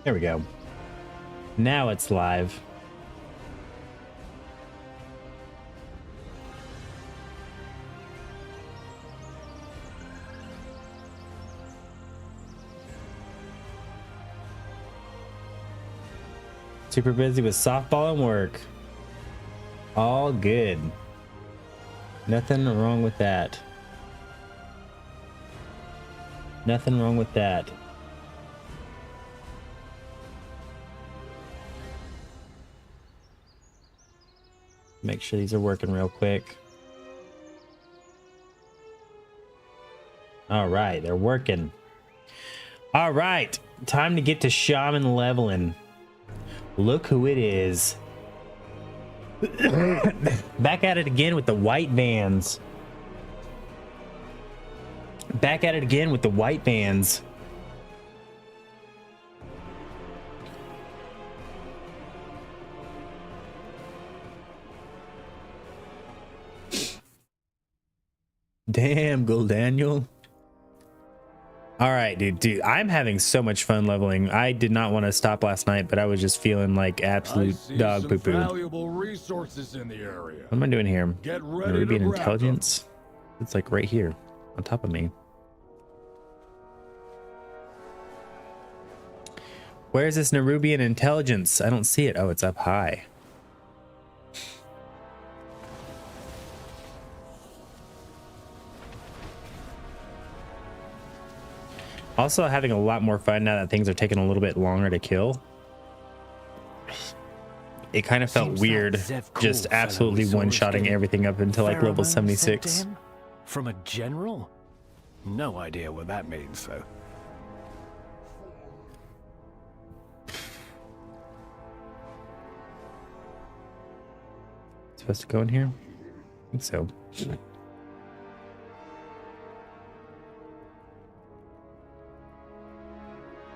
There we go. Now it's live. Super busy with softball and work. All good. Nothing wrong with that. Nothing wrong with that. Make sure these are working real quick. All right, they're working. All right, time to get to Shaman leveling. Look who it is. Back at it again with the white bands. Back at it again with the white bands. Damn, Gold Daniel. All right, dude, I'm having so much fun leveling. I did not want to stop last night, but I was just feeling like absolute dog poo-poo. Valuable resources in the area. What am I doing here? Get ready Nerubian to grab intelligence? It's like right here on top of me. Where's this Nerubian intelligence? I don't see it. Oh, it's up high. Also having a lot more fun now that things are taking a little bit longer to kill. It kind of felt weird just absolutely one-shotting everything up until like level 76. From a general? No idea what that means, though. Supposed to go in here? I think so.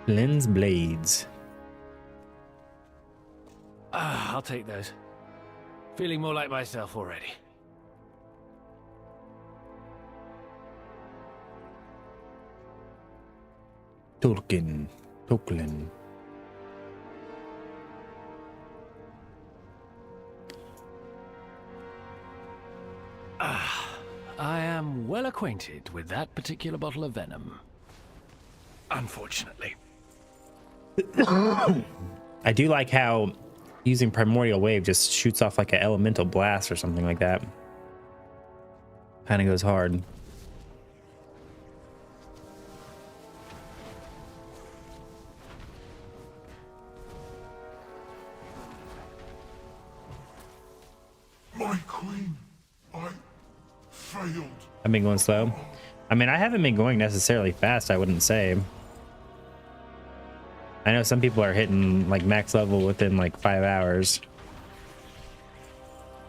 Lens blades. I'll take those. Feeling more like myself already. Tolkien. I am well acquainted with that particular bottle of venom. Unfortunately. I do like how using Primordial Wave just shoots off like an elemental blast or something like that. Kind of goes hard. My queen, I failed. I've been going slow. I mean, I haven't been going necessarily fast, I wouldn't say. I know some people are hitting like max level within like 5 hours.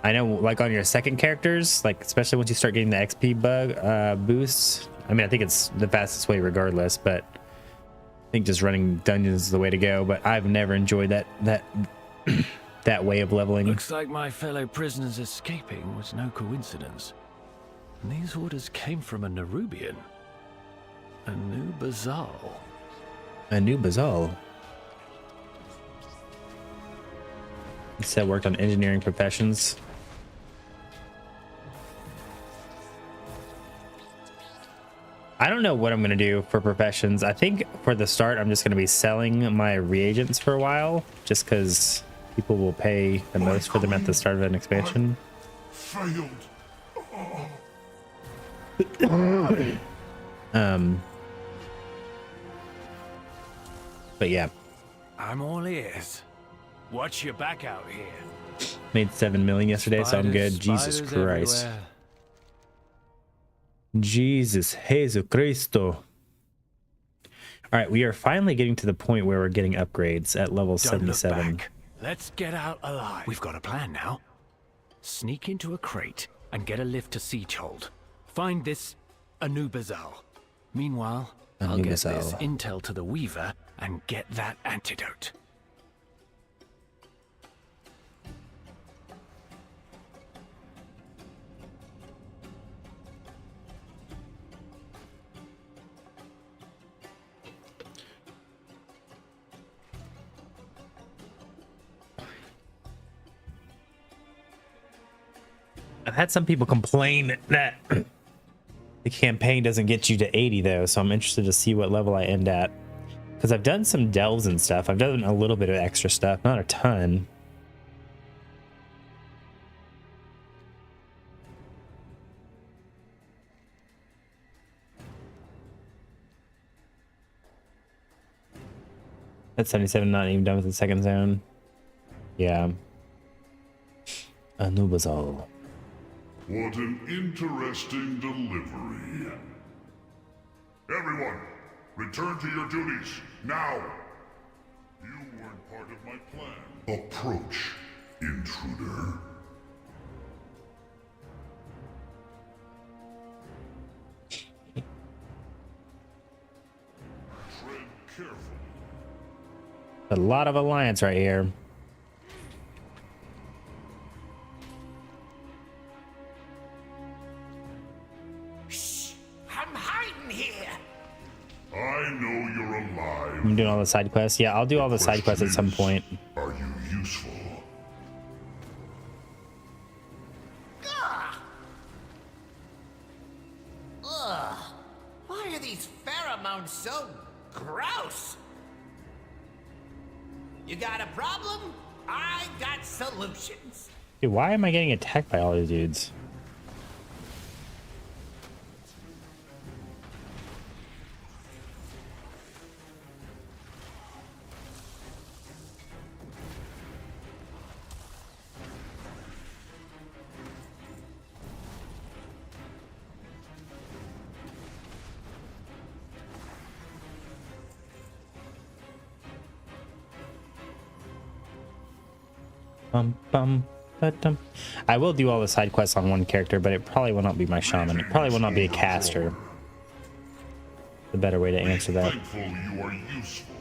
I know like on your second characters, like especially once you start getting the XP boosts. I mean, I think it's the fastest way regardless, but I think just running dungeons is the way to go. But I've never enjoyed that that way of leveling. Looks like my fellow prisoners escaping was no coincidence. And these orders came from a Nerubian. A new Bazal. A new Bazal. It said worked on engineering professions. I don't know what I'm going to do for professions. I think for the start, I'm just going to be selling my reagents for a while, just because people will pay the most for them at the start of an expansion. Failed. But yeah, I'm all ears. Watch your back out here. made 7 million yesterday, so I'm good. Jesus Spiders Christ. everywhere. Jesus Jesucristo. All right, we are finally getting to the point where we're getting upgrades at level Don't look 77. back. Let's get out alive. We've got a plan now. Sneak into a crate and get a lift to Siegehold. Find this Anubizal. Meanwhile, I'll get this Anubizal. intel to the Weaver and get that antidote. I've had some people complain that the campaign doesn't get you to 80 though, so I'm interested to see what level I end at. Because I've done some delves and stuff. I've done a little bit of extra stuff, not a ton. That's 77, not even done with the second zone. Yeah. Anubazal. What an interesting delivery. Everyone, return to your duties, now! You weren't part of my plan. Approach, intruder. Tread carefully. A lot of alliance right here. I'm hiding here. I know you're alive. I'm doing all the side quests. Yeah, I'll do all the side quests at some point. Are you useful? Ugh. Why are these pheromones so gross? You got a problem? I got solutions. Dude, why am I getting attacked by all these dudes? Ba-dum. I will do all the side quests on one character, but it probably will not be my shaman. It probably will not be a caster. The better way to answer that. Thankful you are useful.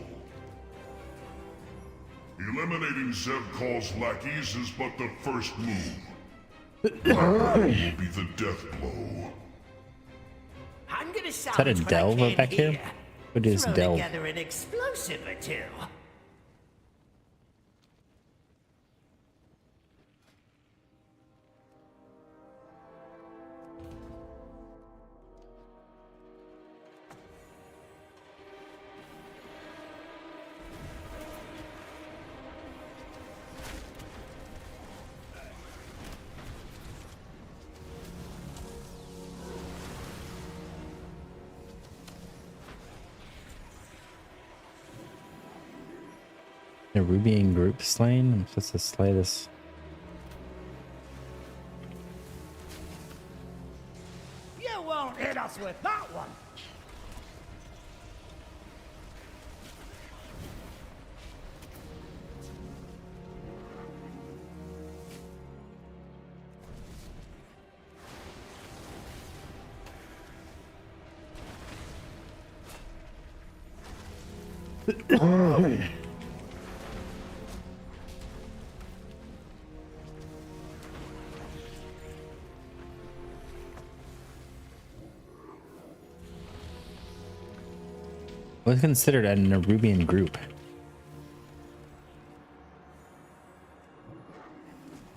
Eliminating Zevkal's lackeys is but the first move. That will be the death blow. I'm gonna Is that a salvage what I delve can back here? What is Throw delve? together an explosive or two. The Rubian group slain? I'm supposed to slay this. You won't hit us with that one. What's considered a Nerubian group?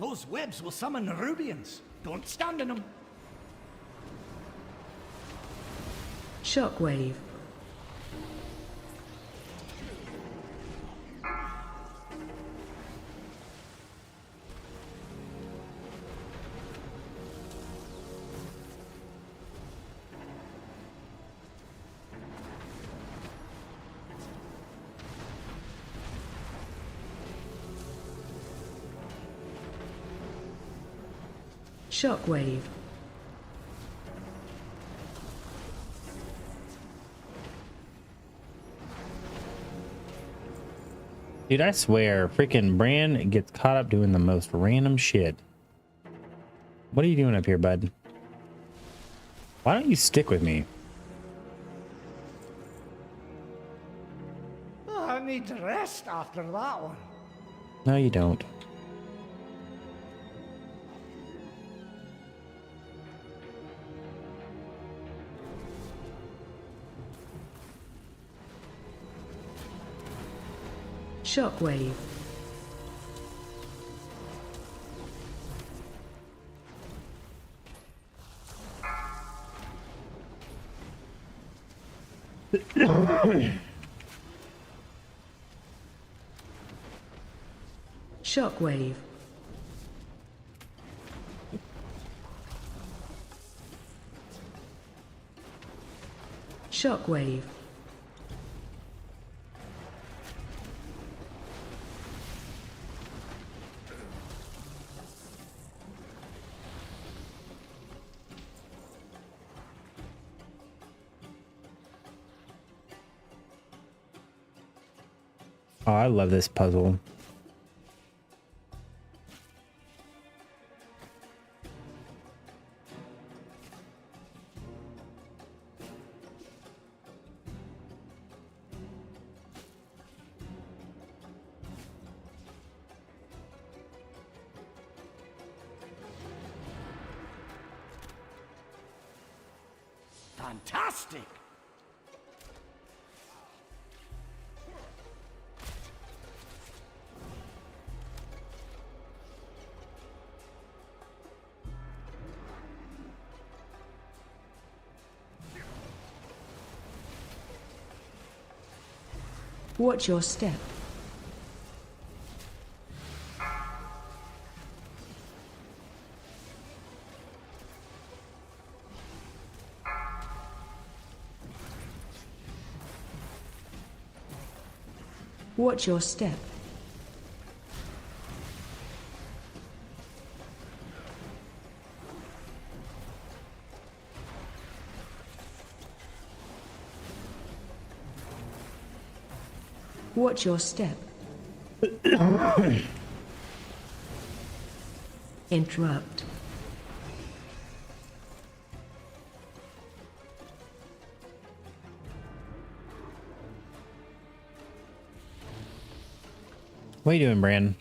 Those webs will summon Nerubians. Don't stand in them. Shockwave. Shockwave. Dude, I swear, freaking Bran gets caught up doing the most random shit. What are you doing up here, bud? Why don't you stick with me? Oh, I need to rest after that one. No, you don't. Shockwave. Shockwave. Shockwave. Oh, I love this puzzle. Fantastic! Watch your step. Watch your step. Watch your step. Interrupt. What are you doing, Bran?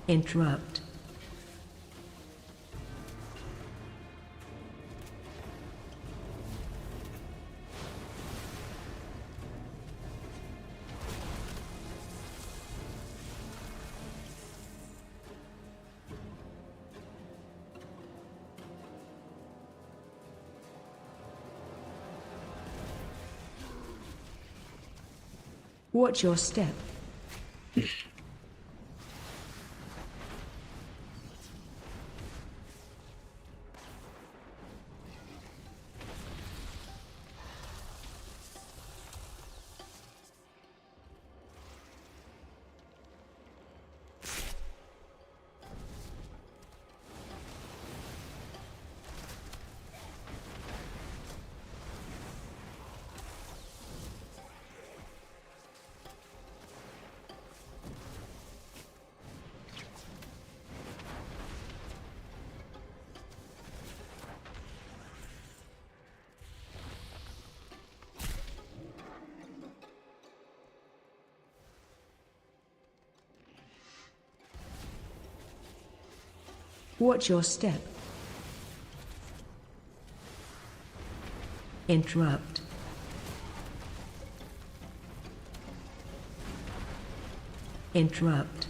Interrupt. Watch your step. Watch your step. Interrupt. Interrupt.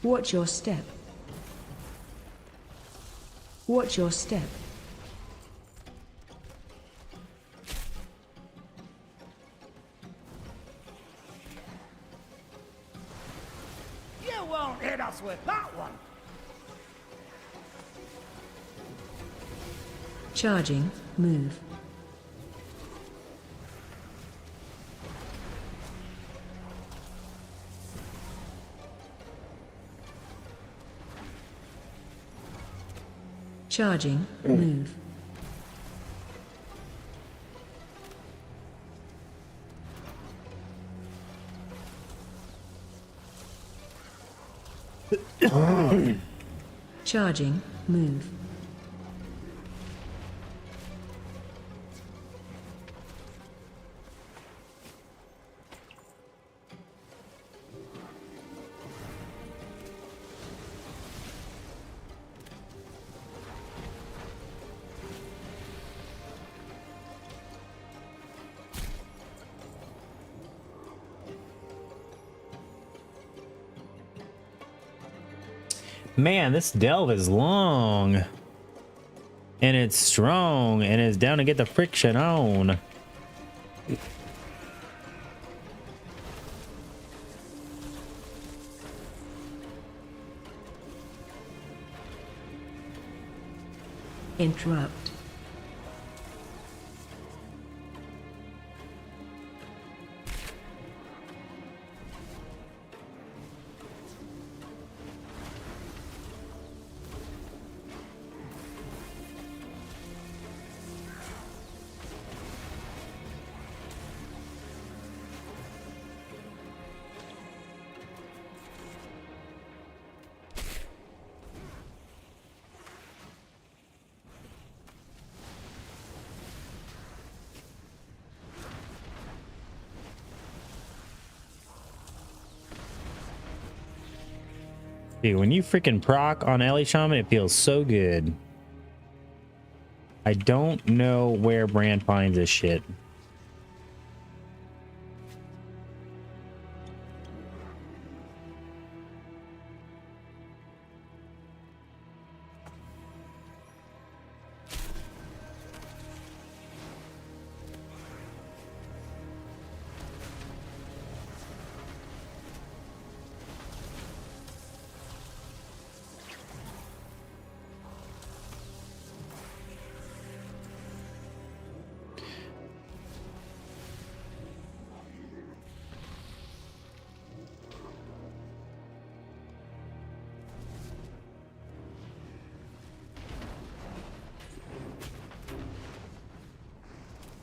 Watch your step. Watch your step. You won't hit us with that one! Charging. Move. Charging. Move. Charging. Move. Man, this delve is long. And it's strong. And it's down to get the friction on. Interrupt. Dude, when you freaking proc on Ellie Shaman, it feels so good. I don't know where Brand finds this shit.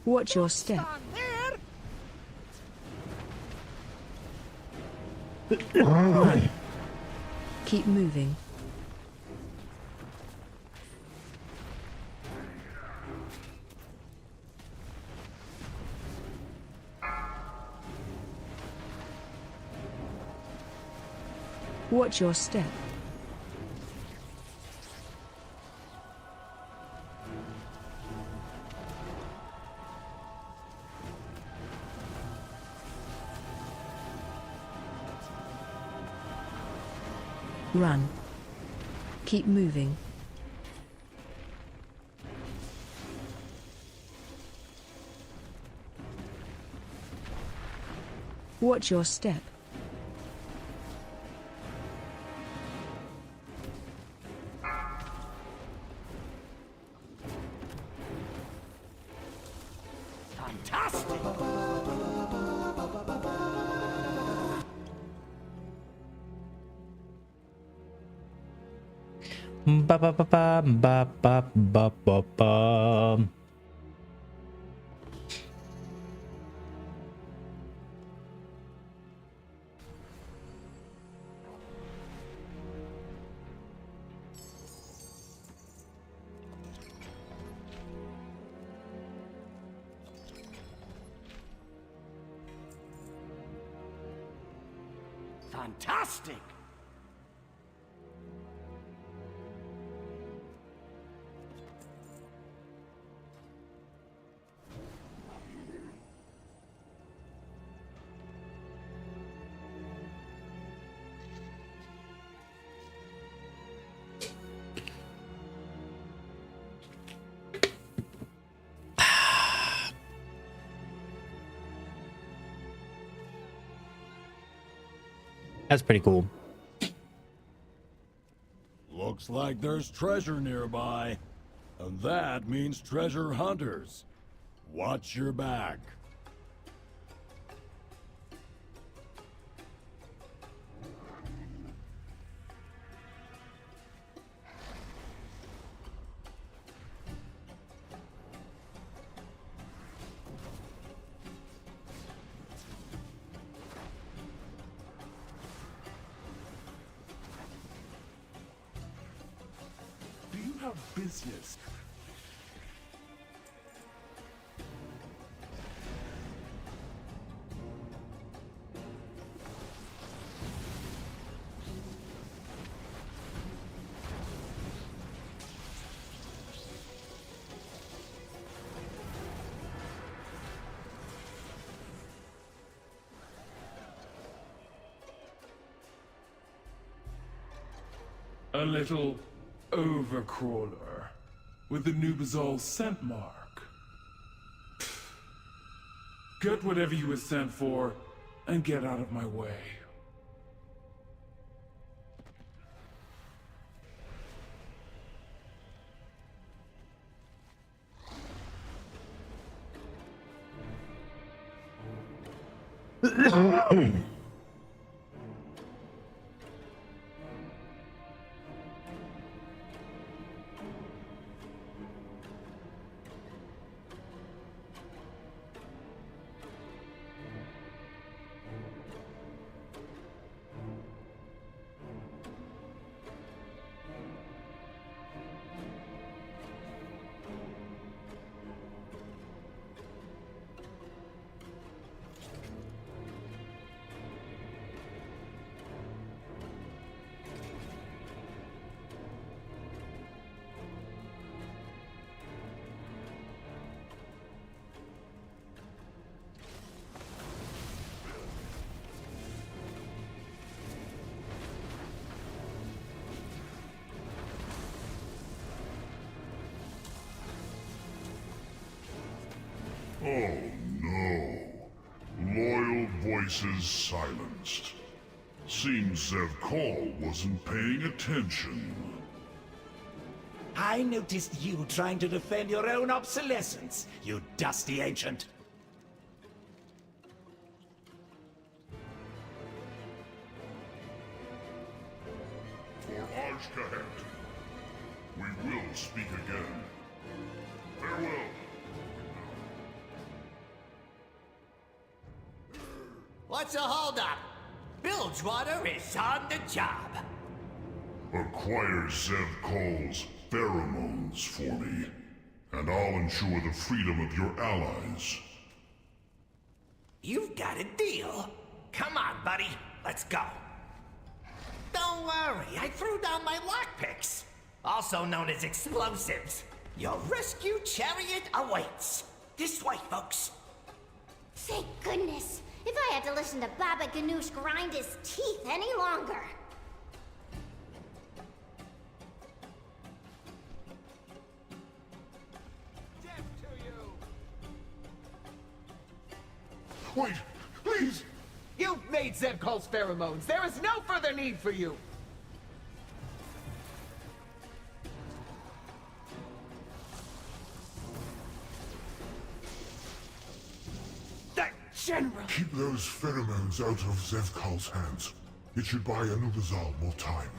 Watch your step. Keep moving. Watch your step. Run. Keep moving. Watch your step. Fantastic! Ba ba ba ba ba ba ba ba ba. Fantastic! That's pretty cool. Looks like there's treasure nearby. And that means treasure hunters. Watch your back. Do you have business? A little overcrawler with the Nubazol scent mark. Get whatever you were sent for and get out of my way. Oh no. Loyal voices silenced. Seems Zev Call wasn't paying attention. I noticed you trying to defend your own obsolescence, you dusty ancient. For Ajkahet, we will speak again. Farewell. What's the holdup? Bilgewater is on the job. Acquire Zev Call's pheromones for me, and I'll ensure the freedom of your allies. You've got a deal. Come on, buddy. Let's go. Don't worry, I threw down my lockpicks, also known as explosives. Your rescue chariot awaits. This way, folks. Thank goodness. If I had to listen to Baba Ganoush grind his teeth any longer. Wait, please! You've made Zev Call's pheromones. There is no further need for you. That general! Keep those pheromones out of Zev Call's hands. It should buy Anubizal more time.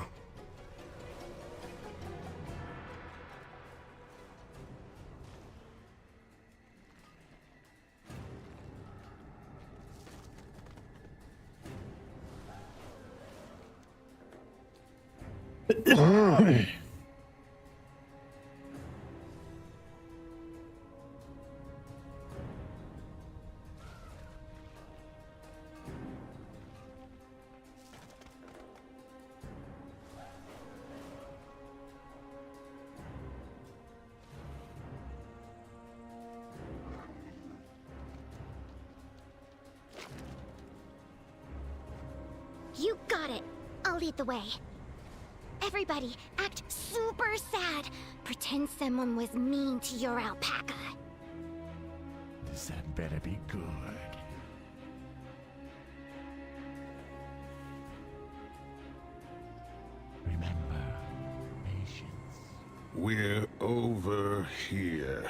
You got it. I'll lead the way. Everybody, act super sad. Pretend someone was mean to your alpaca. That better be good. Remember, patience. We're over here.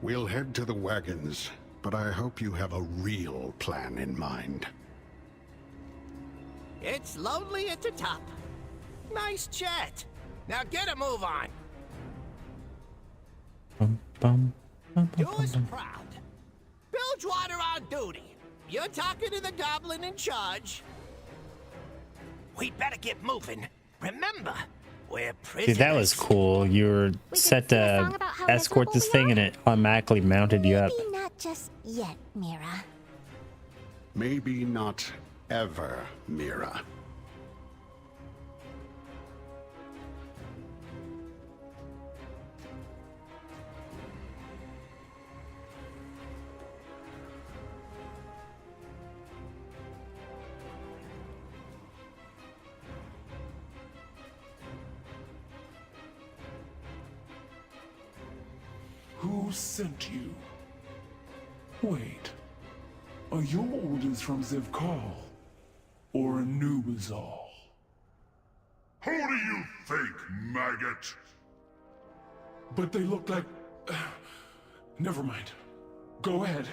We'll head to the wagons, but I hope you have a real plan in mind. It's lonely at the top. Nice chat. Now get a move on. Do us proud. Bilgewater on duty. You're talking to the goblin in charge. We better get moving. Remember, we're prisoners. Dude, that was cool. You were set to escort this thing and it automatically mounted you up. Maybe not just yet, Mira. Maybe not ever, Mira. Who sent you? Wait. Are your orders from Zevkal? Or Anubizal? Who do you think, maggot? But they look like... Never mind. Go ahead.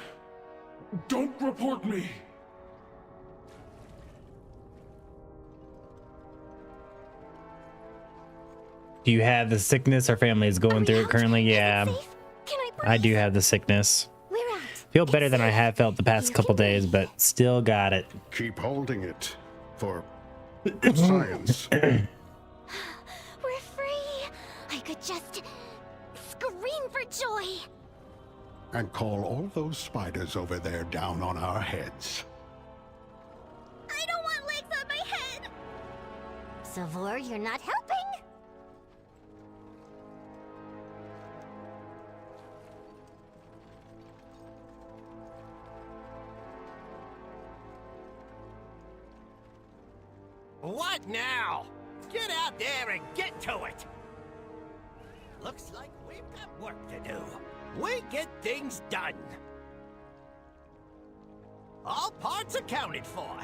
Don't report me! Do you have the sickness? Our family is going through it currently. Yeah, Can I I do have the sickness. We're out. Feel better than I have felt the past couple days, but still got it. Keep holding it for science. We're free. I could just scream for joy. And call all those spiders over there down on our heads. I don't want legs on my head. Savor, you're not helping. What now? Get out there and get to it! Looks like we've got work to do. We get things done. All parts accounted for.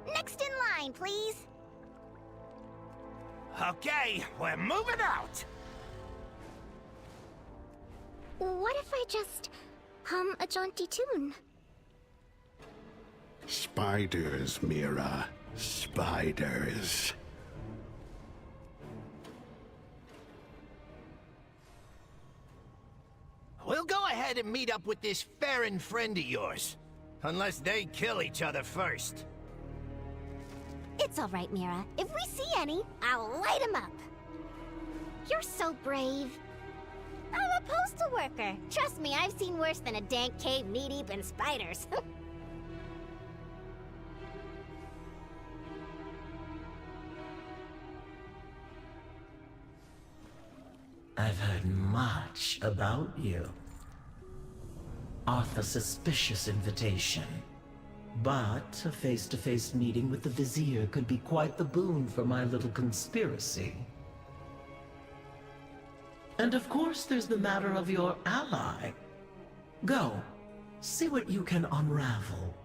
Next in line, please. Okay, we're moving out. What if I just hum a jaunty tune? Spiders, Mira. Spiders. We'll go ahead and meet up with this Farron friend of yours. Unless they kill each other first. It's all right, Mira. If we see any, I'll light 'em up. You're so brave. I'm a postal worker. Trust me, I've seen worse than a dank cave knee-deep in spiders. I've heard much about you. Off a suspicious invitation. But a face-to-face meeting with the Vizier could be quite the boon for my little conspiracy. And of course there's the matter of your ally. Go, see what you can unravel.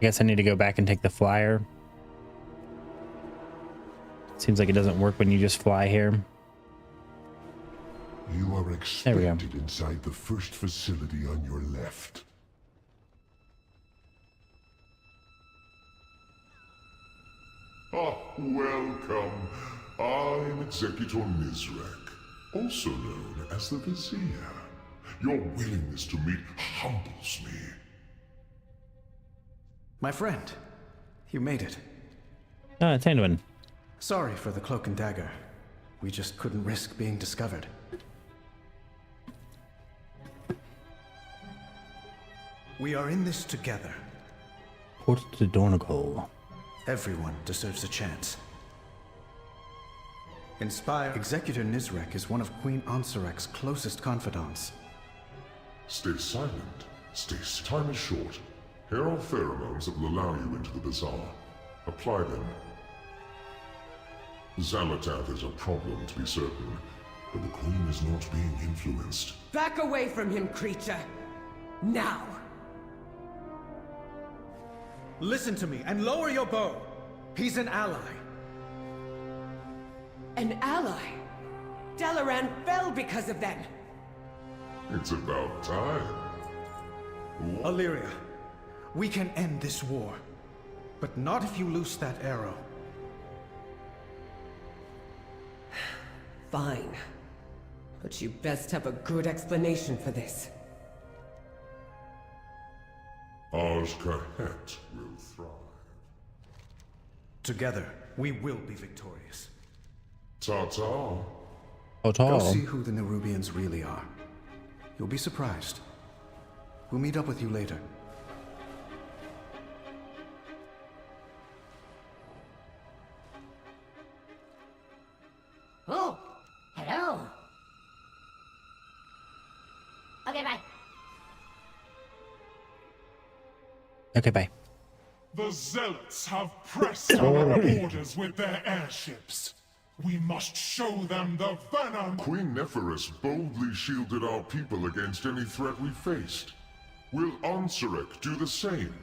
I guess I need to go back and take the flyer. Seems like it doesn't work when you just fly here. You are There we go. expected inside the first facility on your left. Ah, welcome. I'm Executor Mizrak, also known as the Vizier. Your willingness to meet humbles me. My friend, you made it. Ah, Tanduin. Sorry for the cloak and dagger. We just couldn't risk being discovered. We are in this together. Port to Dornagol. Everyone deserves a chance. Inspire. Executor Nizrek is one of Queen Ansarek's closest confidants. Stay silent. Time is short. Here are pheromones that will allow you into the bazaar. Apply them. Zalatath is a problem, to be certain, but the Queen is not being influenced. Back away from him, creature! Now! Listen to me and lower your bow. He's an ally. An ally? Dalaran fell because of them! It's about time. Illyria, we can end this war. But not if you loose that arrow. Fine. But you best have a good explanation for this. Ars Kahet will thrive. Together, we will be victorious. Ta-ta. Go see who the Nerubians really are. You'll be surprised. We'll meet up with you later. Oh, hello. Okay, bye. Okay, bye. The Zealots have pressed our borders with their airships. We must show them the venom. Queen Neferis boldly shielded our people against any threat we faced. Will Ansurek do the same?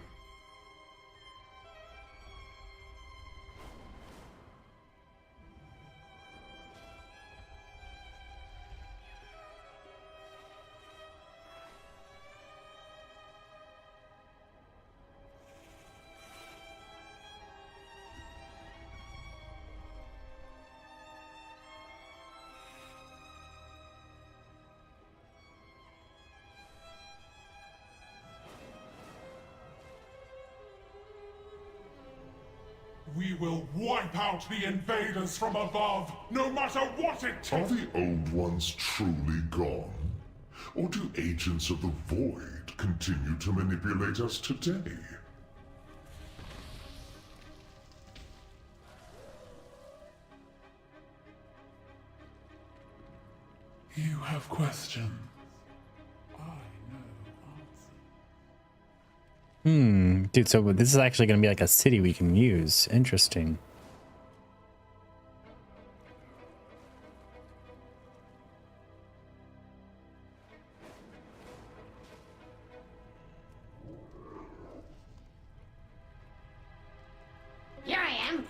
We will wipe out the invaders from above, no matter what it Are takes. the old ones truly gone? Or do agents of the Void continue to manipulate us today? You have questions. Dude, so this is actually going to be like a city we can use. Interesting. Here I am.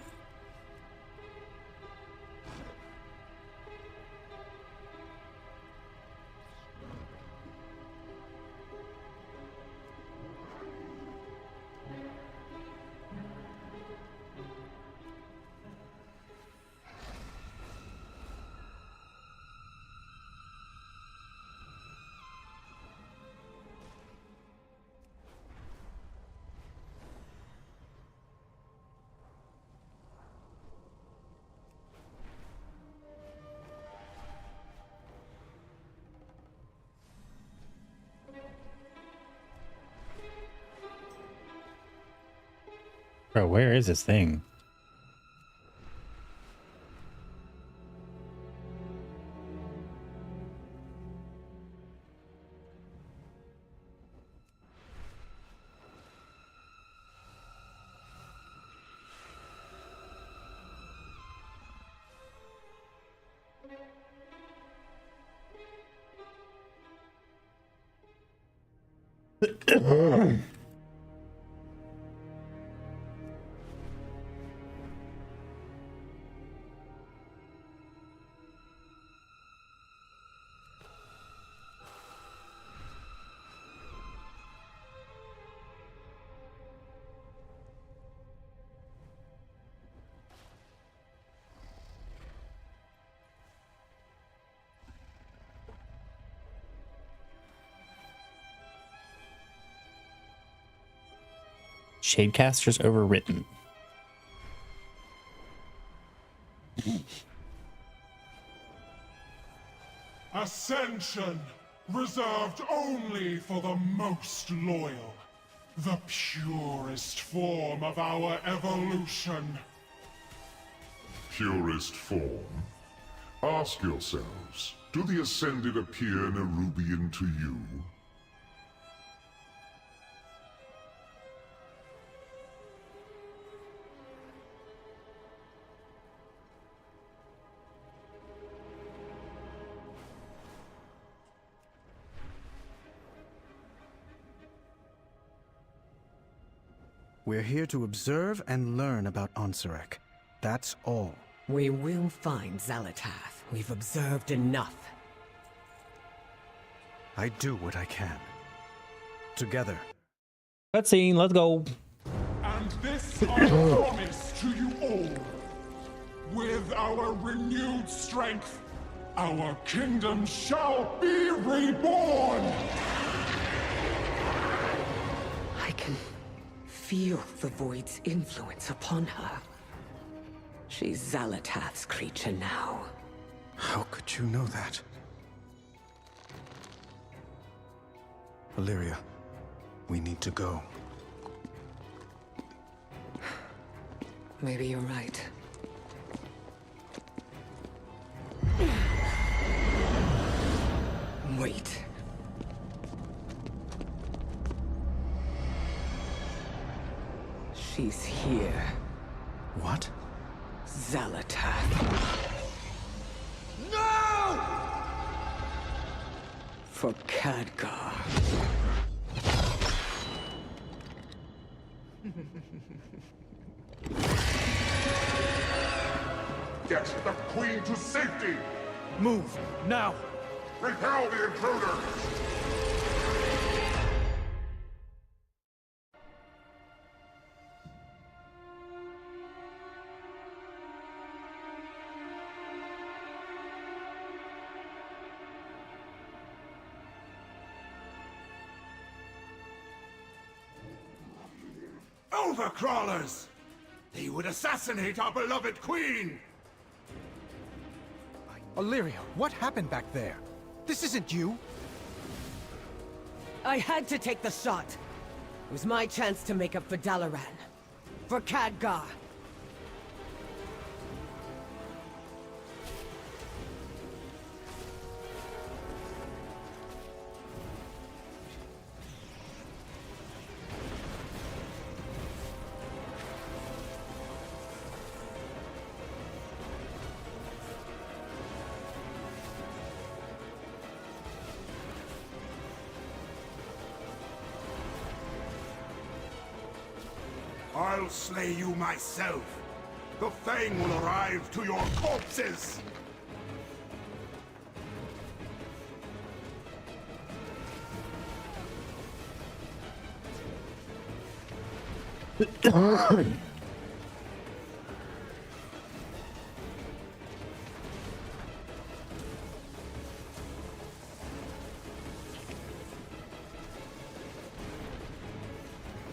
Bro, where is this thing? Shadecasters overwritten. Ascension, reserved only for the most loyal. The purest form of our evolution. Purest form? Ask yourselves, do the Ascended appear Nerubian to you? We're here to observe and learn about Onsarek. That's all. We will find Zalatath. We've observed enough. I do what I can. Together. Cutscene, let's go. And this I promise to you all. With our renewed strength, our kingdom shall be reborn! I can feel the Void's influence upon her. She's Zalatath's creature now. How could you know that? Illyria, we need to go. Maybe you're right. Wait. She's here. What? Zalatath. No! For Khadgar. Get the Queen to safety! Move, now! Repel the intruder! Overcrawlers! They would assassinate our beloved queen! Illyria, what happened back there? This isn't you! I had to take the shot. It was my chance to make up for Dalaran. For Khadgar. I'll slay you myself. The Fang will arrive to your corpses!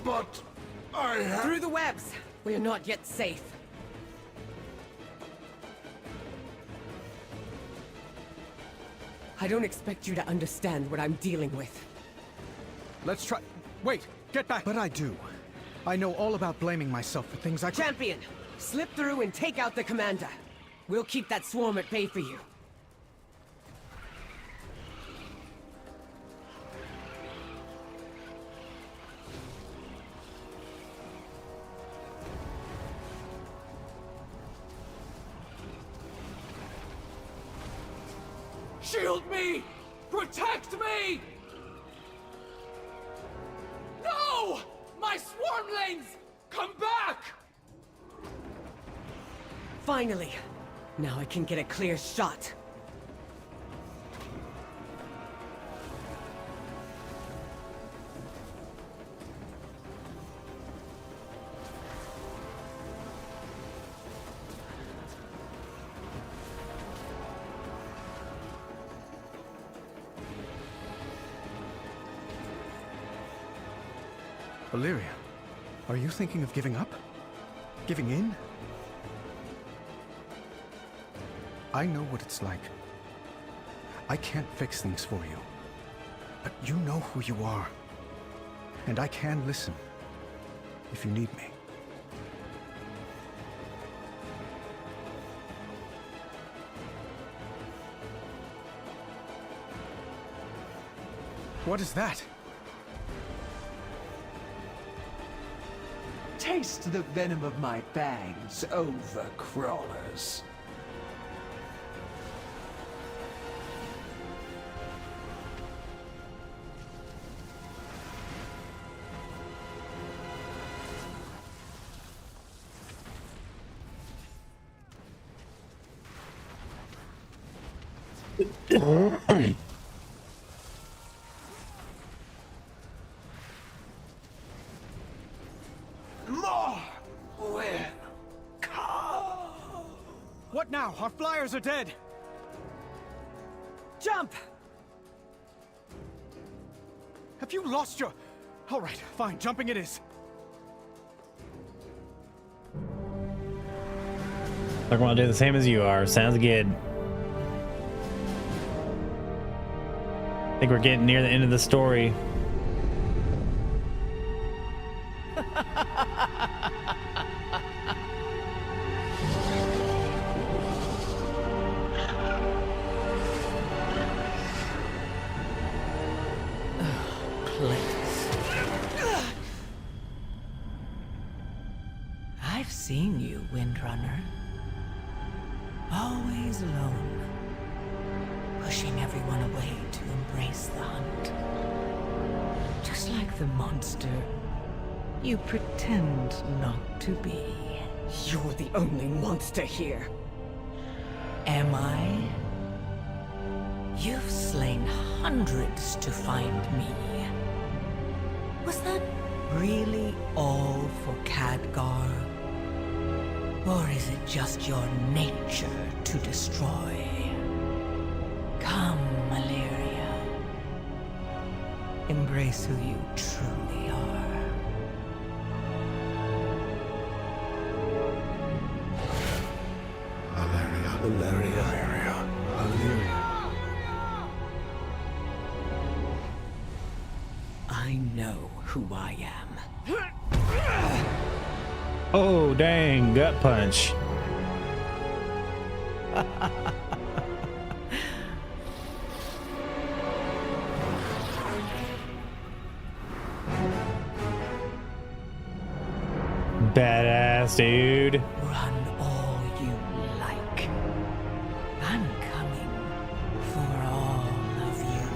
But I have... Through the webs! We are not yet safe. I don't expect you to understand what I'm dealing with. Let's try... Wait! Get back! But I do. I know all about blaming myself for things I... Champion! Slip through and take out the commander. We'll keep that swarm at bay for you. Shield me! Protect me! No! My swarmlings! Come back! Finally! Now I can get a clear shot. Illyria, are you thinking of giving up? Giving in? I know what it's like. I can't fix things for you. But you know who you are. And I can listen. If you need me. What is that? Taste the venom of my fangs, overcrawlers. More will come. What now? Our flyers are dead. Jump! Have you lost your... All right, fine, jumping it is. I want to do the same as you are. Sounds good. I think we're getting near the end of the story. I've seen you, Windrunner. Always alone. Pushing everyone away to embrace the hunt. Just like the monster you pretend not to be. You're the only monster here. Am I? You've slain hundreds to find me. Was that really all for Khadgar? Or is it just your nature to destroy? Come, Malaria. Embrace who you truly are. Valeria. I know who I am. Oh, dang, gut punch. Badass, dude. Run all you like. I'm coming for all of you.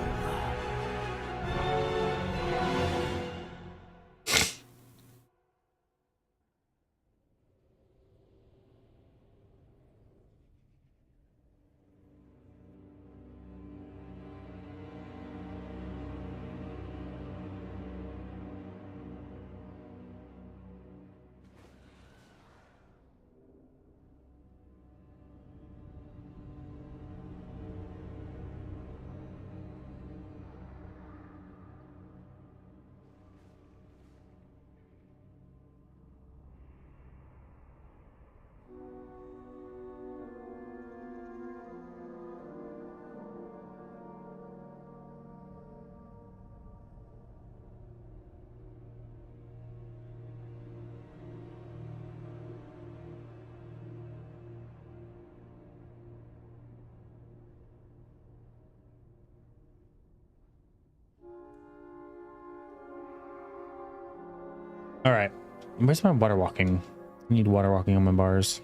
All right, where's my water walking? I need water walking on my bars.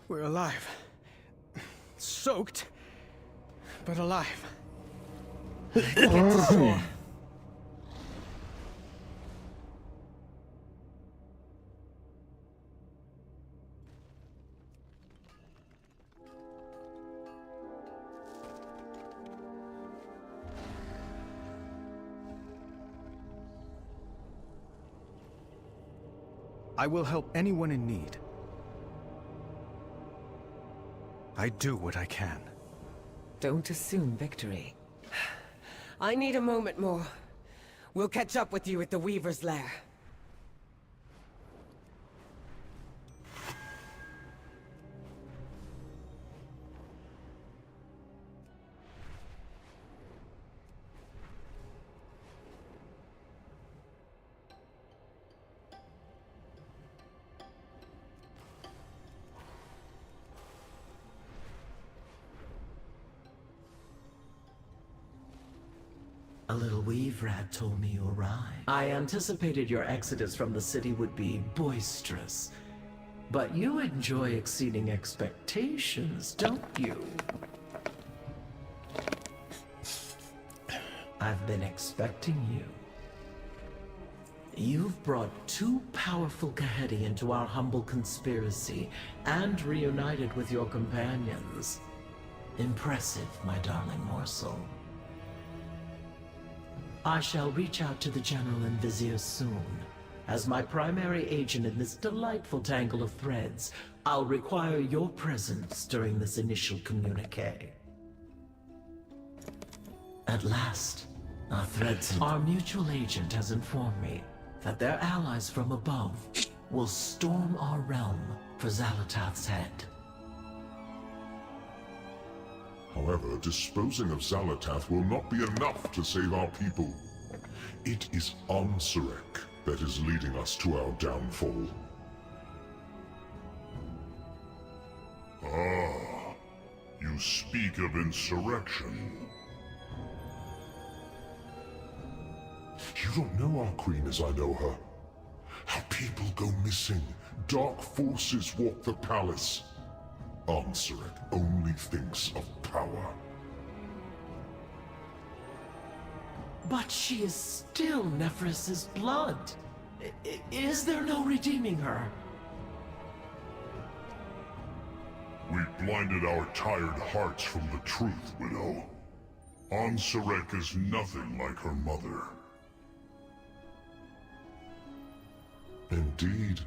We're alive. Soaked, but alive. Get to shore. I will help anyone in need. I do what I can. Don't assume victory. I need a moment more. We'll catch up with you at the Weaver's Lair. A little weave rat told me you arrived. I anticipated your exodus from the city would be boisterous. But you enjoy exceeding expectations, don't you? I've been expecting you. You've brought two powerful Kahedi into our humble conspiracy and reunited with your companions. Impressive, my darling morsel. I shall reach out to the General and Vizier soon. As my primary agent in this delightful tangle of threads, I'll require your presence during this initial communique. At last, our mutual agent has informed me that their allies from above will storm our realm for Xalatath's head. However, disposing of Xalatath will not be enough to save our people. It is Ansarek that is leading us to our downfall. Ah, you speak of insurrection. You don't know our queen as I know her. How people go missing. Dark forces walk the palace. Ansarek only thinks of power. But she is still Nephris's blood. Is there no redeeming her? We blinded our tired hearts from the truth, Widow. Ansarek is nothing like her mother. Indeed.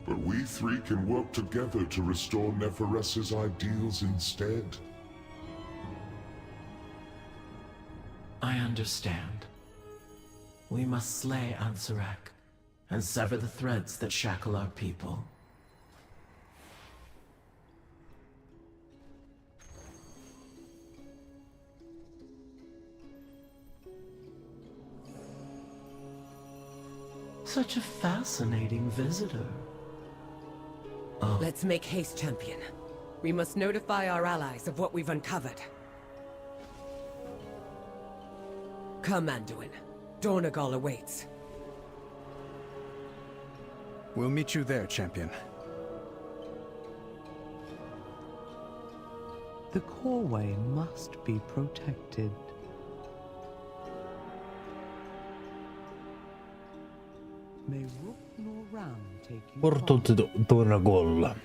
But we three can work together to restore Nephres's ideals instead. I understand. We must slay Ansarek and sever the threads that shackle our people. Such a fascinating visitor. Oh. Let's make haste, champion. We must notify our allies of what we've uncovered. Come, Anduin. Dornagal awaits. We'll meet you there, champion. The coreway must be protected. May Rook nor Ram take you Portal to Dornagal.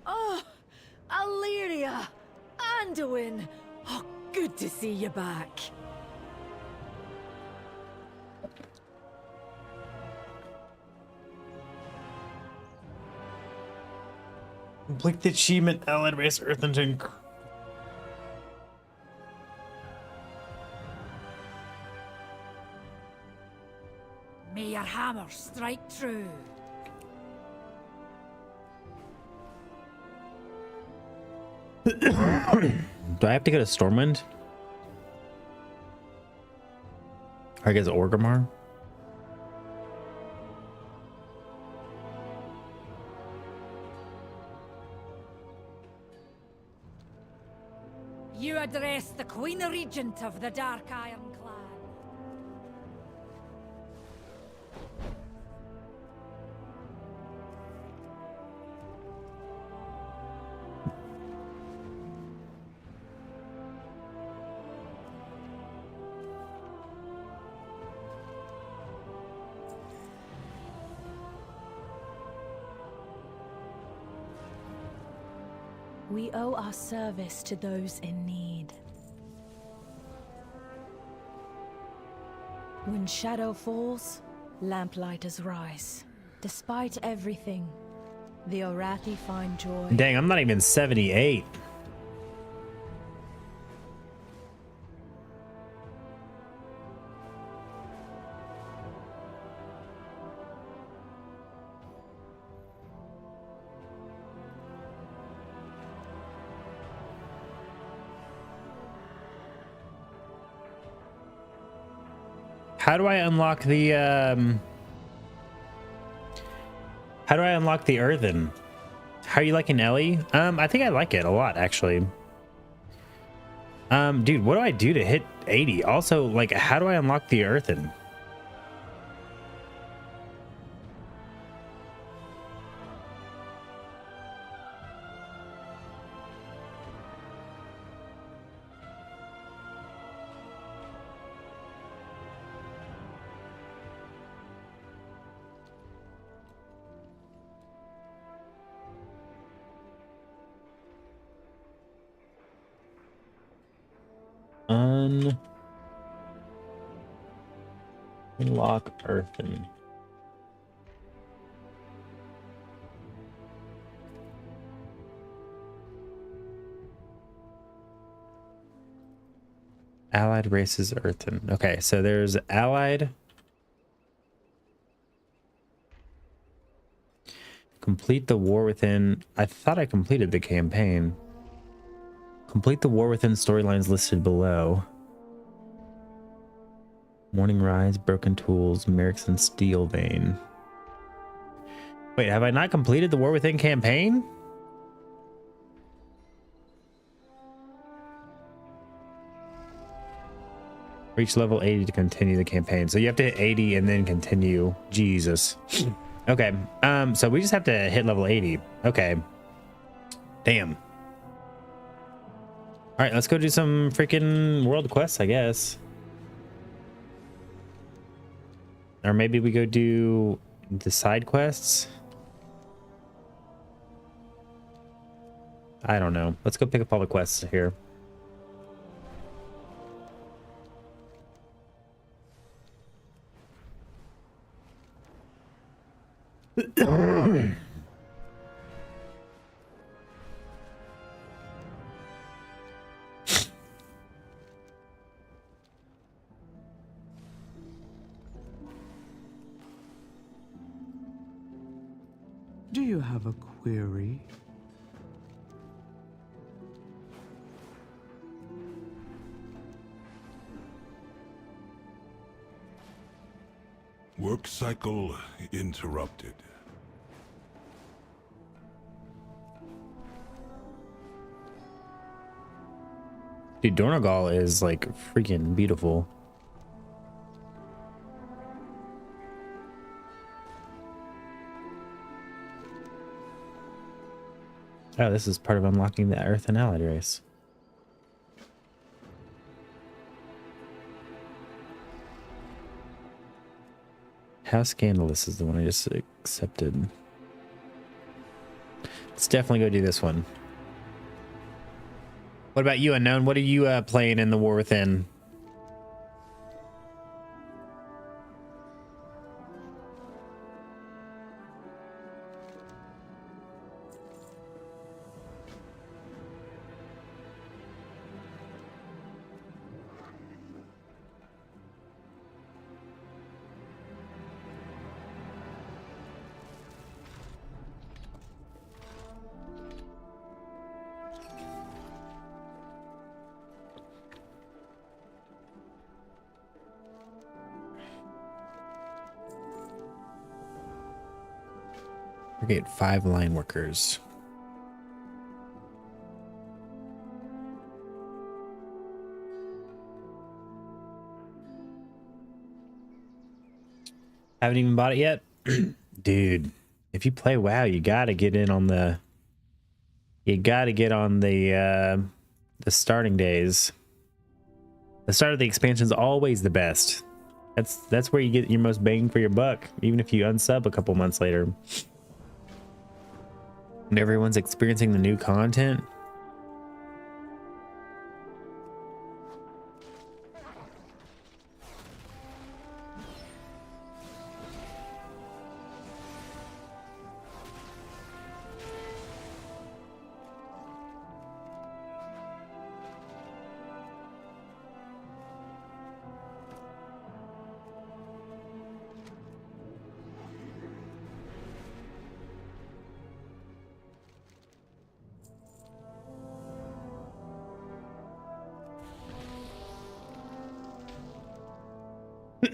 Oh, Illyria! Anduin! Oh, good to see you back. Complete the achievement, Allied Race Earth Engine. May your hammer strike true. Do I have to go to Stormwind? Or I guess Orgrimmar? You address the Queen Regent of the Dark Iron Clan. We owe our service to those in need. When shadow falls, lamplighters rise. Despite everything, the Orathi find joy. Dang, I'm not even 78. How do I unlock the how do I unlock the earthen? How are you liking Ellie? I think I like it a lot, actually. Dude, what do I do to hit 80? Also, like, how do I unlock the earthen? Unlock earthen. Allied races earthen. Okay, so there's allied. Complete the war within. I thought I completed the campaign. Complete the war within storylines listed below. Morning Rise, Broken Tools, Merrick's and Steel Vein. Wait, have I not completed the war within campaign? Reach level 80 to continue the campaign. So you have to hit 80 and then continue. Jesus. Okay. So we just have to hit level 80. Okay. Damn. All right, let's go do some freaking world quests, I guess. Or maybe we go do the side quests. I don't know. Let's go pick up all the quests here. Do you have a query? Work cycle interrupted. Dude, Dornogal is like freaking beautiful. Oh, this is part of unlocking the Earth and Allied race. How Scandalous is the one I just accepted. Let's definitely go do this one. What about you, Unknown? What are you playing in the War Within? Get 5 line workers. Haven't even bought it yet? Dude, if you play WoW, you gotta get in on the... You gotta get on the starting days. The start of the expansion is always the best. That's where you get your most bang for your buck, even if you unsub a couple months later. And everyone's experiencing the new content.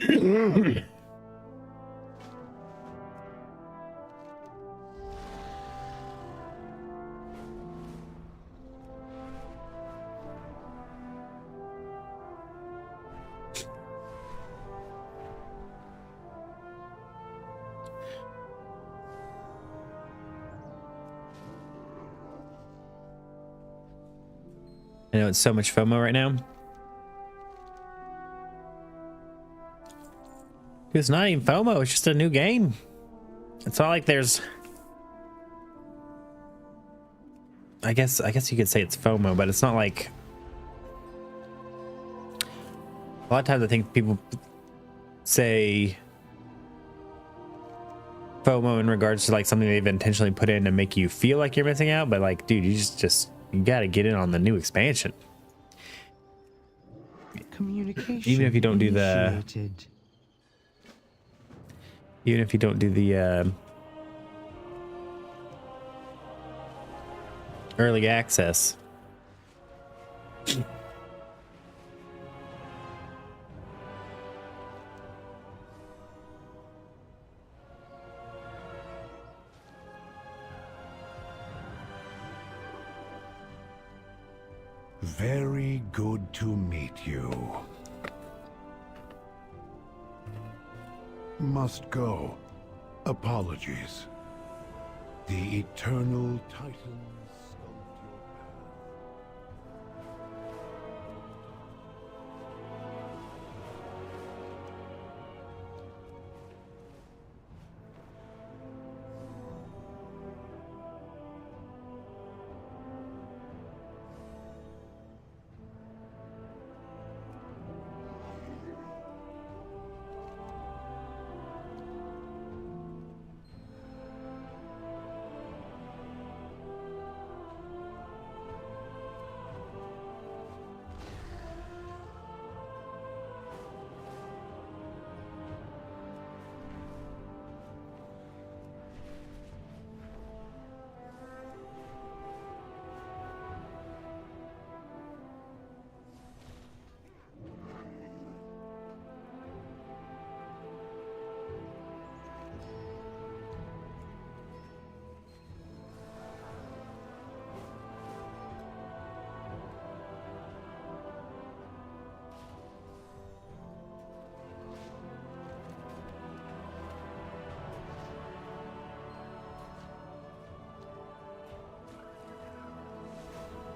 I know it's so much FOMO right now. It's not even FOMO, it's just a new game. It's not like there's... I guess you could say it's FOMO, but it's not like... A lot of times I think people say FOMO in regards to like something they've intentionally put in to make you feel like you're missing out, but like, dude, you just you gotta get in on the new expansion. Communication Even if you don't do the... initiated. Even if you don't do the early access. Very good to meet you. Must go. Apologies. The eternal Titan.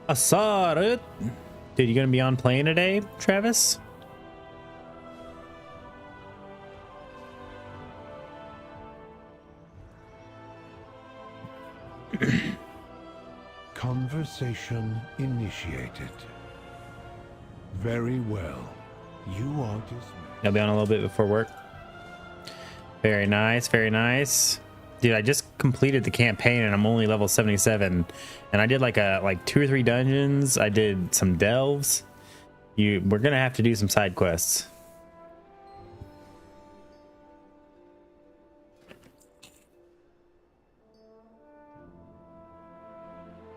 I saw it. Dude, you gonna be on playing today, Travis? Conversation initiated. Very well. You are dismissed. I'll be on a little bit before work. Very nice, very nice. Dude, I just completed the campaign and I'm only level 77. And I did like 2 or 3 dungeons. I did some delves. We're gonna have to do some side quests.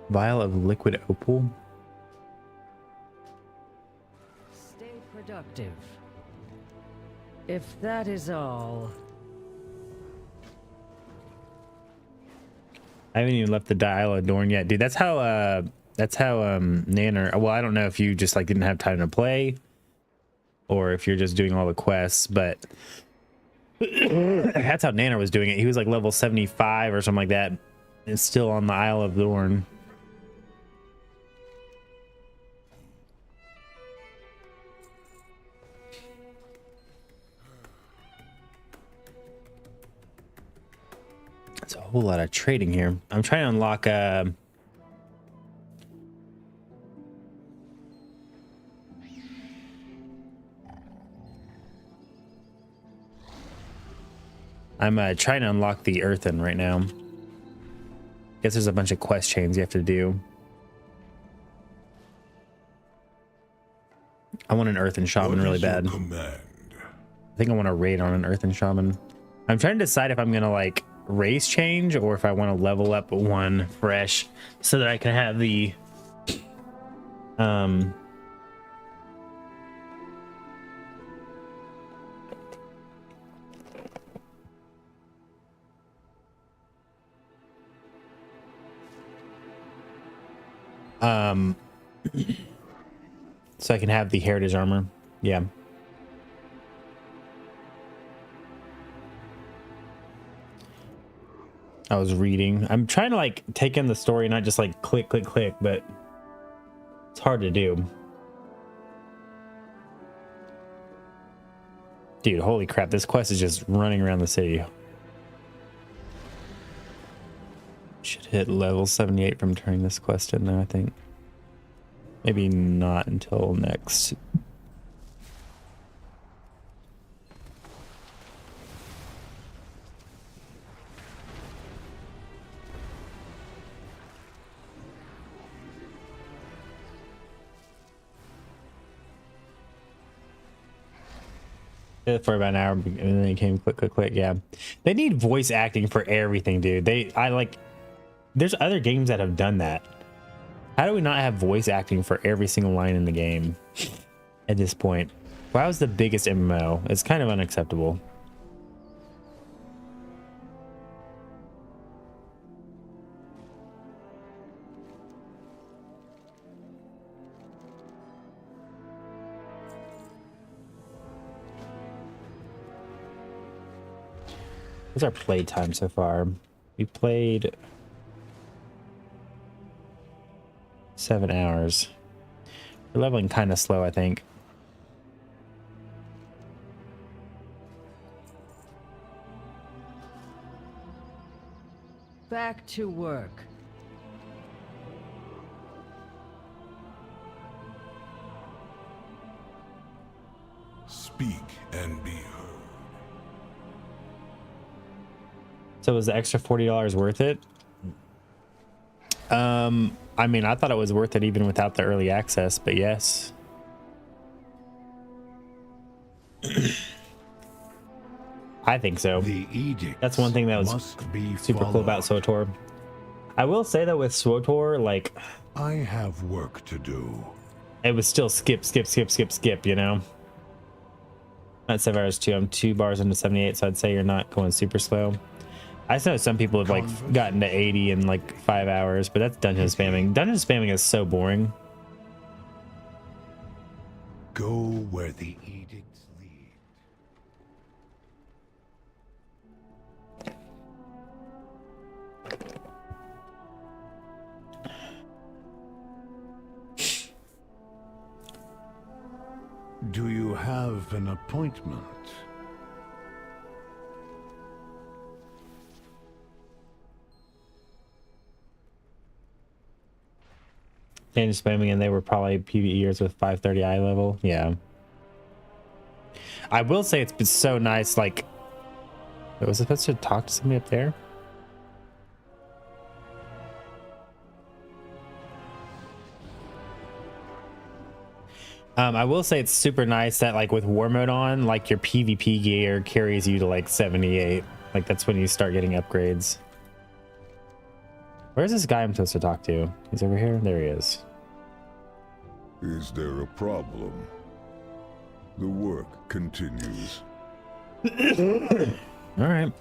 Vial of liquid opal. Stay productive. If that is all. I haven't even left the Dial of Dorn yet, dude. That's how Nanner. Well, I don't know if you just like didn't have time to play, or if you're just doing all the quests, but that's how Nanner was doing it. He was like level 75 or something like that, and still on the Isle of Dorn. It's a whole lot of trading here. I'm trying to unlock I'm trying to unlock the earthen right now. Guess there's a bunch of quest chains you have to do. I want an earthen shaman really bad. I think I want to raid on an earthen shaman. I'm trying to decide if I'm gonna like race change or if I want to level up one fresh so that I can have the So I can have the heritage armor. Yeah. I was reading. I'm trying to like take in the story, not just like click, click, click, but it's hard to do. Dude, holy crap. This quest is just running around the city. Should hit level 78 from turning this quest in though, I think. Maybe not until next. For about an hour, and then it came click, click, click. Yeah, they need voice acting for everything, dude. There's other games that have done that. How do we not have voice acting for every single line in the game at this point? WoW is the biggest MMO. It's kind of unacceptable. What's our play time so far? We played 7 hours. We're leveling kind of slow, I think. Back to work. Speak and be heard. So was the extra $40 worth it? I mean, I thought it was worth it even without the early access, but yes. I think so. The edict. That's one thing that was super cool about SWTOR. I will say that with SWTOR, like, I have work to do. It was still skip, skip, skip, skip, skip, you know? Not 7 hours too. I'm 2 bars into 78, so I'd say you're not going super slow. I know some people have like gotten to 80 in like 5 hours, but that's dungeon spamming. Dungeon spamming is so boring. Go where the edicts lead. Do you have an appointment? Dungeon spamming, and they were probably PvEers with 530 eye level. Yeah. I will say it's been so nice. Like, was I supposed to talk to somebody up there? I will say it's super nice that like with war mode on, like your PvP gear carries you to like 78. Like that's when you start getting upgrades. Where's this guy I'm supposed to talk to? He's over here. There he is. Is there a problem? The work continues. All right.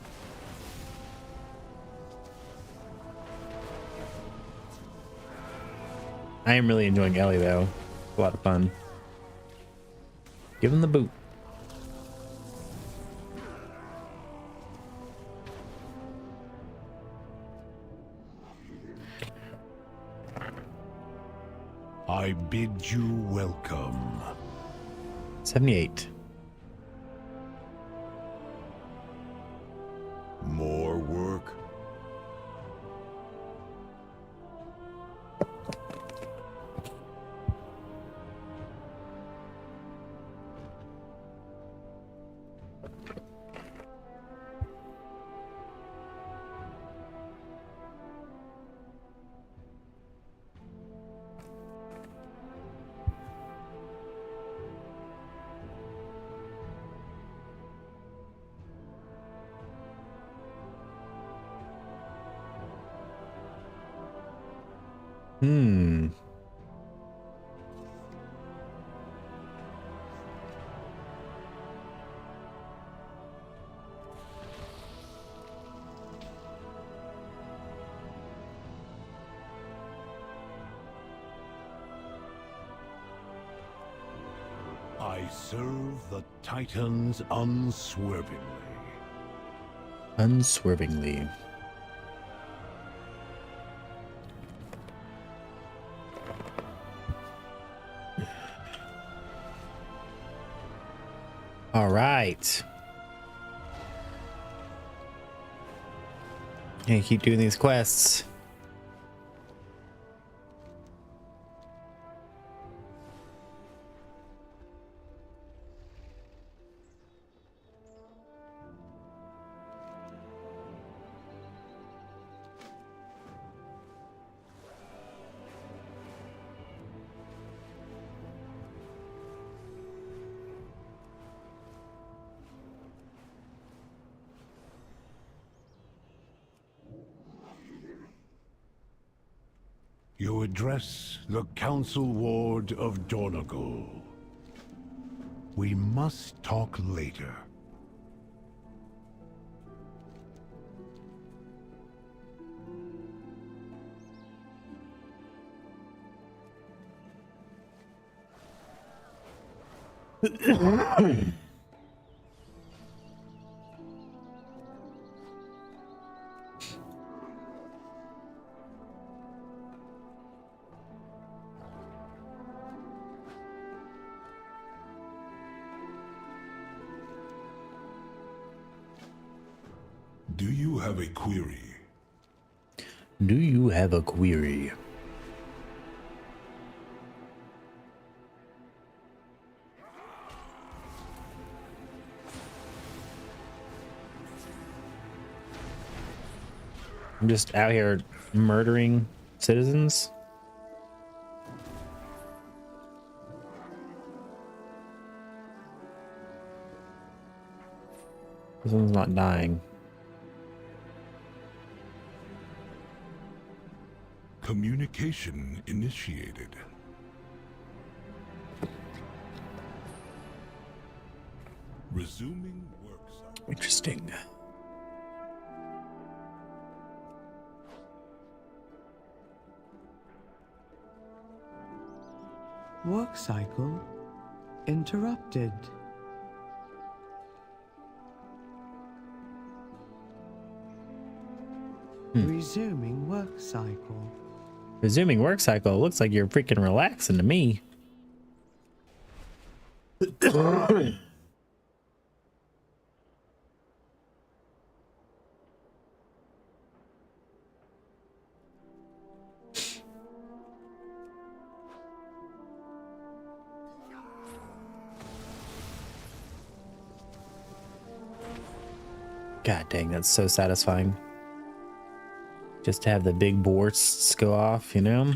I am really enjoying Ellie though. A lot of fun. Give him the boot. I bid you welcome. 78. More work? Hmm. serve the Titans unswervingly. Unswervingly. All right. Gonna keep doing these quests. You address the Council Ward of Dornagal. We must talk later. Do you have a query? Do you have a query? I'm just out here murdering citizens. This one's not dying. Communication initiated. Resuming work site. Interesting. Work cycle interrupted. Resuming work cycle. Resuming work cycle. Looks like you're freaking relaxing to me. God dang, that's so satisfying. Just to have the big bursts go off, you know?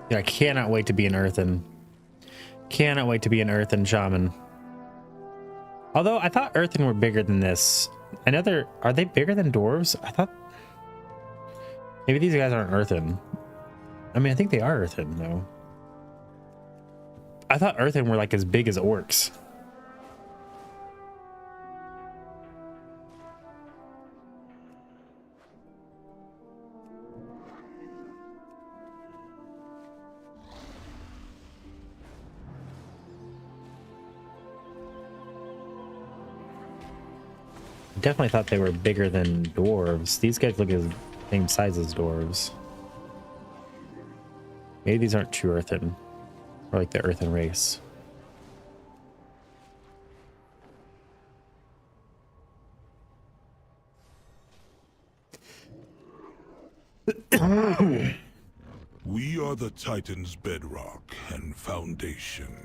Yeah, I cannot wait to be an earthen. Cannot wait to be an earthen shaman. Although I thought earthen were bigger than this. I know are they bigger than dwarves? I thought maybe these guys aren't earthen. I mean, I think they are earthen though. I thought earthen were like as big as orcs. Definitely thought they were bigger than dwarves. These guys look as same size as dwarves. Maybe these aren't true earthen, or like the earthen race. We are the Titan's bedrock and foundation.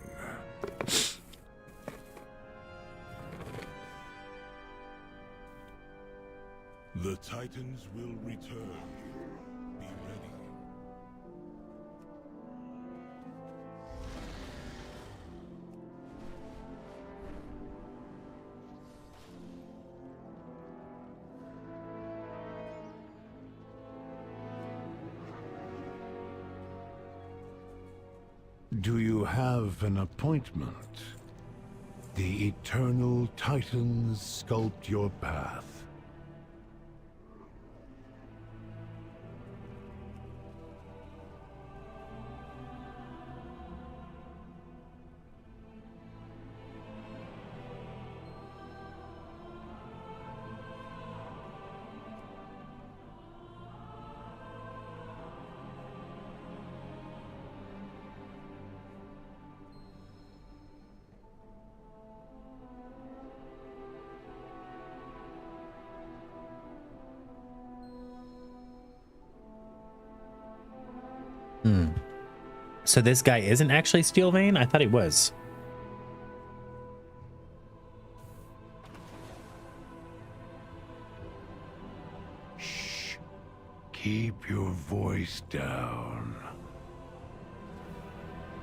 The Titans will return. Do you have an appointment? The eternal titans sculpt your path. So this guy isn't actually Steelvane? I thought he was. Shh. Keep your voice down.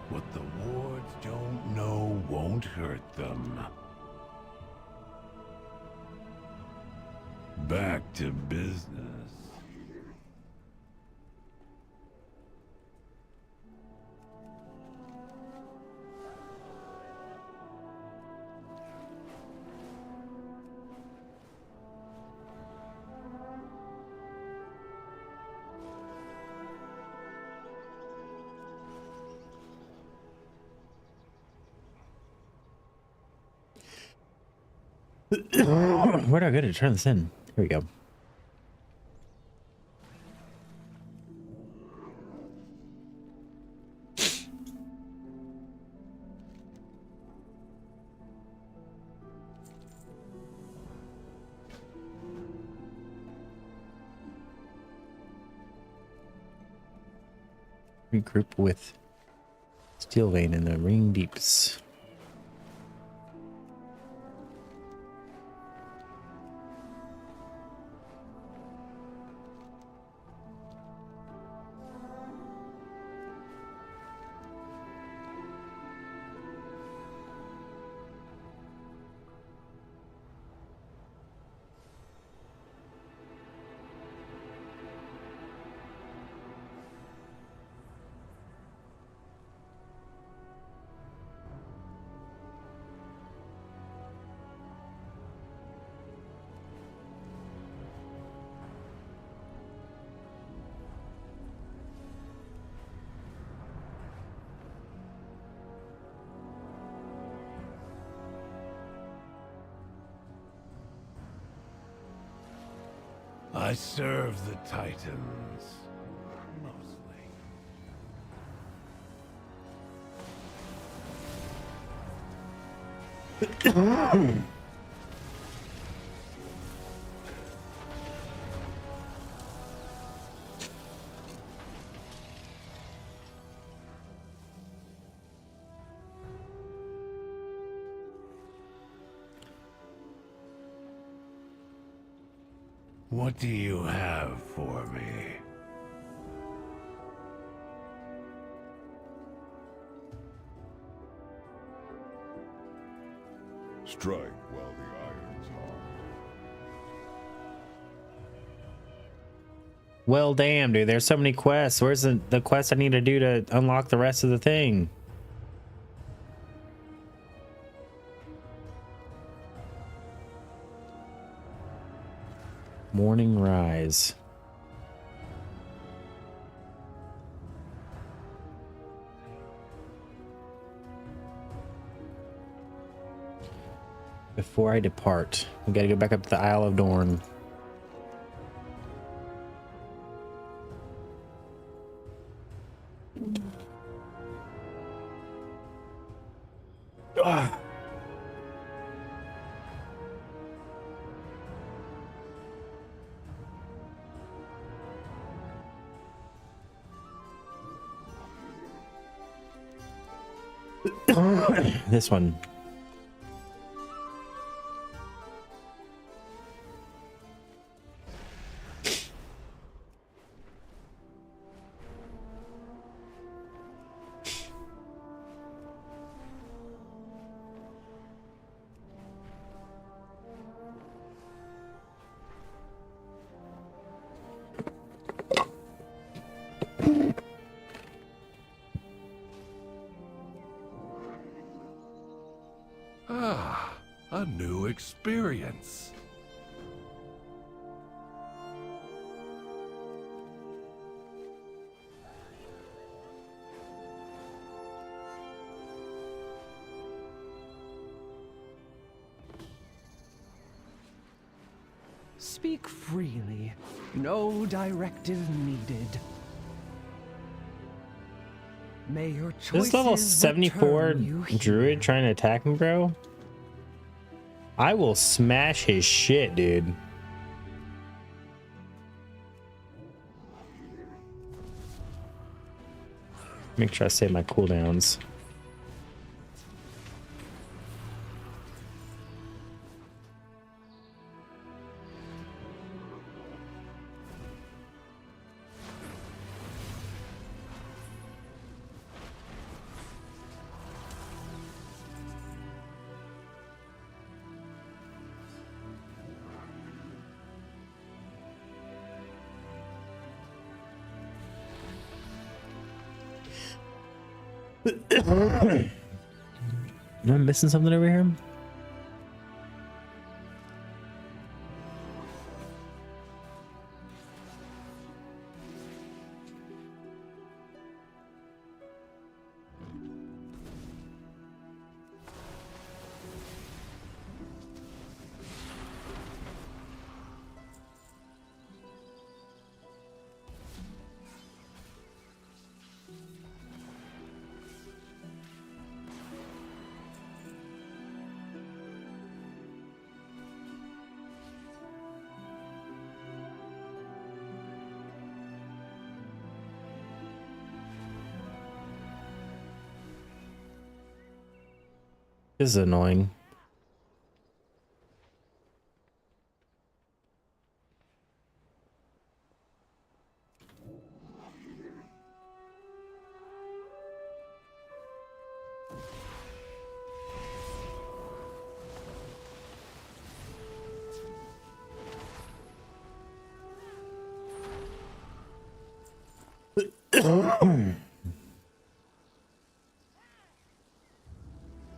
What the wards don't know won't hurt them. Back to business. Where do I go to turn this in? Here we go. Regroup with Steelvane in the Ring Deeps. I serve the Titans. Mostly. What do you have for me? Strike while the iron's hot. Well, damn, dude. There's so many quests. Where's the quest I need to do to unlock the rest of the thing? Morning Rise. Before I depart, we gotta go back up to the Isle of Dorn. Ugh. This one. Ah, a new experience. Speak freely. No directive needed. May your choices This is level 74 return you druid trying to attack me, bro. I will smash his shit, dude. Make sure I save my cooldowns. Am I missing something over here? This is annoying.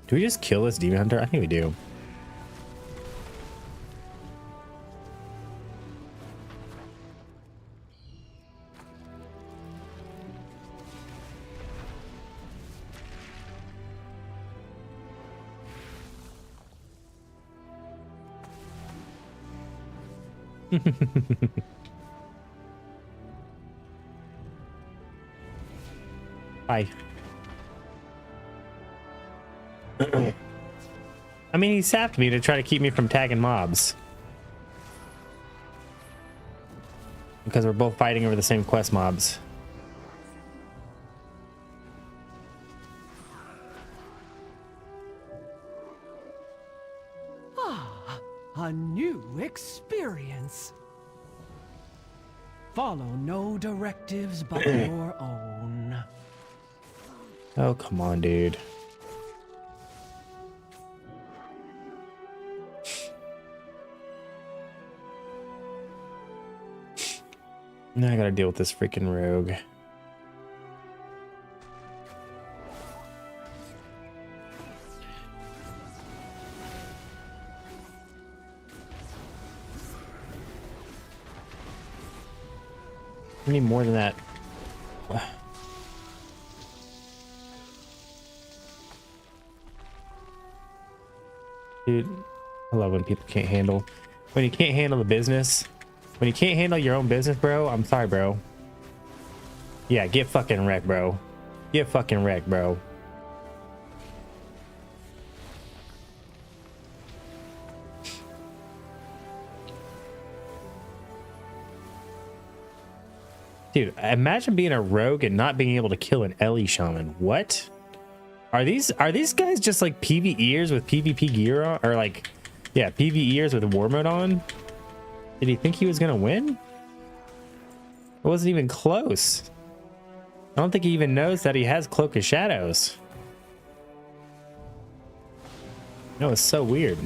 Do we just kill this demon hunter? I think we do. Hi. I mean, he sapped me to try to keep me from tagging mobs. Because we're both fighting over the same quest mobs. Ah, a new experience. Follow no directives but your own. Oh, come on, dude. Now I gotta deal with this freaking rogue. I need more than that. Dude, I love when people can't handle. When you can't handle the business. When you can't handle your own business, bro, I'm sorry, bro. Yeah, get fucking wrecked, bro. Get fucking wrecked, bro. Dude, imagine being a rogue and not being able to kill an Ellie shaman. What? Are these guys just like PvEers with PvP gear on? Or like, yeah, PvEers with war mode on? Did he think he was gonna win? It wasn't even close. I don't think he even knows that he has Cloak of Shadows. No, it's so weird.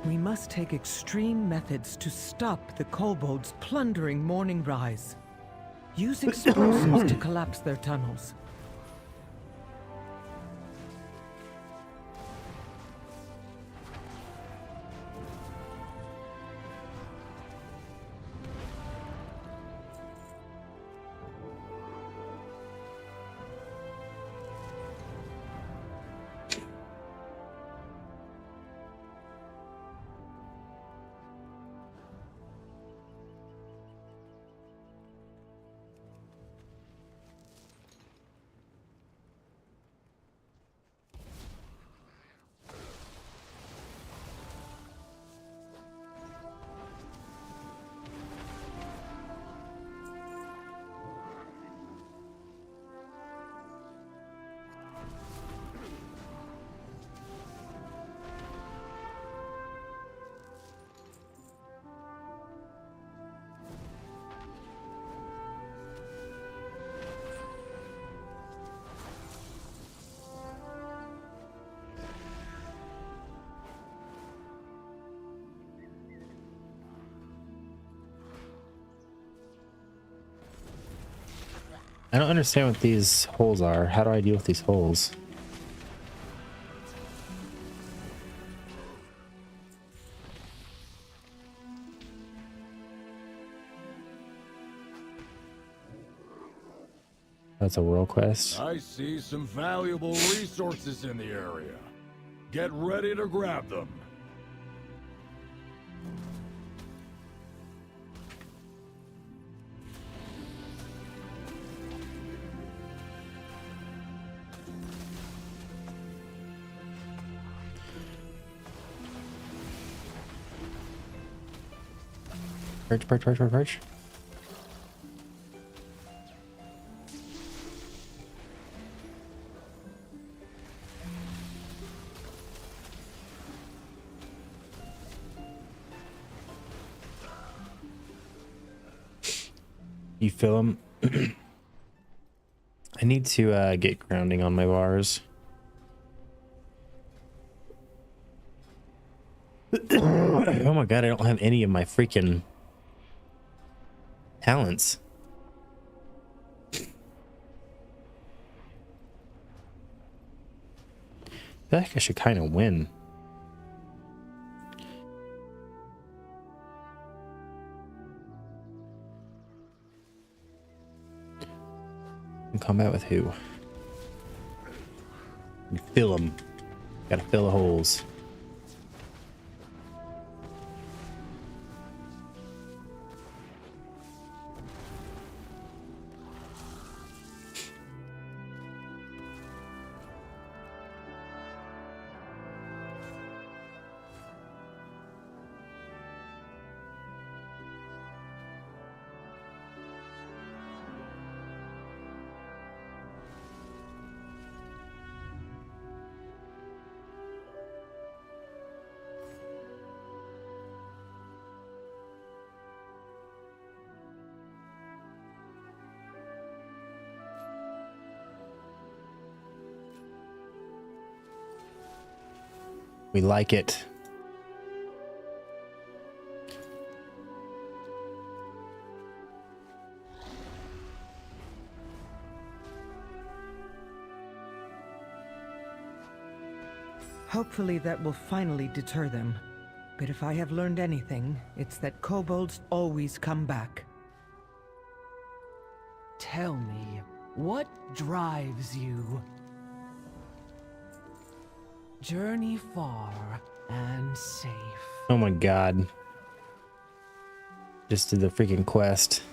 We must take extreme methods to stop the kobolds plundering Morning Rise. Use explosives to collapse their tunnels. I don't understand what these holes are. How do I deal with these holes? That's a world quest. I see some valuable resources in the area. Get ready to grab them. Perch. You feel them? I need to get grounding on my bars. Oh my god, I don't have any of my freaking talents. I feel like I should kind of win. In combat with who? You fill them. Gotta fill the holes. We like it. Hopefully that will finally deter them. But if I have learned anything, it's that kobolds always come back. Tell me, what drives you? Journey far and safe. Oh my god. Just did the freaking quest.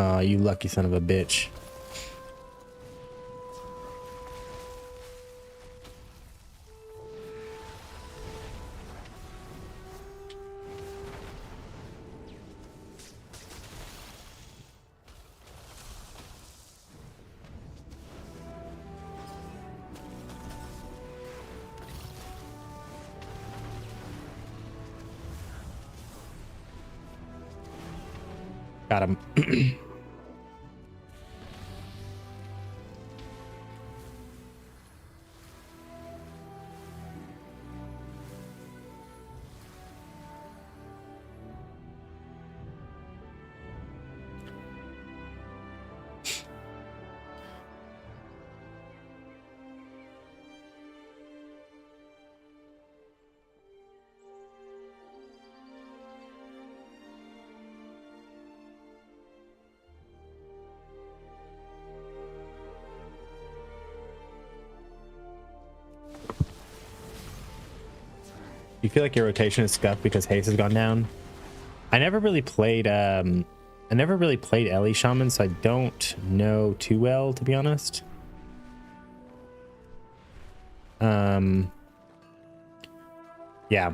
Oh, you lucky son of a bitch. Got him. You feel like your rotation is scuffed because haste has gone down? I never really played Ellie Shaman, so I don't know too well, to be honest. Yeah.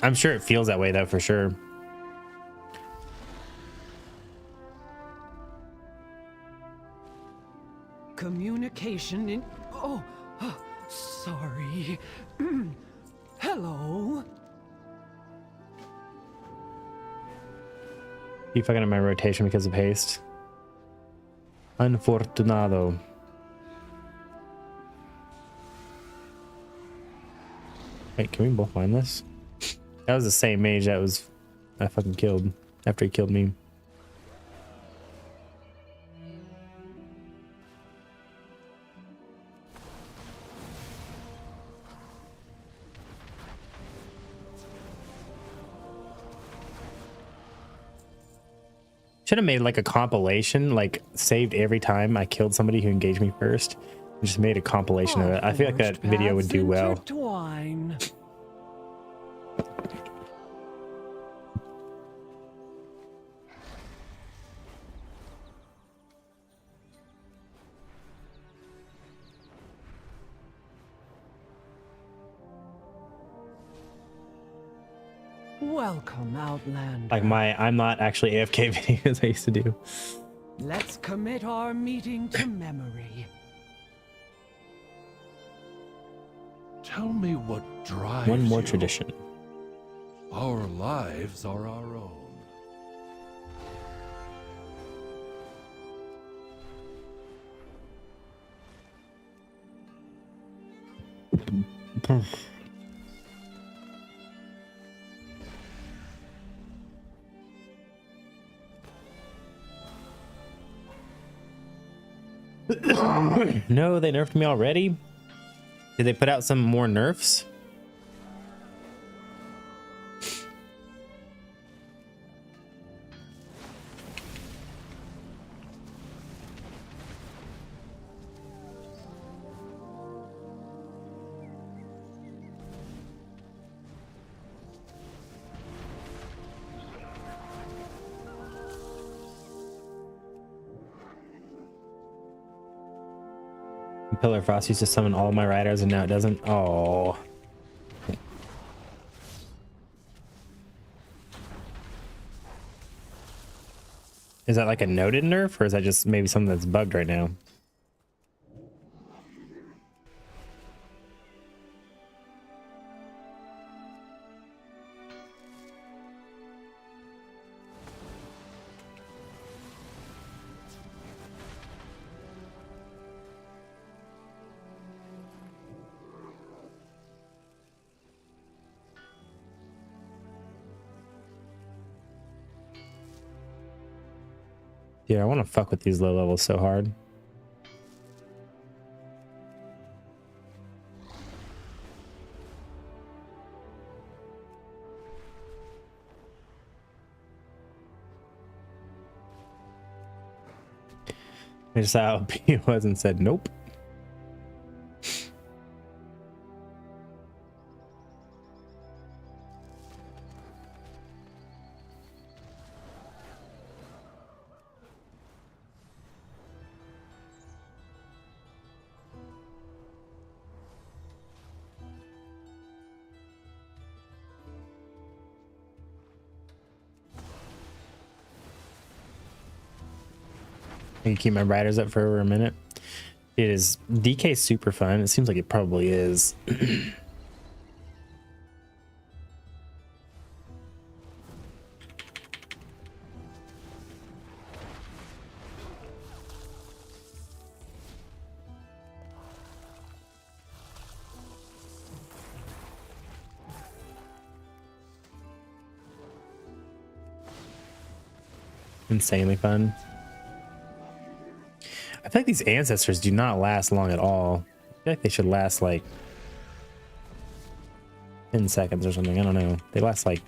I'm sure it feels that way though, for sure. Communication in... Oh, sorry. Hello? Keep fucking up my rotation because of haste. Unfortunado. Wait, can we both find this? That was the same mage that I fucking killed after he killed me. Should have made like a compilation, like saved every time I killed somebody who engaged me first. And just made a compilation of it. I feel like that video would do well. Intertwine. Welcome, Outlander. Like my I'm not actually AFK videos I used to do. Let's commit our meeting to memory. Tell me what drives One more you. tradition. Our lives are our own. No, they nerfed me already? Did they put out some more nerfs? Pillar of Frost used to summon all my riders and now it doesn't. Oh. Is that like a noted nerf or is that just maybe something that's bugged right now? Yeah, I want to fuck with these low levels so hard. I just saw how he was and said nope. I can keep my riders up for over a minute. It is DK super fun. It seems like it probably is. Insanely fun. I feel like these ancestors do not last long at all. I feel like they should last like 10 seconds or something. I don't know. They last like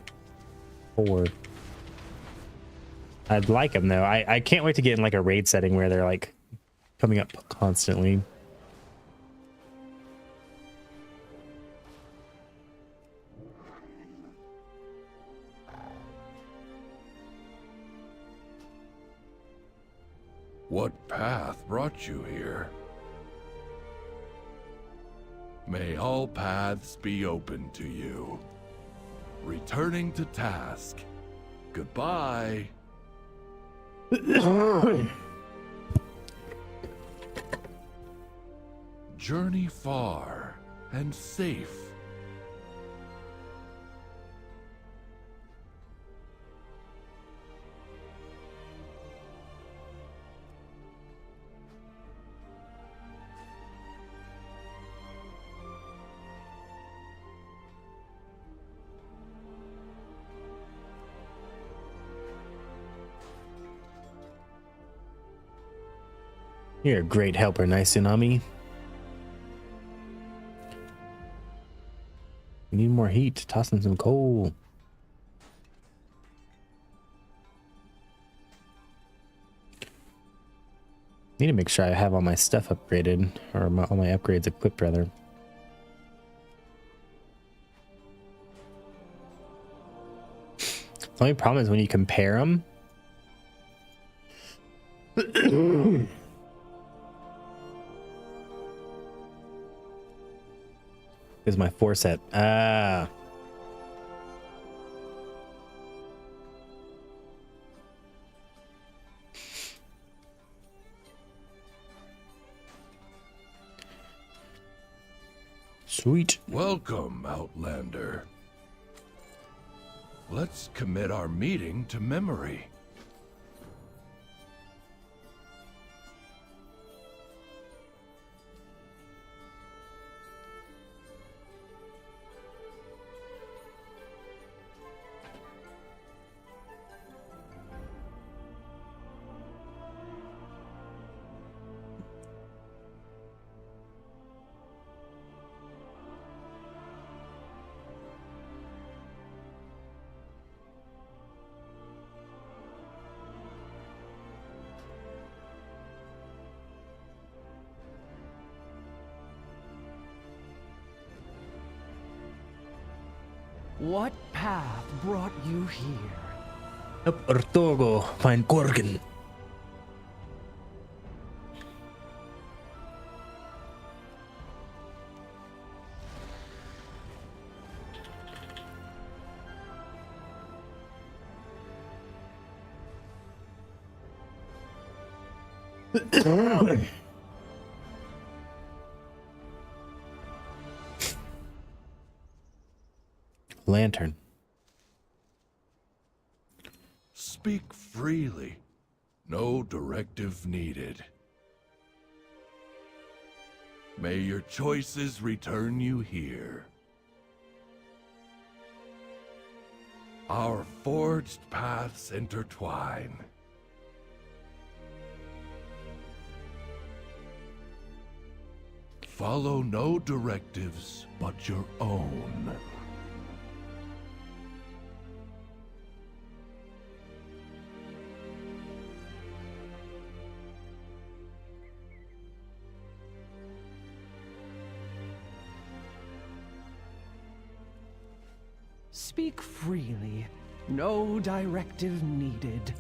4. I'd like them though. I can't wait to get in like a raid setting where they're like coming up constantly. What path brought you here? May all paths be open to you. Returning to task. Goodbye. Journey far and safe. You're a great helper, Nice Tsunami. We need more heat. Toss in some coal. Need to make sure I have all my stuff upgraded, or all my upgrades equipped, rather. The only problem is when you compare them. Is my 4 set. Ah. Sweet. Welcome, Outlander. Let's commit our meeting to memory. What path brought you here? Up Ortogo, find Gorgon. Lantern. Speak freely. No directive needed. May your choices return you here. Our forged paths intertwine. Follow no directives but your own. Speak freely. No directive needed.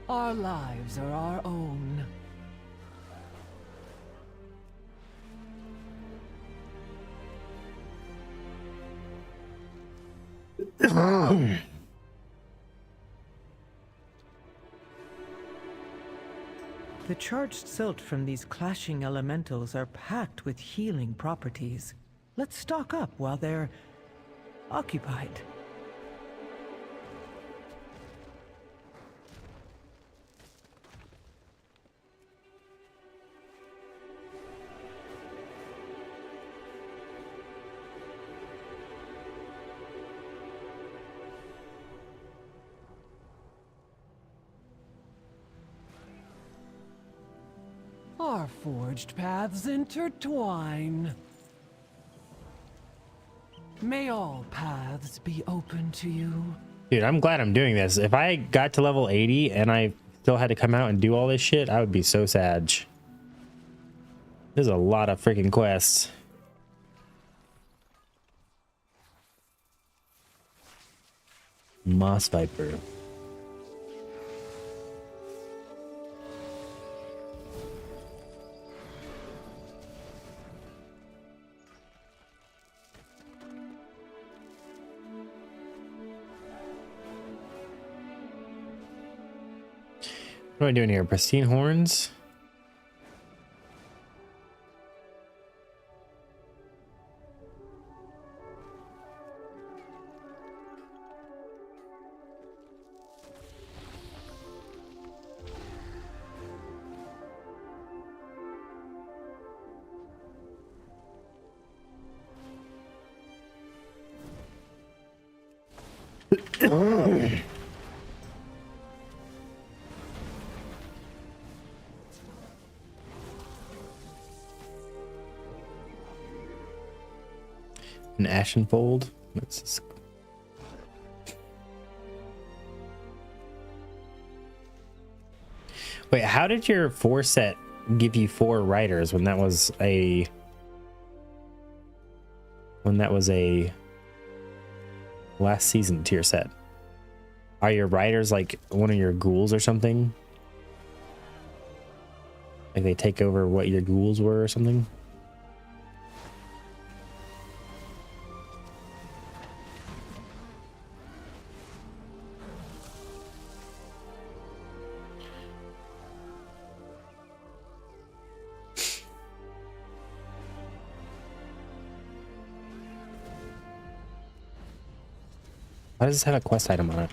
Our lives are our own. The charged silt from these clashing elementals are packed with healing properties. Let's stock up while they're occupied. Our forged paths intertwine. May all paths be open to you. Dude, I'm glad I'm doing this. If I got to level 80 and I still had to come out and do all this shit, I would be so sad. There's a lot of freaking quests. Moss Viper. What am I doing here? Pristine horns? An Ashenfold. Wait, how did your 4 set give you 4 riders when that was a last season tier set? Are your riders like one of your ghouls or something? Like they take over what your ghouls were or something? Why does this have a quest item on it?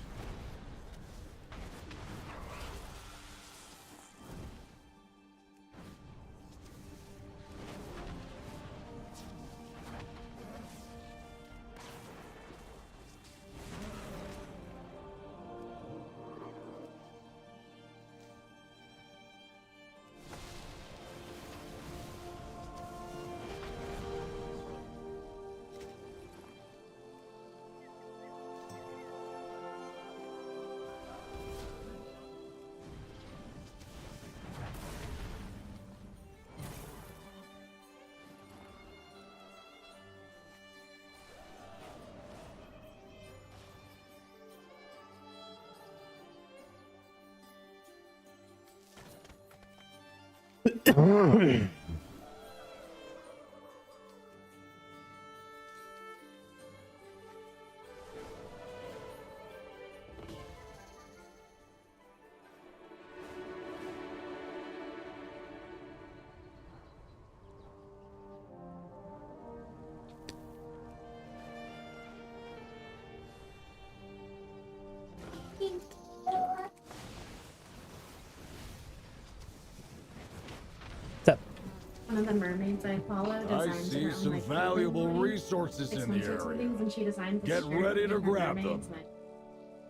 One of the mermaids I follow I designs see around, some like, valuable Ravenloft. resources in the Expensive area. things, and she designed this Get shirt ready to and her grab them. mermaids, and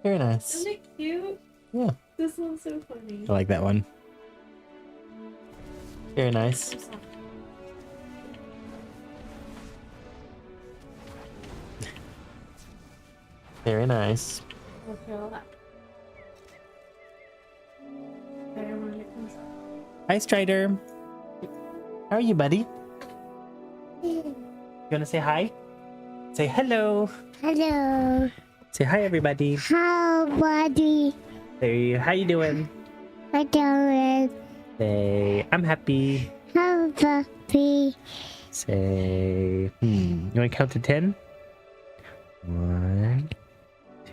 Very nice. Isn't it cute? Yeah. This one's so funny. I like that one. Very nice. Very nice. Hi, Strider. How are you, buddy? You wanna say hi? Say hello. Hello. Say hi, everybody. How, buddy? Say, how you doing? I doing? Say, I'm happy. How happy? Say, you wanna count to 10? 1,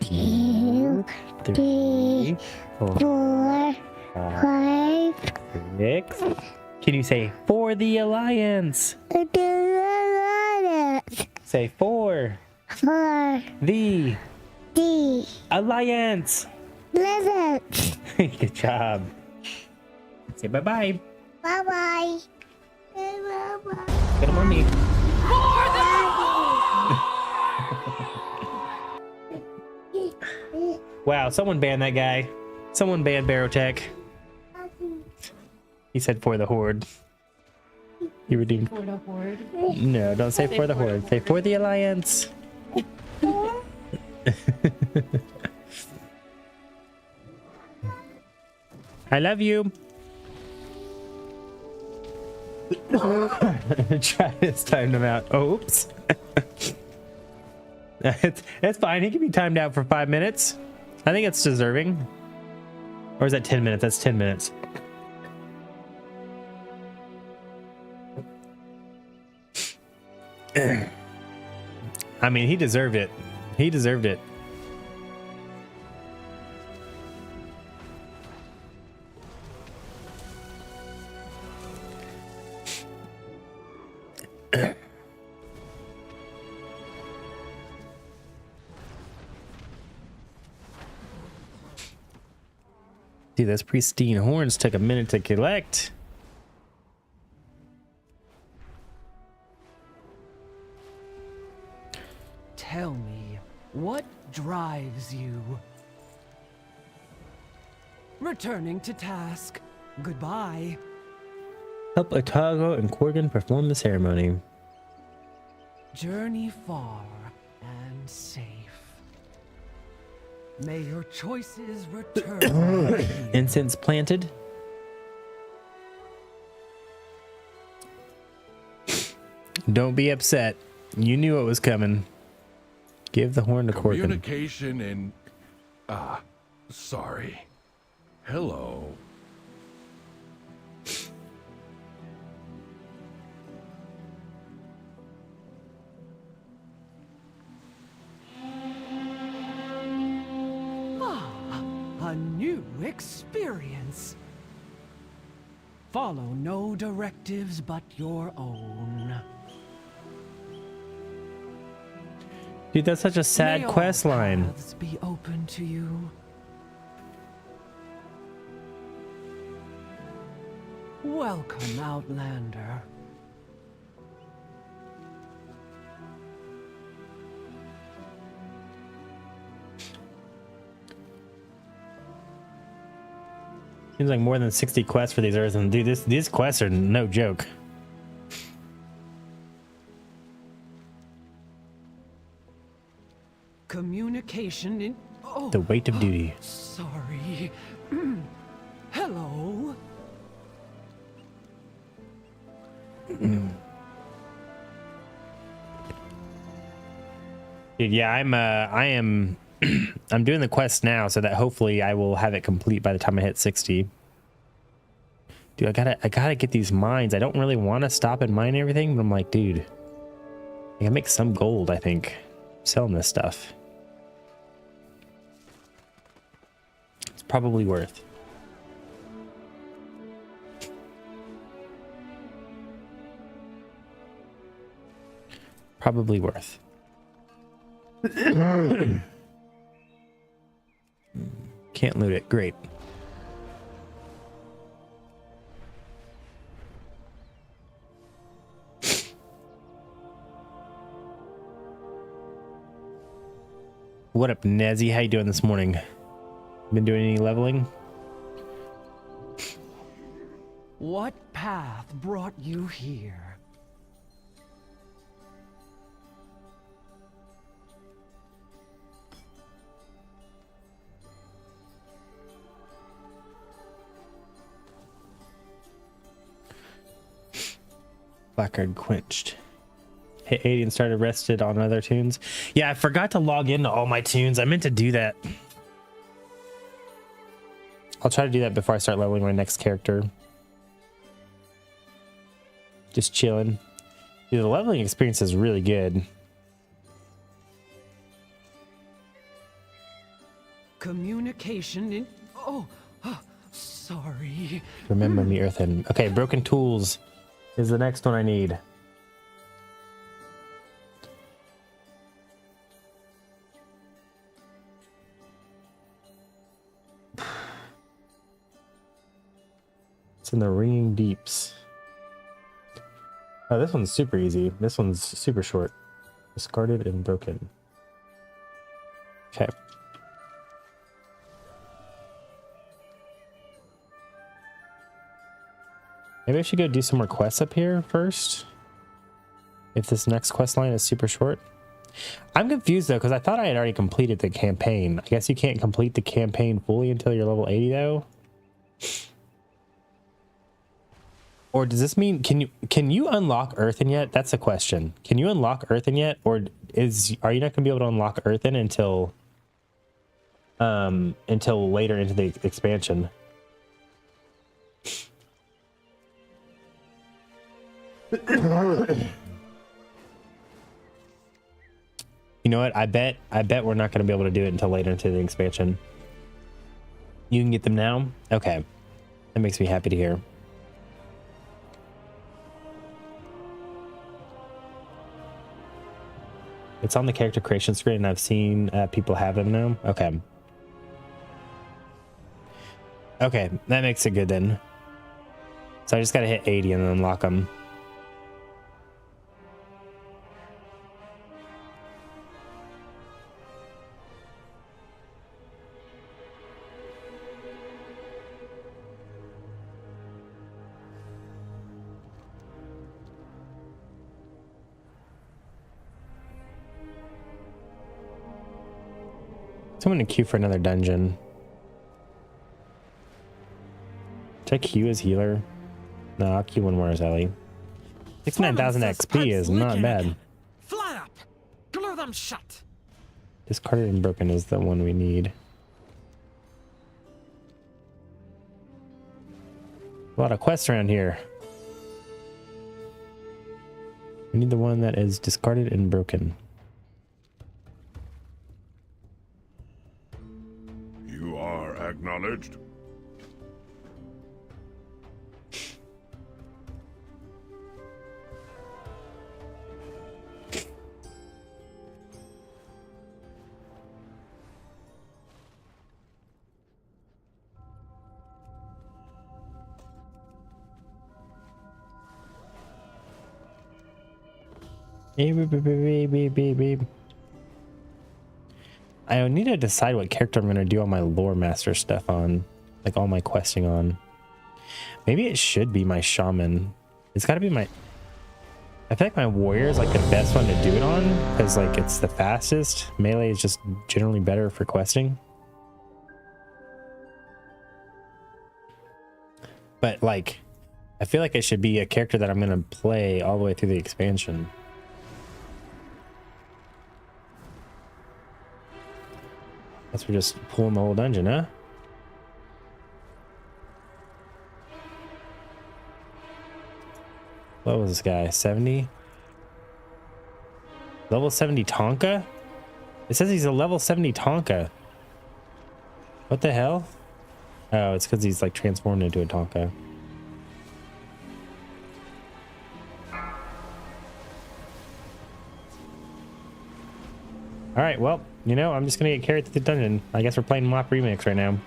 2, 3, 4, 5, 6. Can you say for the Alliance? Say for the Alliance. Good job. Say bye-bye. Bye-bye. Good mommy. Wow, someone banned that guy. Someone banned Barotech. He said for the Horde. You redeemed. For the Horde. No, don't say for the Horde. Say for the Alliance. I love you. Travis timed him out. Oops. It's fine. He can be timed out for 5 minutes. I think it's deserving. Or is that 10 minutes? That's 10 minutes. I mean, he deserved it. He deserved it. Dude, those pristine horns took a minute to collect. Tell me, what drives you? Returning to task. Goodbye. Help Otago and Corgan perform the ceremony. Journey far and safe. May your choices return. Incense planted. Don't be upset. You knew it was coming. Give the horn to Corgan. Communication in... sorry. Hello. A new experience. Follow no directives but your own. Dude, that's such a sad quest line. Paths be open to you. Welcome, Outlander. Seems like more than 60 quests for these Earths, and dude, these quests are no joke. Communication in... Oh, The weight of duty. sorry. Hello? Dude, yeah, I am I'm doing the quest now so that hopefully I will have it complete by the time I hit 60. Dude, I gotta get these mines. I don't really want to stop and mine everything, but I'm like, dude, I can make some gold, I think, selling this stuff. It's probably worth. Probably worth. Can't loot it. Great. What up, Nezzy? How you doing this morning? Been doing any leveling? What path brought you here. Blackguard quenched. Hit 80 and started rested on other tunes. Yeah, I forgot to log into all my tunes. I meant to do that. I'll try to do that before I start leveling my next character. Just chilling. Dude, the leveling experience is really good. Communication in... Oh, sorry. Remember me, Earthen. Okay, broken tools is the next one I need. It's in the ringing deeps. Oh, this one's super easy. This one's super short. Discarded and broken. Okay. Maybe I should go do some more quests up here first. If this next quest line is super short. I'm confused though, because I thought I had already completed the campaign. I guess you can't complete the campaign fully until you're level 80 though. Or does this mean can you unlock Earthen yet? That's the question. Can you unlock Earthen yet? Or are you not gonna be able to unlock Earthen until later into the expansion? You know what? I bet we're not going to be able to do it until later into the expansion. You can get them now? Okay. That makes me happy to hear. It's on the character creation screen and I've seen people have them now. Okay. Okay, that makes it good then. So I just got to hit 80 and then unlock them. Someone in queue for another dungeon. Check Q as healer. No, I'll queue one more as Ellie. 69,000 XP is not bad. Fly up! Glue them shut! Discarded and broken is the one we need. A lot of quests around here. We need the one that is discarded and broken. You are acknowledged. I need to decide what character I'm going to do all my lore master stuff on. Like all my questing on. Maybe it should be my shaman. It's got to be my... I feel like my warrior is like the best one to do it on. Because like it's the fastest. Melee is just generally better for questing. But like... I feel like it should be a character that I'm going to play all the way through the expansion. Guess we're just pulling the whole dungeon, huh? What was this guy? 70? Level 70 Tonka? It says he's a level 70 Tonka. What the hell? Oh, it's because he's like transformed into a Tonka. Alright, well, you know, I'm just gonna get carried through the dungeon. I guess we're playing MOP Remix right now.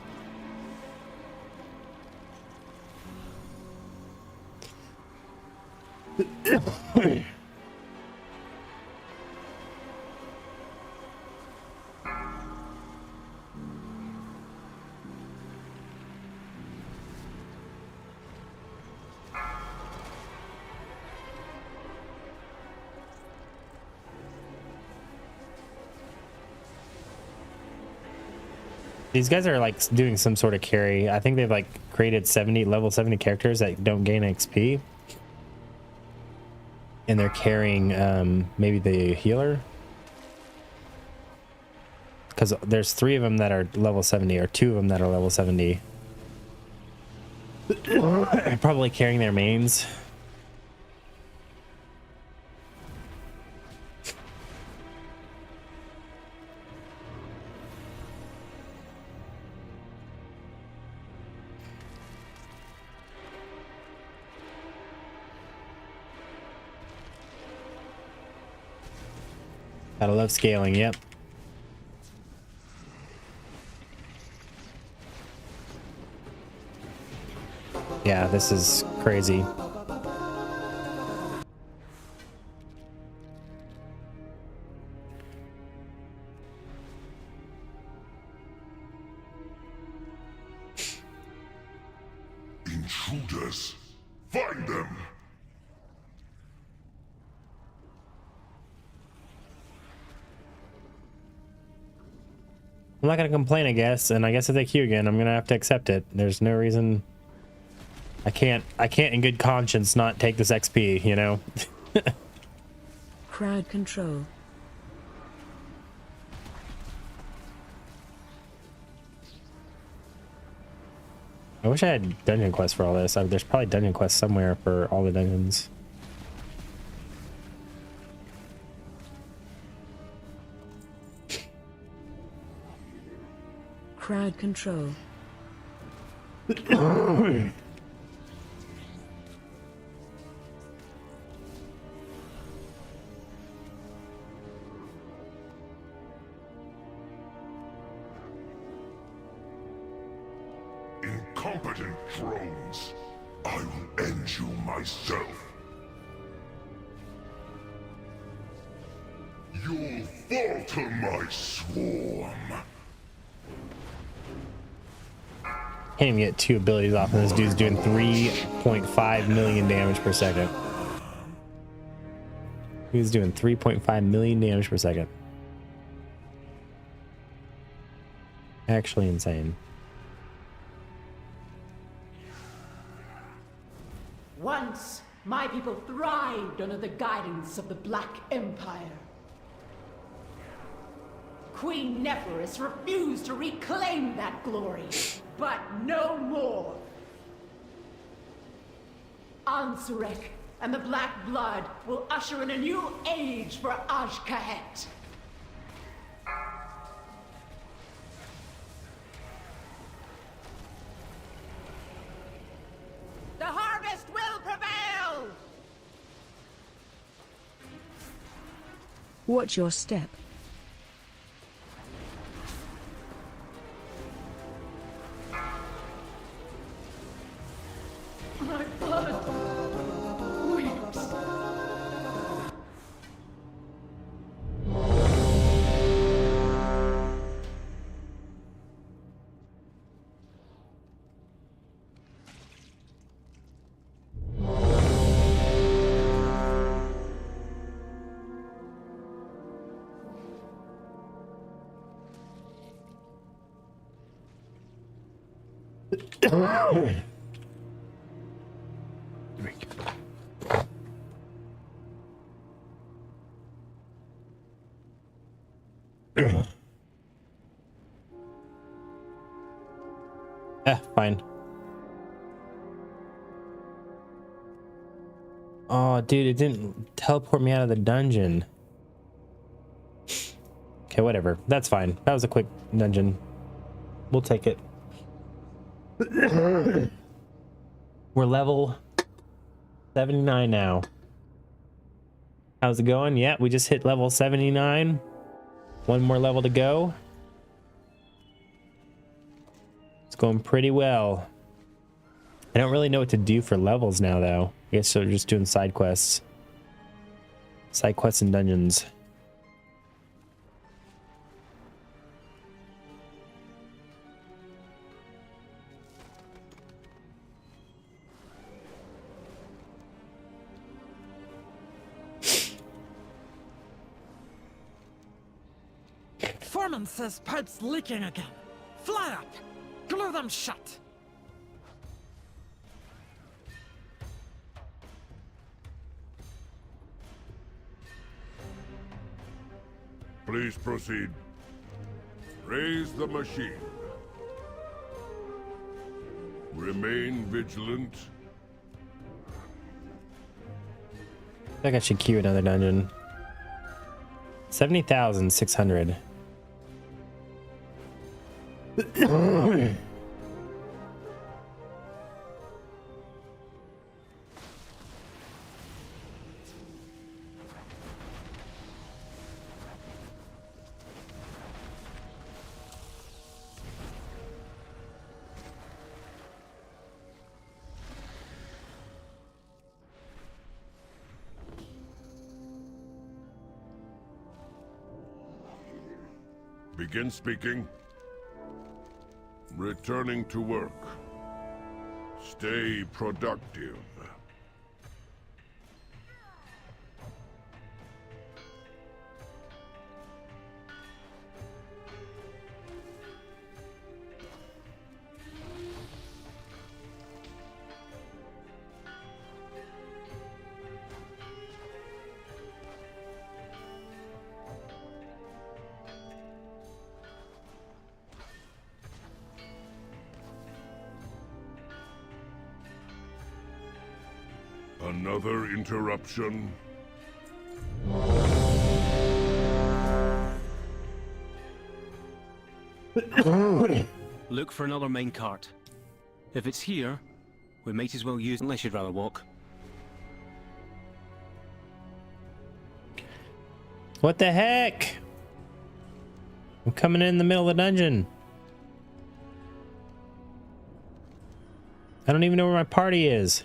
These guys are like doing some sort of carry. I think they've like created level 70 characters that don't gain XP. And they're carrying maybe the healer. Because there's 3 of them that are level 70, or 2 of them that are level 70. Probably carrying their mains. Gotta love scaling, yep. Yeah, this is crazy. Intruders! Find them! I'm not gonna complain, I guess, and I guess if they queue again, I'm gonna have to accept it. There's no reason I can't in good conscience not take this XP, you know? Crowd control. I wish I had dungeon quests for all this. There's probably dungeon quests somewhere for all the dungeons. Crowd control. Incompetent drones! I will end you myself! You'll fall to my swarm! Can't even get 2 abilities off, and this dude's doing 3.5 million damage per second. He's doing 3.5 million damage per second. Actually insane. Once, my people thrived under the guidance of the Black Empire. Queen Neferis refused to reclaim that glory, but no more. Ansurek and the Black Blood will usher in a new age for Ashkahet. The harvest will prevail! Watch your step. My blood weeps. Fine. Oh, dude, it didn't teleport me out of the dungeon. Okay, whatever. That's fine. That was a quick dungeon. We'll take it. We're level 79 now. How's it going? Yeah, we just hit level 79. 1 more level to go. It's going pretty well. I don't really know what to do for levels now, though. I guess we're just doing side quests. Side quests and dungeons. Foreman says pipe's leaking again. Fly up! Glue them shut! Please proceed. Raise the machine. Remain vigilant. I think I should queue another dungeon. 70,600. Begin speaking. Returning to work. Stay productive. Another interruption? Look for another minecart. If it's here, we might as well use it unless you'd rather walk. What the heck? I'm coming in the middle of the dungeon. I don't even know where my party is.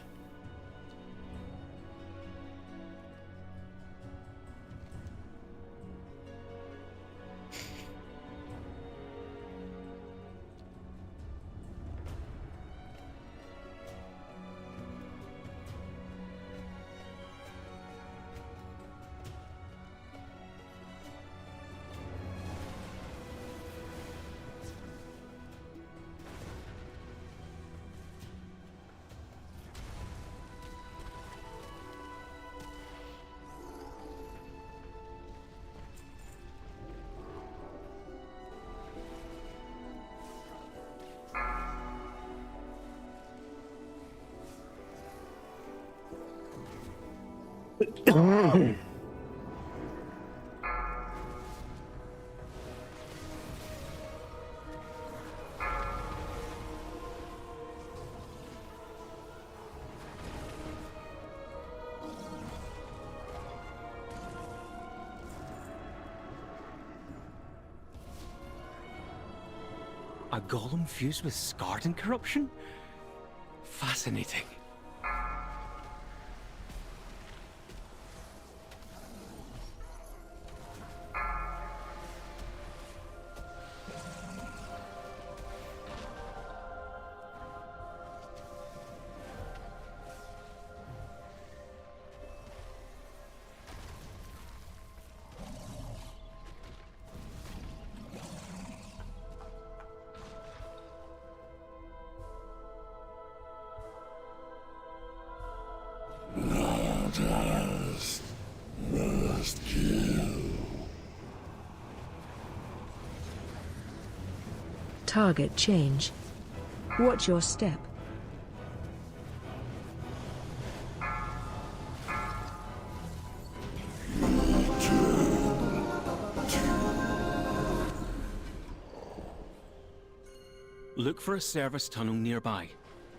A golem fused with scarred and corruption? Fascinating. Must kill. Target change. Watch your step. Look for a service tunnel nearby.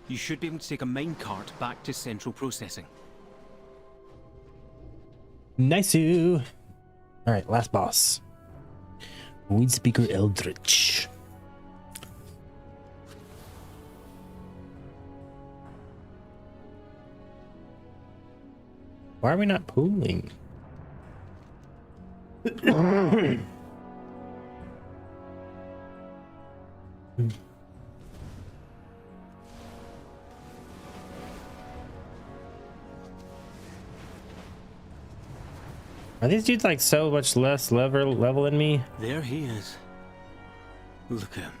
You should be able to take a minecart back to central processing. Nice-oo. All right, last boss. Weed Speaker Eldritch. Why are we not pooling? Are these dudes like so much less level than me? There he is. Look at him.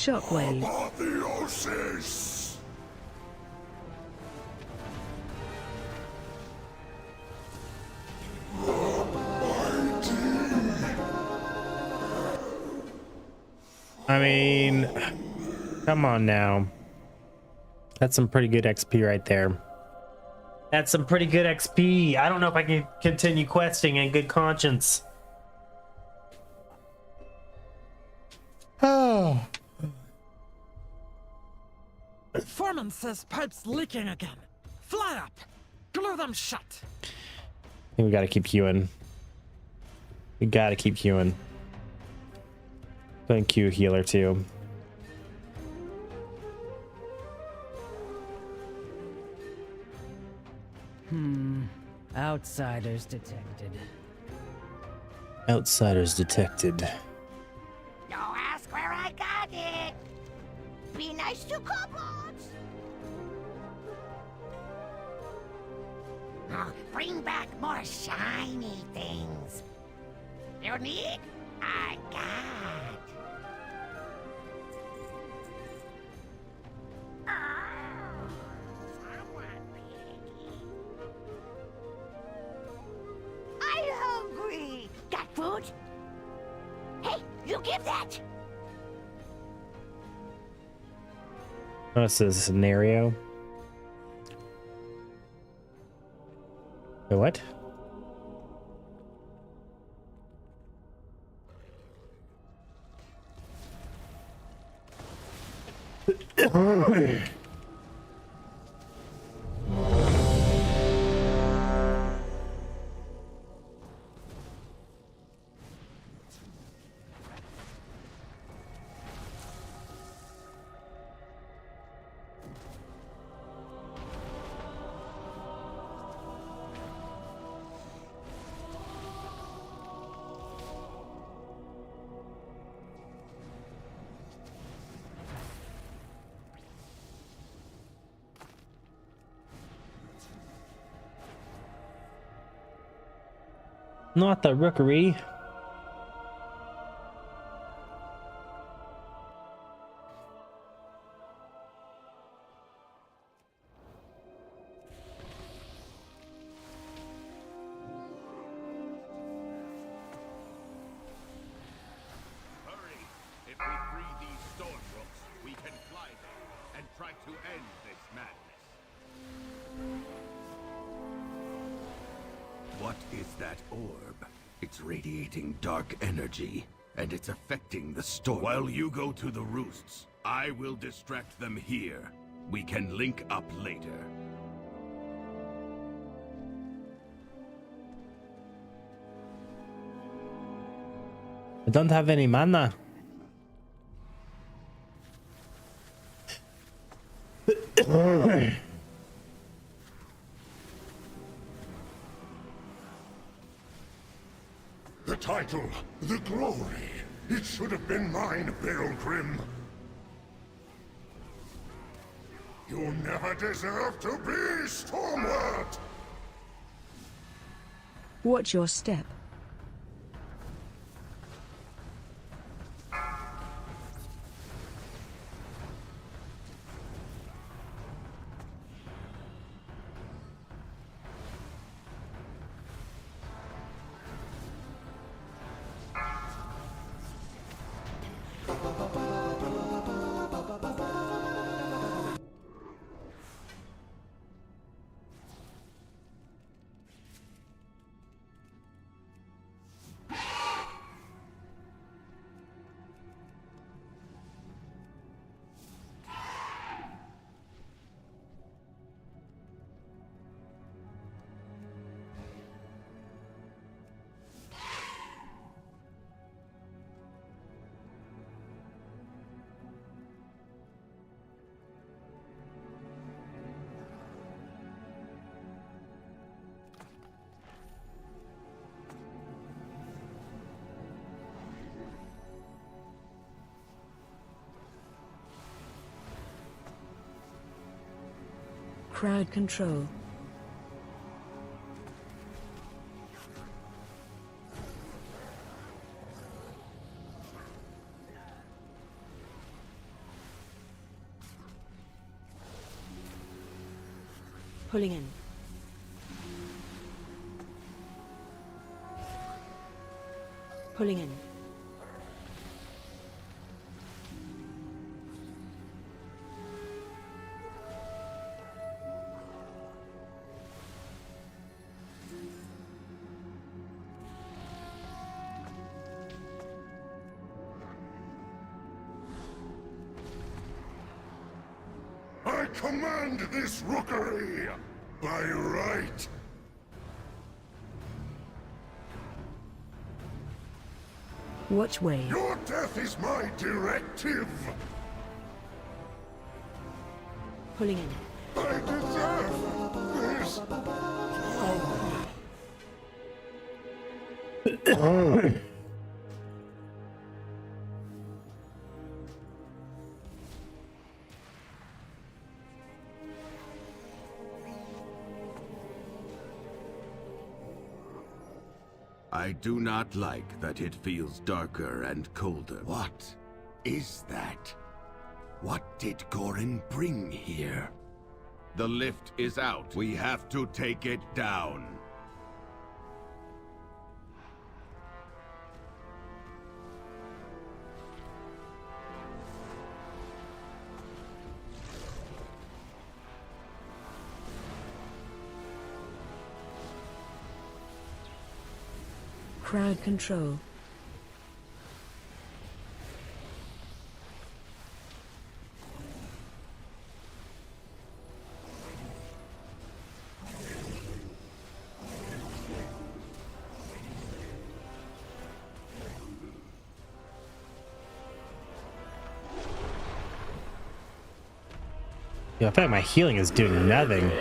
Shockwave. Apotheosis! I mean, come on now. That's some pretty good XP right there. That's some pretty good XP. I don't know if I can continue questing in good conscience. Oh. Foreman says pipe's leaking again. Fly up. Glue them shut. I think we gotta keep queuing. We gotta keep queuing. Going Q healer too. Outsiders detected. Outsiders detected. Don't ask where I got it. Be nice to kobolds. Oh, bring back more shiny things. You need? I got. Oh, someone picky. I'm hungry. Got food? Hey, you give that. This is a scenario. Wait, what? Not the rookery. Hurry! If we free these stormbrooks, we can fly them and try to end this madness. What is that orb? It's radiating dark energy, and it's affecting the storm. While you go to the roosts, I will distract them here. We can link up later. I don't have any mana. The title, the glory, it should have been mine, Pilgrim. You never deserved to be Stormward! Watch your step. Crowd control. Pulling in. Pulling in. I command this rookery by right. Which way? Your death is my directive. Pulling in. I deserve this. I do not like that it feels darker and colder. What is that? What did Gorin bring here? The lift is out. We have to take it down. Crowd control. Yeah, I feel like my healing is doing nothing.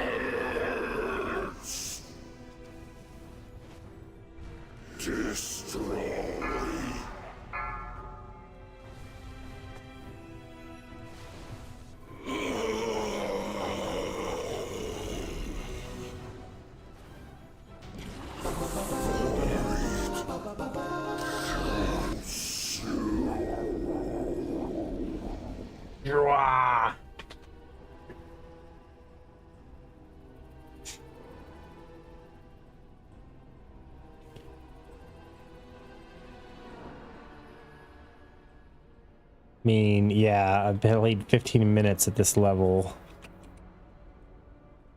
I mean, yeah, I've played 15 minutes at this level.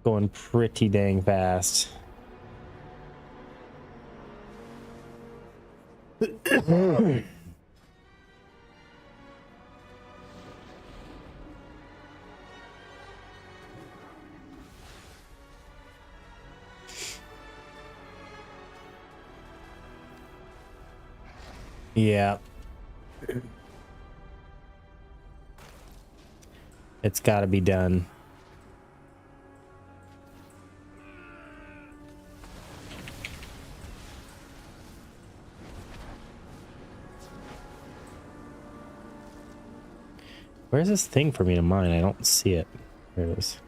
Going pretty dang fast. Yeah. It's got to be done. Where's this thing for me to mine? I don't see it. There it is.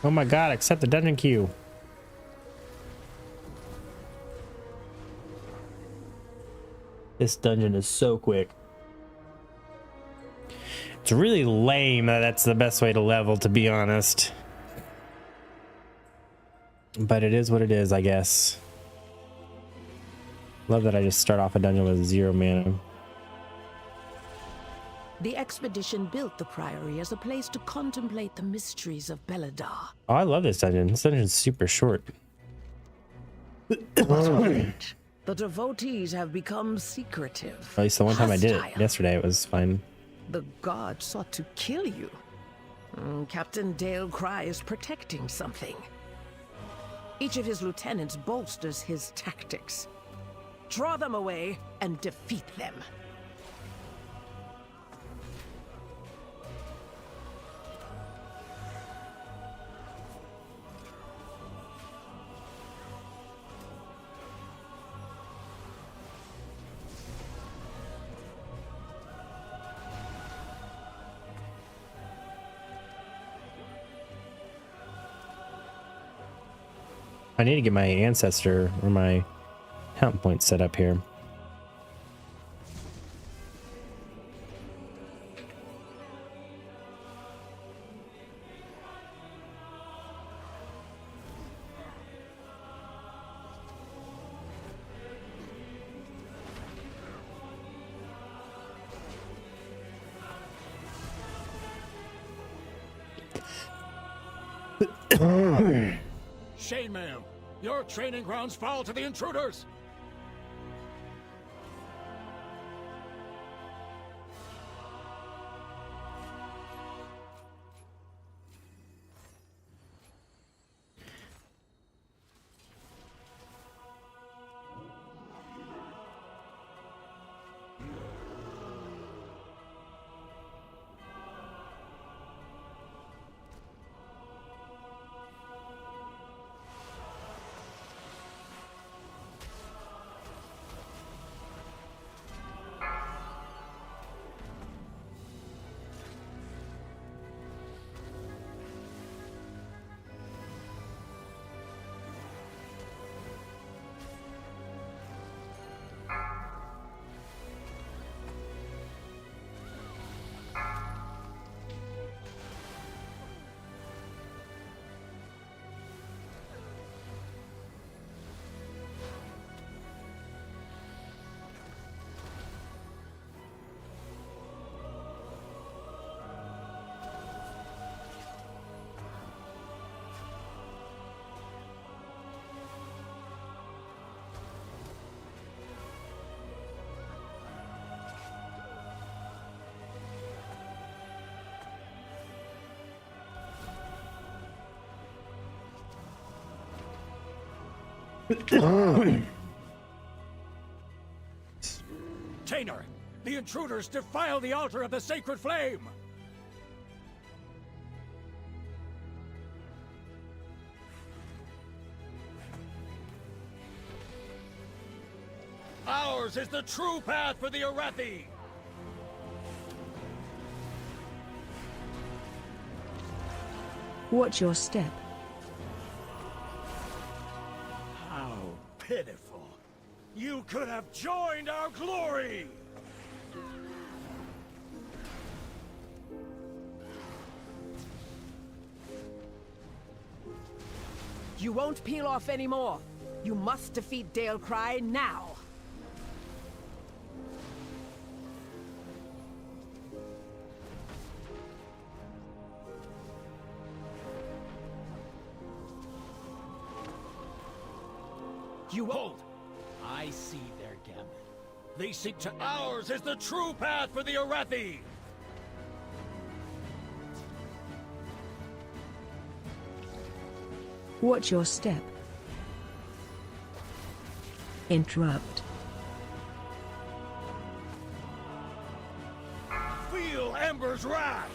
Oh my god, accept the dungeon queue. This dungeon is so quick. It's really lame that that's the best way to level, to be honest. But it is what it is, I guess. Love that I just start off a dungeon with 0 mana. The expedition built the Priory as a place to contemplate the mysteries of Beladar. Oh, I love this dungeon. This dungeon's super short. The devotees have become secretive. At least the one time I did it hostile. yesterday, it was fine. The gods sought to kill you. Captain Dale Cry is protecting something. Each of his lieutenants bolsters his tactics. Draw them away and defeat them. I need to get my ancestor or my count point set up here. Shaman, your training grounds fall to the intruders! Tainer, the intruders defile the altar of the sacred flame! Ours is the true path for the Arathi! Watch your step. How pitiful. You could have joined our glory! You won't peel off anymore. You must defeat Dalecry now. You hold! I see their gambit. They seek to ours is the true path for the Arathi! Watch your step. Interrupt. Feel Ember's wrath!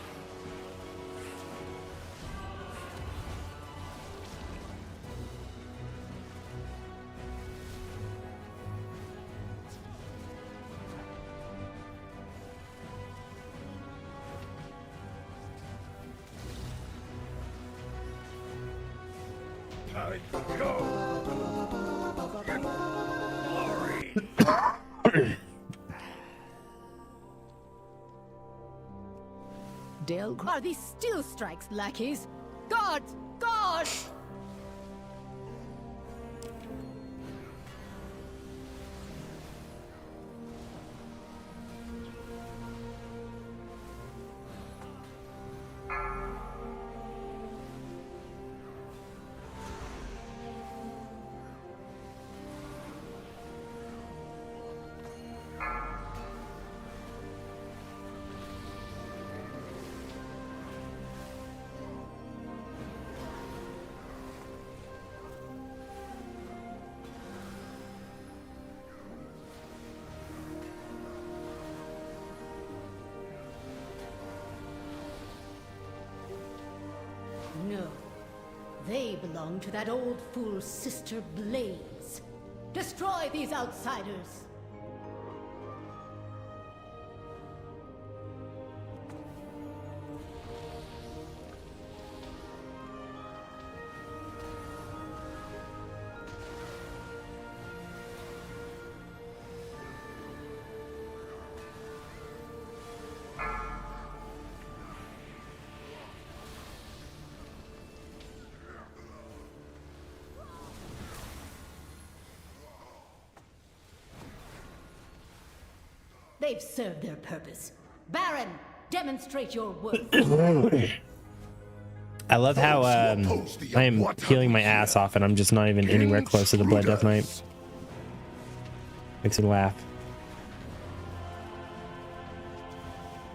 I go! Glory! Dalecry. Are these steel strikes, lackeys? God! God! They belong to that old fool's sister Blaze. Destroy these outsiders. They've served their purpose. Baron, demonstrate your worth. I love how I am healing my ass off and I'm just not even anywhere close to the Blood Death Knight. Makes me laugh.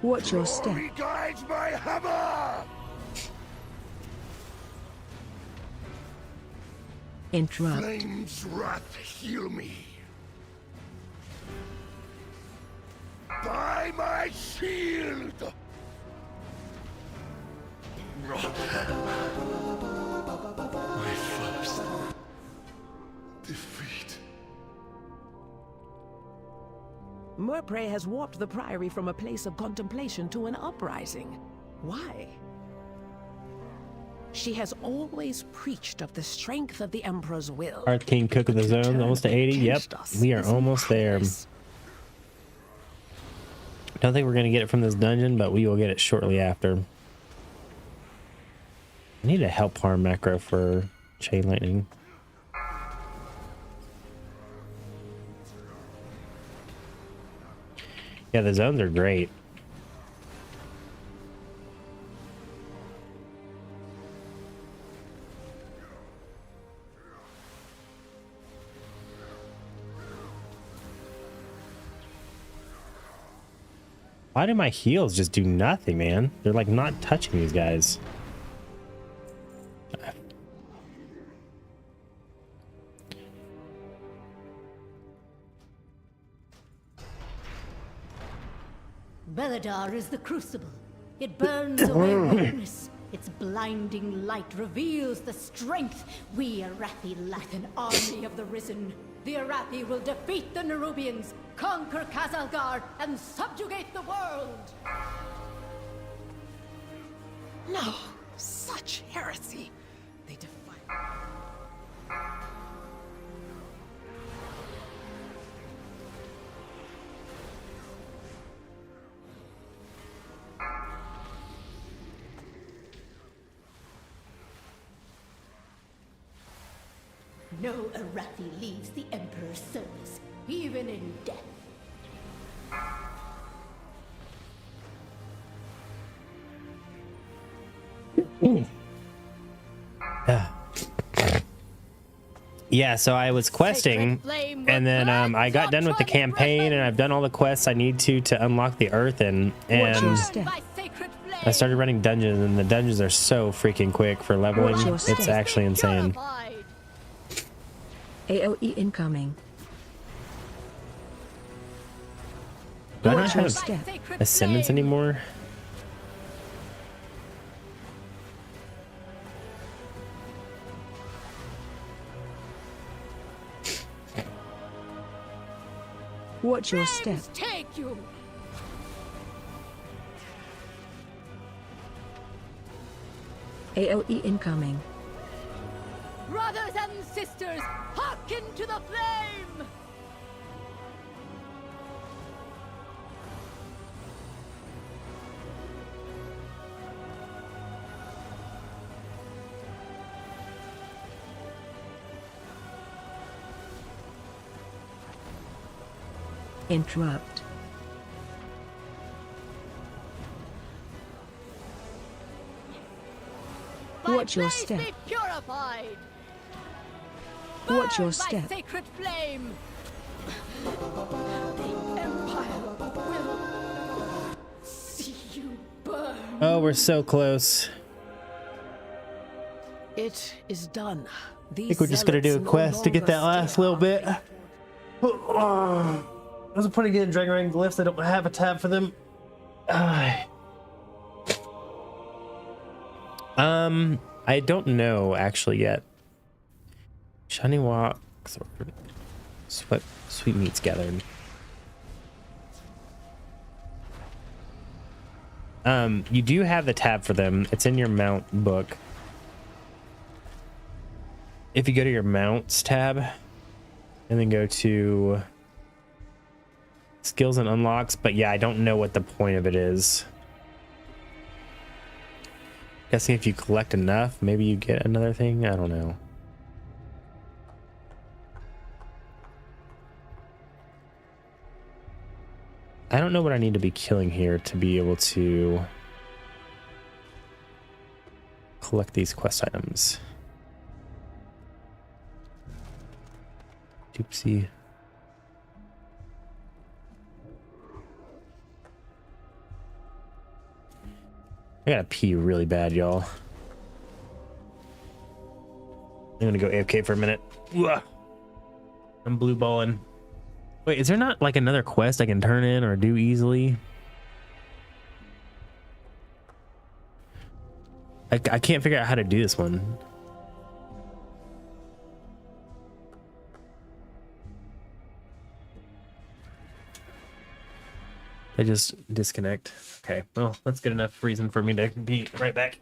Watch your step. Glory guides my hammer! Interrupt. Flame's wrath heal me. By my shield! My first defeat. Murpray has warped the Priory from a place of contemplation to an uprising. Why? She has always preached of the strength of the Emperor's will. Hearth King Cook of the Zone, almost to 80. Yep, we are almost there. Don't think we're going to get it from this dungeon, but we will get it shortly after. I need a help harm macro for Chain Lightning. Yeah, the zones are great. Why do my heals just do nothing, man? They're like not touching these guys. Beledar is the crucible. It burns away weakness. Its blinding light reveals the strength. We Arathi lack an army of the Risen. The Arathi will defeat the Nerubians, conquer Kazalgar, and subjugate the world! No, such heresy. They defy. No Arathi leaves the Emperor's service, even in death. Yeah, so I was questing, and then I got done with the campaign, and I've done all the quests I need to unlock the Earthen, and I started running dungeons, and the dungeons are so freaking quick for leveling. It's actually insane. AOE incoming. Do I not have Ascendance anymore? Watch your step. Take you! AOE incoming. Brothers and sisters, hearken to the flame! Interrupt. Watch your step. Be purified. Watch your Burn by step. sacred flame. The Empire will see you burn. Oh, we're so close. It is done. I think we're just gonna do a quest to get that last little bit. I was putting in Dragon Ring glyphs. I don't have a tab for them. I don't know actually yet. Shiny walk, sweet meats gathered. You do have the tab for them. It's in your mount book. If you go to your mounts tab and then go to skills and unlocks, but yeah, I don't know what the point of it is. Guessing if you collect enough, maybe you get another thing. I don't know. I don't know what I need to be killing here to be able to collect these quest items. Oopsie. I gotta pee really bad, y'all. I'm gonna go AFK for a minute. Ugh. I'm blue balling. Wait, is there not like another quest I can turn in or do easily? I can't figure out how to do this one. I just disconnect. Okay, well, that's good enough reason for me to be right back.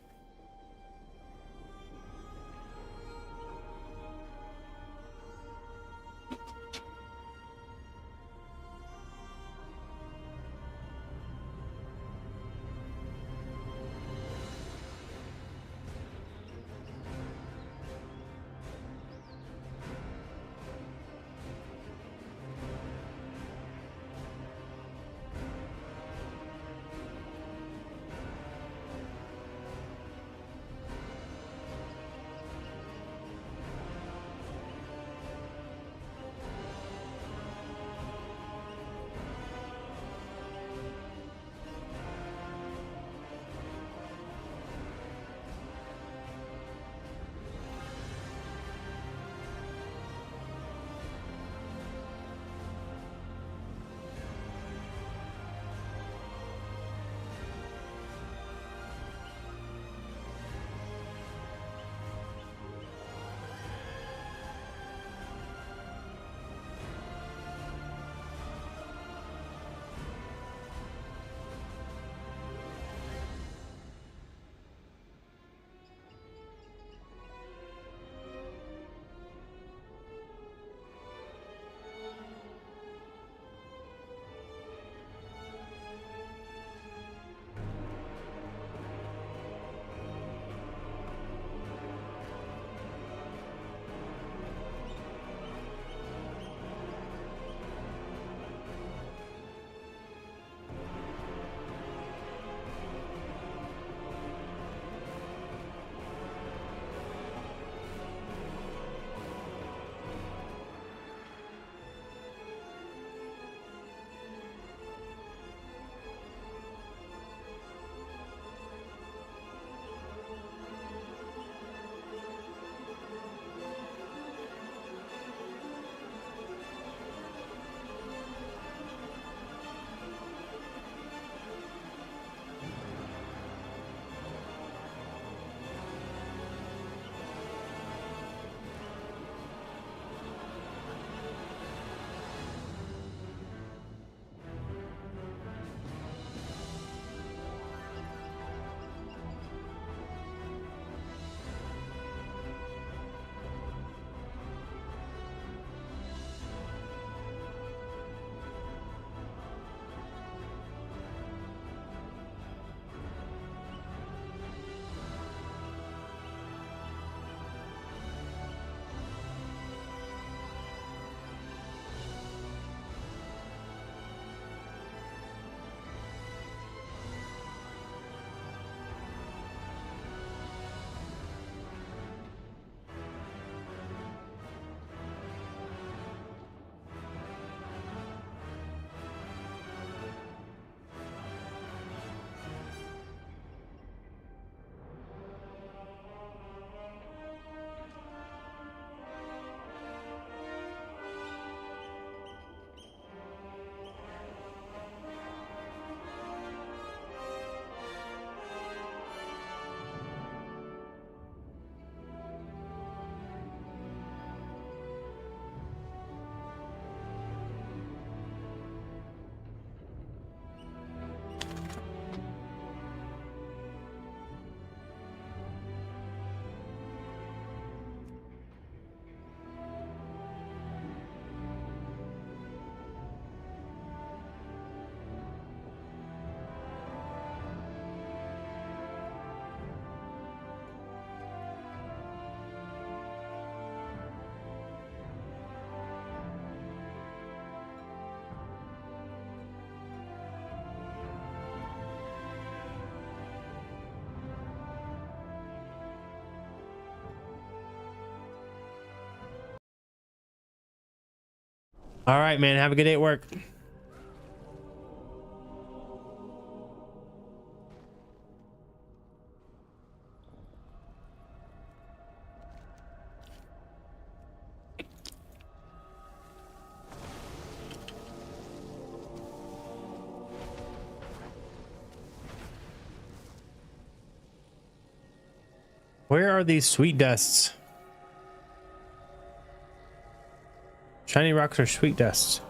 All right, man. Have a good day at work. Where are these sweet dusts? Shiny rocks are sweet dusts.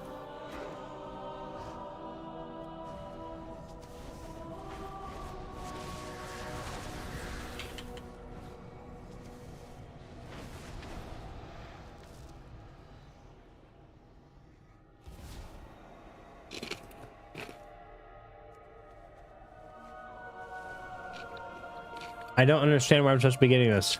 I don't understand why I'm supposed to be getting this.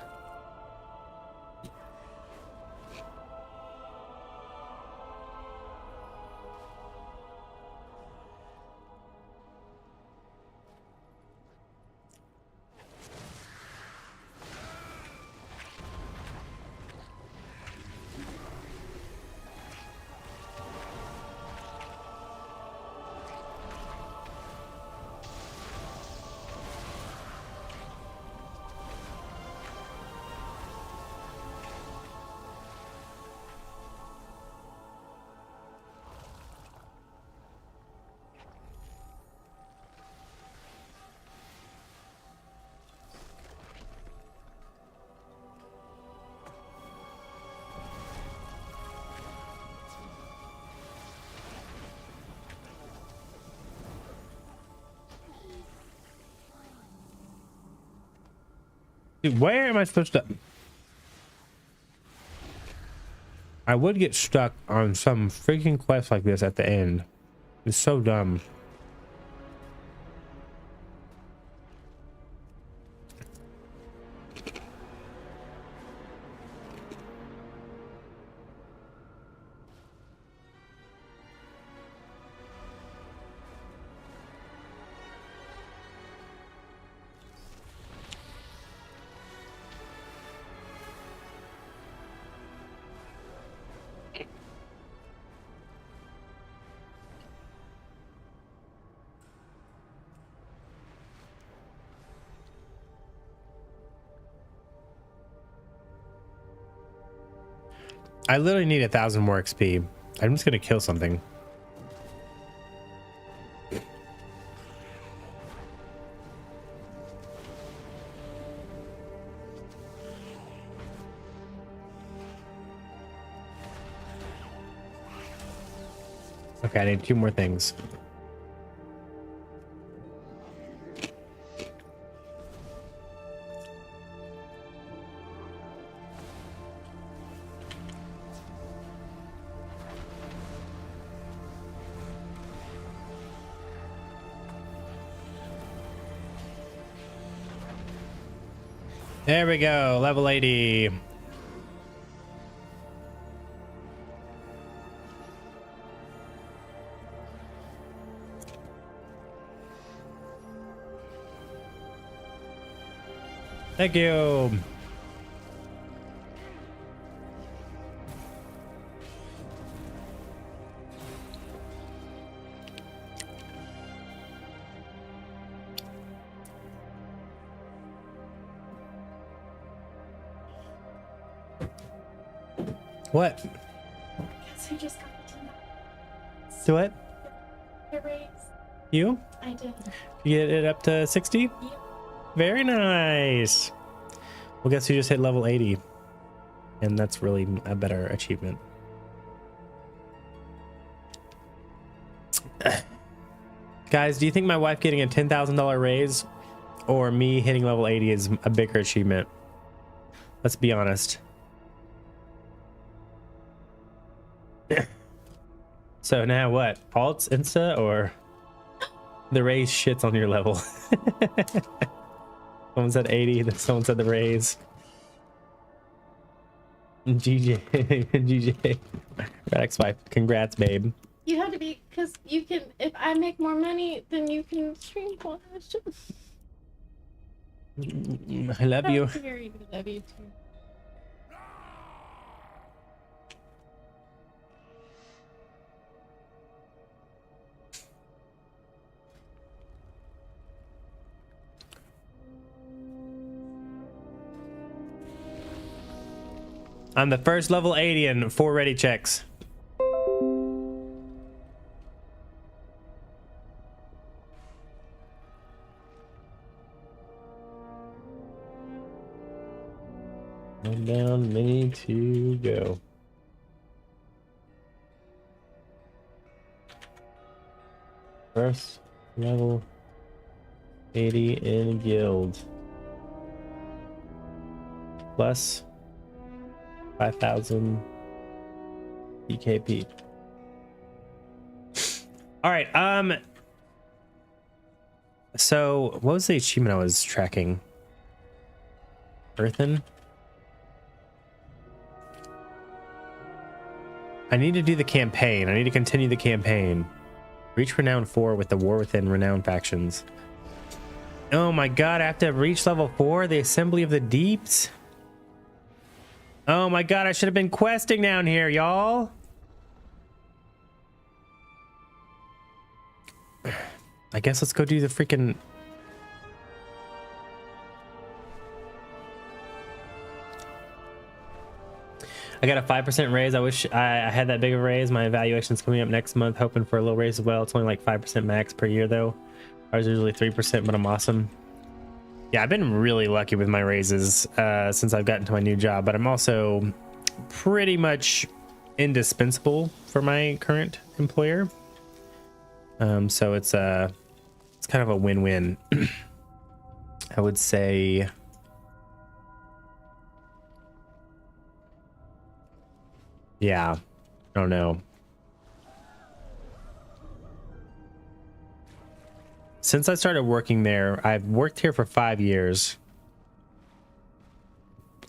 Dude, where am I supposed to? I would get stuck on some freaking quest like this at the end. It's so dumb. I literally need 1,000 more XP. I'm just gonna kill something. Okay, I need 2 more things. There we go, level 80. Thank you. What? Guess who just got the Do what? raise? You? I did. You get it up to 60? Yep. Very nice. Well, guess you just hit level 80. And that's really a better achievement. Guys, do you think my wife getting a $10,000 raise or me hitting level 80 is a bigger achievement? Let's be honest. So now what? Alts, Insta, or the raise shits on your level? Someone said 80, then someone said the raise. GJ, GJ. Radix wife, congrats, babe. You have to be, because you can, if I make more money, then you can stream more. I love you. I love you too. I'm the first level 80 and 4 ready checks. One down, many to go. First level 80 in guild. Plus 5,000 EKP. All right. So what was the achievement I was tracking? Earthen? I need to do the campaign. I need to continue the campaign. Reach Renown 4 with the War Within Renown factions. Oh my god, I have to reach level 4? The Assembly of the Deeps? Oh my god, I should have been questing down here, y'all. I guess let's go do the freaking... I got a 5% raise. I wish I had that big of a raise. My evaluation's coming up next month, hoping for a little raise as well. It's only like 5% max per year though. Ours is usually 3%, but I'm awesome. Yeah, I've been really lucky with my raises since I've gotten to my new job, but I'm also pretty much indispensable for my current employer. So it's kind of a win-win. I would say. Yeah, I don't know. Since I started working there, I've worked here for 5 years.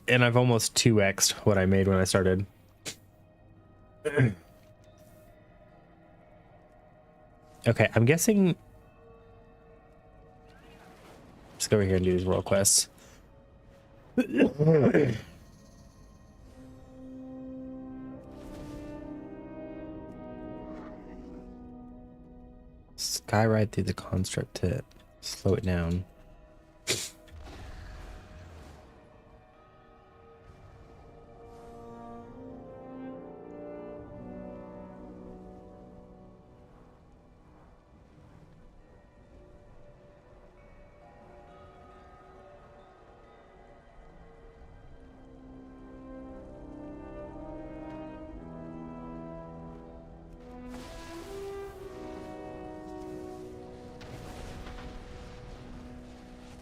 And I've almost 2x'd what I made when I started. Okay, I'm guessing... Let's go over here and do these world quests. Skyride through the construct to slow it down.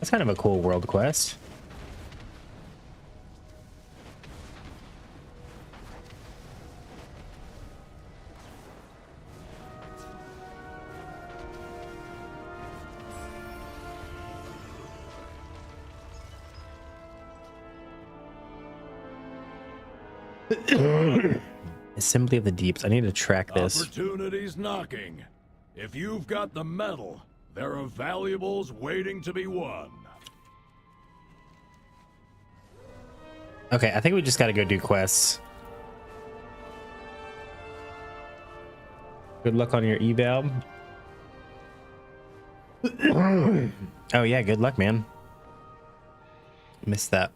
That's kind of a cool world quest. Assembly of the Deeps. I need to track this. Opportunity's knocking. If you've got the metal, there are valuables waiting to be won. Okay, I think we just gotta go do quests. Good luck on your eval. Oh yeah, good luck, man. Missed that.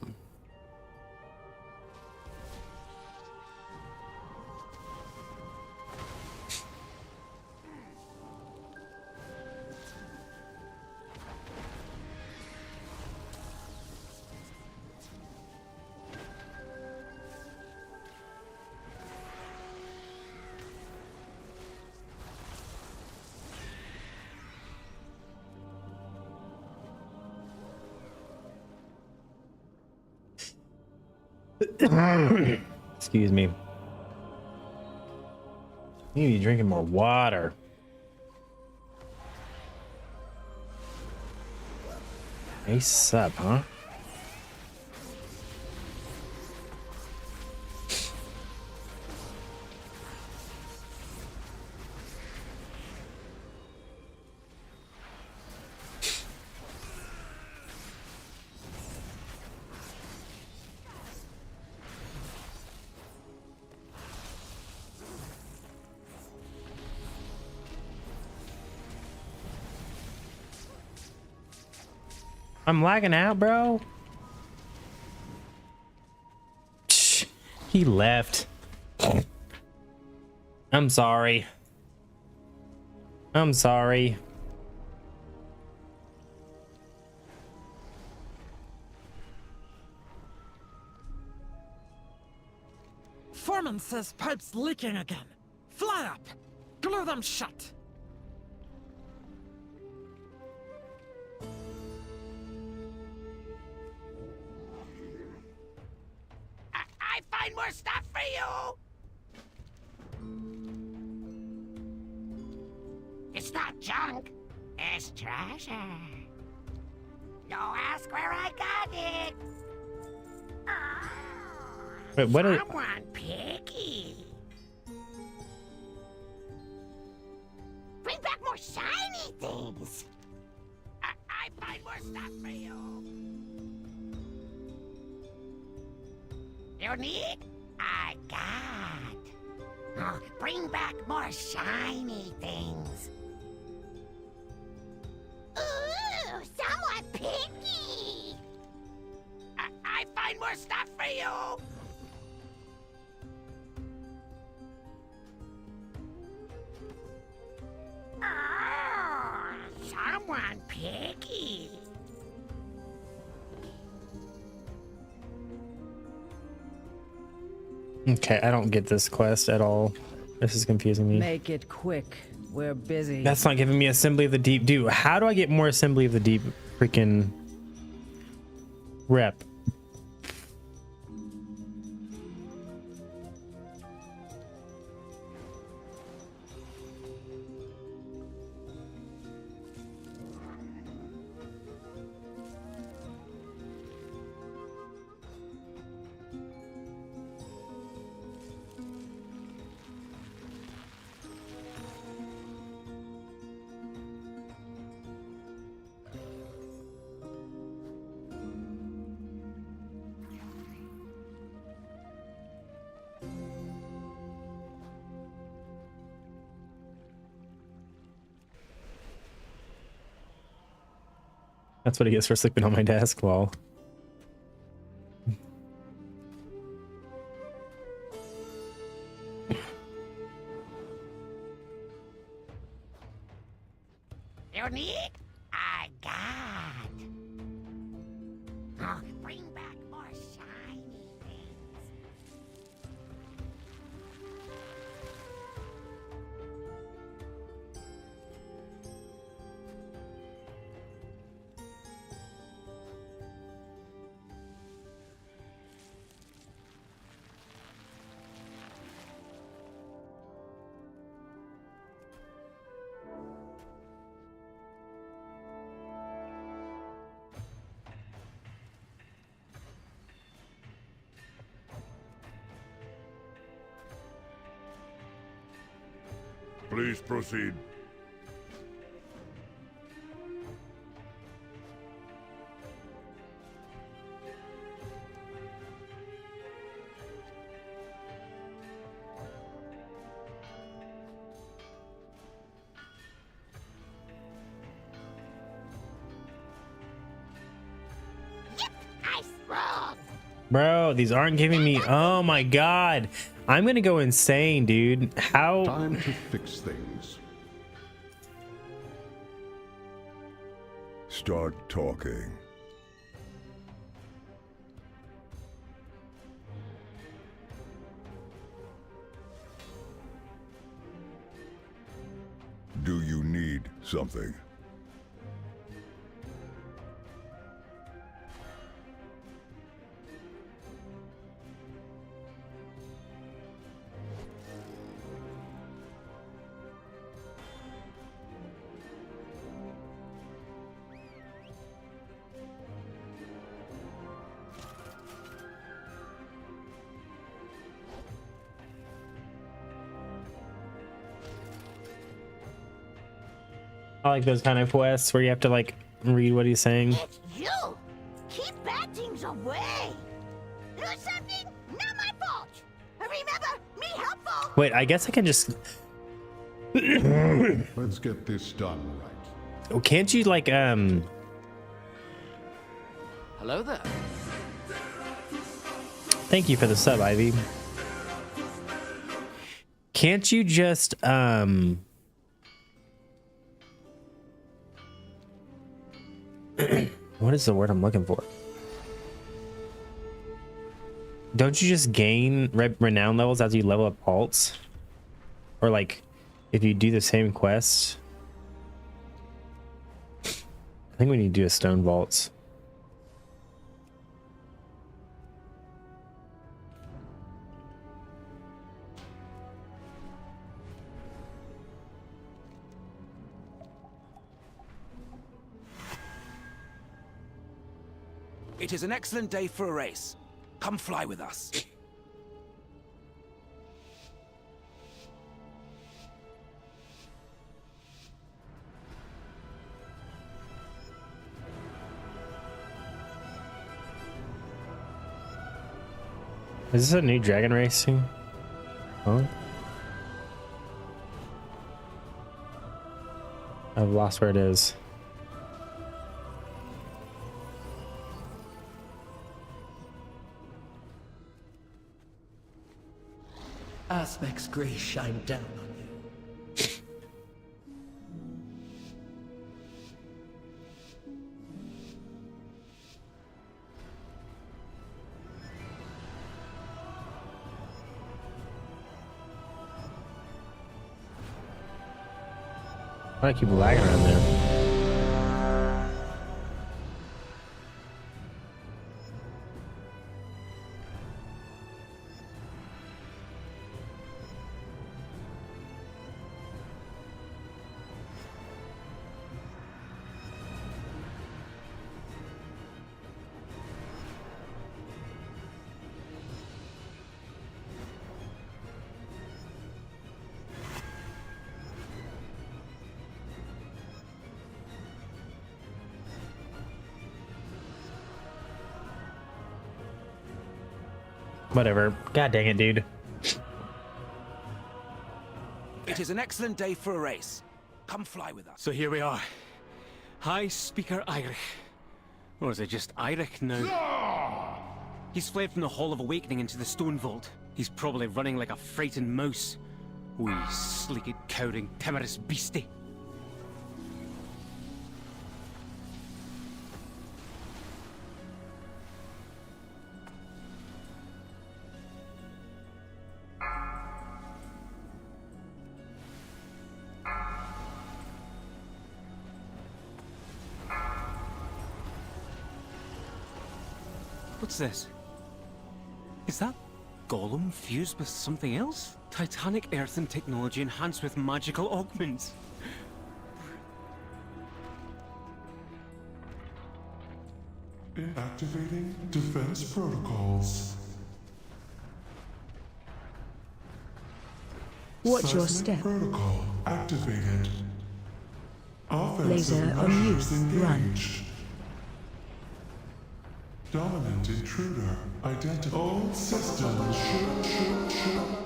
Excuse me. You need to be drinking more water. Ace up, huh? I'm lagging out, bro. He left. I'm sorry. I'm sorry. Foreman says pipe's leaking again. Fly up! Glue them shut! I find more stuff for you! It's not junk, it's treasure. Go ask where I got it. Wait, what is... Someone picky. Bring back more shiny things. I find more stuff for you. You need? I got. Oh, bring back more shiny things. Ooh, someone picky. I find more stuff for you. Oh, someone picky. Okay, I don't get this quest at all. This is confusing me. Make it quick. We're busy. That's not giving me Assembly of the Deep. Dude, how do I get more Assembly of the Deep freaking rep? That's what he gets for sleeping on my desk wall. You need? I got. Oh, bring back more shiny things. Please proceed. Bro, these aren't giving me... Oh my god. I'm gonna go insane, dude. How... Time to fix things. Start talking. Do you need something? I like those kind of quests where you have to like read what he's saying. It's you. Keep bad things away. Lose something? Not my fault. Remember, me helpful. Wait, I guess I can just... Let's get this done right. Oh, can't you like Hello there. Thank you for the sub, Ivy. Can't you just what is the word I'm looking for? Don't you just gain renown levels as you level up alts? Or like if you do the same quest? I think we need to do a stone vaults. It is an excellent day for a race. Come fly with us. Is this a new dragon racing? Huh? I've lost where it is. Aspect's grace shine down on you. Why do I keep lagging around there? Whatever. God dang it, dude. It is an excellent day for a race. Come fly with us. So here we are. High Speaker Eirich. Or is it just Eirich now? He's fled from the Hall of Awakening into the Stone Vault. He's probably running like a frightened mouse. Wee sleeked, cowering, timorous beastie. What's this? Is that Golem fused with something else? Titanic earthen technology enhanced with magical augments. Activating defense protocols. Watch your Seismic step. Protocol activated. Laser Offensive on you. measures Run. engaged. Dominant intruder identified. All systems shutting down.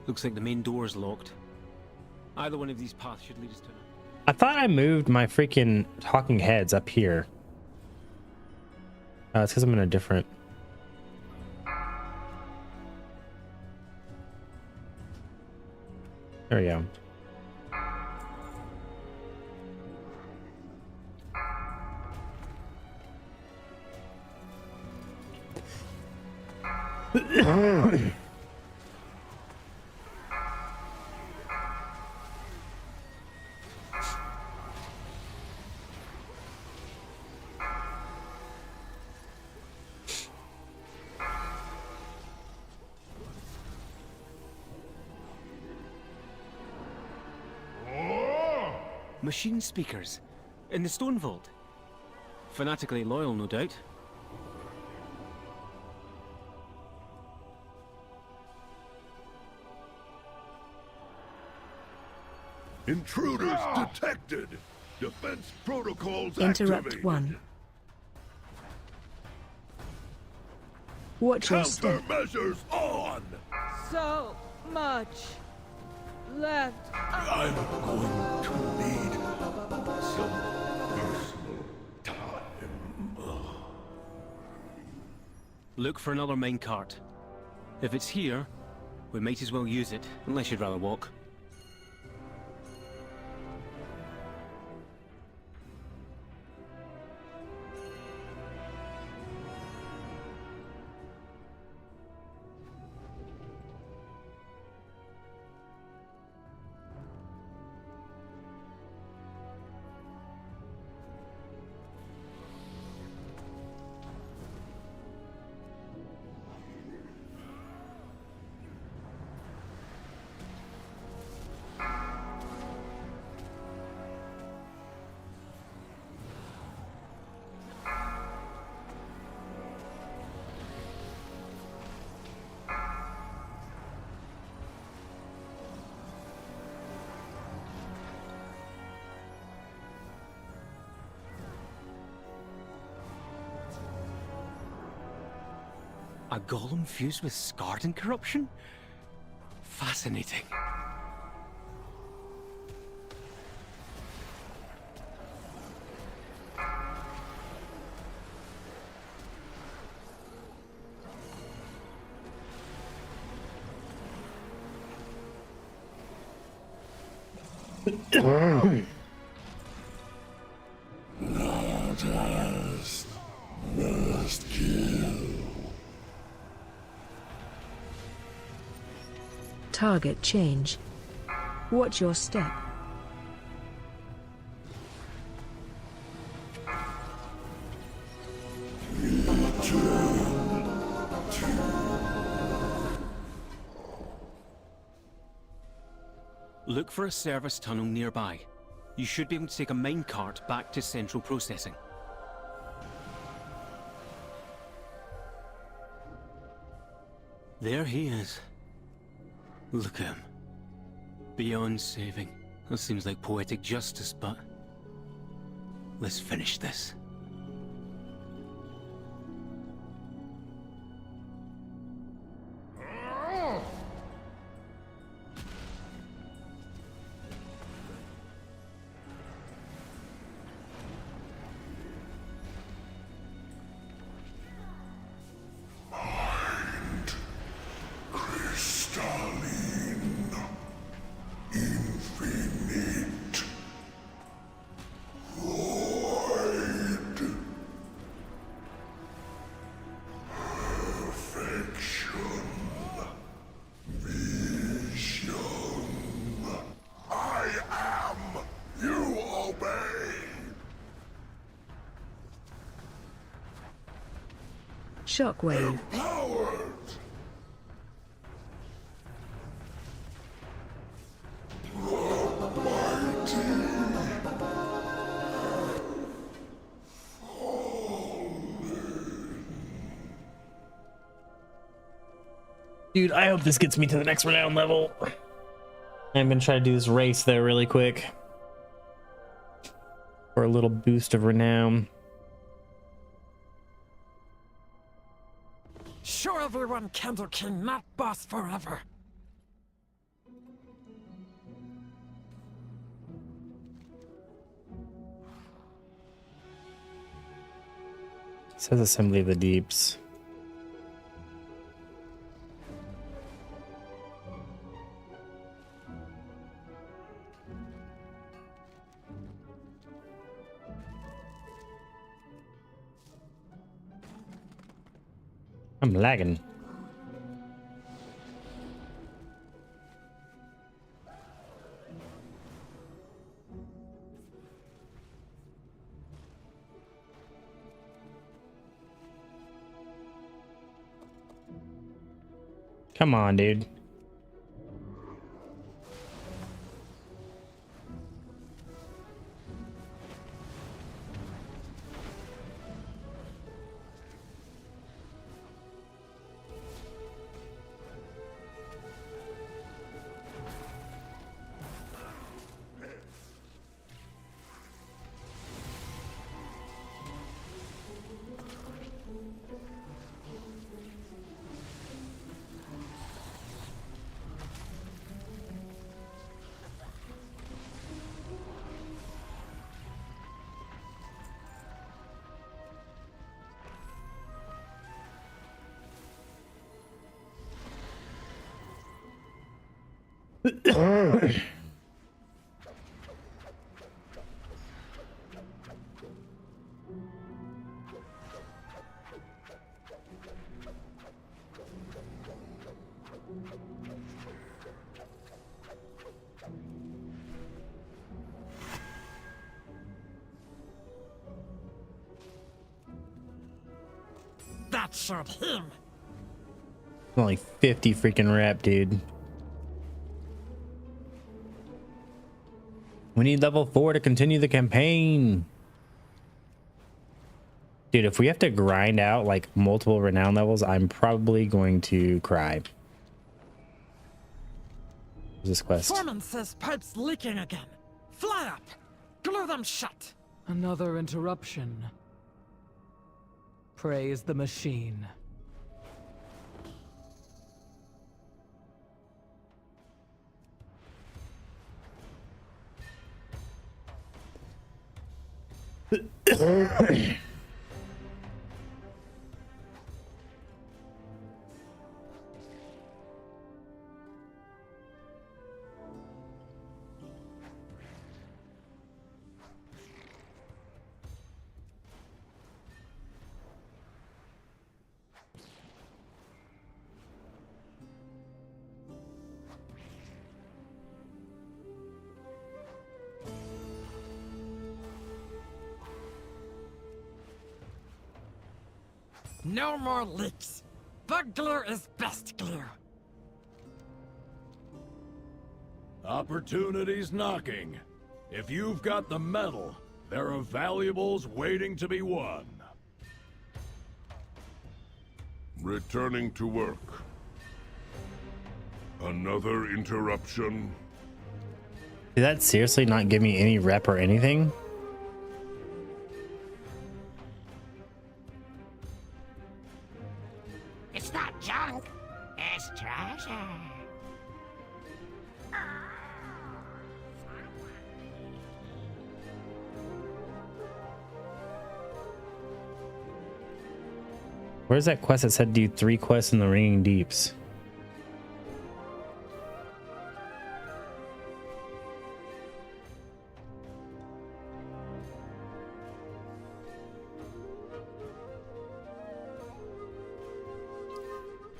Looks like the main door's locked. Either one of these paths should lead us to it. I thought I moved my freaking talking heads up here. It's because I'm in a different... There we go. Machine speakers in the Stone Vault. Fanatically loyal, no doubt. Intruders detected. Defense protocols Interrupt activated. 1. Watch your step. Countermeasures on. So much left. I'm going to need some personal time. Look for another minecart. If it's here, we might as well use it, unless you'd rather walk. A golem fused with Scarden corruption? Fascinating. Must kill. Target change. Watch your step. Look for a service tunnel nearby. You should be able to take a minecart back to central processing. There he is. Look at him. Beyond saving. That seems like poetic justice, but... let's finish this. Shockwave. Dude, I hope this gets me to the next renown level. I'm gonna try to do this race though really quick for a little boost of renown. Show everyone Candle King not boss forever. It says Assembly of the Deeps. I'm lagging. Come on, dude. That showed him. Only 50 freaking rep, dude. We need level 4 to continue the campaign. Dude, if we have to grind out like multiple renown levels, I'm probably going to cry. What's this quest? Foreman says pipe's leaking again. Fly up. Glue them shut. Another interruption. Praise the machine. No more leaks. Bug glue is best glue. Opportunity's knocking. If you've got the metal, there are valuables waiting to be won. Returning to work. Another interruption. Did that seriously not give me any rep or anything? It's not junk, it's treasure. Where's that quest that said do 3 quests in the Ringing Deeps?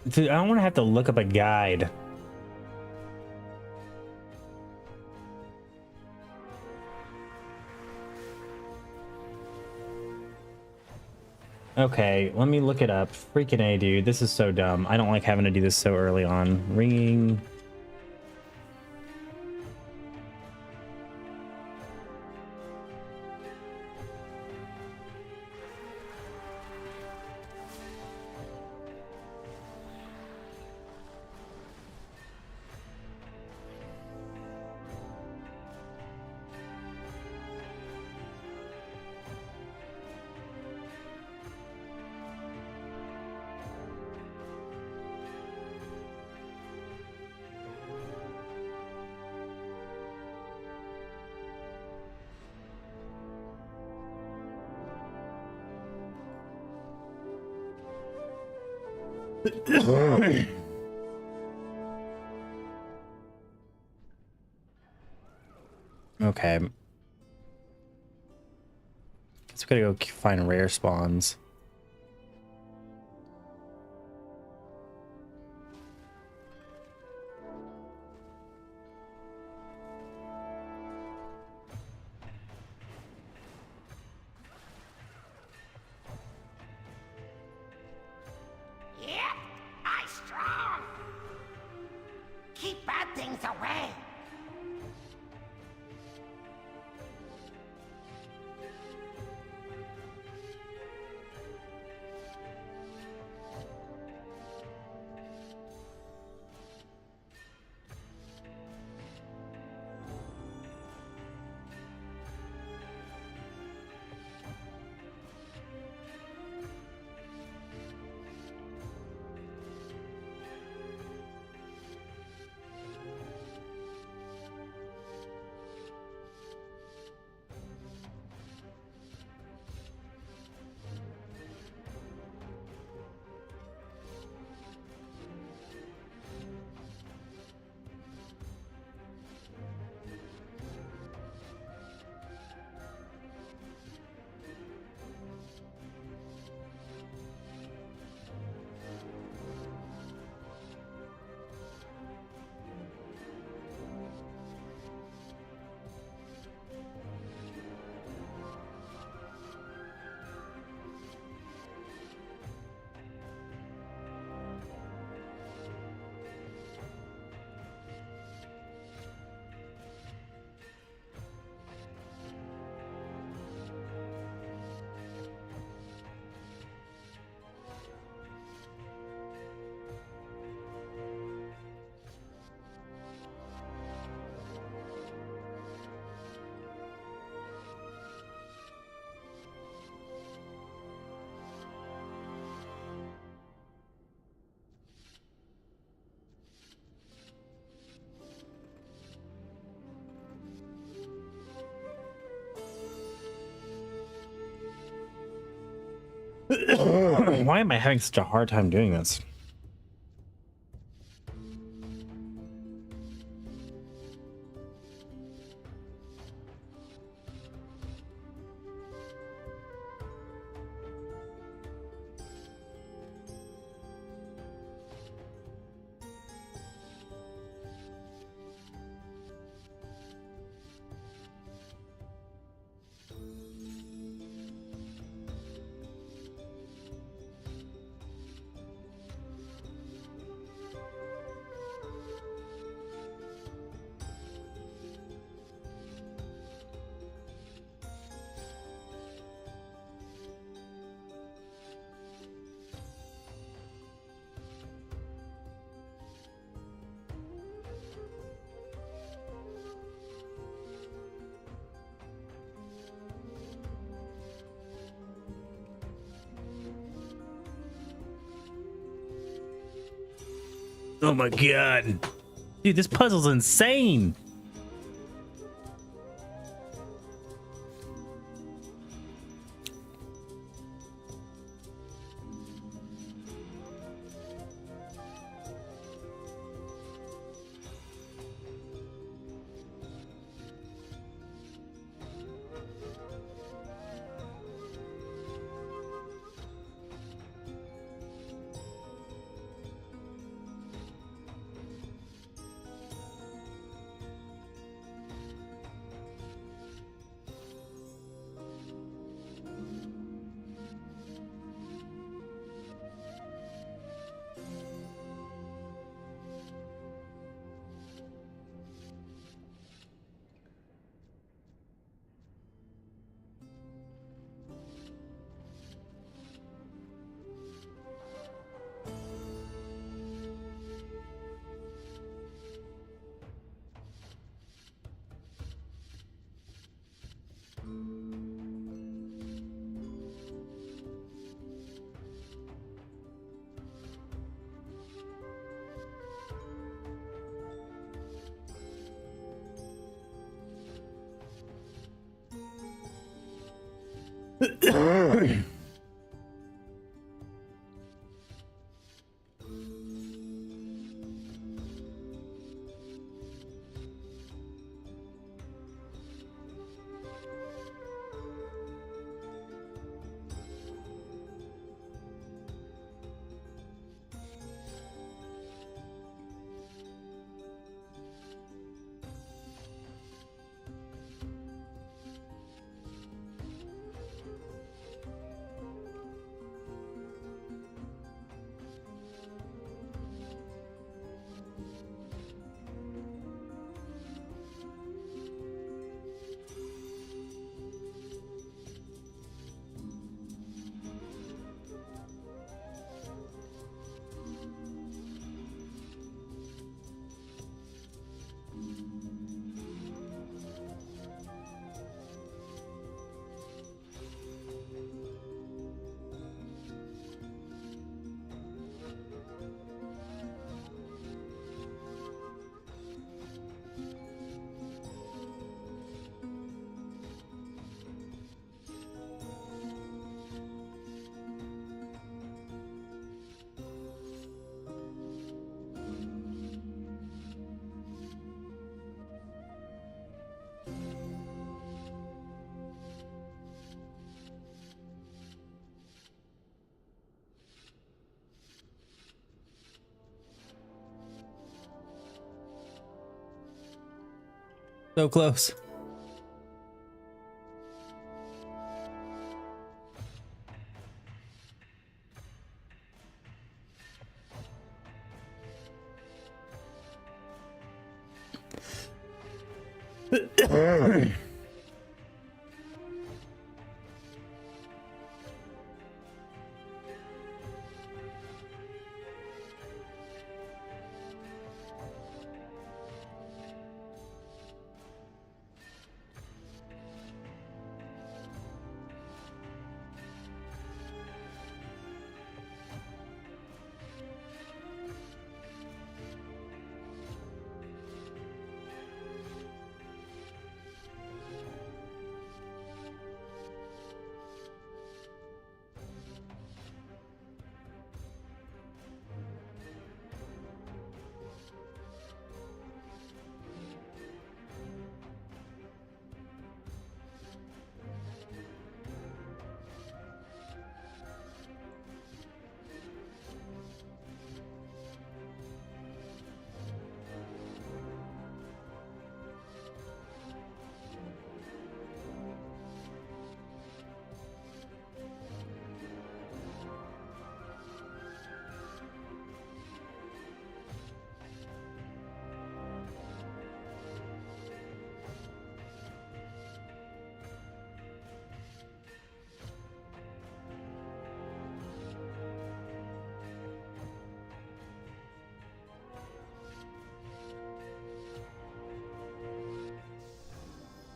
Dude, I don't want to have to look up a guide. Okay, let me look it up. Freaking A, dude. This is so dumb. I don't like having to do this so early on. Ringing. Okay. Guess we gotta go find rare spawns. Yep, I strong. Keep bad things away. Why am I having such a hard time doing this? Oh my god. Dude, this puzzle's insane. So close.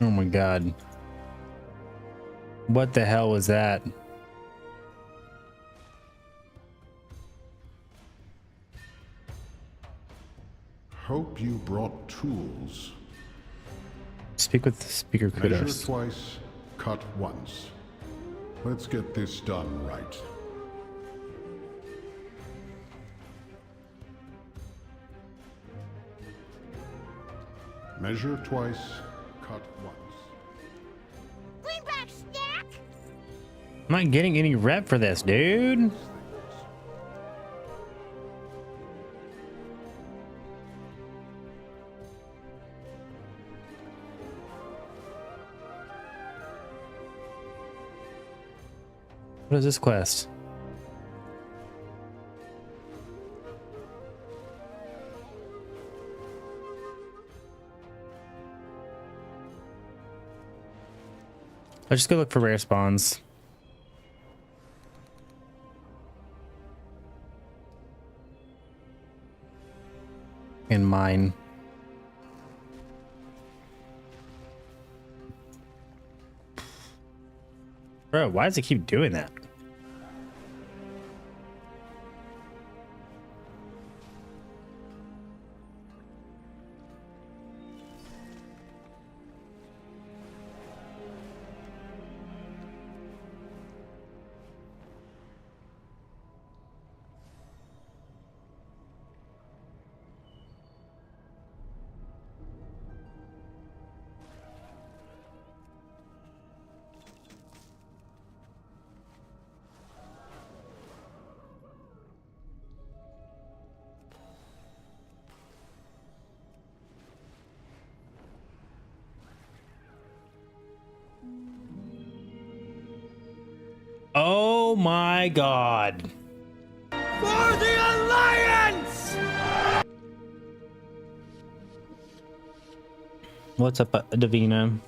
Oh my god. What the hell was that? Hope you brought tools. Speak with the speaker Measure kudos. twice, cut once. Let's get this done right. Measure twice, cut once. Greenback snack? I'm not getting any rep for this, dude. What is this quest? Let's just go look for rare spawns. And mine. Bro, why does it keep doing that? Oh my god. For the Alliance! What's up, Davina?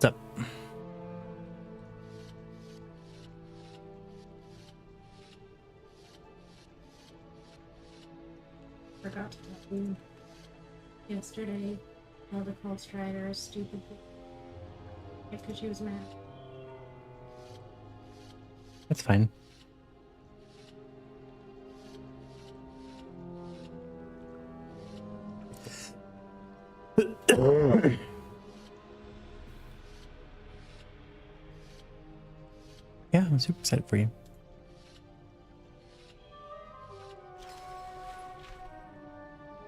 What's up? Forgot to tell you yesterday how to call Strider a stupid because she was mad. That's fine. Yeah, I'm super excited for you.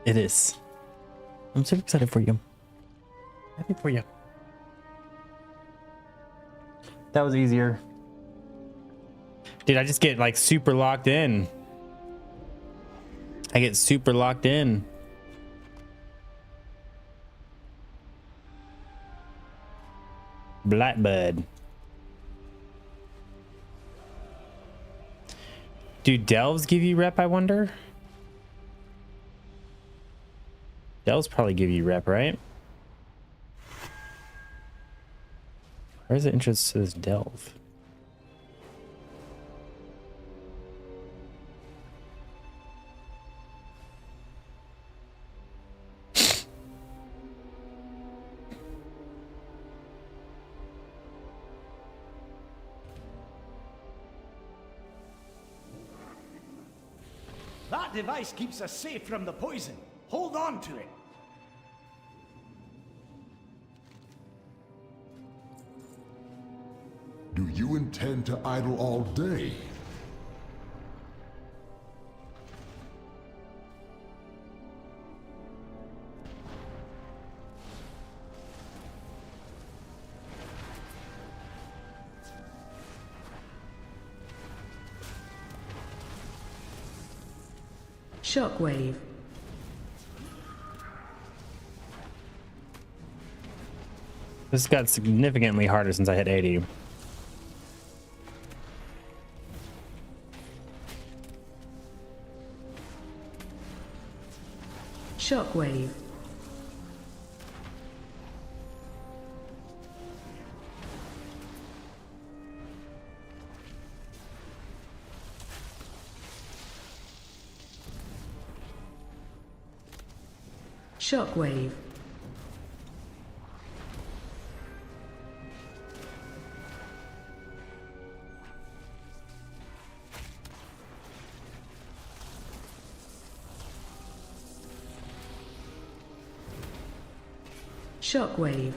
It is. I'm super excited for you. Happy for you. That was easier. Dude, I just get like super locked in. I get super locked in. Blackbird. Do delves give you rep, I wonder? Delves probably give you rep, right? Where's the interest to this delve? That device keeps us safe from the poison. Hold on to it. Do you intend to idle all day? Shockwave. This got significantly harder since I hit 80. Shockwave. Shockwave. Shockwave.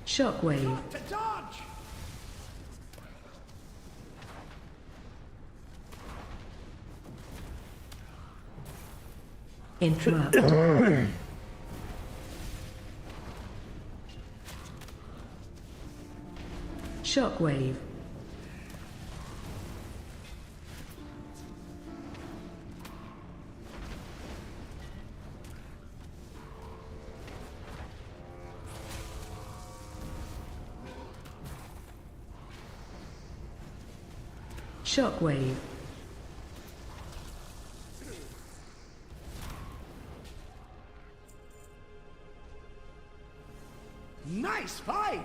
Shockwave. To dodge! Interrupt. Shockwave. Shockwave. Nice find!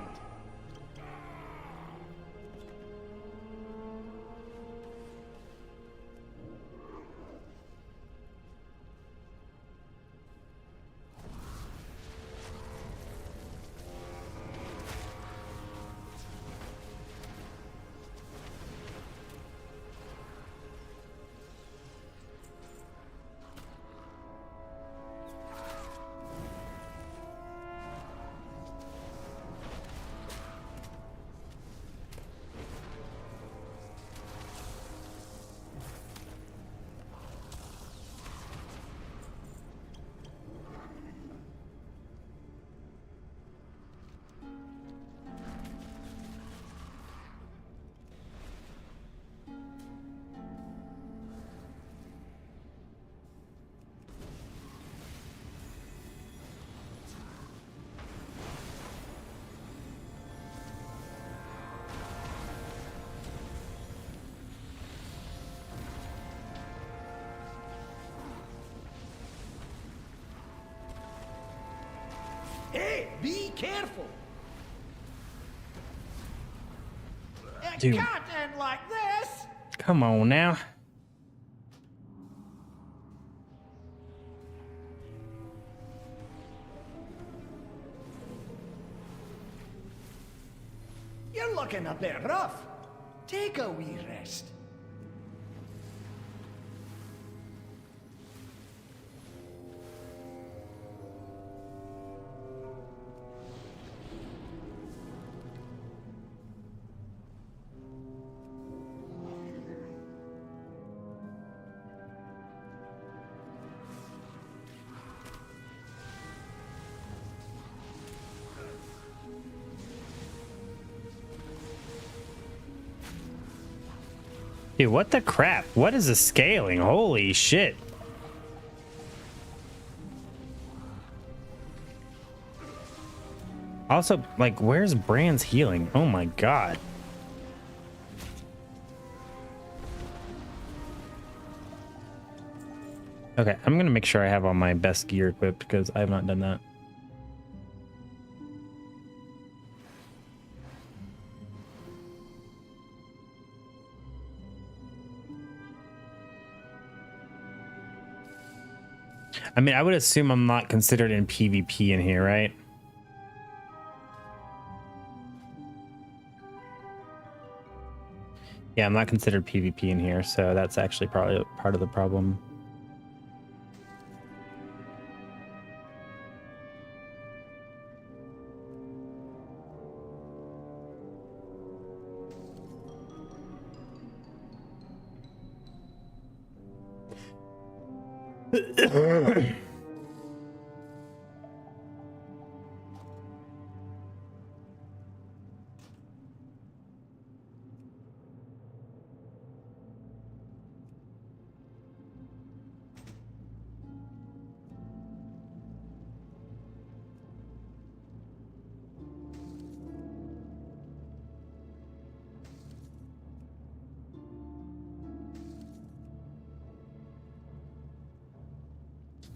Hey, be careful! It Dude. can't end like this! Come on now. You're looking a bit rough. Take a wee rest. Dude, what the crap? What is the scaling? Holy shit. Also, like, where's Brand's healing? Oh my god. Okay, I'm gonna make sure I have all my best gear equipped because I have not done that. I mean, I would assume I'm not considered in PvP in here, right? Yeah, I'm not considered PvP in here, so that's actually probably part of the problem.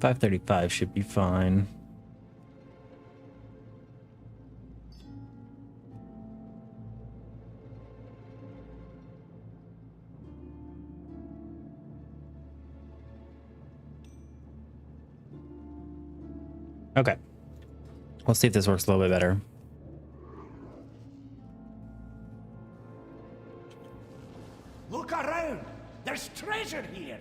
$535 should be fine. Okay. Let's see if this works a little bit better. Look around! There's treasure here!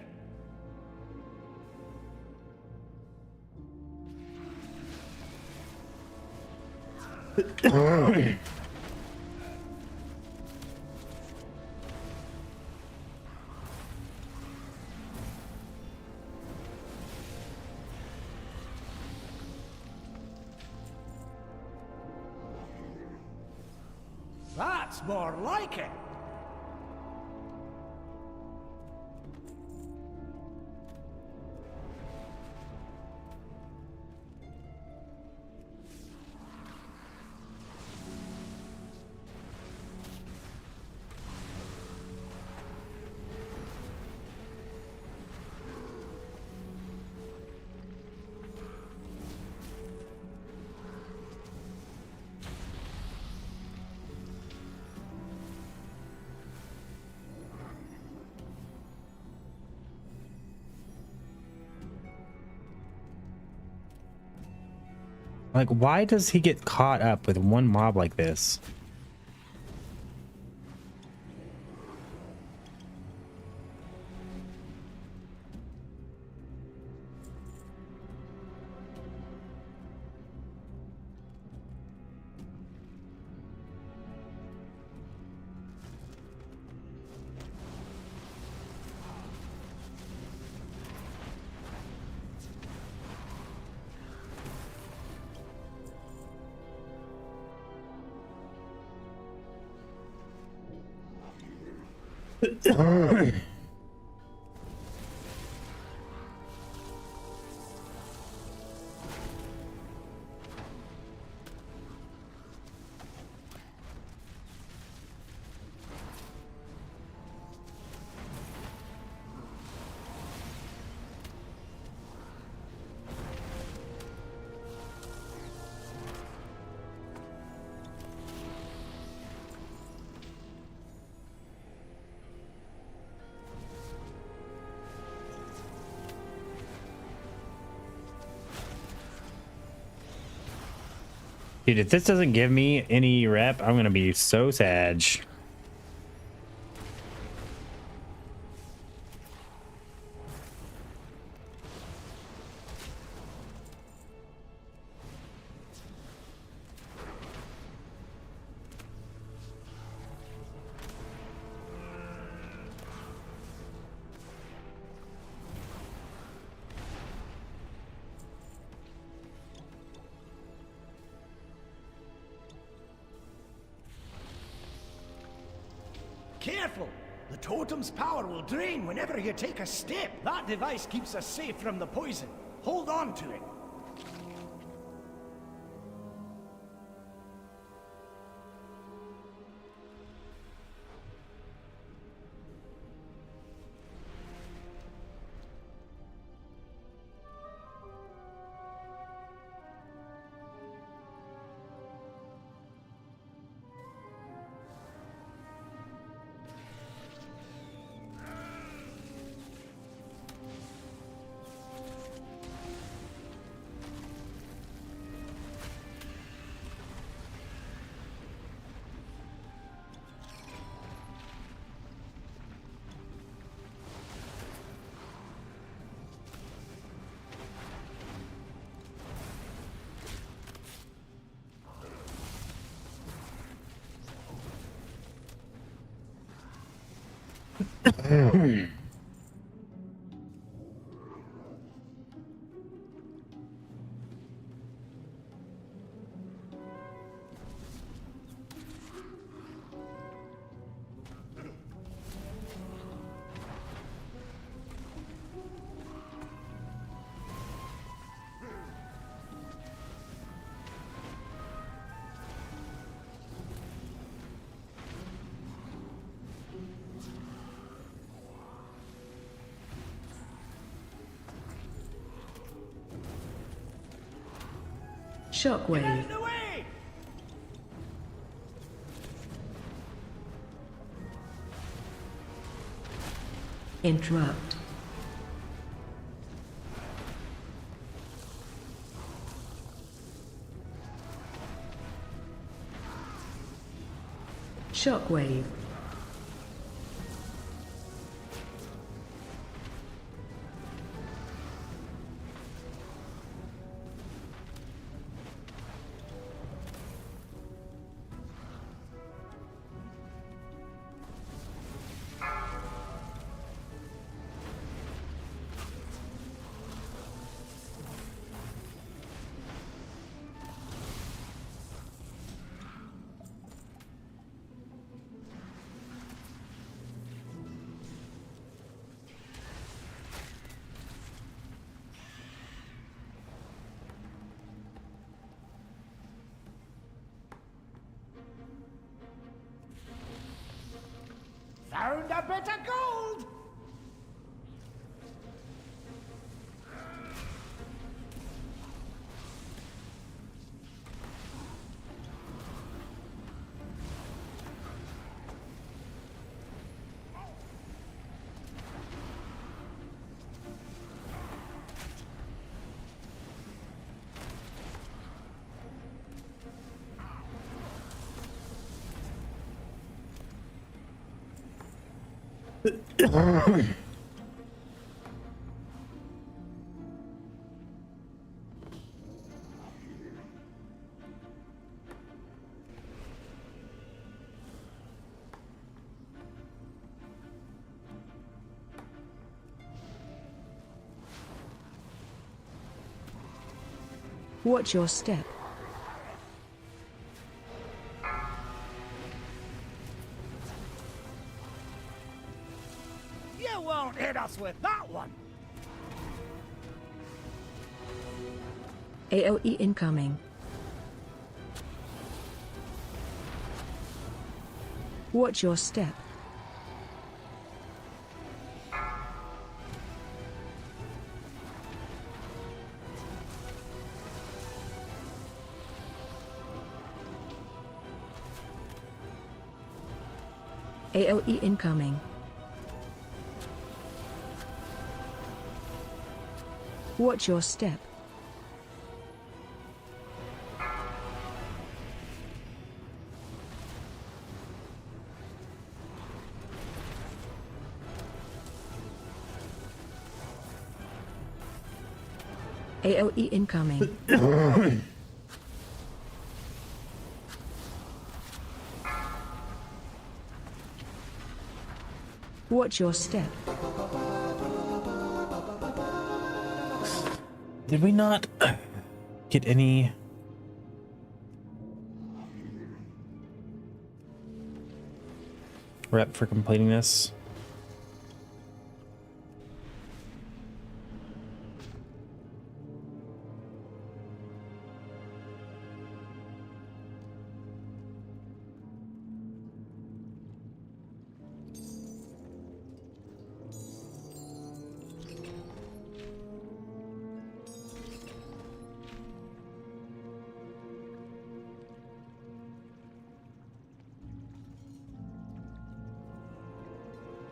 That's more like it! Like, why does he get caught up with one mob like this? Dude, if this doesn't give me any rep, I'm gonna be so sad. Careful! The totem's power will drain whenever you take a step. That device keeps us safe from the poison. Hold on to it. Shockwave. Interrupt. Shockwave. Found a bit of gold! Watch your step. You won't hit us with that one! AOE incoming. Watch your step. AOE incoming. Watch your step. AOE incoming. Watch your step. Did we not get any rep for completing this?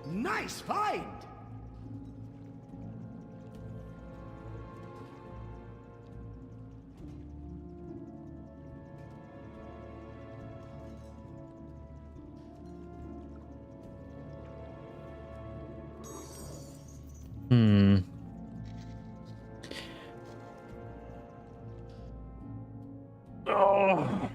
Nice find! Hmm. Oh.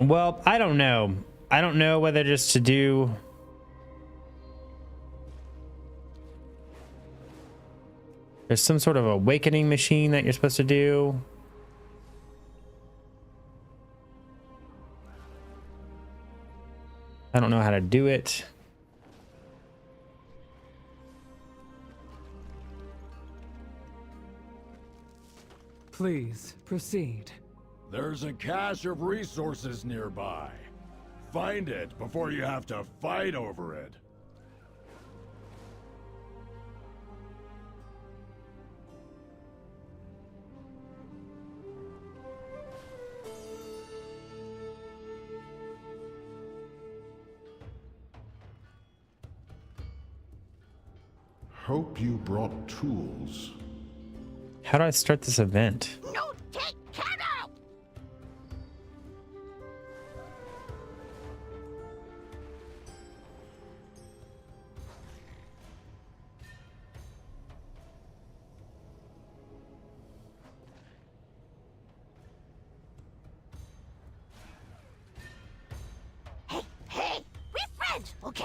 Well, I don't know. I don't know whether just to do... There's some sort of awakening machine that you're supposed to do. I don't know how to do it. Please, proceed. There's a cache of resources nearby. Find it before you have to fight over it. Hope you brought tools. How do I start this event? No, take care now! Hey, we're friends, okay?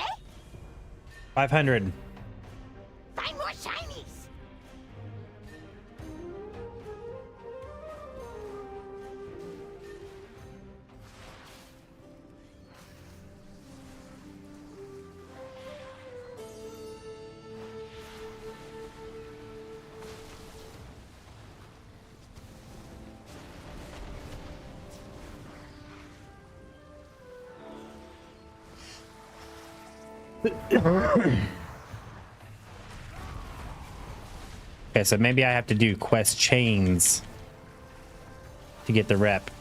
500. Find more shinies! Okay, so maybe I have to do quest chains to get the rep.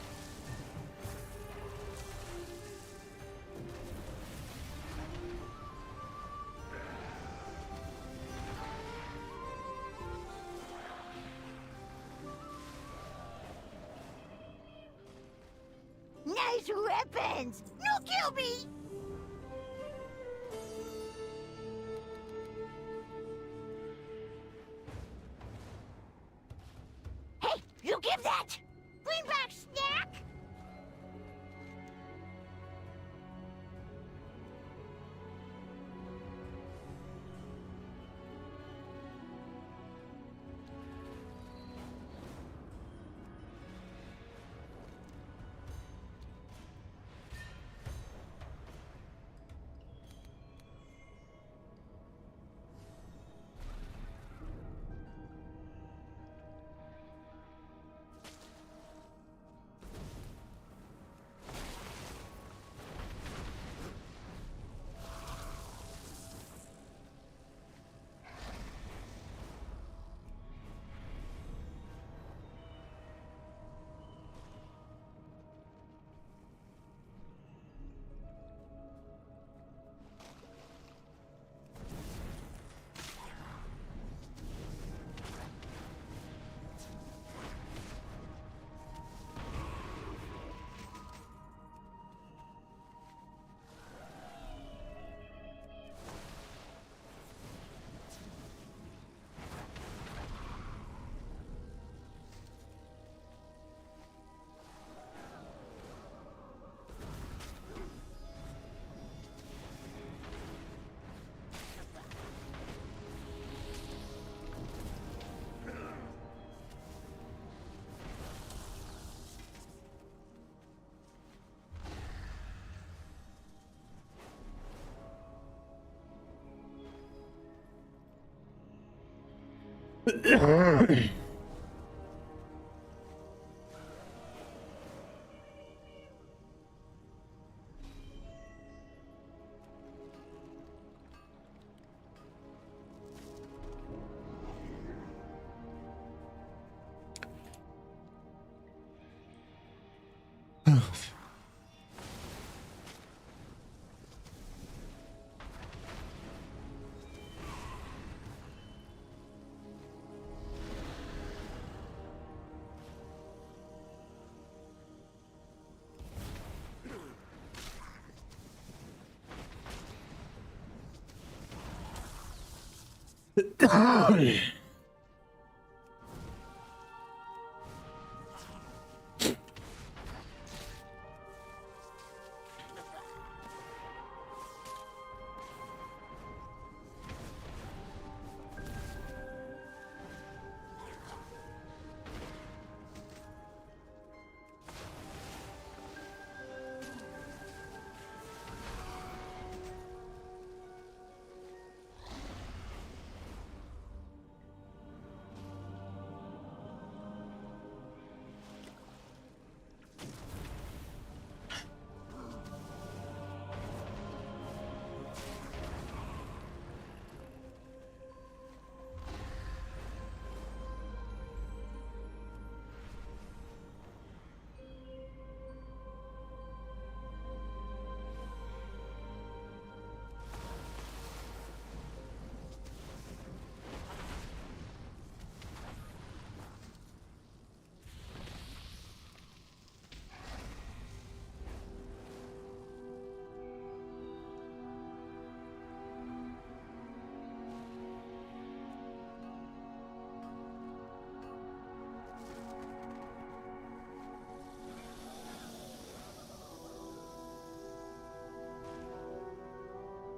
Nice weapons! No kill me! Hey, you give that! Bring back snack!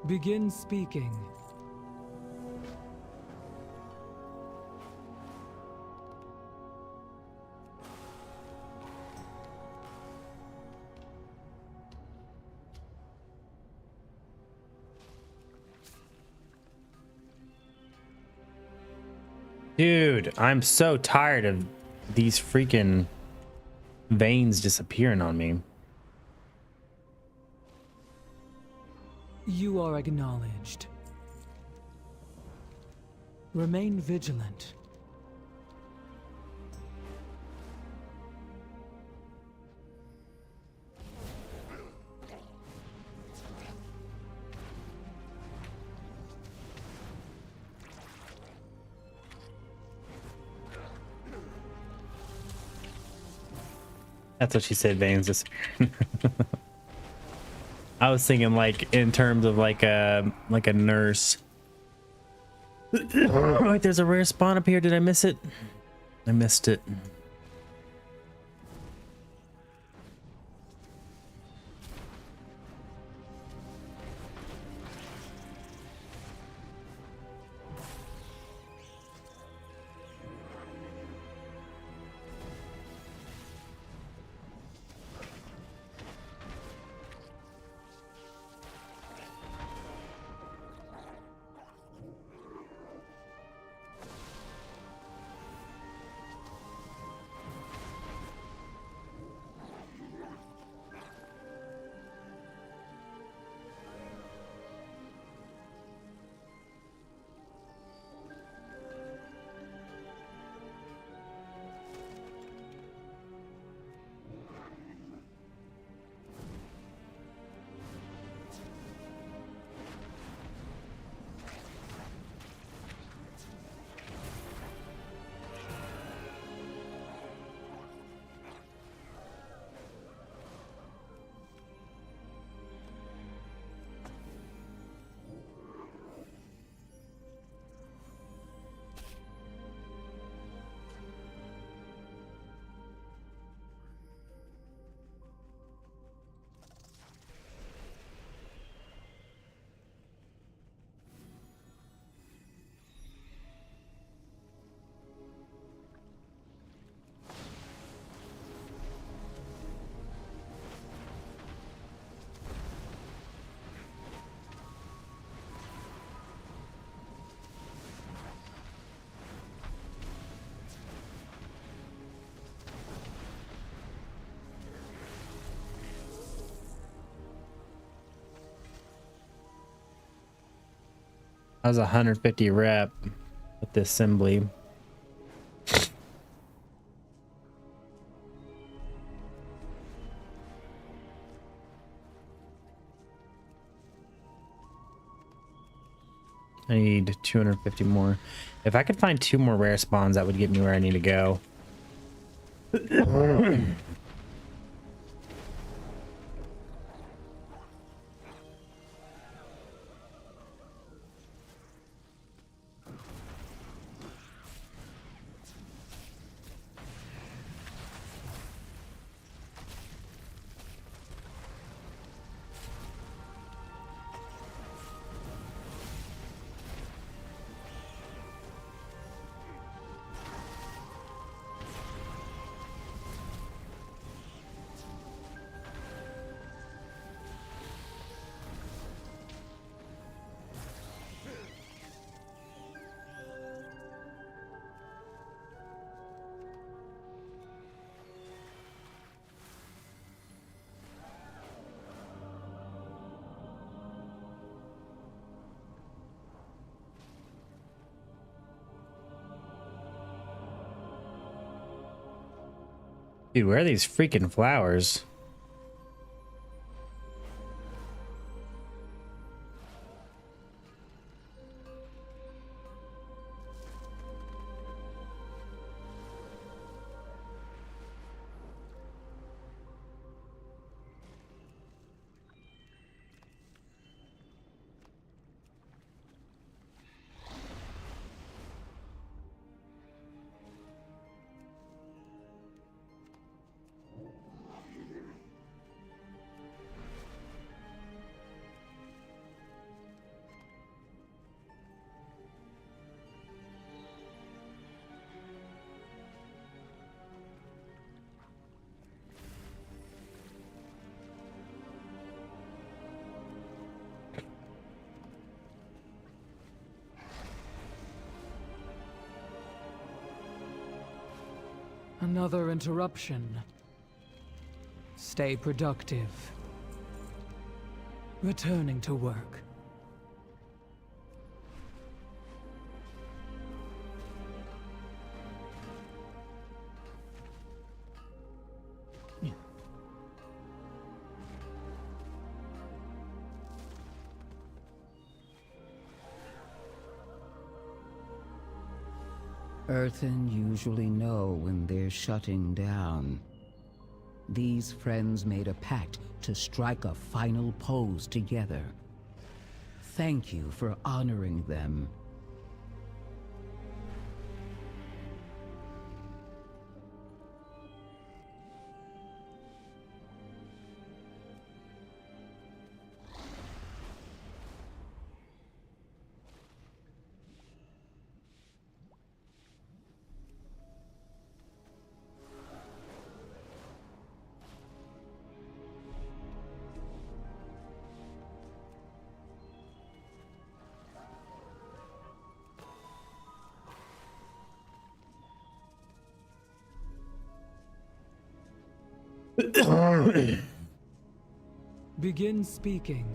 Begin speaking. Dude, I'm so tired of these freaking veins disappearing on me. You are acknowledged. Remain vigilant. That's what she said, veins disappearing. I was thinking like in terms of like a nurse. Wait, there's a rare spawn up here. Did I miss it? I missed it. That was 150 rep with the assembly. I need 250 more. If I could find 2 more rare spawns, that would get me where I need to go. Dude, where are these freaking flowers? Another interruption. Stay productive. Returning to work. Earthen usually know when they're shutting down. These friends made a pact to strike a final pose together. Thank you for honoring them. Begin speaking.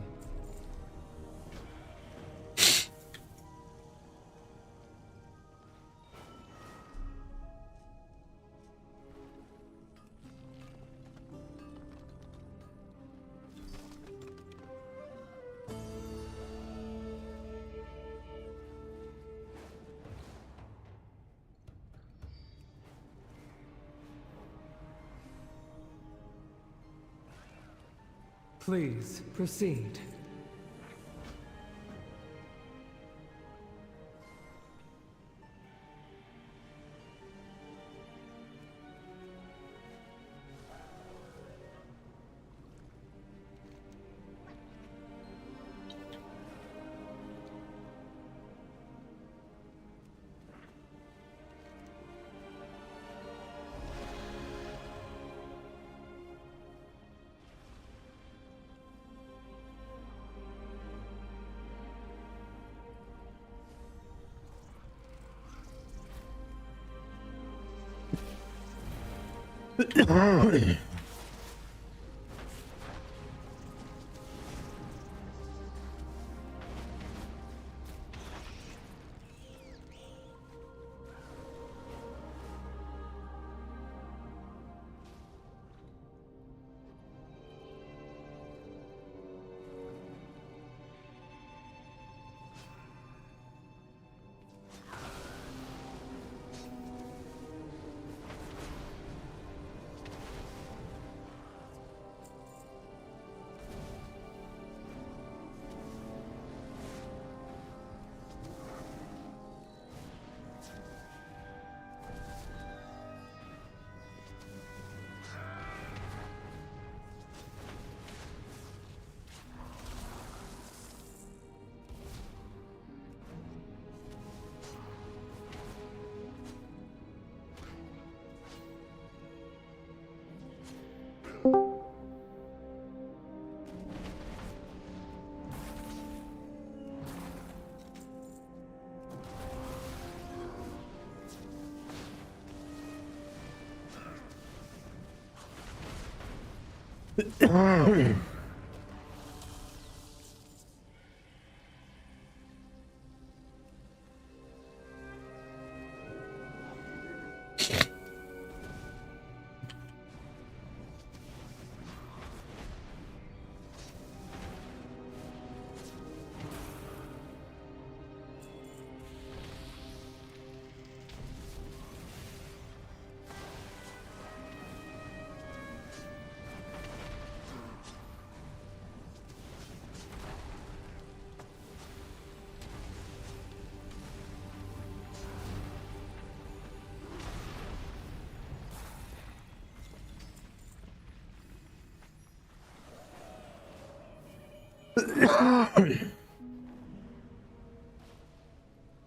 Please, proceed.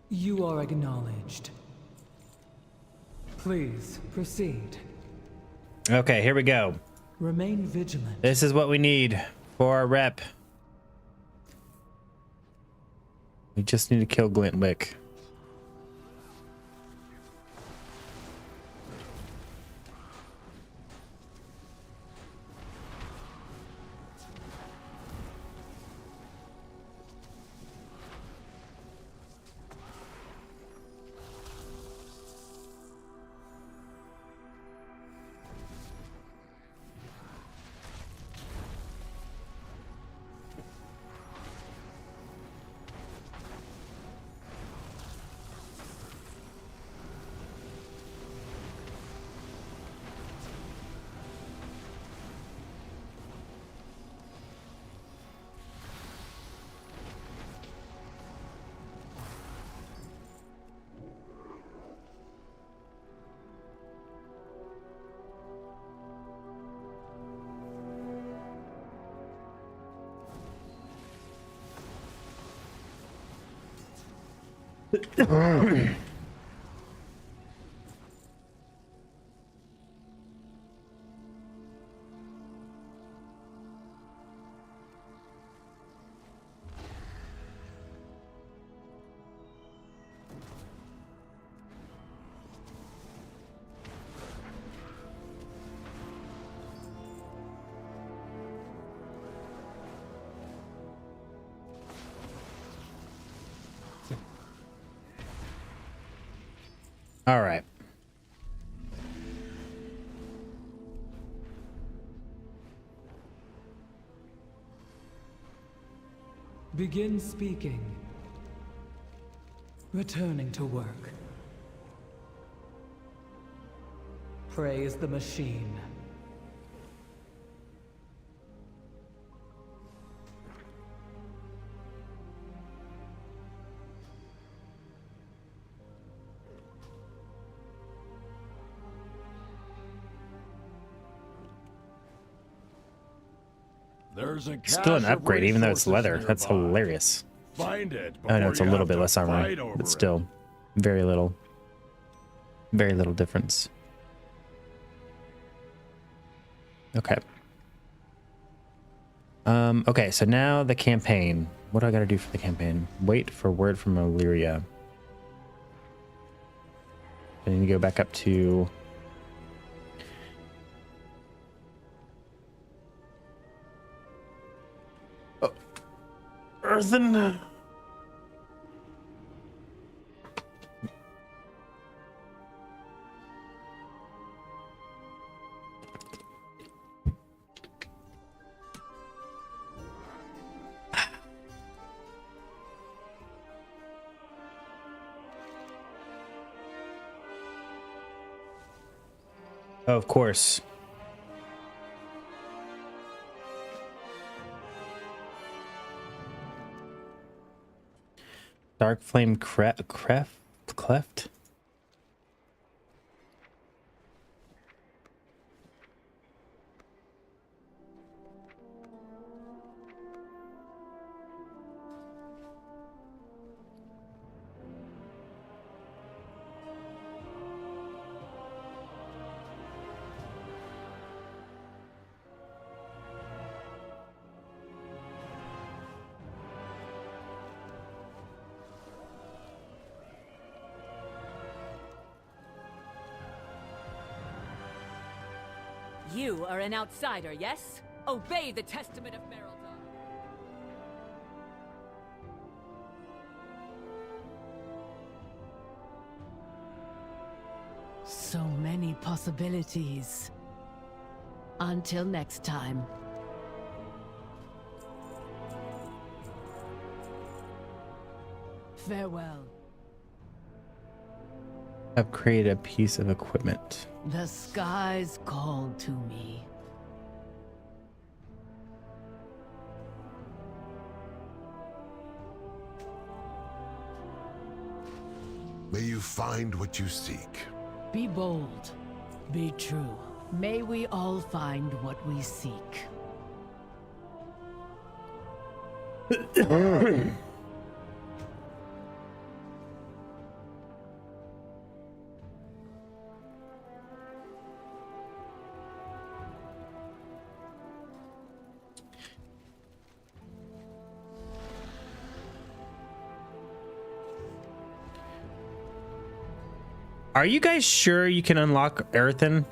You are acknowledged. Please, proceed. Okay, here we go. Remain vigilant. This is what we need for our rep. We just need to kill Glintwick. All right. Begin speaking. Returning to work. Praise the machine. There's a Still an cache of upgrade, even though it's resources leather. That's nearby. hilarious. Find it I know before it's a you little have bit to less armor, fight over but it. still very little difference. Okay. Okay, so now the campaign. What do I gotta do for the campaign? Wait for word from Illyria. I need to go back up to Earthen. Oh, of course. Dark Flame Cleft? You are an outsider, yes? Obey the testament of Merildar. So many possibilities. Until next time. Farewell. I've created a piece of equipment. The skies called to me. May you find what you seek. Be bold. Be true. May we all find what we seek. Are you guys sure you can unlock Earthen?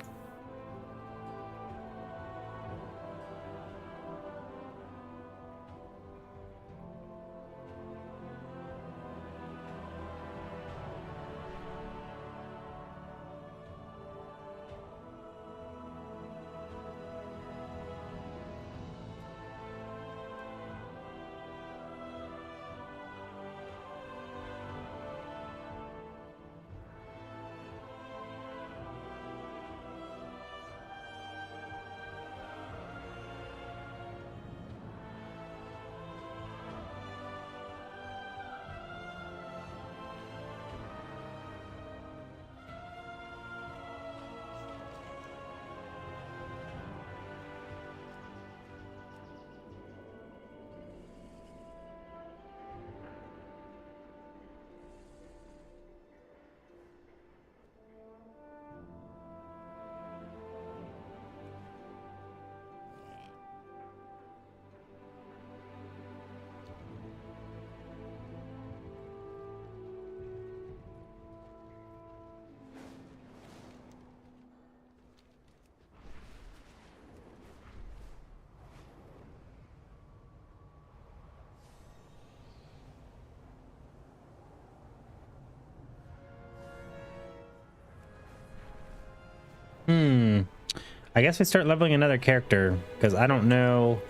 I guess we start leveling another character because I don't know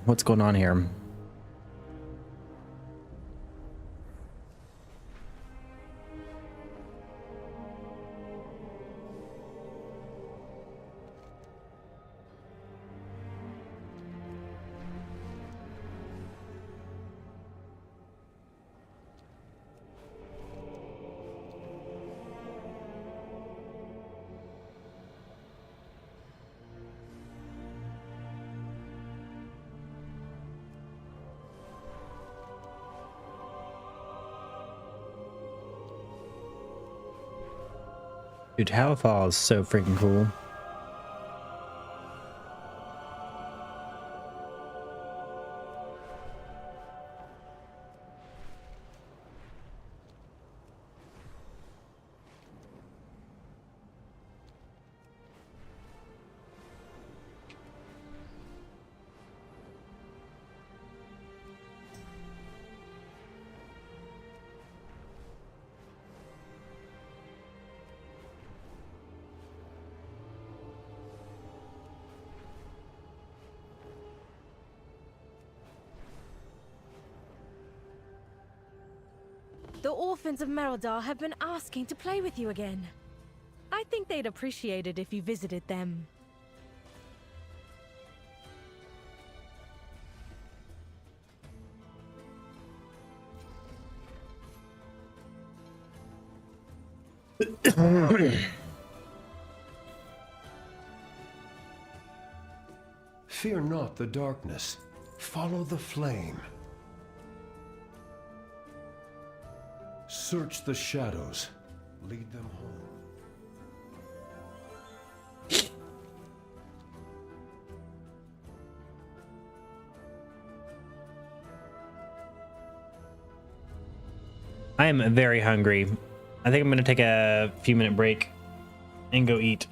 what's going on here. Dude, Hellfall is so freaking cool. The orphans of Merodar have been asking to play with you again. I think they'd appreciate it if you visited them. Fear not the darkness. Follow the flame. Search the shadows. Lead them home. I am very hungry. I think I'm going to take a few minute break and go eat.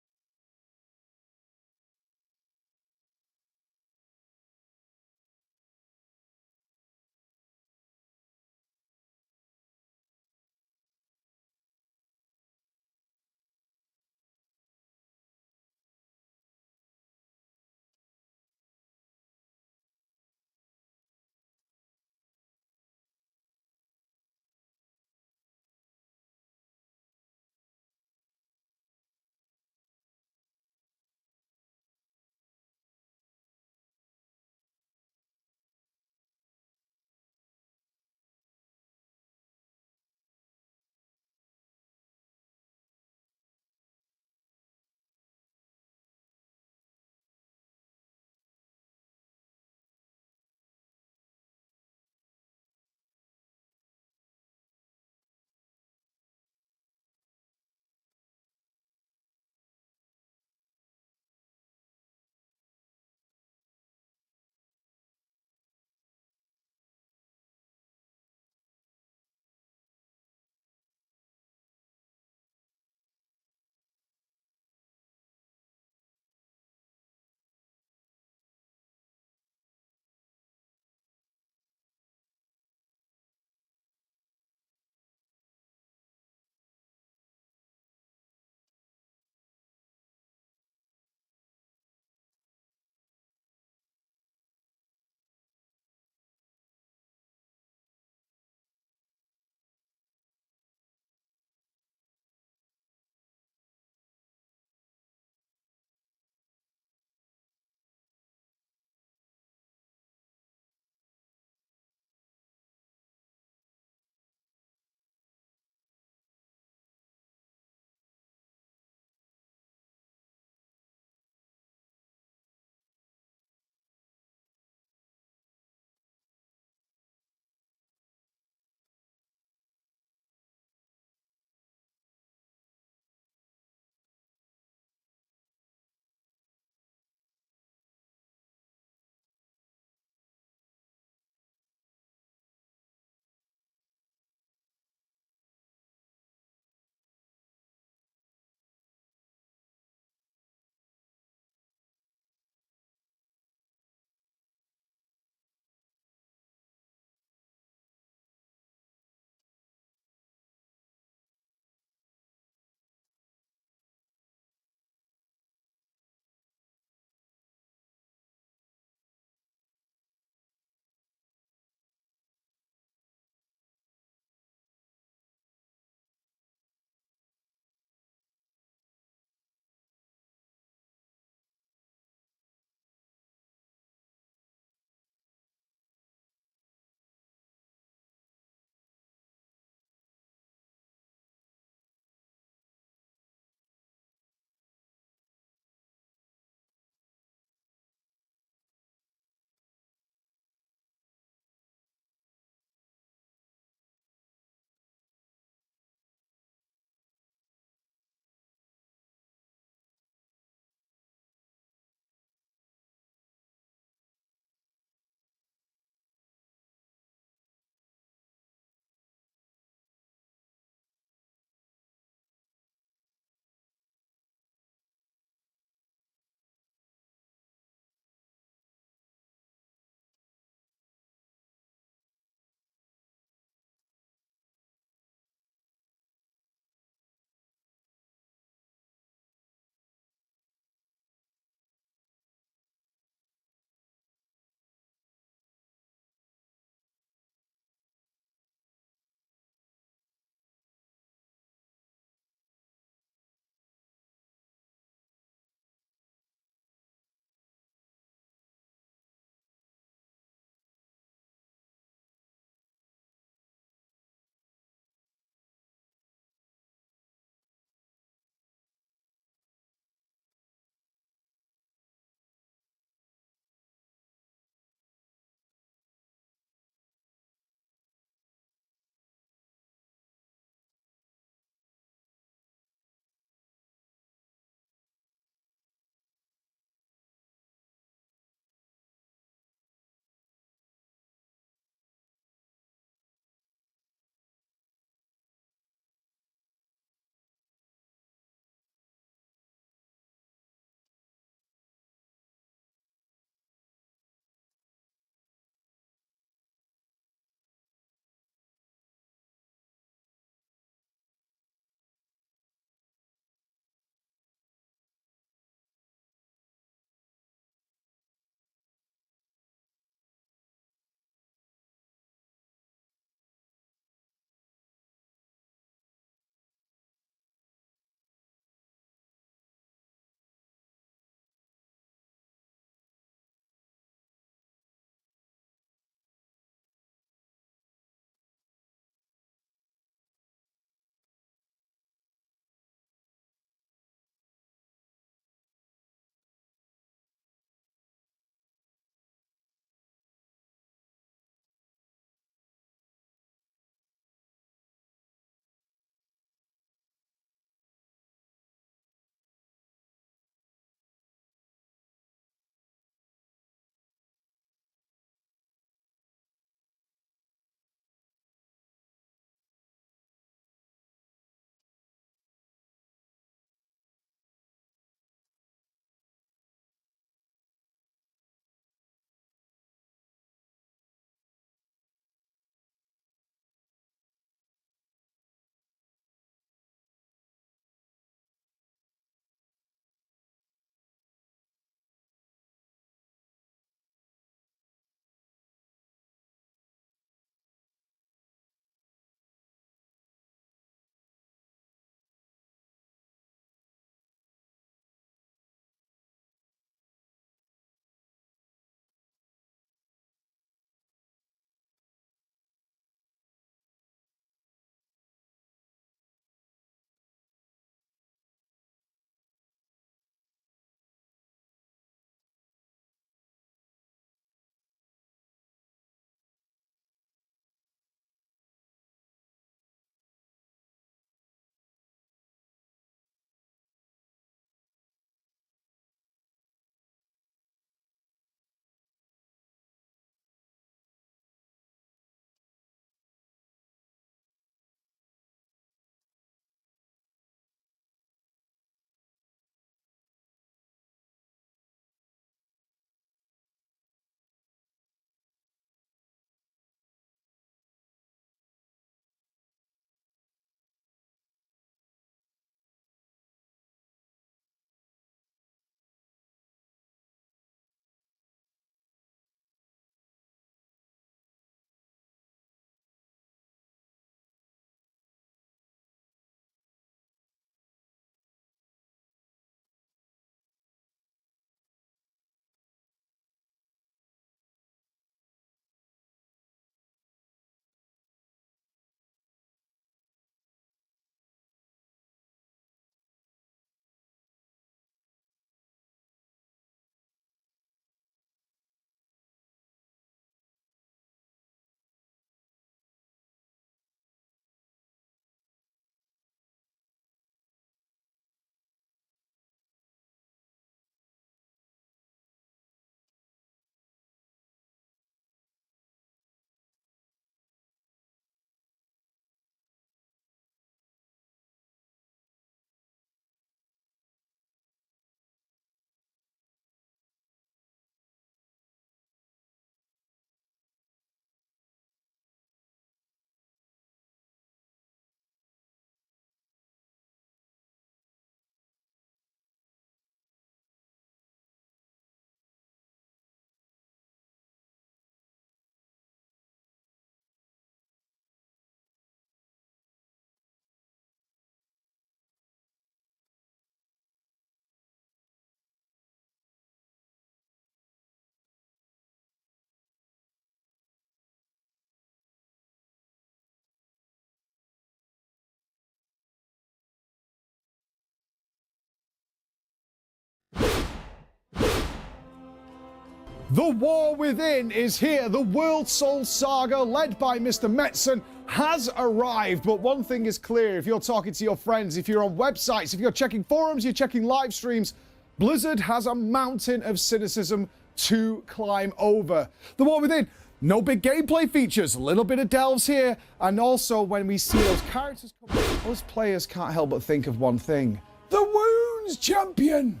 The War Within is here. The World Soul Saga, led by Mr. Metzen, has arrived. But one thing is clear, if you're talking to your friends, if you're on websites, if you're checking forums, you're checking live streams, Blizzard has a mountain of cynicism to climb over. The War Within, no big gameplay features, a little bit of delves here, and also when we see those characters come, us players can't help but think of one thing. The Wounds Champion!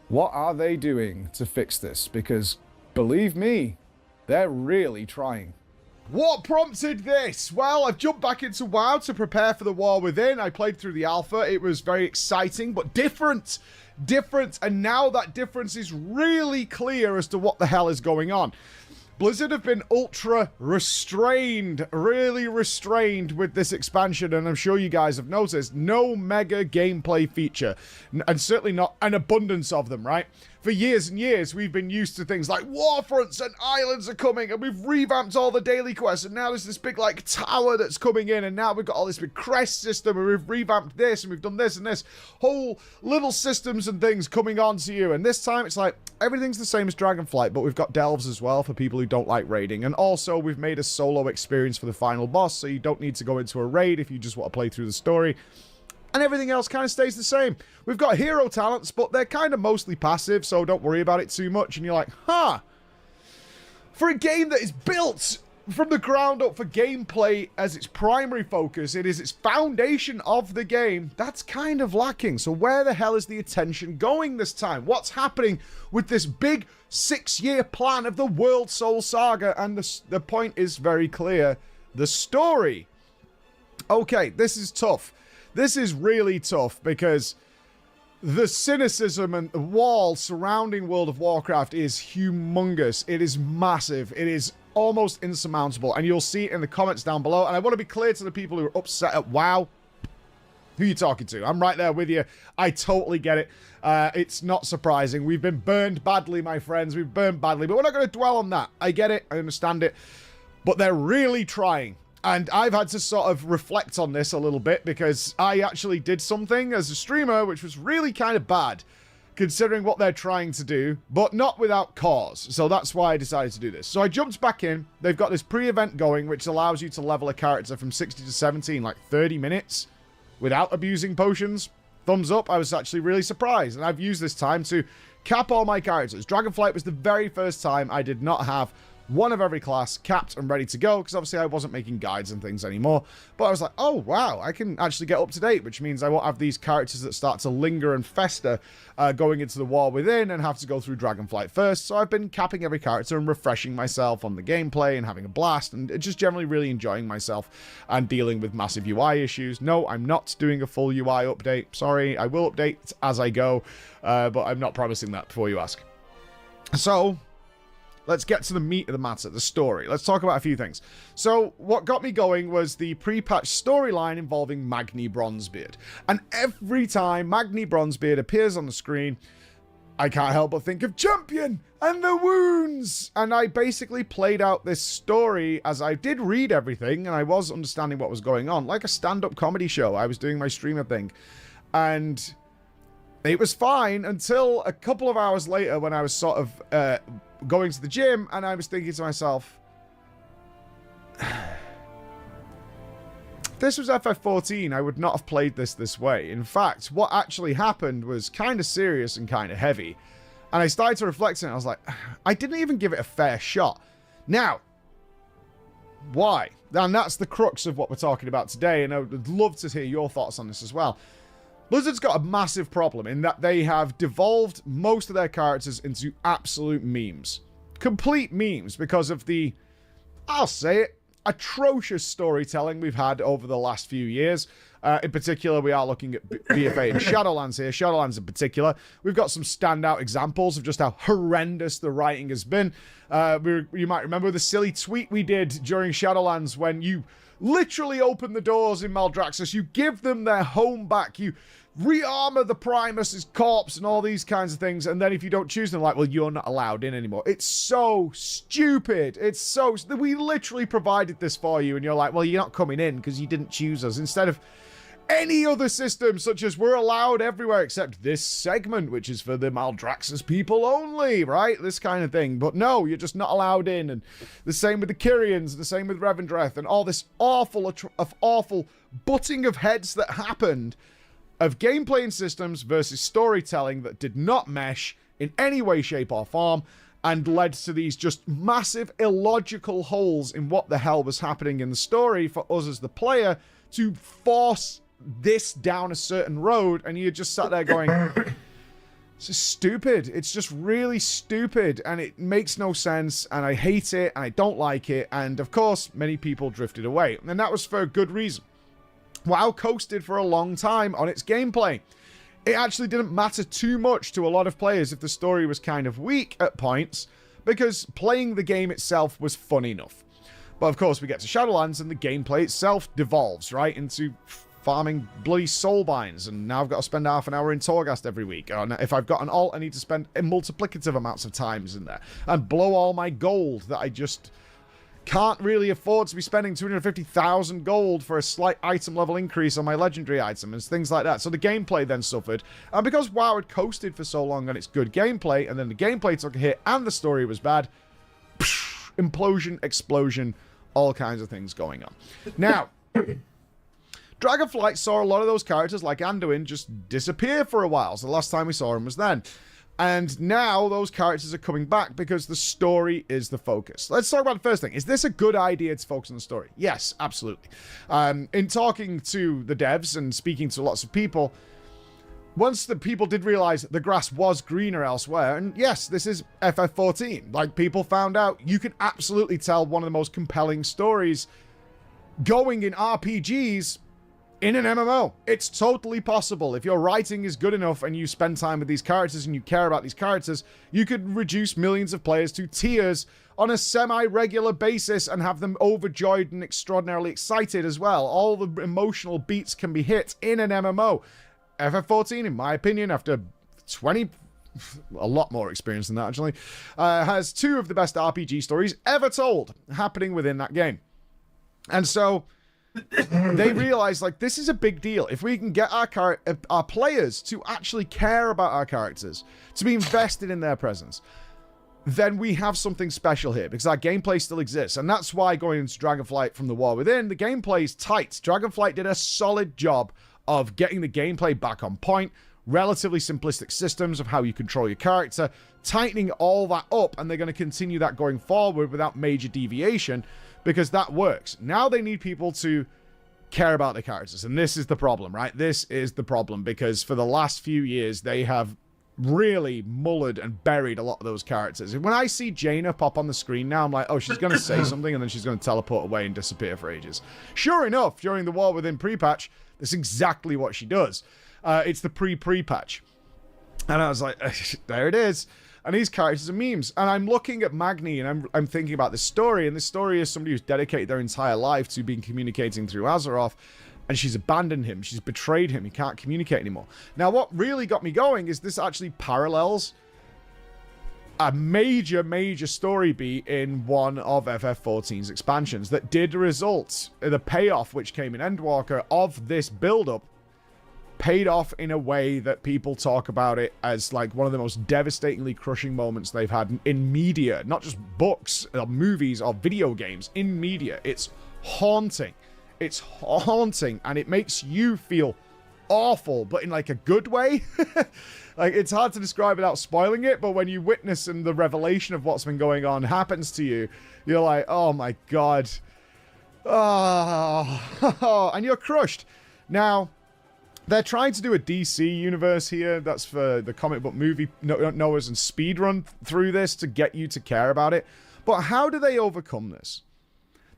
What are they doing to fix this? Because, believe me, they're really trying. What prompted this? Well, I've jumped back into WoW to prepare for the War Within. I played through the alpha. It was very exciting, but different. And now that difference is really clear as to what the hell is going on. Blizzard have been ultra restrained, really restrained with this expansion, and I'm sure you guys have noticed, no mega gameplay feature, and certainly not an abundance of them, right? For years and years, we've been used to things like Warfronts and Islands are coming, and we've revamped all the daily quests, and now there's this big, like, tower that's coming in, and now we've got all this big crest system, and we've revamped this, and we've done this and this. Whole little systems and things coming on to you, and this time it's like, everything's the same as Dragonflight, but we've got delves as well for people who don't like raiding, and also we've made a solo experience for the final boss, so you don't need to go into a raid if you just want to play through the story. And everything else kind of stays the same. We've got hero talents, but they're kind of mostly passive, so don't worry about it too much. And you're like, huh. For a game that is built from the ground up for gameplay as its primary focus, it is its foundation of the game, that's kind of lacking. So where the hell is the attention going this time? What's happening with this big 6-year plan of the World Soul Saga? And the point is very clear. The story. Okay, this is tough. This is really tough because the cynicism and the wall surrounding World of Warcraft is humongous. It is massive. It is almost insurmountable. And you'll see it in the comments down below. And I want to be clear to the people who are upset at WoW. Who are you talking to? I'm right there with you. I totally get it. It's not surprising. We've been burned badly, my friends. We've burned badly. But we're not going to dwell on that. I get it. I understand it. But they're really trying. And I've had to sort of reflect on this a little bit because I actually did something as a streamer which was really kind of bad considering what they're trying to do, but not without cause. So that's why I decided to do this. So I jumped back in. They've got this pre-event going which allows you to level a character from 60 to 70 in like 30 minutes without abusing potions. Thumbs up. I was actually really surprised. And I've used this time to cap all my characters. Dragonflight was the very first time I did not have one of every class capped and ready to go, because obviously I wasn't making guides and things anymore. But I was like, oh wow, I can actually get up to date, which means I won't have these characters that start to linger and fester going into the War Within and have to go through Dragonflight first. So I've been capping every character and refreshing myself on the gameplay and having a blast and just generally really enjoying myself and dealing with massive UI issues. No, I'm not doing a full UI update. Sorry, I will update as I go, but I'm not promising that before you ask. So let's get to the meat of the matter, the story. Let's talk about a few things. So, what got me going was the pre-patch storyline involving Magni Bronzebeard. And every time Magni Bronzebeard appears on the screen, I can't help but think of Champion and the Wounds. And I basically played out this story as I did read everything, and I was understanding what was going on. Like a stand-up comedy show, I was doing my streamer thing. And it was fine until a couple of hours later when I was sort of going to the gym, and I was thinking to myself, this was FF14, I would not have played this way. In fact, what actually happened was kind of serious and kind of heavy. And I started to reflect on it, I was like, I didn't even give it a fair shot. Now, why? And that's the crux of what we're talking about today, and I would love to hear your thoughts on this as well. Blizzard's got a massive problem in that they have devolved most of their characters into absolute memes. Complete memes because of the, I'll say it, atrocious storytelling we've had over the last few years. In particular, we are looking at BFA and Shadowlands here. Shadowlands in particular. We've got some standout examples of just how horrendous the writing has been. You might remember the silly tweet we did during Shadowlands when you literally open the doors in Maldraxxus, you give them their home back, you re-armor the Primus's corpse and all these kinds of things, and then if you don't choose them, like, well, you're not allowed in anymore. It's so stupid. It's so... We literally provided this for you, and you're like, well, you're not coming in because you didn't choose us. Instead of any other system, such as we're allowed everywhere except this segment, which is for the Maldraxxus people only, right? This kind of thing. But no, you're just not allowed in. And the same with the Kyrians, the same with Revendreth, and all this awful butting of heads that happened of gameplay and systems versus storytelling that did not mesh in any way, shape, or form, and led to these just massive illogical holes in what the hell was happening in the story for us as the player to force this down a certain road, and you just sat there going, this is stupid. It's just really stupid, and it makes no sense, and I hate it, and I don't like it, and of course, many people drifted away, and that was for a good reason. WoW coasted for a long time on its gameplay. It actually didn't matter too much to a lot of players if the story was kind of weak at points, because playing the game itself was fun enough. But of course, we get to Shadowlands, and the gameplay itself devolves, right, into farming bloody soulbinds, and now I've got to spend half an hour in Torghast every week. Or if I've got an alt, I need to spend multiplicative amounts of times in there, and blow all my gold that I just can't really afford to be spending 250,000 gold for a slight item level increase on my legendary item, and things like that. So the gameplay then suffered, and because WoW had coasted for so long on its good gameplay, and then the gameplay took a hit, and the story was bad, implosion, explosion, all kinds of things going on. Now, Dragonflight saw a lot of those characters like Anduin just disappear for a while. So the last time we saw him was then. And now those characters are coming back because the story is the focus. Let's talk about the first thing. Is this a good idea to focus on the story? Yes, absolutely. In talking to the devs and speaking to lots of people, once the people did realize the grass was greener elsewhere, and yes, this is FF14. Like, people found out you can absolutely tell one of the most compelling stories going in RPGs in an MMO. It's totally possible. If your writing is good enough and you spend time with these characters and you care about these characters, you could reduce millions of players to tears on a semi-regular basis and have them overjoyed and extraordinarily excited as well. All the emotional beats can be hit in an MMO. FF14, in my opinion, after 20... a lot more experience than that, actually, has two of the best RPG stories ever told happening within that game. And so they realize, like, this is a big deal. If we can get our players to actually care about our characters, to be invested in their presence, then we have something special here, because our gameplay still exists. And that's why, going into Dragonflight from the War Within, the gameplay is tight. Dragonflight did a solid job of getting the gameplay back on point, relatively simplistic systems of how you control your character, tightening all that up, and they're going to continue that going forward without major deviation, because that works. Now they need people to care about the characters, and this is the problem, right? This is the problem, because for the last few years, they have really mullered and buried a lot of those characters. When I see Jaina pop on the screen now, I'm like, oh, she's going to say something, and then she's going to teleport away and disappear for ages. Sure enough, during the War Within pre-patch, that's exactly what she does. It's the pre-patch. And I was like, there it is. And these characters are memes. And I'm looking at Magni, and I'm thinking about this story, and this story is somebody who's dedicated their entire life to being communicating through Azeroth, and she's abandoned him. She's betrayed him. He can't communicate anymore. Now, what really got me going is this actually parallels a major story beat in one of FF14's expansions that did result in the payoff, which came in Endwalker, of this build-up, paid off in a way that people talk about it as like one of the most devastatingly crushing moments they've had in media, not just books or movies or video games, in media. It's haunting. It's haunting, and it makes you feel awful, but in like a good way. Like, it's hard to describe without spoiling it, but when you witness and the revelation of what's been going on happens to you, you're like, oh my god. Oh, and you're crushed. Now, they're trying to do a DC universe here. That's for the comic book movie knowers and speedrun through this to get you to care about it. But how do they overcome this?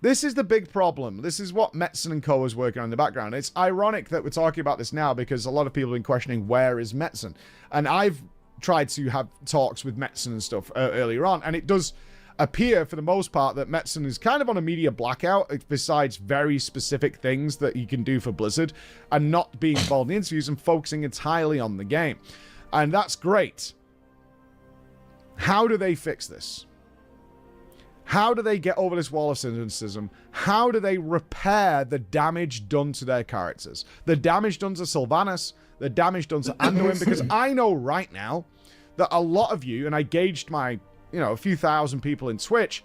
This is the big problem. This is what Metzen and Co. is working on in the background. It's ironic that we're talking about this now, because a lot of people have been questioning, where is Metzen? And I've tried to have talks with Metzen and stuff earlier on, and it does appear, for the most part, that Metzen is kind of on a media blackout, besides very specific things that he can do for Blizzard, and not being involved in interviews and focusing entirely on the game. And that's great. How do they fix this? How do they get over this wall of cynicism? How do they repair the damage done to their characters? The damage done to Sylvanas, the damage done to Anduin, because I know right now that a lot of you, and I gauged my, a few thousand people in Twitch,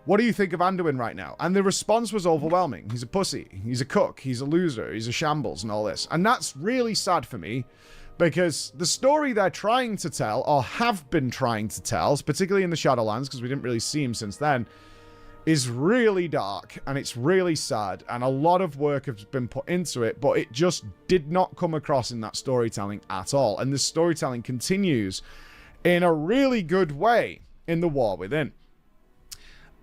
what do you think of Anduin right now? And the response was overwhelming. He's a pussy, he's a cook, he's a loser, he's a shambles and all this. And that's really sad for me, because the story they're trying to tell, or have been trying to tell, particularly in the Shadowlands, because we didn't really see him since then, is really dark, and it's really sad, and a lot of work has been put into it, but it just did not come across in that storytelling at all. And the storytelling continues in a really good way in The War Within.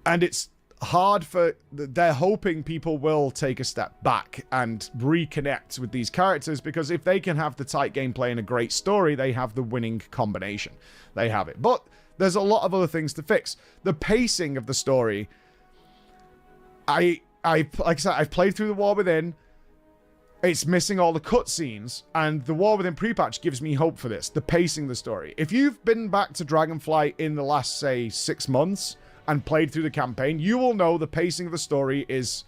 And it's hard for... They're hoping people will take a step back and reconnect with these characters, because if they can have the tight gameplay and a great story, they have the winning combination. They have it. But there's a lot of other things to fix. The pacing of the story... like I said, I've played through The War Within. It's missing all the cutscenes, and The War Within pre-patch gives me hope for this. The pacing of the story. If you've been back to Dragonflight in the last, say, 6 months and played through the campaign, you will know the pacing of the story is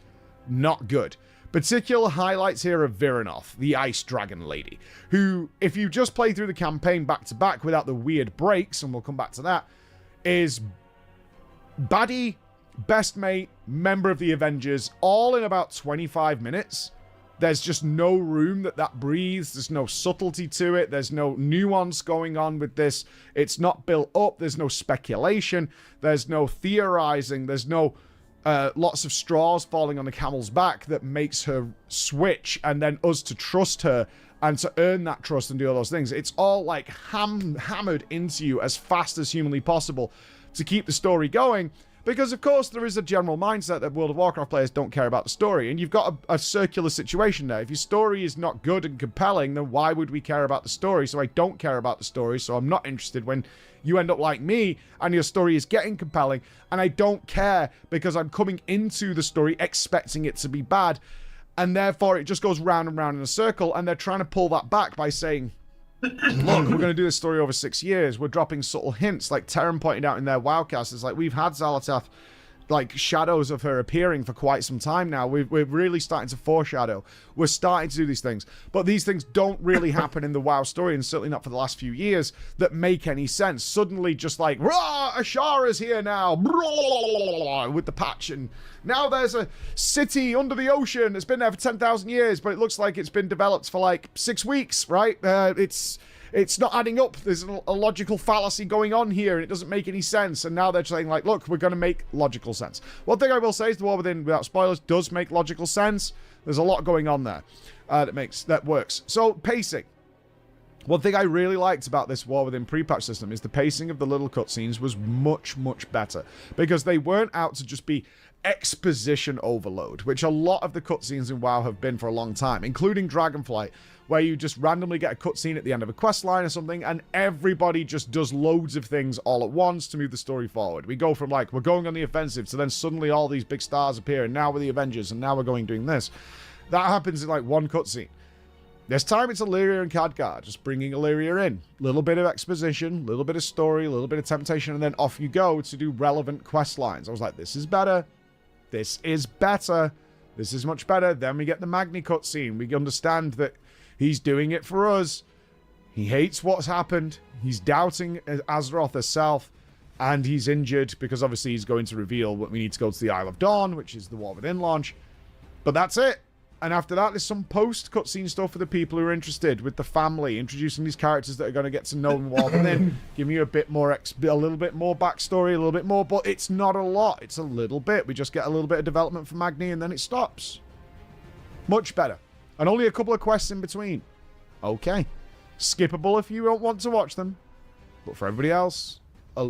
not good. Particular highlights here of Virinov, the Ice Dragon Lady, who, if you just play through the campaign back-to-back without the weird breaks, and we'll come back to that, is baddie, best mate, member of the Avengers, all in about 25 minutes. There's just no room that breathes. There's no subtlety to it. There's no nuance going on with this. It's not built up. There's no speculation. There's no theorizing. There's no lots of straws falling on the camel's back that makes her switch, and then us to trust her and to earn that trust and do all those things. It's all like hammered into you as fast as humanly possible to keep the story going. Because, of course, there is a general mindset that World of Warcraft players don't care about the story. And you've got a circular situation there. If your story is not good and compelling, then why would we care about the story? So I don't care about the story, so I'm not interested when you end up like me and your story is getting compelling. And I don't care because I'm coming into the story expecting it to be bad. And therefore, it just goes round and round in a circle. And they're trying to pull that back by saying... Look, we're going to do this story over 6 years. We're dropping subtle hints, like Terran pointed out in their Wowcast. It's like, we've had Xal'atath, like, shadows of her appearing for quite some time now. We're really starting to foreshadow. We're starting to do these things. But these things don't really happen in the WoW story, and certainly not for the last few years, that make any sense. Suddenly, just like, rah, Ashara's here now, with the patch, and now there's a city under the ocean that's been there for 10,000 years, but it looks like it's been developed for like 6 weeks, right? It's not adding up. There's a logical fallacy going on here, and it doesn't make any sense. And now they're saying, like, look, we're going to make logical sense. One thing I will say is The War Within, without spoilers, does make logical sense. There's a lot going on there that works. So, pacing. One thing I really liked about this War Within pre-patch system is the pacing of the little cutscenes was much, much better. Because they weren't out to just be exposition overload, which a lot of the cutscenes in WoW have been for a long time, including Dragonflight, where you just randomly get a cutscene at the end of a quest line or something, and everybody just does loads of things all at once to move the story forward. We go from, like, we're going on the offensive, to then suddenly all these big stars appear, and now we're the Avengers, and now we're doing this. That happens in, like, one cutscene. This time it's Illyria and Khadgar, just bringing Illyria in. Little bit of exposition, little bit of story, a little bit of temptation, and then off you go to do relevant quest lines. I was like, this is better. This is better. This is much better. Then we get the Magni cutscene. We understand that he's doing it for us. He hates what's happened. He's doubting Azeroth herself. And he's injured because obviously he's going to reveal what we need to go to the Isle of Dawn, which is the War Within launch. But that's it. And after that, there's some post-cutscene stuff for the people who are interested, with the family, introducing these characters that are going to get to know them well, and then giving you a little bit more backstory, a little bit more, but it's not a lot. It's a little bit. We just get a little bit of development for Magni, and then it stops. Much better. And only a couple of quests in between. Okay. Skippable if you don't want to watch them. But for everybody else,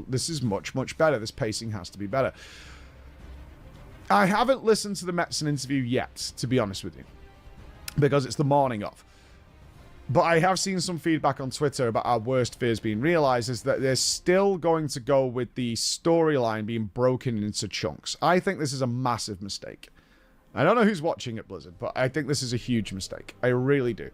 this is much, much better. This pacing has to be better. I haven't listened to the Metzen interview yet, to be honest with you, because it's the morning of. But I have seen some feedback on Twitter about our worst fears being realized, is that they're still going to go with the storyline being broken into chunks. I think this is a massive mistake. I don't know who's watching at Blizzard, but I think this is a huge mistake. I really do.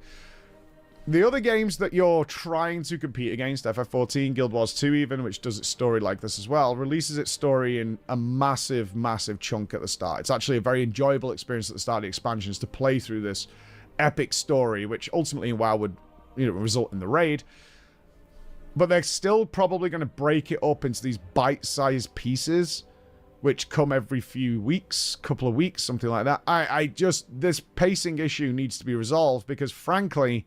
The other games that you're trying to compete against, FF14, Guild Wars 2 even, which does its story like this as well, releases its story in a massive, massive chunk at the start. It's actually a very enjoyable experience at the start of the expansions to play through this epic story, which ultimately in WoW would, result in the raid. But they're still probably going to break it up into these bite-sized pieces, which come every few weeks, couple of weeks, something like that. This pacing issue needs to be resolved because, frankly,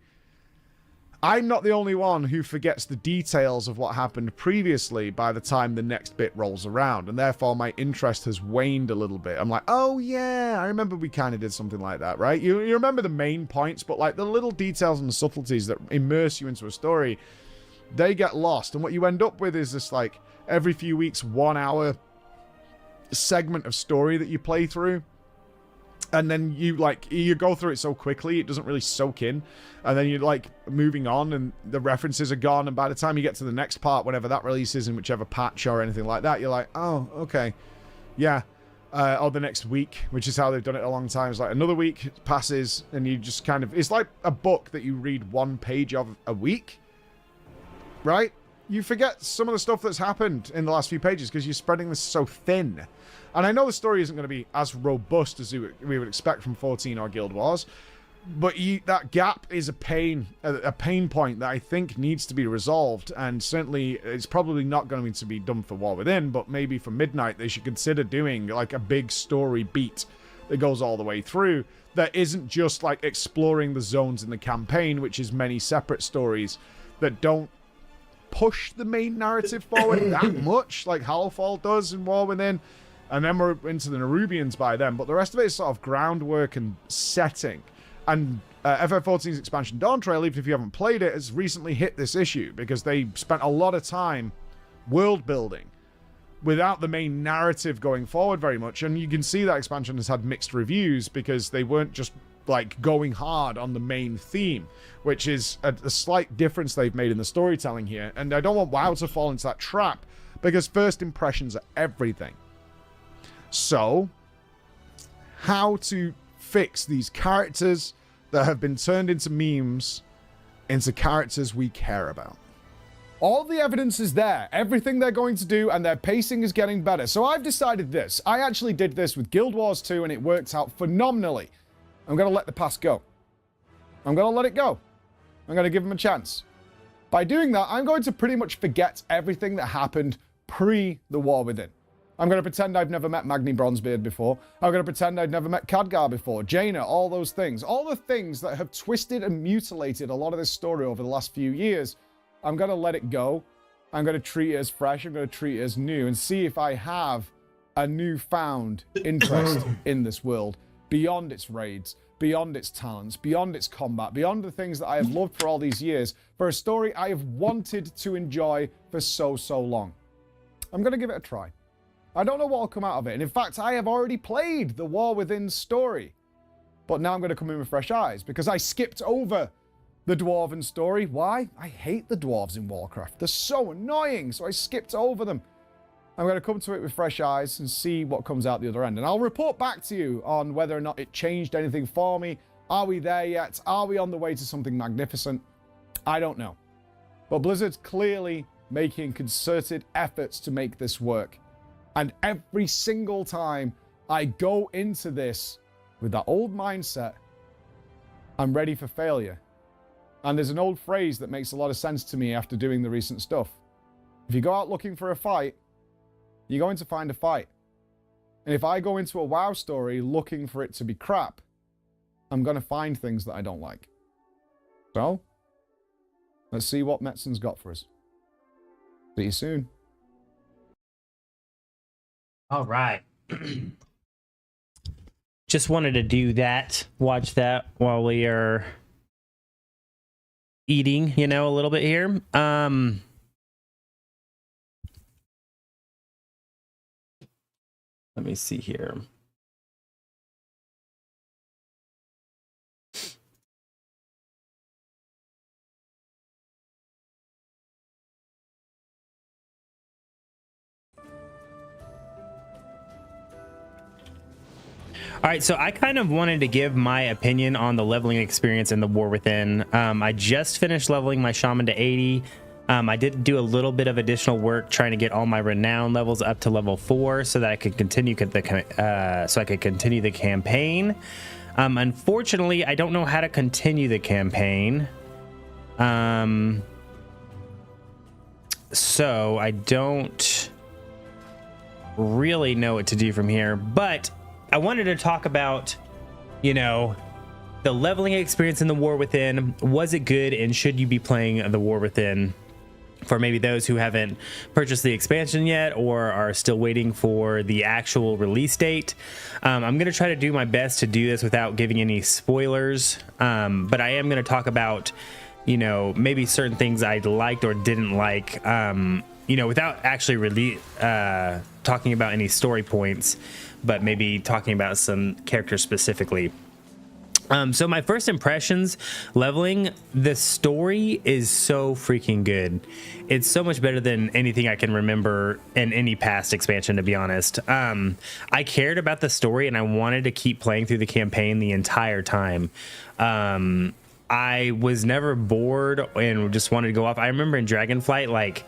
I'm not the only one who forgets the details of what happened previously by the time the next bit rolls around, and therefore my interest has waned a little bit. I'm like, oh yeah, I remember we kind of did something like that, right? You remember the main points, but like the little details and the subtleties that immerse you into a story, they get lost, and what you end up with is this like every few weeks 1 hour segment of story that you play through. And then you go through it so quickly, it doesn't really soak in. And then you're like moving on and the references are gone. And by the time you get to the next part, whenever that releases in whichever patch or anything like that, you're like, oh, okay. Yeah. Or the next week, which is how they've done it a long time. It's like another week passes and you just kind of, it's like a book that you read 1 page of a week, right? You forget some of the stuff that's happened in the last few pages because you're spreading this so thin. And I know the story isn't going to be as robust as we would expect from 14 or Guild Wars, but that gap is a pain point that I think needs to be resolved, and certainly it's probably not going to be done for War Within, but maybe for Midnight they should consider doing like a big story beat that goes all the way through, that isn't just like exploring the zones in the campaign, which is many separate stories that don't push the main narrative forward that much like Hallowfall does in War Within. And then we're into the Nerubians by then. But the rest of it is sort of groundwork and setting. And FF14's expansion Dawn Trail, even if you haven't played it, has recently hit this issue because they spent a lot of time world building without the main narrative going forward very much. And you can see that expansion has had mixed reviews because they weren't just like going hard on the main theme, which is a slight difference they've made in the storytelling here. And I don't want WoW to fall into that trap because first impressions are everything. So, how to fix these characters that have been turned into memes into characters we care about. All the evidence is there, everything they're going to do, and their pacing is getting better. So I've decided this. I actually did this with Guild Wars 2 and it worked out phenomenally. I'm going to let the past go. I'm going to let it go. I'm going to give them a chance. By doing that, I'm going to pretty much forget everything that happened pre the War Within. I'm going to pretend I've never met Magni Bronzebeard before. I'm going to pretend I've never met Khadgar before. Jaina, all those things. All the things that have twisted and mutilated a lot of this story over the last few years. I'm going to let it go. I'm going to treat it as fresh. I'm going to treat it as new and see if I have a newfound interest in this world beyond its raids, beyond its talents, beyond its combat, beyond the things that I have loved for all these years, for a story I have wanted to enjoy for so long. I'm going to give it a try. I don't know what will come out of it. And in fact, I have already played the War Within story. But now I'm going to come in with fresh eyes because I skipped over the Dwarven story. Why? I hate the dwarves in Warcraft. They're so annoying, so I skipped over them. I'm going to come to it with fresh eyes and see what comes out the other end. And I'll report back to you on whether or not it changed anything for me. Are we there yet? Are we on the way to something magnificent? I don't know. But Blizzard's clearly making concerted efforts to make this work. And every single time I go into this with that old mindset, I'm ready for failure. And there's an old phrase that makes a lot of sense to me after doing the recent stuff. If you go out looking for a fight, you're going to find a fight. And if I go into a WoW story looking for it to be crap, I'm going to find things that I don't like. So, let's see what Metzen's got for us. See you soon. All right. Just wanted to do that. Watch that while we are eating, a little bit here. Let me see here. All right, so I kind of wanted to give my opinion on the leveling experience in the War Within. I just finished leveling my Shaman to 80. I did do a little bit of additional work trying to get all my renown levels up to level 4 so that I could continue the campaign. Unfortunately, I don't know how to continue the campaign. So I don't really know what to do from here, but I wanted to talk about, you know, the leveling experience in the War Within. Was it good, and should you be playing the War Within? For maybe those who haven't purchased the expansion yet or are still waiting for the actual release date. I'm going to try to do my best to do this without giving any spoilers, but I am going to talk about, you know, maybe certain things I liked or didn't like, you know, without actually really talking about any story points, but maybe talking about some characters specifically. So my first impressions leveling, the story is so freaking good. It's so much better than anything I can remember in any past expansion, to be honest. I cared about the story and I wanted to keep playing through the campaign the entire time. I was never bored and just wanted to go off. I remember in Dragonflight, like,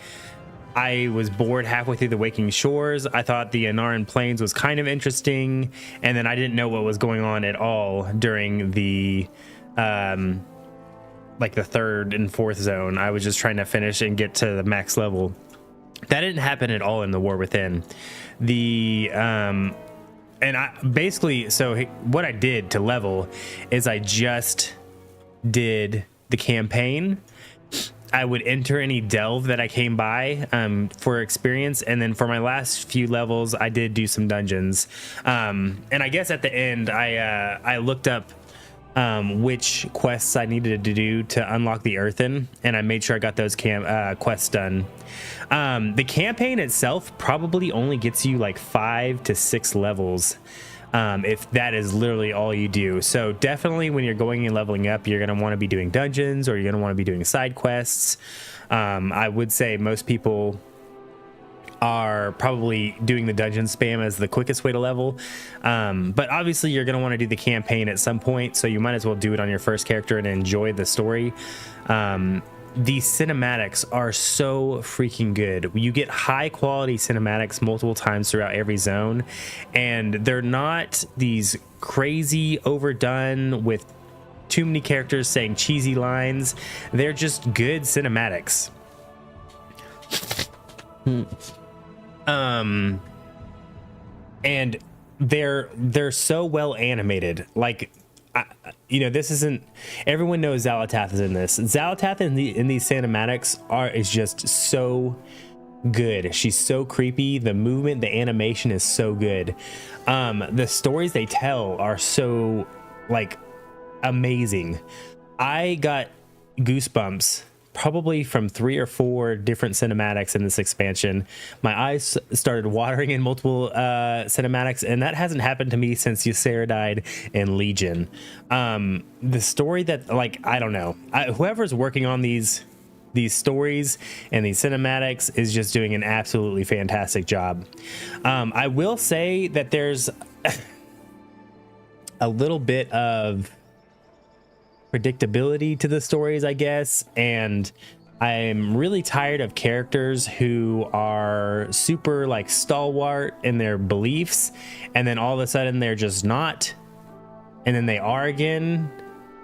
I was bored halfway through the Waking Shores. I thought the Anaran Plains was kind of interesting, and then I didn't know what was going on at all during the like the 3rd and 4th zone. I was just trying to finish and get to the max level. That didn't happen at all in the War Within. And I basically, so what I did to level is I just did the campaign. I would enter any delve that I came by for experience, and then for my last few levels I did do some dungeons, and I guess at the end I looked up which quests I needed to do to unlock the earthen, and I made sure I got those quests done. The campaign itself probably only gets you like 5 to 6 levels, if that is literally all you do. So definitely when you're going and leveling up, you're going to want to be doing dungeons, or you're going to want to be doing side quests. I would say most people are probably doing the dungeon spam as the quickest way to level, but obviously you're going to want to do the campaign at some point, so you might as well do it on your first character and enjoy the story. The cinematics are so freaking good. You get high quality cinematics multiple times throughout every zone, and they're not these crazy overdone with too many characters saying cheesy lines. They're just good cinematics. And they're so well animated. Like, you know, this isn't, everyone knows Xalatath is in this. Xalatath in these cinematics is just so good. She's so creepy. The movement, the animation is so good. The stories they tell are so, like, amazing. I got goosebumps probably from 3 or 4 different cinematics in this expansion. My eyes started watering in multiple cinematics, and that hasn't happened to me since Ysera died in Legion. The story that, like, I don't know, whoever's working on these stories and these cinematics is just doing an absolutely fantastic job. I will say that there's a little bit of predictability to the stories, I guess, and I'm really tired of characters who are super, like, stalwart in their beliefs, and then all of a sudden they're just not, and then they are again.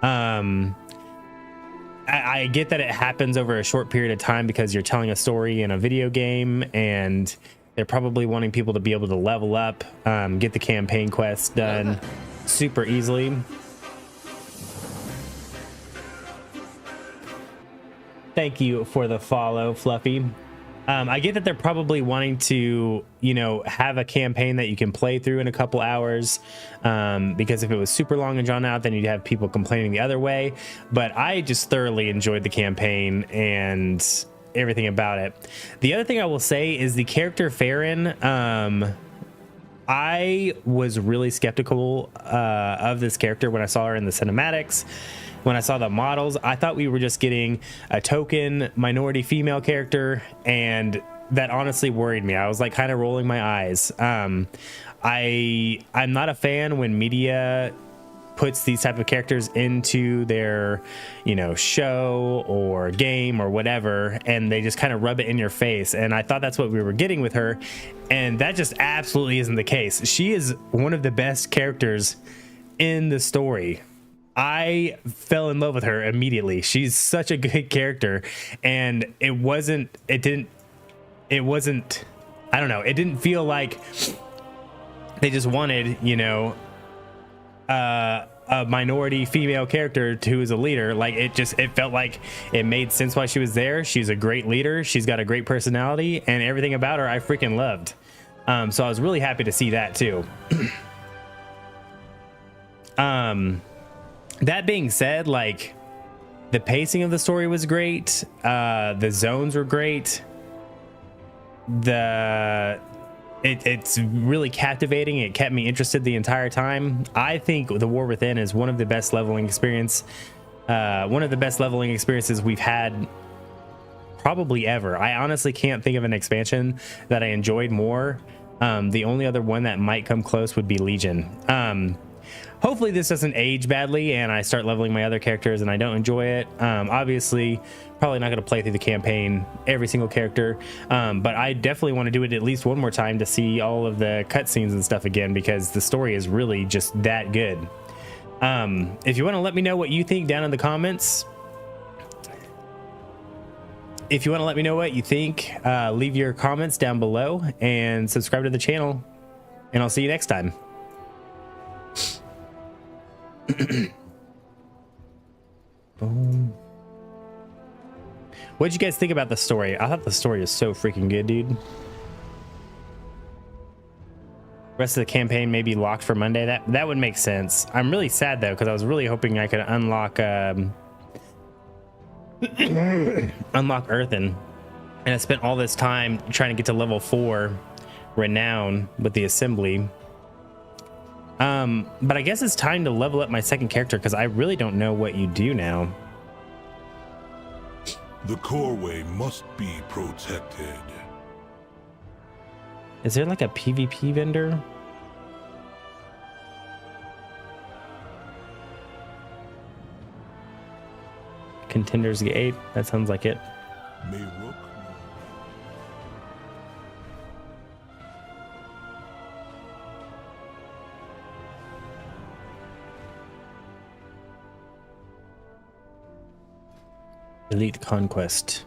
I get that it happens over a short period of time because you're telling a story in a video game, and they're probably wanting people to be able to level up, get the campaign quests done super easily. Thank you for the follow, Fluffy. I get that they're probably wanting to, you know, have a campaign that you can play through in a couple hours, because if it was super long and drawn out, then you'd have people complaining the other way. But I just thoroughly enjoyed the campaign and everything about it. The other thing I will say is the character Farron. I was really skeptical of this character when I saw her in the cinematics. When I saw the models, I thought we were just getting a token minority female character, and that honestly worried me. I was like kind of rolling my eyes. I'm not a fan when media puts these type of characters into their, you know, show or game or whatever, and they just kind of rub it in your face. And I thought that's what we were getting with her, and that just absolutely isn't the case. She is one of the best characters in the story. I fell in love with her immediately. She's such a good character, and it wasn't, I don't know, it didn't feel like they just wanted, you know, a minority female character who is a leader. Like, it felt like it made sense why she was there. She's a great leader. She's got a great personality, and everything about her I freaking loved. So I was really happy to see that too. That being said, like, the pacing of the story was great. The zones were great. It's really captivating. It kept me interested the entire time. I think The War Within is one of the best leveling experiences we've had probably ever. I honestly can't think of an expansion that I enjoyed more. The only other one that might come close would be Legion. Hopefully this doesn't age badly and I start leveling my other characters and I don't enjoy it. Obviously, probably not going to play through the campaign every single character, but I definitely want to do it at least one more time to see all of the cutscenes and stuff again, because the story is really just that good. If you want to let me know what you think down in the comments, leave your comments down below and subscribe to the channel, and I'll see you next time. Boom. What'd you guys think about the story? I thought the story is so freaking good, dude. Rest of the campaign may be locked for Monday. That would make sense. I'm really sad though, because I was really hoping I could unlock unlock Earthen, and I spent all this time trying to get to level 4 Renown with the assembly. But I guess it's time to level up my second character, because I really don't know what you do now. The Coreway must be protected. Is there like a PvP vendor? Contenders Gate, that sounds like it. May Rook. Elite Conquest.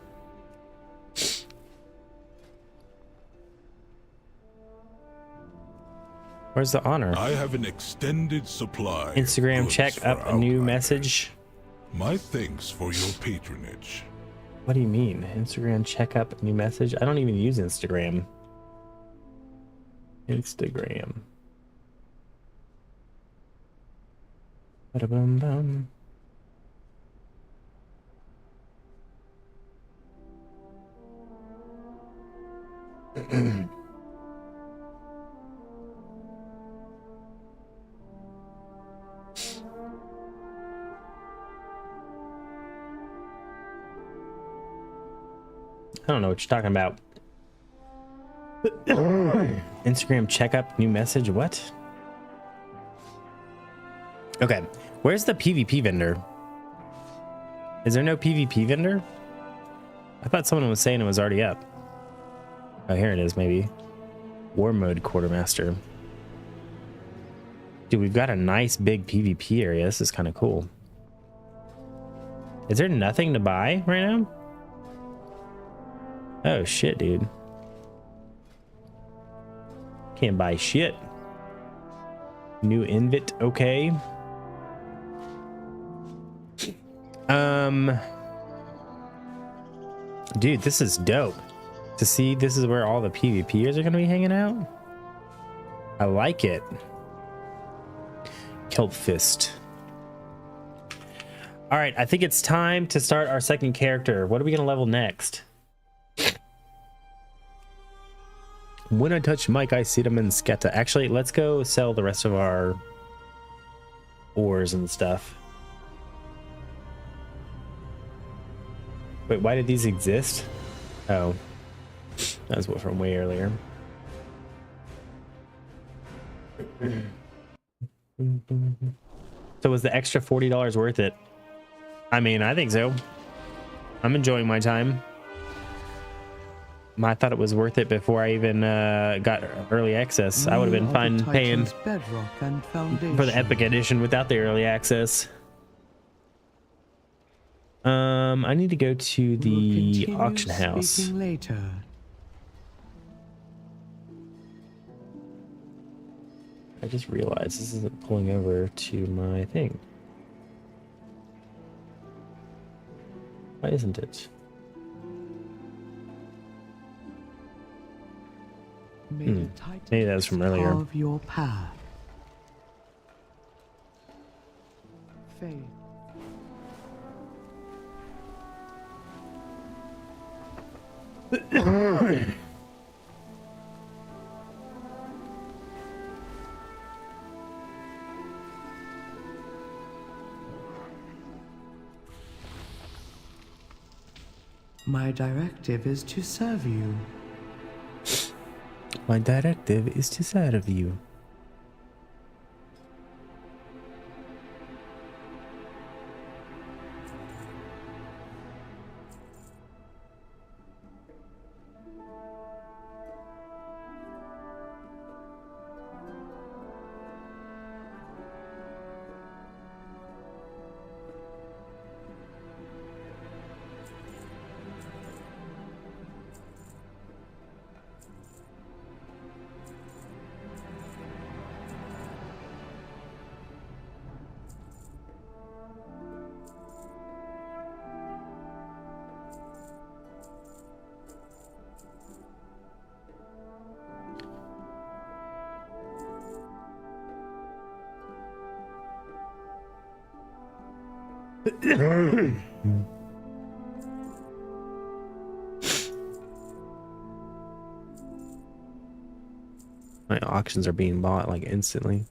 Where's the honor? I have an extended supply. Instagram check up a new message. My thanks for your patronage. What do you mean? Instagram check up a new message? I don't even use Instagram. Ba-da-bum-bum. I don't know what you're talking about. Instagram checkup, new message, what? Okay, where's the PvP vendor? Is there no PvP vendor? I thought someone was saying it was already up. Oh, here it is, maybe. War mode quartermaster. Dude, we've got a nice big PvP area. This is kind of cool. Is there nothing to buy right now? Oh shit, dude. Can't buy shit. New invite, okay. Dude, this is dope. To see, this is where all the PvPers are gonna be hanging out. I like it. Kelp Fist. All right, I think it's time to start our second character. What are we gonna level next? When I touch Mike, I see them in Sketa. Actually, let's go sell the rest of our ores and stuff. Wait, why did these exist? Oh, that was what from way earlier. So was the extra $40 worth it? I mean, I think so. I'm enjoying my time. I thought it was worth it before I even got early access. I would have been fine paying for the Epic Edition without the early access. I need to go to the auction house. Later. I just realized this isn't pulling over to my thing. Why isn't it? Maybe that was from earlier. Of your path. Faith. My directive is to serve you. My directive is to serve you. My auctions are being bought like instantly.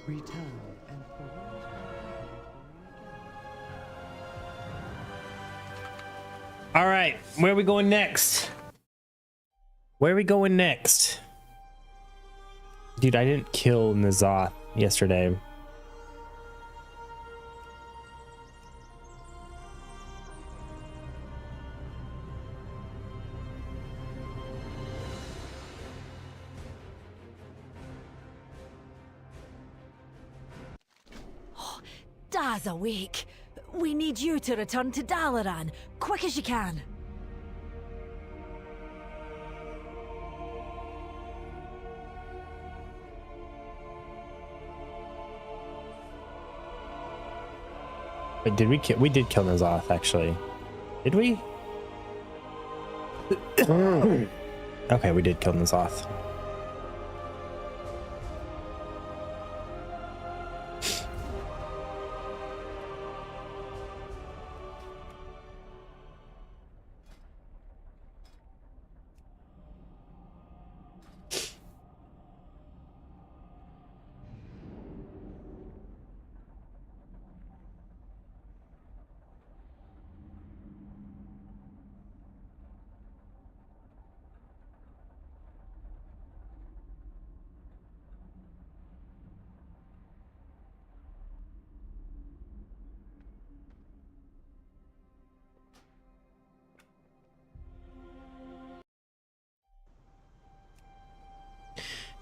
Return and All right, where are we going next? Where are we going next? Dude, I didn't kill Nazoth yesterday. Da's awake. We need you to return to Dalaran, quick as you can. Wait, did we kill? We did kill Nazoth, actually. Did we? Okay, we did kill Nazoth.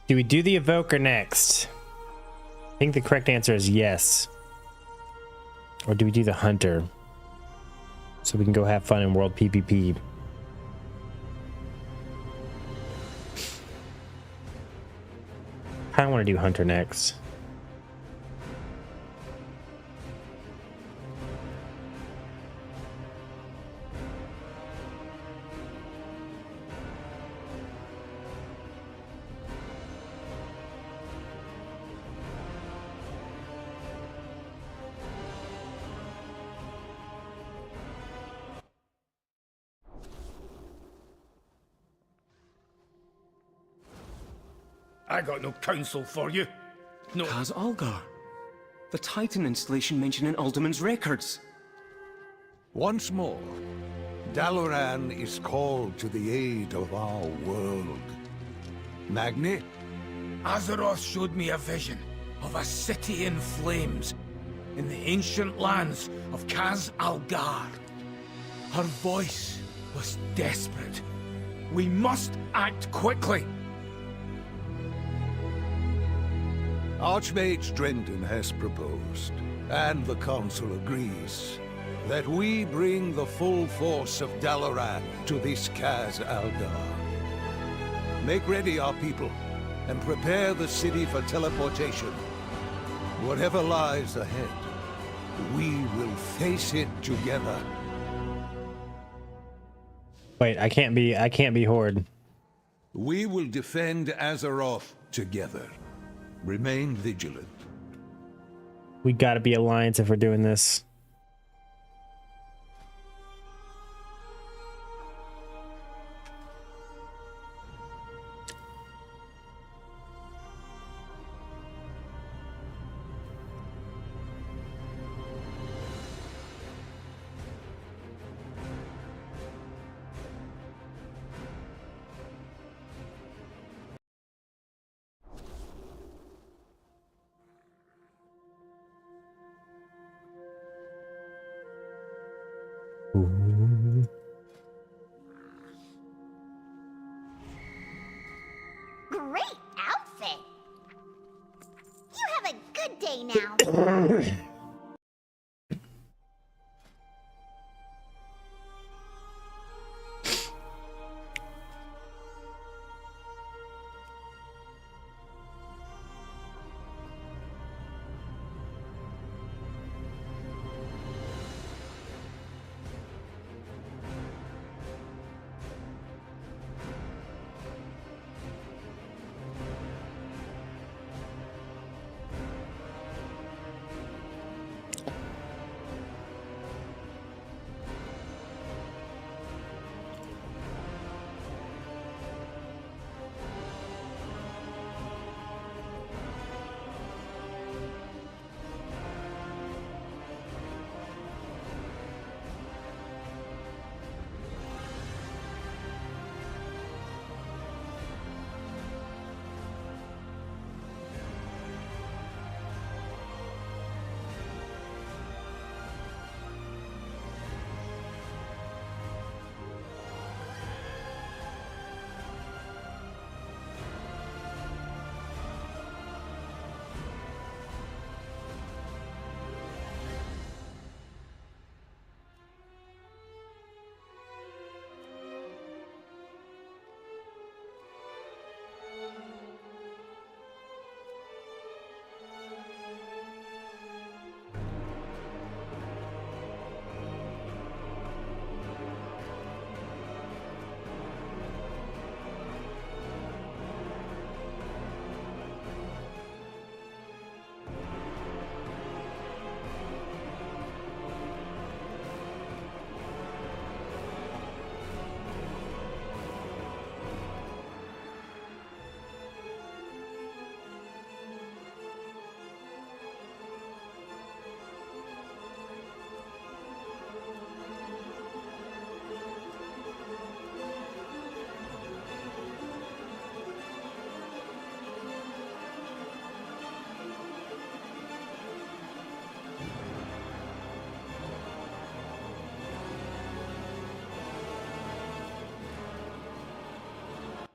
Do we do the Evoker next? I think the correct answer is yes. Or do we do the Hunter? So we can go have fun in World PvP. I want to do Hunter next. I got no counsel for you. No. Kaz Algar. The Titan installation mentioned in Alderman's records. Once more, Dalaran is called to the aid of our world. Magni? Azeroth showed me a vision of a city in flames in the ancient lands of Kaz Algar. Her voice was desperate. We must act quickly. Archmage Drendon has proposed, and the Council agrees, that we bring the full force of Dalaran to this Kaz Algar. Make ready, our people, and prepare the city for teleportation. Whatever lies ahead, we will face it together. Wait, I can't be Horde. We will defend Azeroth together. Remain vigilant. We gotta be Alliance if we're doing this. Great outfit! You have a good day now.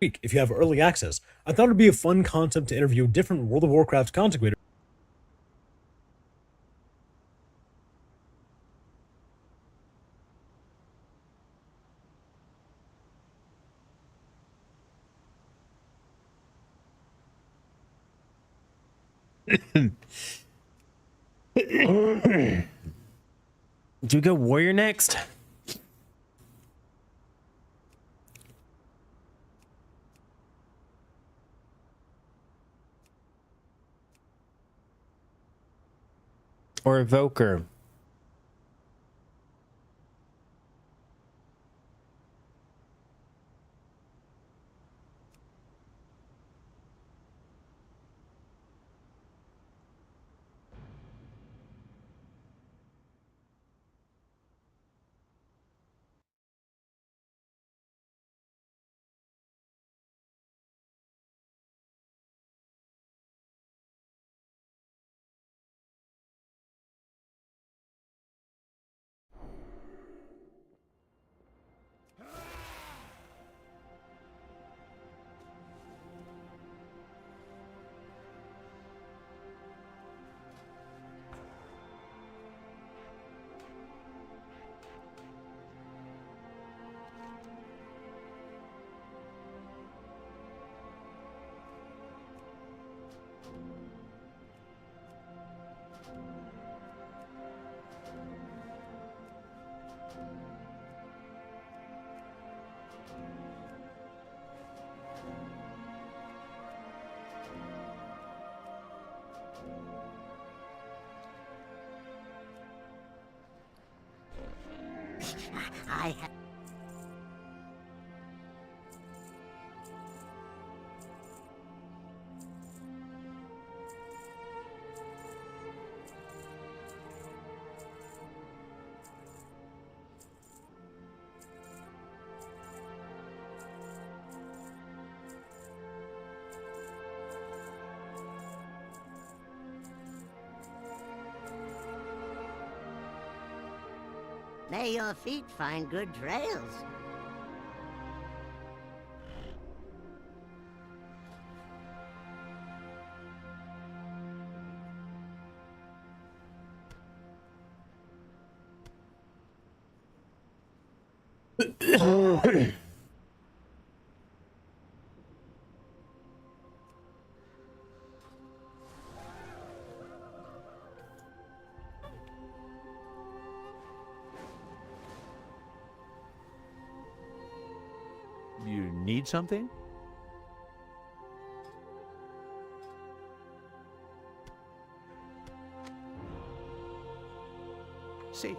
Week if you have early access. I thought it'd be a fun concept to interview different World of Warcraft content creators. Do we go warrior next? Or evoker? I have... May your feet find good trails. You need something? See.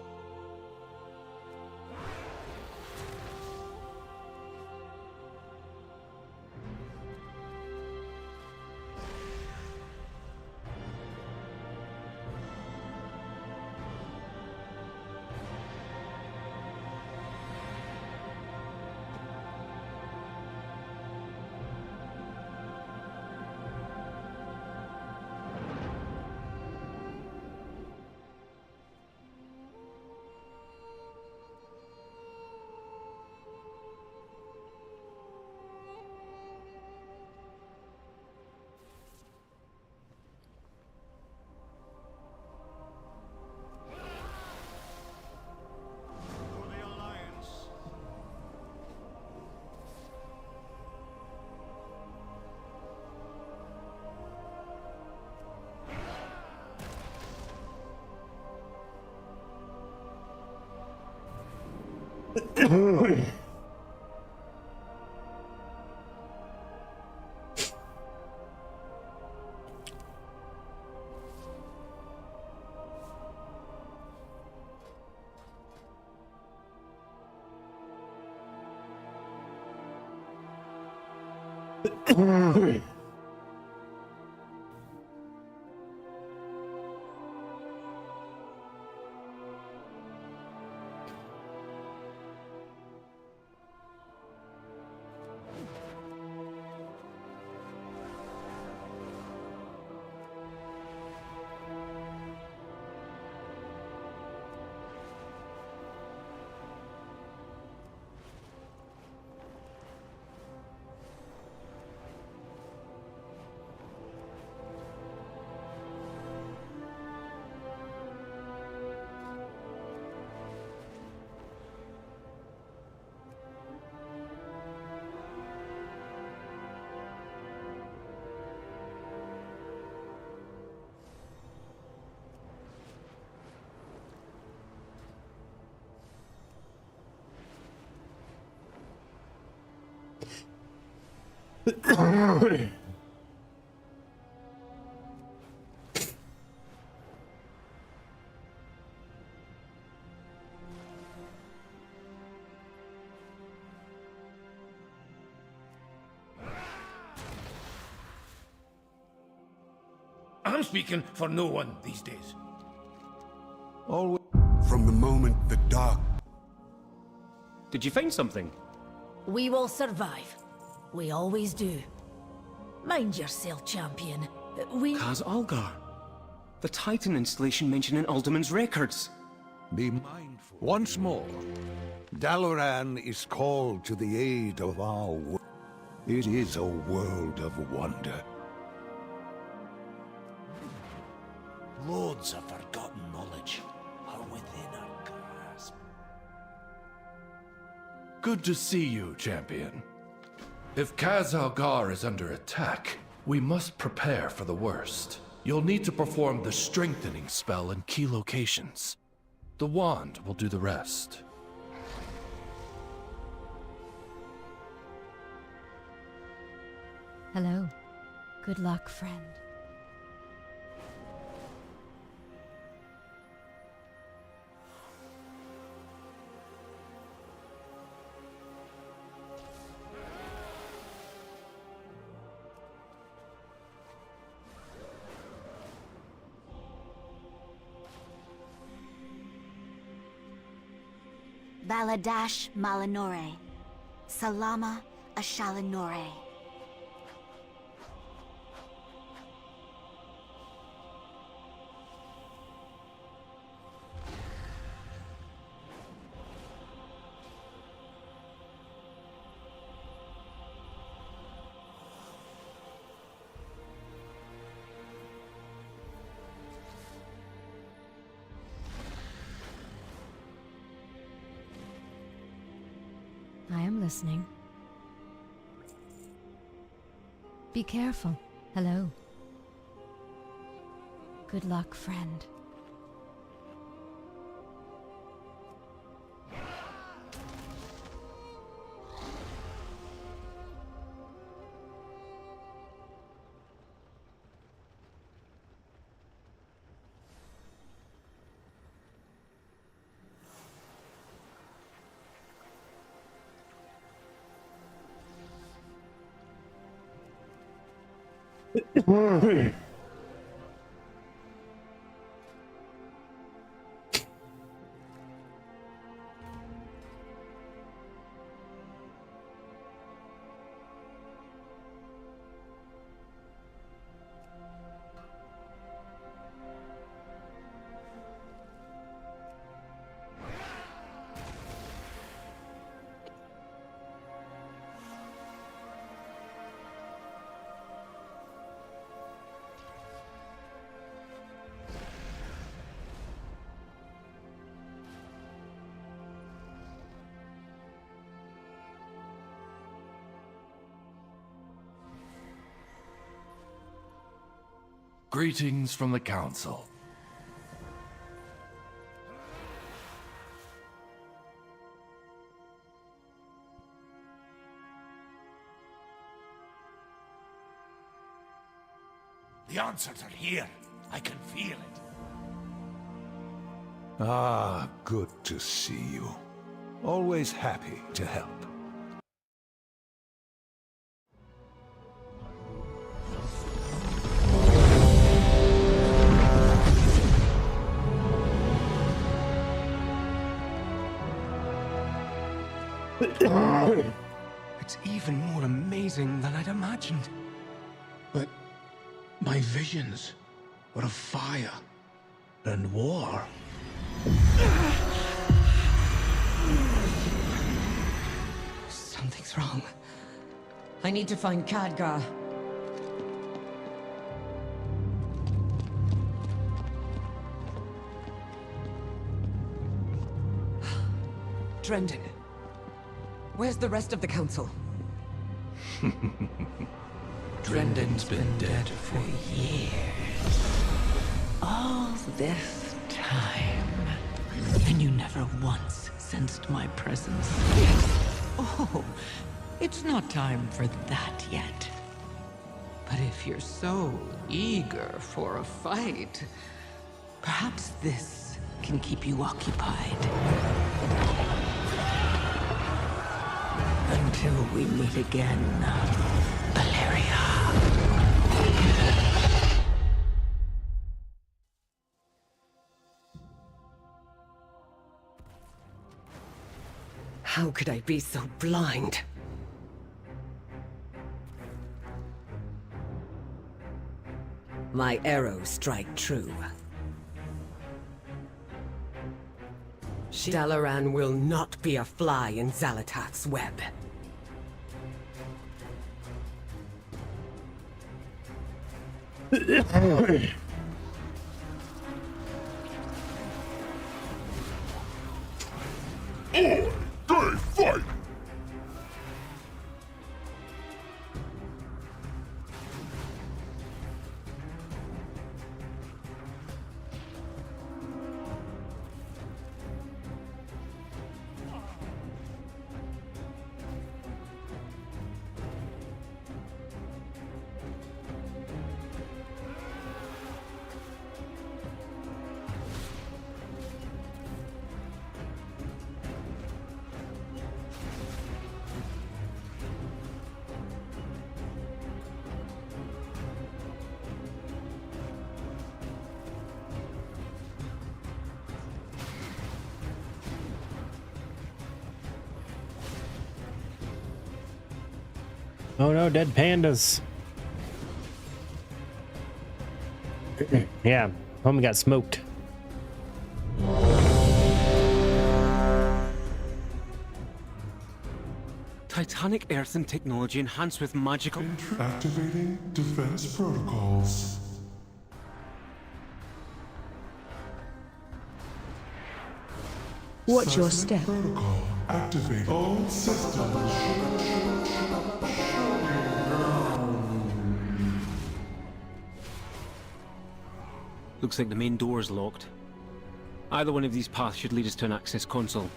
I'm speaking for no one these days. Always. From the moment the dark... Did you find something? We will survive. We always do. Mind yourself, champion. We... Kaz Algar. The Titan installation mentioned in Alderman's records. Be mindful. Once more, Dalaran is called to the aid of our world. It is a world of wonder. Loads of forgotten knowledge are within our grasp. Good to see you, champion. If Kaz Algar is under attack, we must prepare for the worst. You'll need to perform the strengthening spell in key locations. The wand will do the rest. Hello. Good luck, friend. Baladash Malinore. Salama Ashalinore. I am listening. Be careful. Hello. Good luck, friend. Greetings from the Council. The answers are here. I can feel it. Ah, good to see you. Always happy to help. It's even more amazing than I'd imagined. But my visions were of fire and war. Something's wrong. I need to find Khadgar. Drendon. Where's the rest of the council? Drendon's been dead for years. All this time. And you never once sensed my presence. Oh, it's not time for that yet. But if you're so eager for a fight, perhaps this can keep you occupied. Until we meet again, Valeria. How could I be so blind? My arrows strike true. Dalaran will not be a fly in Xal'atath's web. They fight! Oh no, dead pandas. Yeah, homie got smoked. Titanic earthen technology enhanced with magical... Activating defense protocols. Watch your Seismic step. Protocol activate all systems. Looks like the main door is locked. Either one of these paths should lead us to an access console.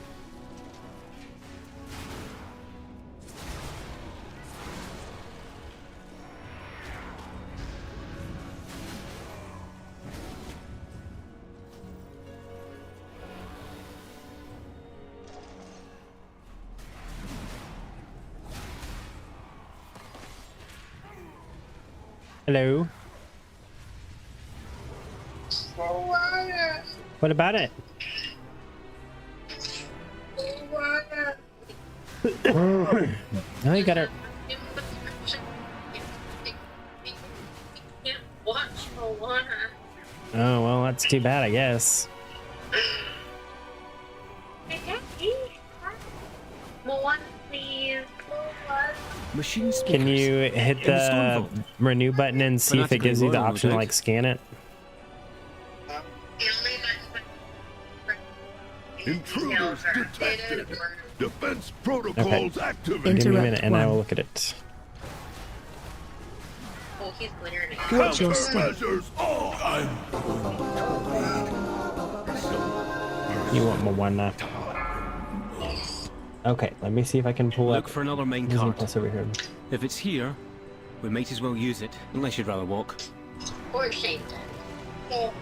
Hello. What about it? Oh, you got it. Oh, well, that's too bad, I guess. Machine speakers. Can you hit the renew button and see if it gives you the option to like scan it? Intruders detected. Defense protocols Okay. activated. Give me a minute and I will look at it. Oh, he's glittering. Watch your step. You want my one now? Okay, let me see if I can pull Look up. for another main Disney card. Plus over here. If it's here, we might as well use it, unless you'd rather walk. Poor Shane. Poor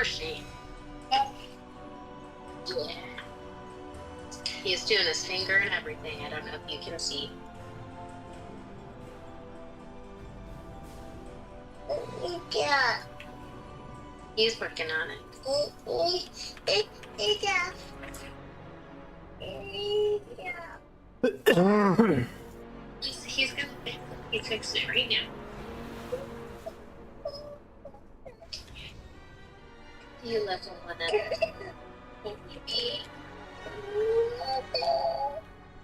Shane. Yeah. He's doing his finger and everything. I don't know if you can see. Yeah. He's working on it. He's gonna fix it right now. You little one.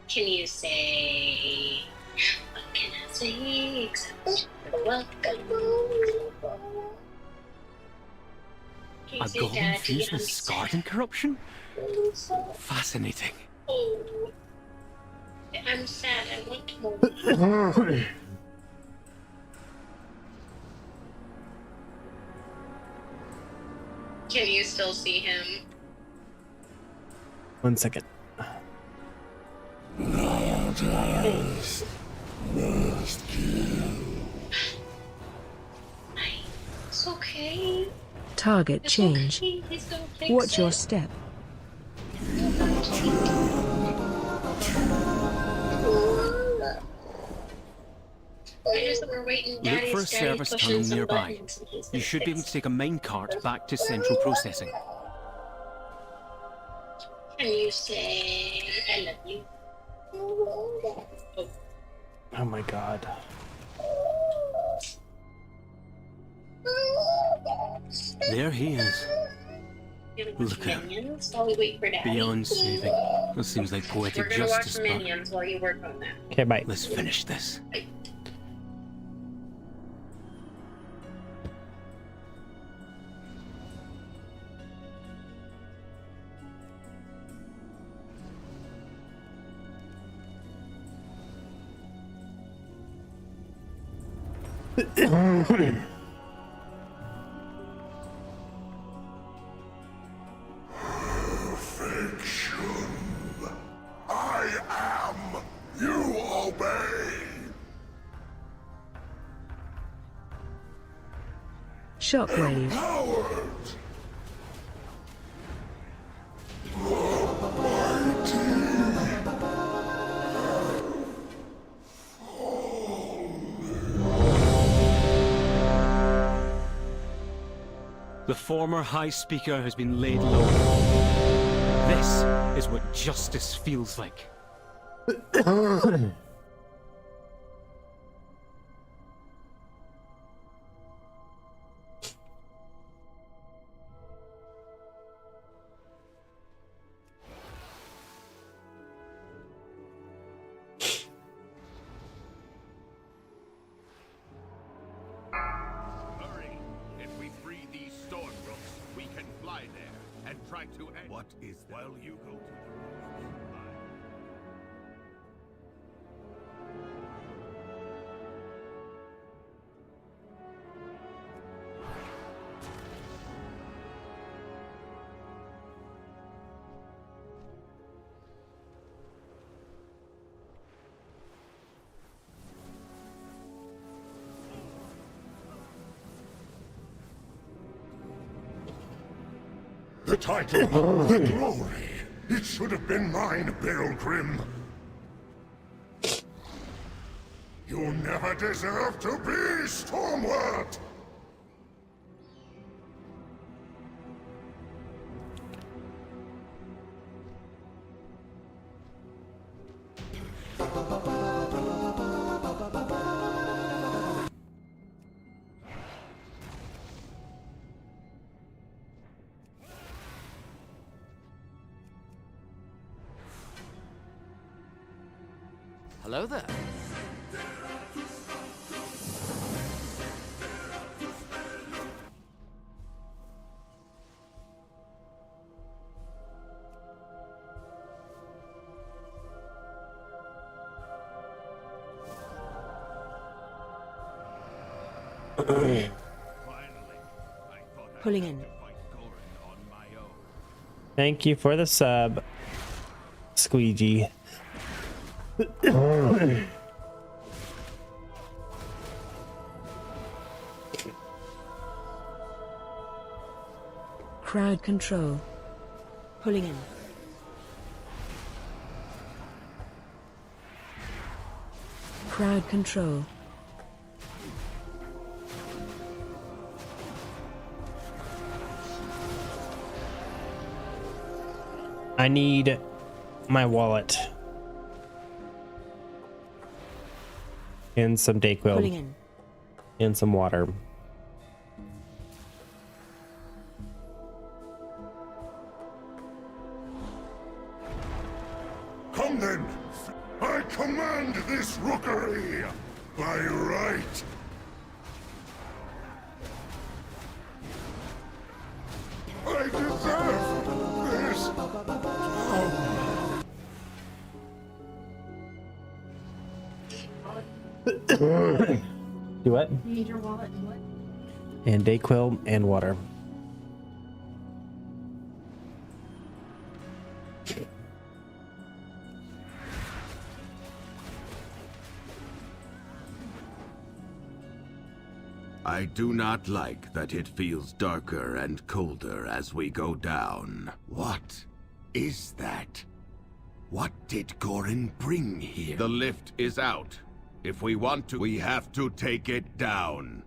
Can you say, what can I say except welcome? Can you A say, golem Daddy, fused I'm with scarred and corruption? Fascinating. Oh, I'm sad. I want more. Can you still see him? 1 second. It's okay. Target It's change. okay. He's gonna fix Watch your it. step. I just we're waiting. Look Daddy's for a service pushing tunnel some nearby. buttons and he's You gonna should be able fix to take a minecart back to central processing. it. Can you say I love you? Oh. Oh my god. There he is. You wanna watch Look at him. Minions while we wait for Daddy? Beyond saving. That seems like We're poetic gonna watch justice, but Minions while you work on that. Okay, bye. let's finish this. Perfection. I am. You obey. Shockwave. Coward. The former High Speaker has been laid low. This is what justice feels like. like to end? What is that? While you go to the ruins, The title, the glory. It should have been mine, Pilgrim. You never deserved to be Stormward! Hello there. Pulling in. Thank you for the sub, Squeegee. Crowd control. Pulling in. Crowd control. I need my wallet and some Pulling Dayquil in. and some water. Come then! I command this rookery! By right! I deserve this! Do what? You need your wallet and what? And Dayquil and water. I do not like that it feels darker and colder as we go down. What is that? What did Gorin bring here? The lift is out. If we want to, we have to take it down.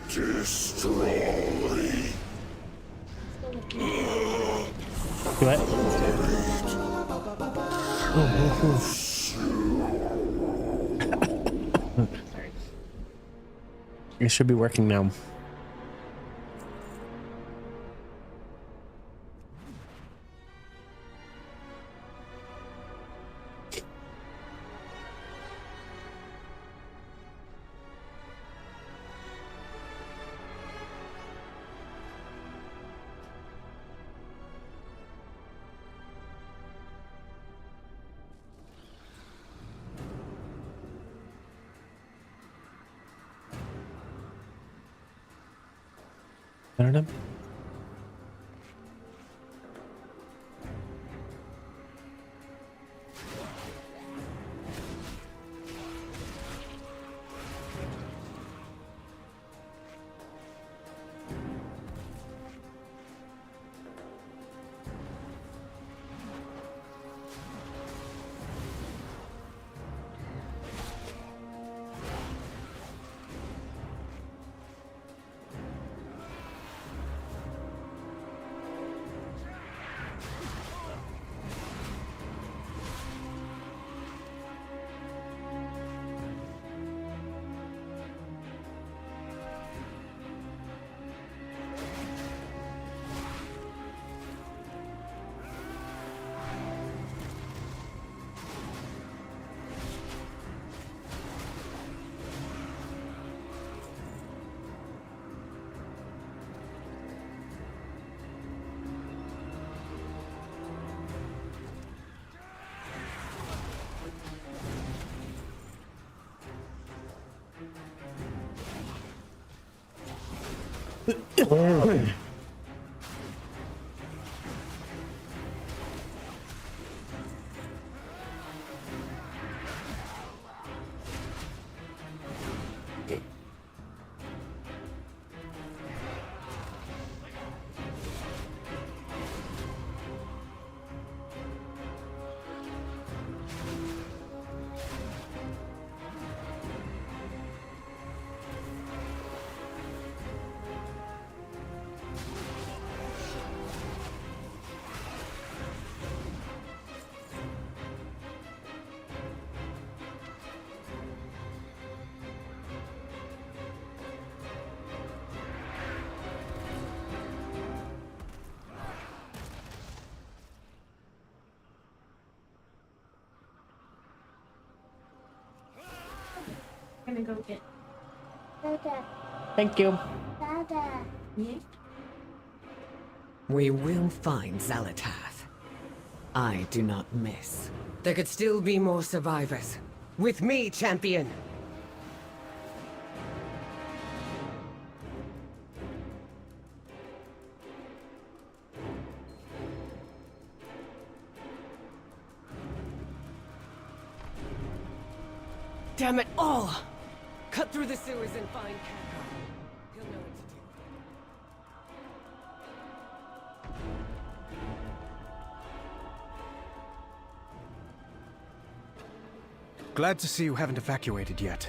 Destroy. What? It should be working now. I don't know. Gonna go get. Thank you. Yeah. We will find Zalatath. I do not miss. There could still be more survivors. With me, champion! Damn it all! Cut through the sewers and find Khadgar. He'll know what to do. Glad to see you haven't evacuated yet.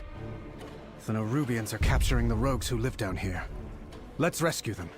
The Nerubians are capturing the rogues who live down here. Let's rescue them.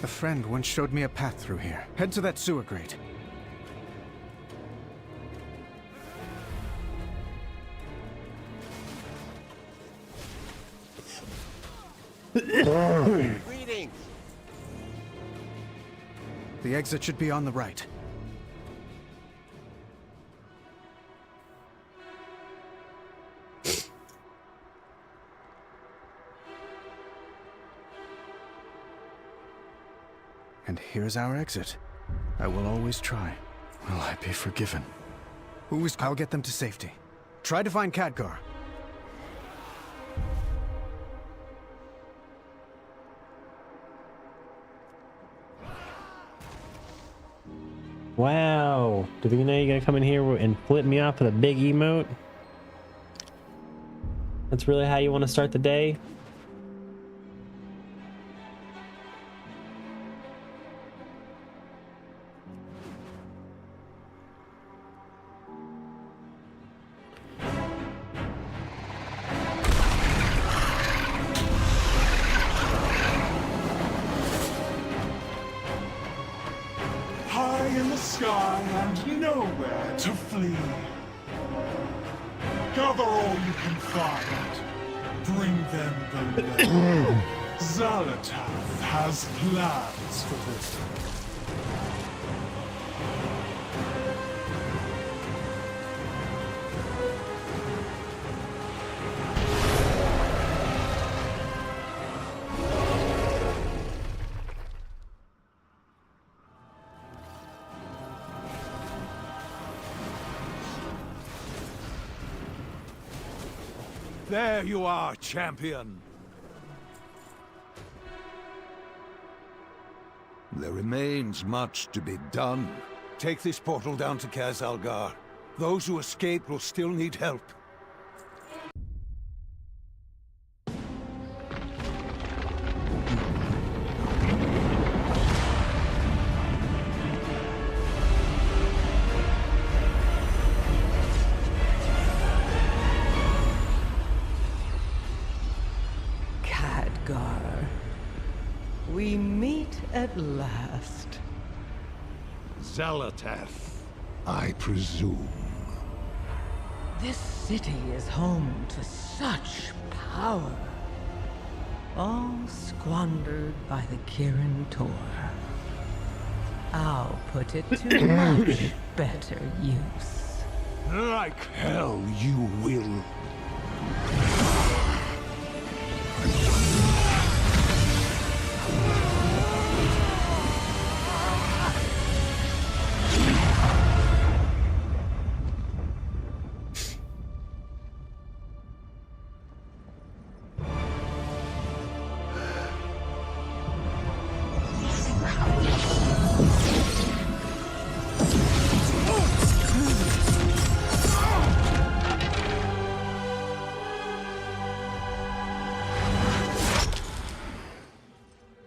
A friend once showed me a path through here. Head to that sewer grate. Greetings. The exit should be on the right. And here's our exit. I will always try. Will I be forgiven? I'll get them to safety. Try to find Khadgar. Wow. Do you know you're gonna come in here and flip me off with a big emote? That's really how you want to start the day? High in the sky and nowhere to flee. Gather all you can find. Bring them the letter. Zalatath has plans for this. There you are, champion. There remains much to be done. Take this portal down to Kaz Algar. Those who escape will still need help. Khadgar. We meet at last. Zalatath, I presume. This city is home to such power. All squandered by the Kirin Tor. I'll put it to much better use. Like hell you will.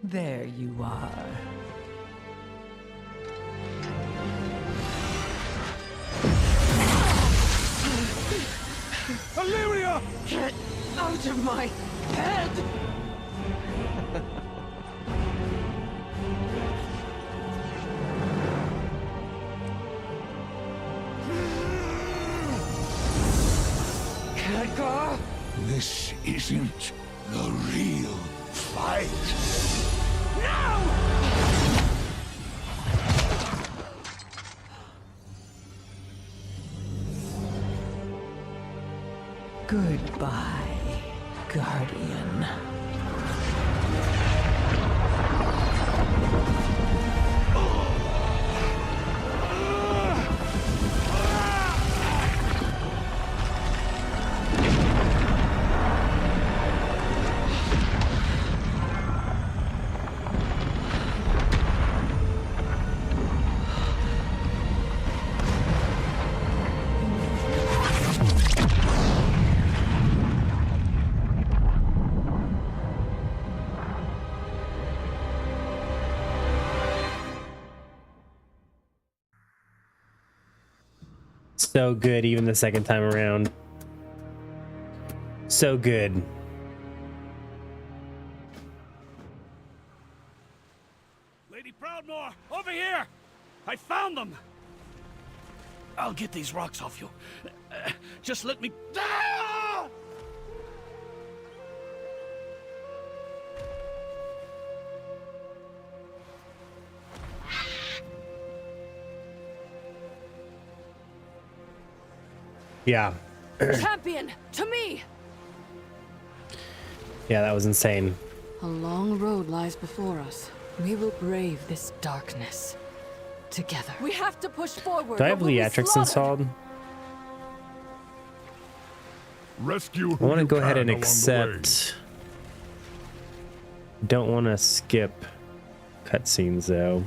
There you are. Olivia! Get out of my head! Khadgar! This isn't the real fight. Goodbye, Guardian. So good, even the second time around. So good. Lady Proudmoore, over here! I found them! I'll get these rocks off you. Just let me... Ah! Yeah. Champion, to me! Yeah, that was insane. A long road lies before us. We will brave this darkness together. We have to push forward. Do I have Leatrix installed? Rescue I who want to you go ahead can and along the accept. Don't want to skip cutscenes though.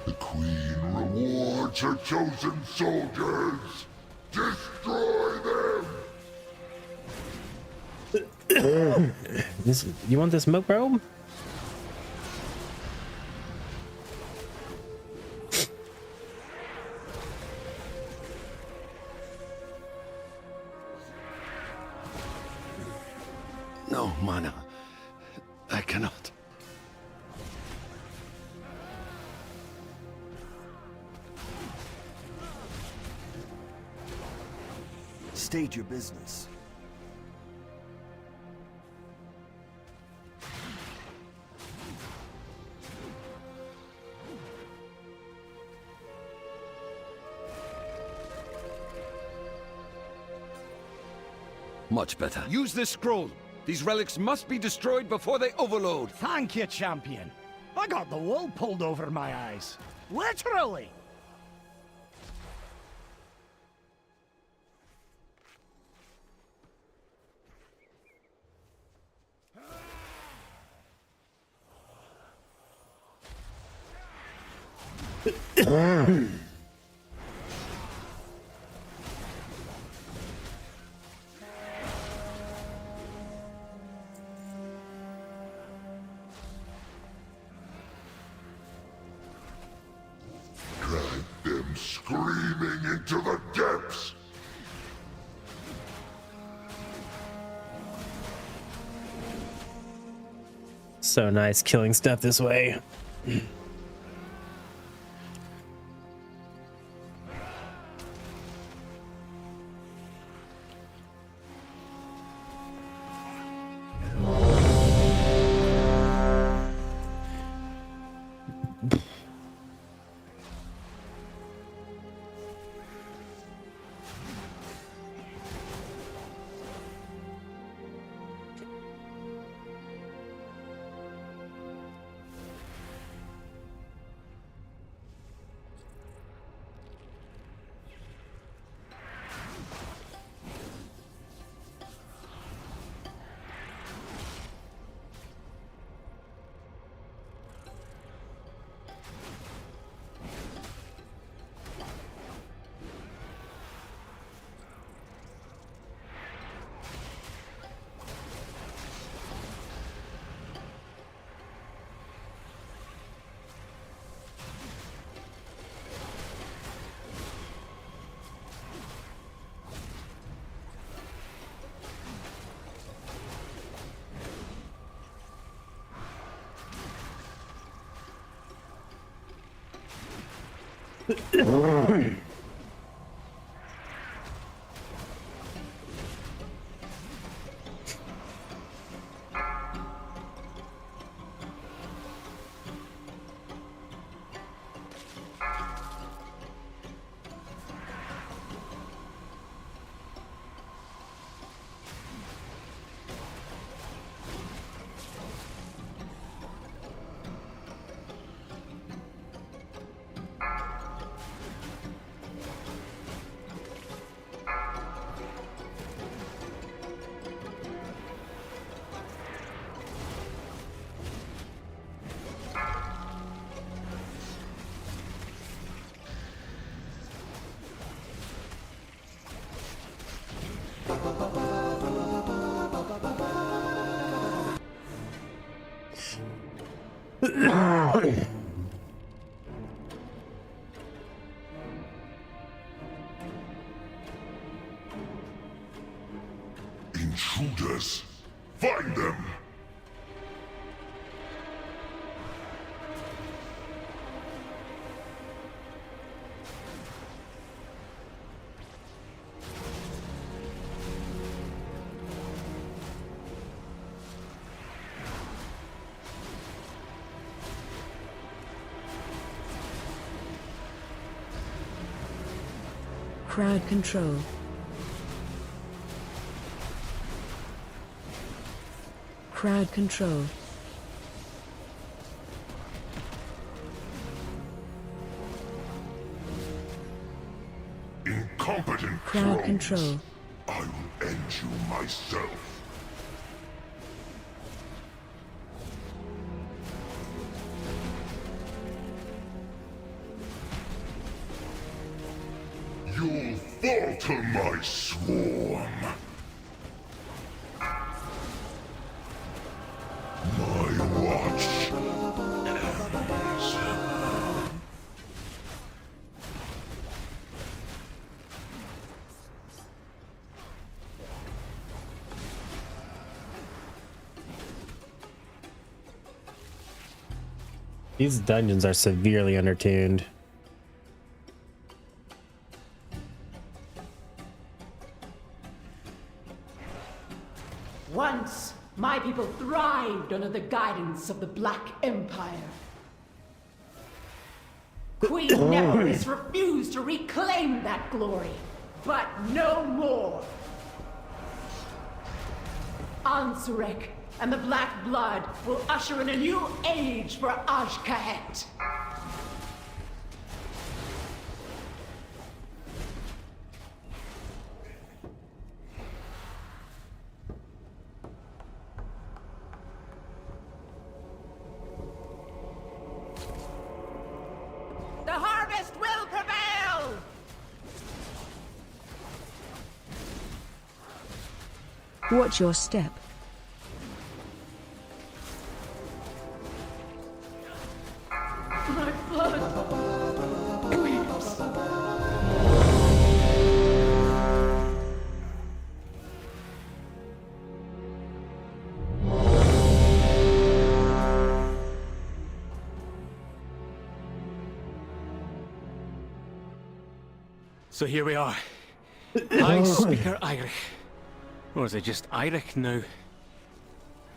The Queen rewards her chosen soldiers. Destroy them! You want this smoke robe? No, Mana. I cannot. State your business. Much better. Use this scroll. These relics must be destroyed before they overload. Thank you, champion. I got the wool pulled over my eyes. Literally. Drag them screaming into the depths! So nice killing stuff this way. Intruders! Find them! Crowd control. Crowd control. Incompetent Crowd trolls. control. I will end you myself. You'll fall to my swarm. My watch. These dungeons are severely undertuned. Once, my people thrived under the guidance of the Black Empire. Queen Nemesis refused to reclaim that glory, but no more. Ansurek and the Black Blood will usher in a new age for Ashkahet. The best will prevail! Watch your step. My blood weeps. So here we are. High Speaker Eirich. Or is it just Eirich now?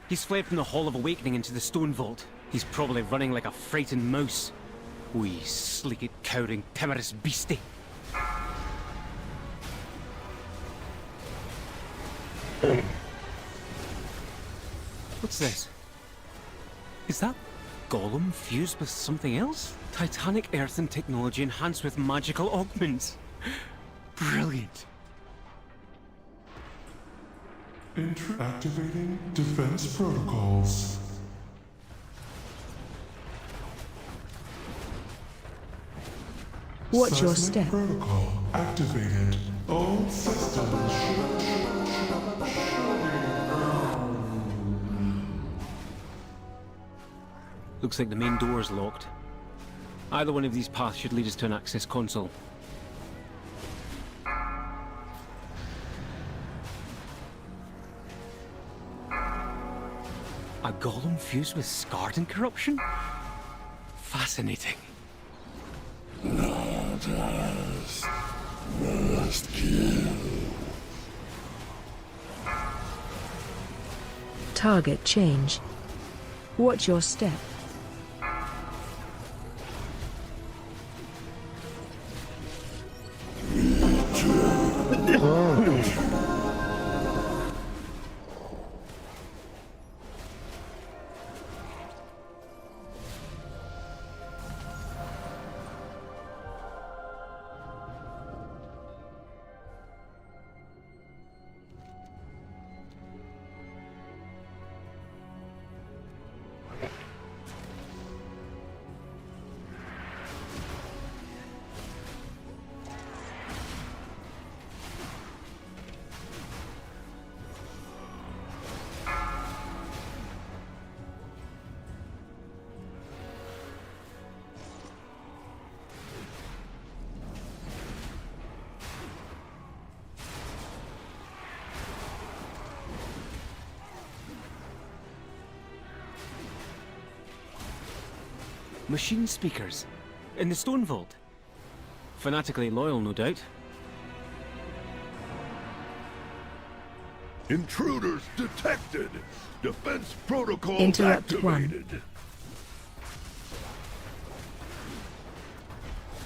He's fled from the Hall of Awakening into the Stone Vault. He's probably running like a frightened mouse. Wee sleeked, cowering, timorous beastie. What's this? Is that Gollum fused with something else? Titanic earthen technology enhanced with magical augments. Brilliant. Activating defense protocols. Watch your Seismic step. Protocol activated. All systems Looks like the main door is locked. Either one of these paths should lead us to an access console. A golem fused with scarred and corruption? Fascinating. Not us. Must kill. Target change. Watch your step. Machine speakers. In the Stone Vault. Fanatically loyal, no doubt. Intruders detected. Defense protocols Interrupt one. activated.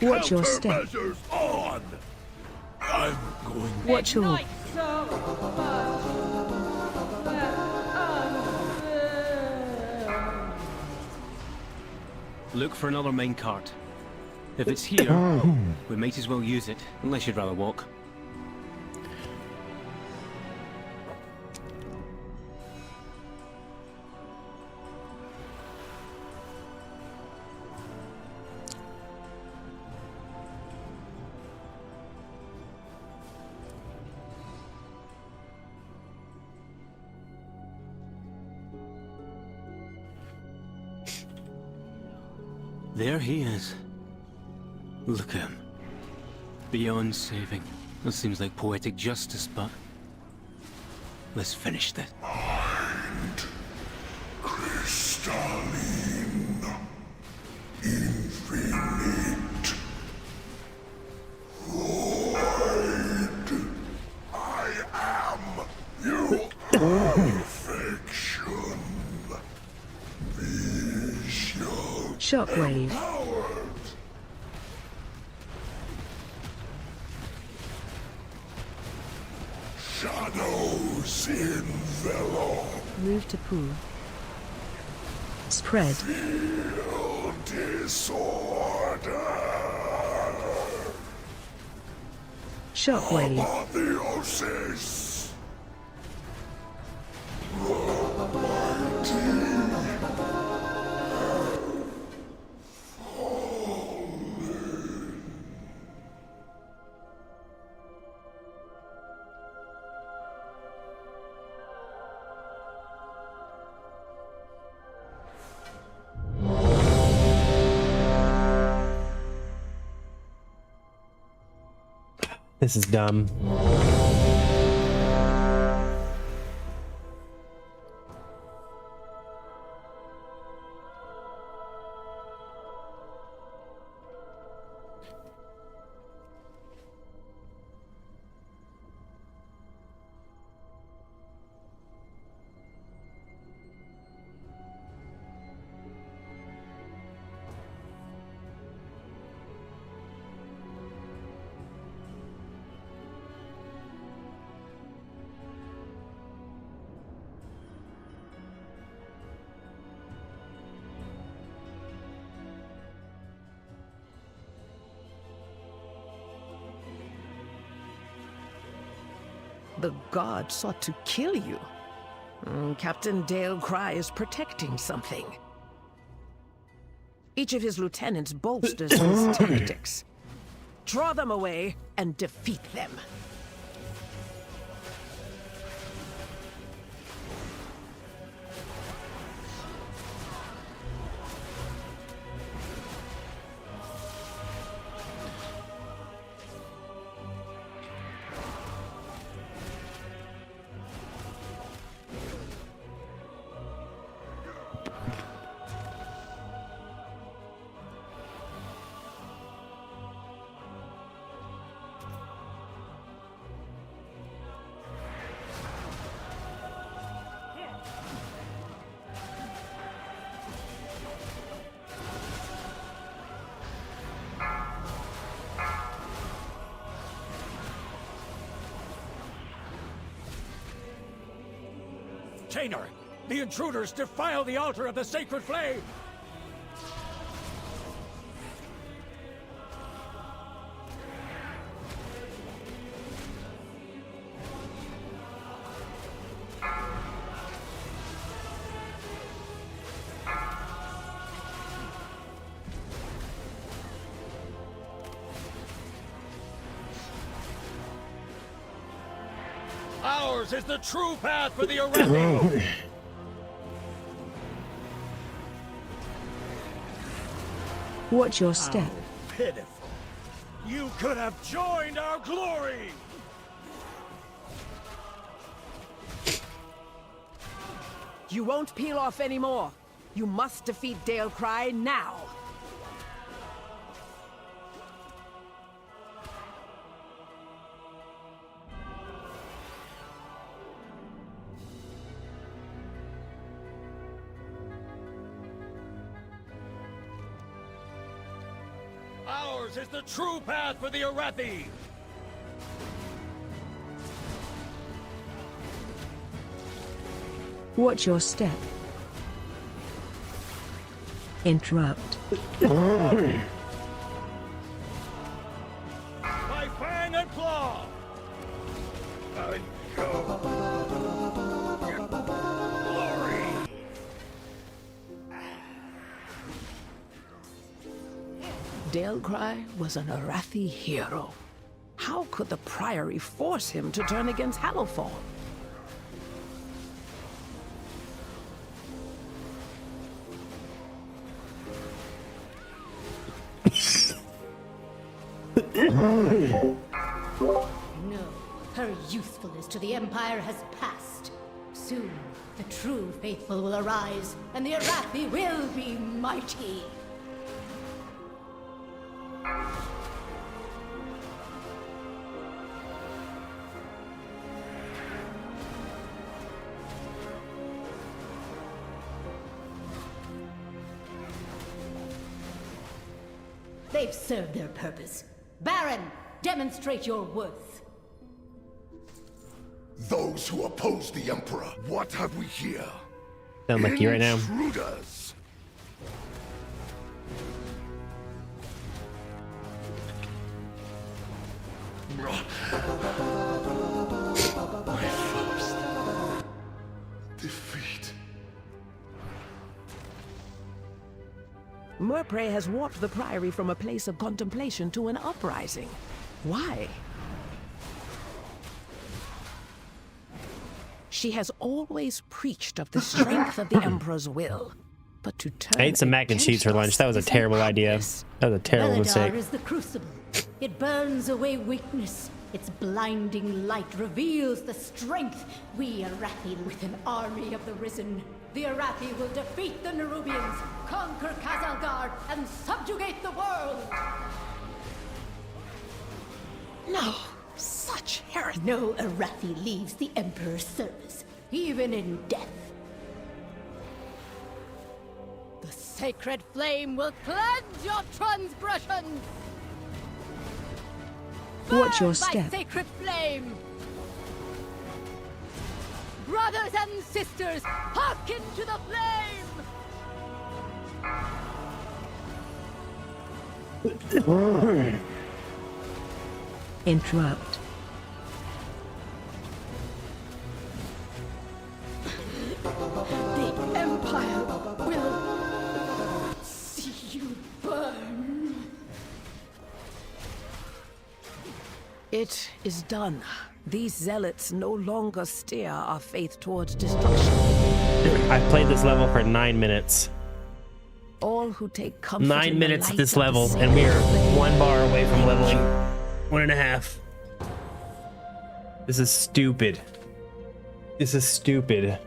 Watch your step. Countermeasures on. I'm going. Watch your. Look for another minecart. If it's here, we might as well use it, unless you'd rather walk. There he is. Look at him. Beyond saving. That seems like poetic justice, but... let's finish this. Mind. Crystalline. Infinite. Void. I am your perfection. Vision. Shockwave. Shadows envelop. Move to pool. Spread. Feel disorder. Shockwave. Apotheosis. Almighty. This is dumb. The god sought to kill you. Captain Dale Cry is protecting something. Each of his lieutenants bolsters his tactics. Draw them away and defeat them. Tainor, the intruders defile the altar of the sacred flame! Ours is the true path for the Arathi! Watch your step. How pitiful. You could have joined our glory! You won't peel off anymore. You must defeat Dale Cry now. Ours is the true path for the Arathi! Watch your step. Interrupt. By fang and claw! Glory! Dale Cry was an Arathi hero. How could the Priory force him to turn against Hallowfall? No, her usefulness to the Empire has passed. Soon, the true faithful will arise, and the Arathi will be mighty. They've served their purpose. Baron, demonstrate your worth. Those who oppose the Emperor, what have we here? Sound like you right now. Intruders! My first defeat. Murprey has warped the Priory from a place of contemplation to an uprising. Why? She has always preached of the strength of the Emperor's will. But to turn I ate some mac and cheese for lunch. That was a terrible idea. That was a terrible Beledar mistake. is the crucible. It burns away weakness, Its blinding light reveals the strength. We Arathi, with an army of the Risen, the Arathi will defeat the Nerubians, conquer Kazalgar, and subjugate the world! No, such heresy. No Arathi leaves the Emperor's service, even in death. The sacred flame will cleanse your transgressions! Watch your Burn step. by sacred flame! Brothers and sisters, hearken to the flame! Interrupt. The Empire will see you burn. It is done. These zealots no longer steer our faith towards destruction. I've played this level for 9 minutes. All who take comfort 9 in the minutes light at this of the level, sacred and we are flame 1 bar away from will leveling. you. 1.5. This is stupid. This is stupid.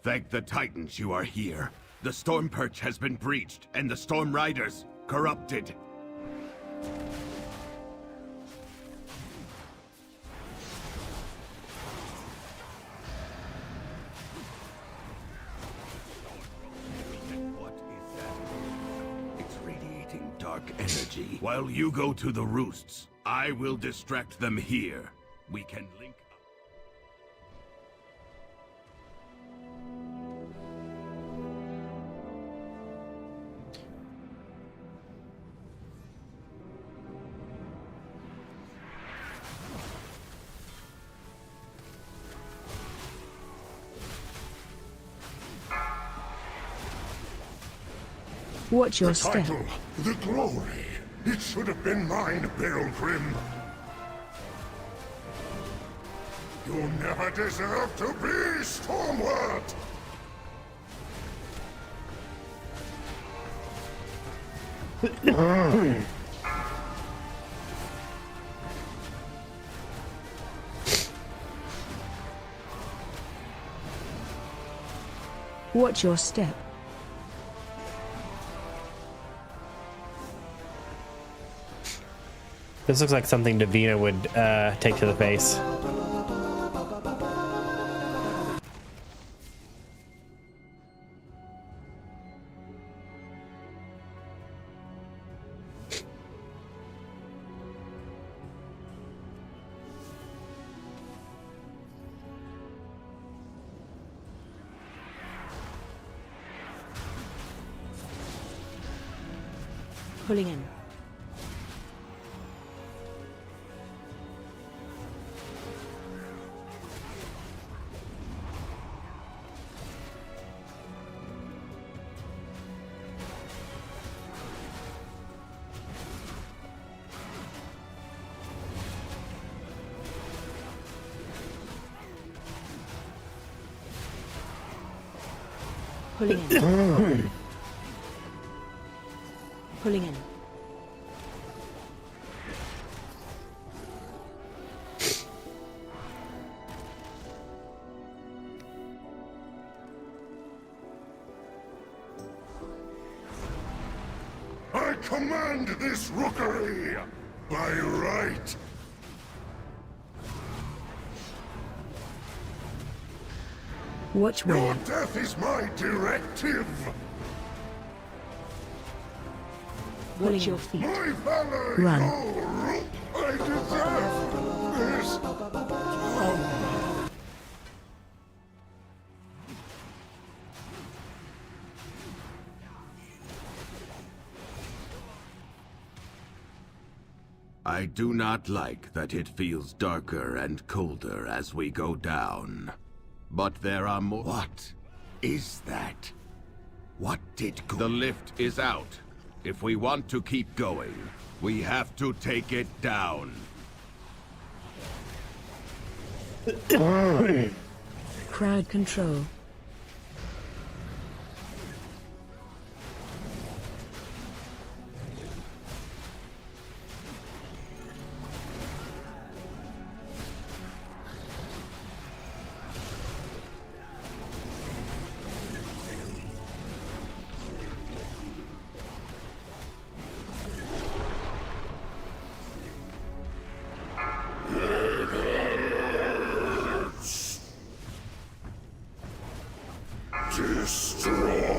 Thank the Titans you are here. The Storm Perch has been breached, and the Storm Riders corrupted. What is that? It's radiating dark energy. While you go to the roosts, I will distract them here. We can link up. Watch your The step. title, the glory. It should have been mine, Pilgrim. You never deserved to be Stormward! Watch your step. This looks like something Davina would take to the face. Pulling in. Pulling in. Pulling in. I command this rookery by right. Watch Your where. death is my directive. Watch your feet. My valor, Run. I deserve this. I do not like that it feels darker and colder as we go down. But there are more. What is that? What did go? The lift is out. If we want to keep going, we have to take it down. Crowd control. Destroy.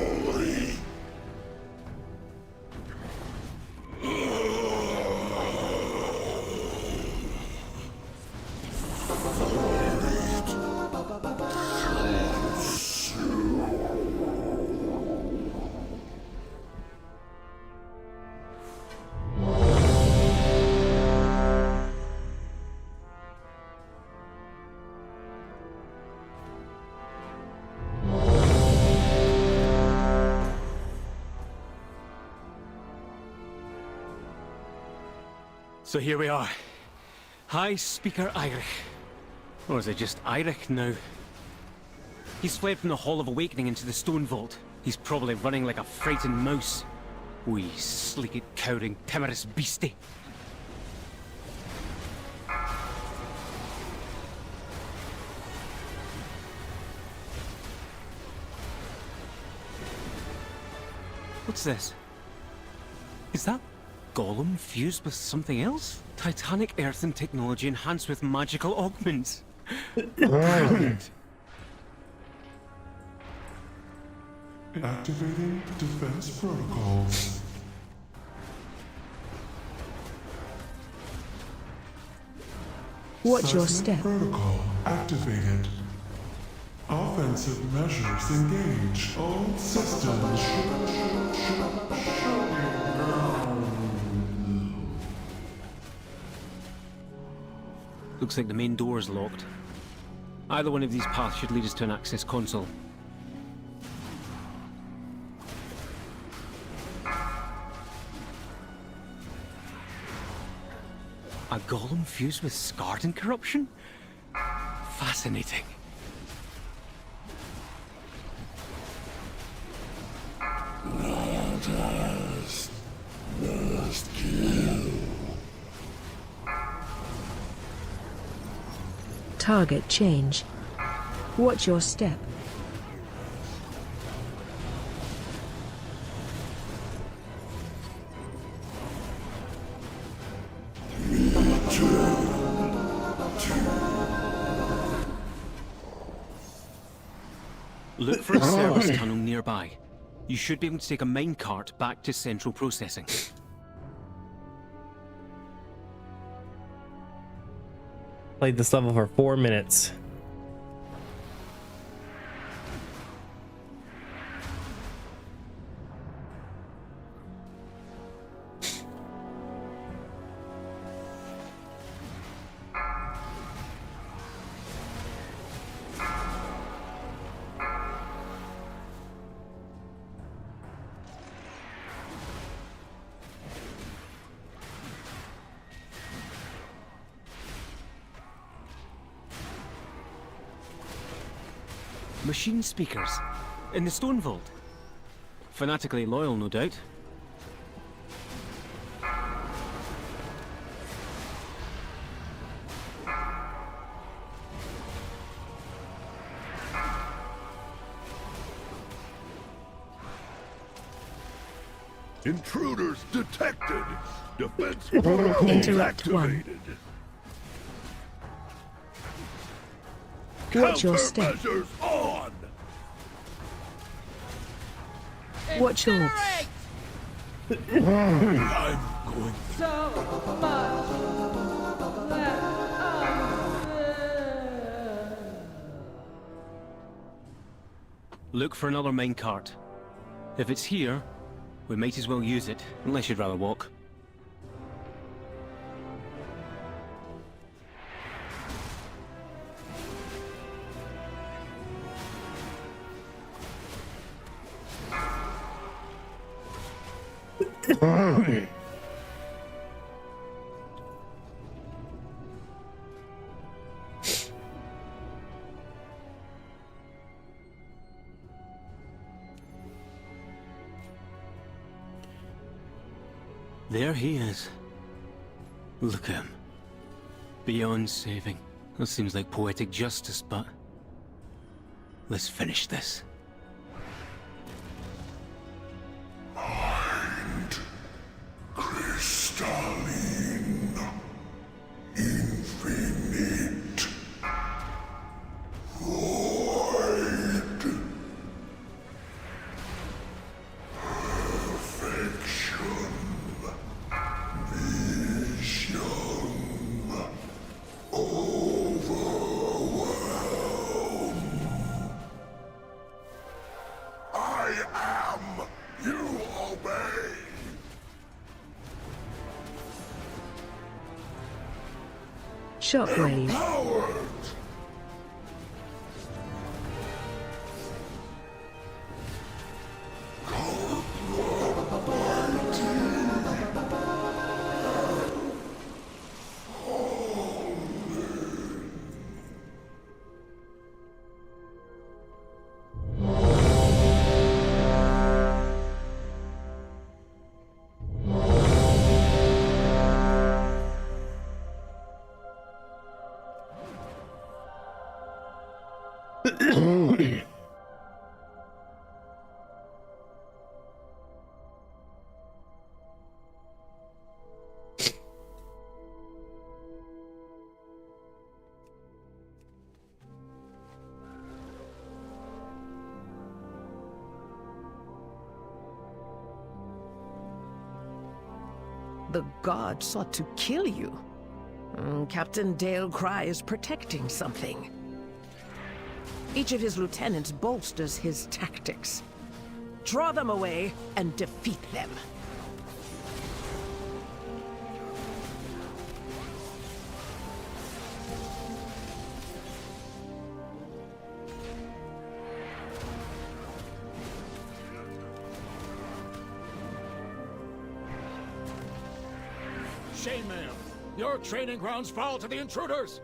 So here we are. High Speaker Eirich. Or is it just Eirich now? He's fled from the Hall of Awakening into the Stone Vault. He's probably running like a frightened mouse. Wee sleeked, cowering, timorous beastie. What's this? Is that Golem fused with something else? Titanic earthen technology enhanced with magical augments. Brilliant. Activating defense protocols. Watch your Seismic step. Protocol activated. Offensive measures engaged. All systems shutting down. Looks like the main door is locked. Either one of these paths should lead us to an access console. A golem fused with scarred and corruption? Fascinating. Last kill. Target change. Watch your step. Look for a service tunnel nearby. You should be able to take a minecart back to central processing. Played this level for 4 minutes. Machine speakers in the Stone Vault. Fanatically loyal, no doubt. Intruders detected. Defense protocol Interrupt one. activated. Watch your step. Countermeasures on. Watch your... I'm going. So much left Look for another minecart. If it's here, we might as well use it, unless you'd rather walk. There he is. Look at him. Beyond saving. That seems like poetic justice, but... let's finish this. Mind. Crystalline. Infinite. Void. I am. You obey. Shockwave. Empowered. The god sought to kill you. Captain Dale Cry is protecting something. Each of his lieutenants bolsters his tactics. Draw them away and defeat them. Shaman, your training grounds fall to the intruders!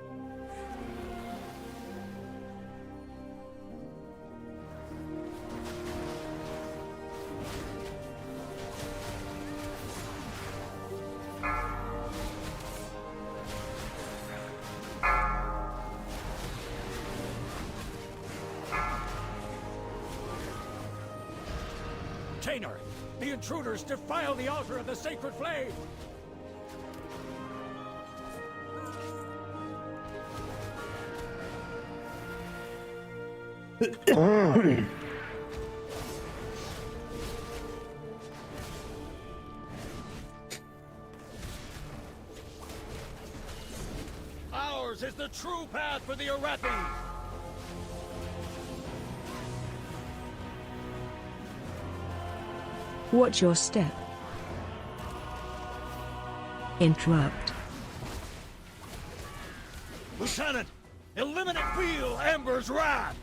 Tainer, the intruders defile the altar of the sacred flame! Ours is the true path for the Arathi! Watch your step. Interrupt. Lieutenant, eliminate Wheel Amber's wrath!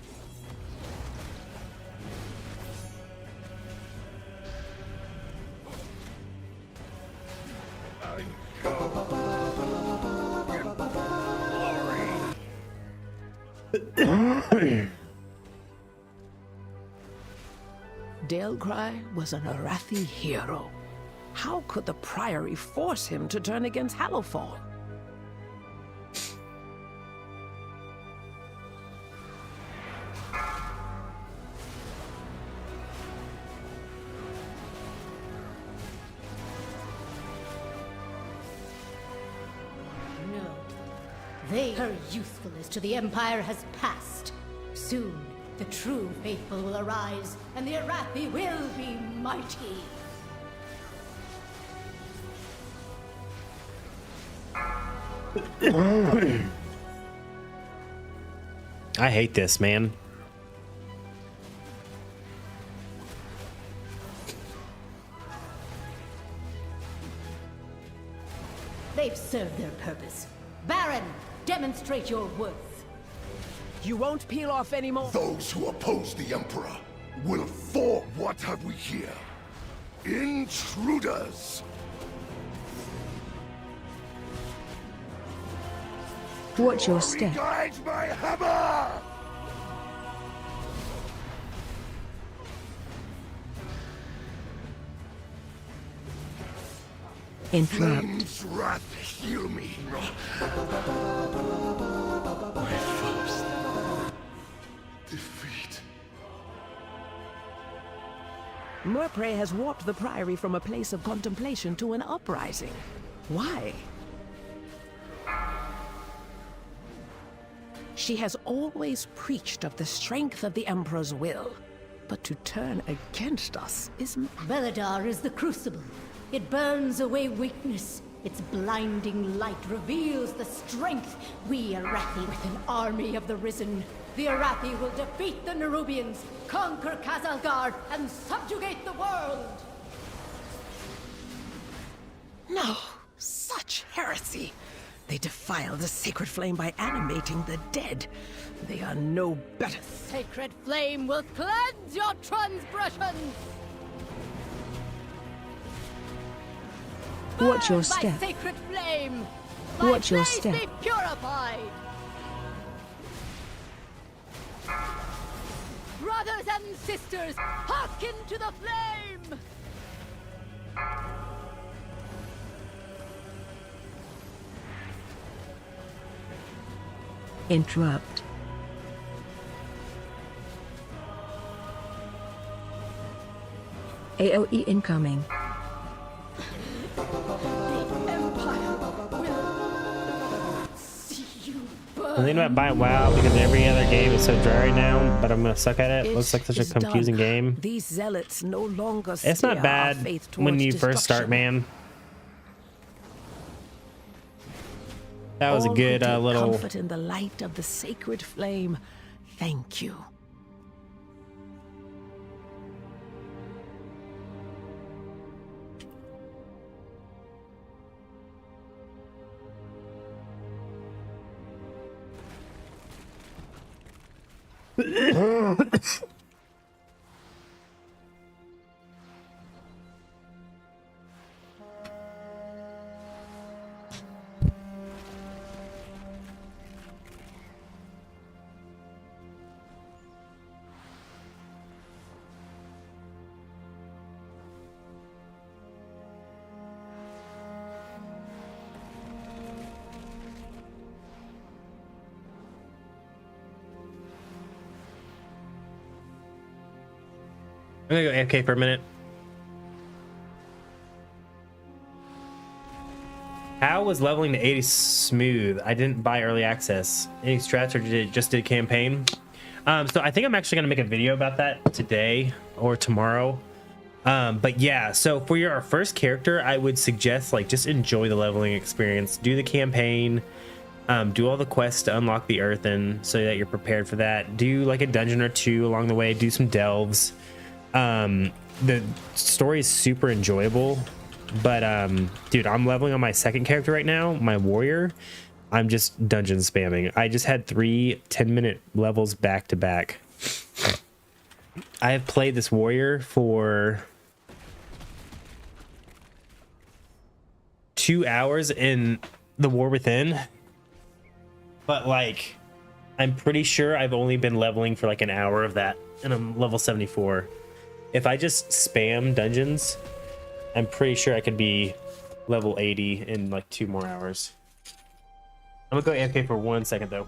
Dale-Cry was an Arathi hero. How could the Priory force him to turn against Hallowfall? No. Her usefulness to the Empire has passed. Soon, the true faithful will arise, and the Arathi will be mighty. I hate this, man. They've served their purpose. Baron, demonstrate your worth. You won't peel off anymore. Those who oppose the Emperor will fall. What have we here? Intruders! Watch your step. Guide my hammer! Interrupt. Flame's wrath, heal me. My first defeat. Murpray has warped the Priory from a place of contemplation to an uprising. Why? She has always preached of the strength of the Emperor's will, but to turn against us is... Beledar is the crucible. It burns away weakness. Its blinding light reveals the strength. We Arathi with an army of the Risen. The Arathi will defeat the Nerubians, conquer Kazalgard, and subjugate the world! No, such heresy. They defile the sacred flame by animating the dead. They are no better. Sacred flame will cleanse your transgressions! Watch your Burn step. by sacred flame! Watch your Place step. be purified! Brothers and sisters, hearken to the flame! Interrupt. AOE incoming. I'm thinking about buying WoW because every other game is so dry right now, but I'm gonna suck at it. Looks like such a confusing game. These zealots no longer It's not steer our bad faith when towards you first start, destruction. man. That was a All good who take little. comfort in the light of the sacred flame. Thank you. I'm gonna go AFK for a minute. How was leveling to 80 smooth? I didn't buy early access. Any strats or just did campaign? So I think I'm actually gonna make a video about that today or tomorrow. But yeah, so for your first character, I would suggest like just enjoy the leveling experience. Do the campaign, do all the quests to unlock the earthen so that you're prepared for that. Do like a dungeon or two along the way. Do some delves. The story is super enjoyable, but dude, I'm leveling on my second character right now, my warrior. I'm just dungeon spamming. I just had 3 10-minute levels back to back. I have played this warrior for 2 hours in the War Within, but like I'm pretty sure I've only been leveling for like an hour of that, and I'm level 74. If I just spam dungeons, I'm pretty sure I could be level 80 in like 2 more hours. I'm gonna go AFK for 1 second though.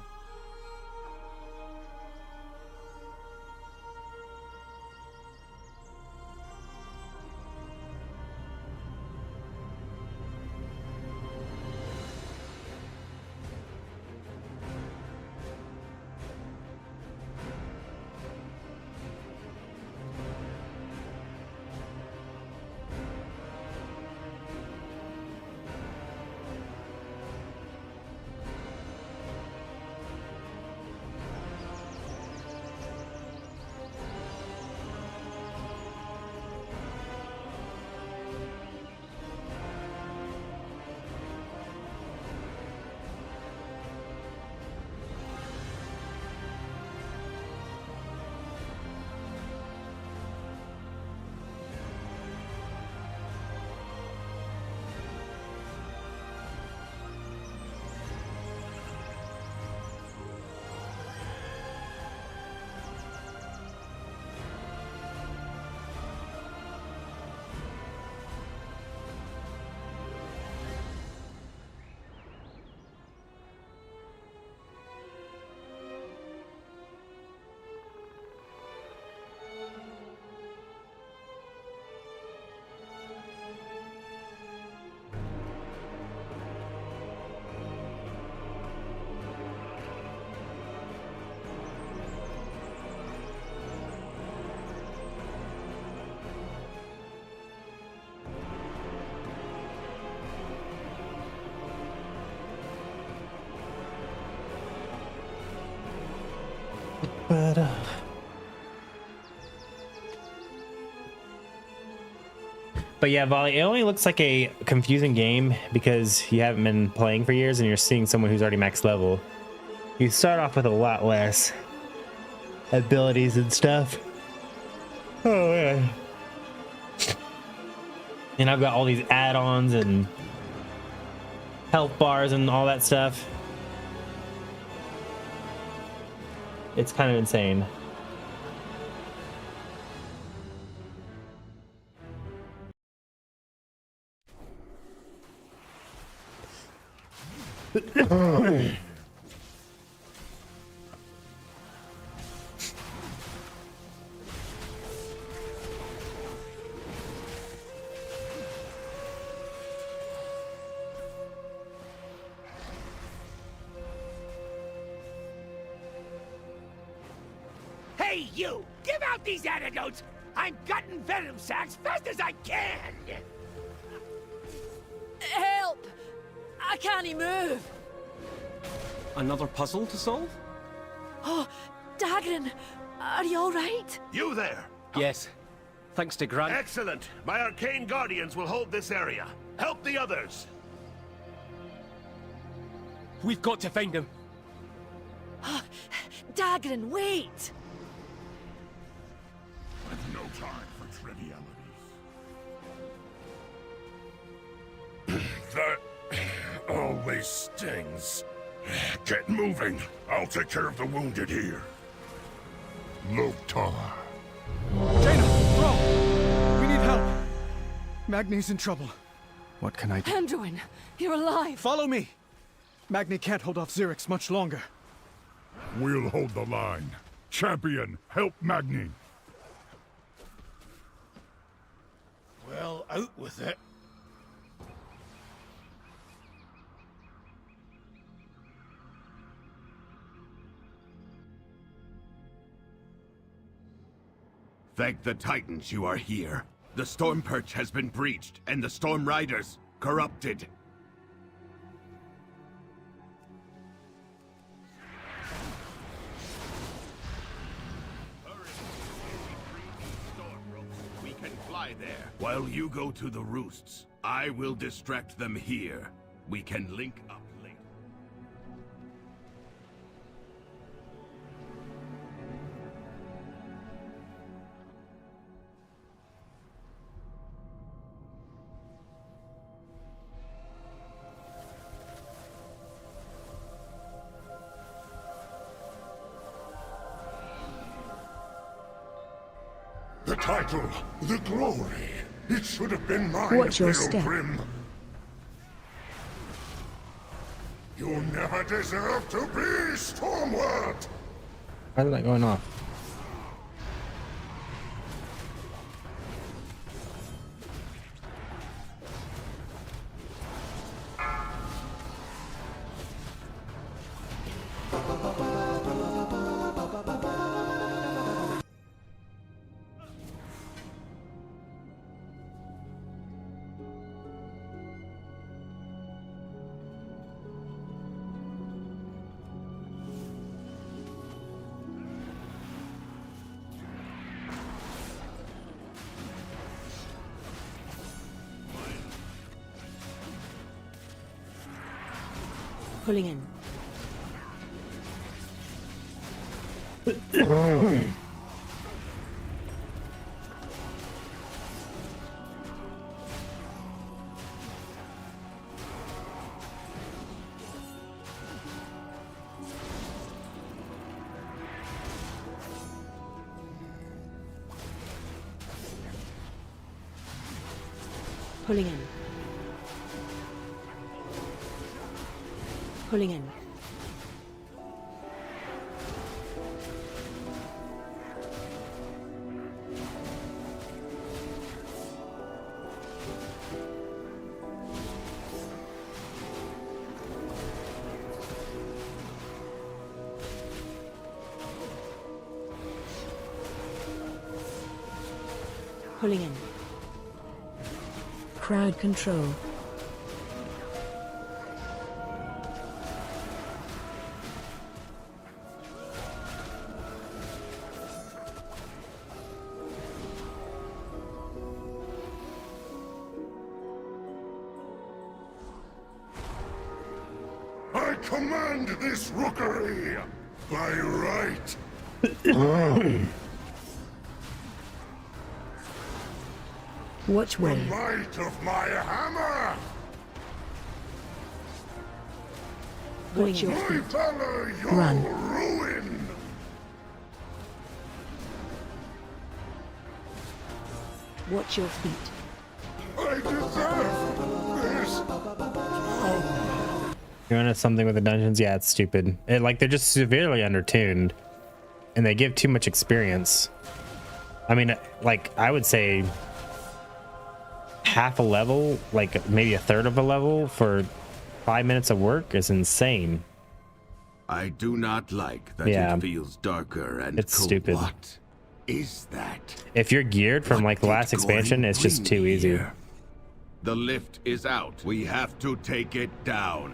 But yeah, Volley, it only looks like a confusing game because you haven't been playing for years and you're seeing someone who's already max level. You start off with a lot less abilities and stuff. Oh man. And I've got all these add-ons and health bars and all that stuff. It's kind of insane. Hey, you! Give out these antidotes! I'm gutting venom sacs fast as I can! Help! I can't move! Another puzzle to solve? Oh, Dagran, are you alright? You there! Yes. Thanks to Grant. Excellent! My arcane guardians will hold this area. Help the others! We've got to find him. Dagran, wait! I've no time for trivialities. That always stings. Get moving. I'll take care of the wounded here. Loktar. Jaina! Bro! We need help! Magni's in trouble. What can I do? Anduin, you're alive! Follow me! Magni can't hold off Xerix much longer. We'll hold the line. Champion, help Magni. Well, out with it. Thank the Titans you are here. The Storm Perch has been breached, and the Storm Riders corrupted. We can fly there. While you go to the roosts, I will distract them here. We can link up later. The title, the glory. It should have been mine. Watch your Lil step. Grim. You never deserved to be Stormward. How's that going off? Pulling in. Pulling in. Pulling in. Pulling in. Crowd control. command this rookery by right. Which way? The might of my hammer. Watch your My feet. valor, your Run. ruin. Watch your feet. I deserve this. You want something with the dungeons? Yeah, it's stupid. Like they're just severely undertuned, and they give too much experience. I mean, like I would say half a level, like maybe a third of a level for 5 minutes of work is insane. I do not like that Yeah. it feels darker and It's cold. stupid. What is that? If you're geared from like the last did expansion, Gorin it's just bring too me easy. here? The lift is out. We have to take it down.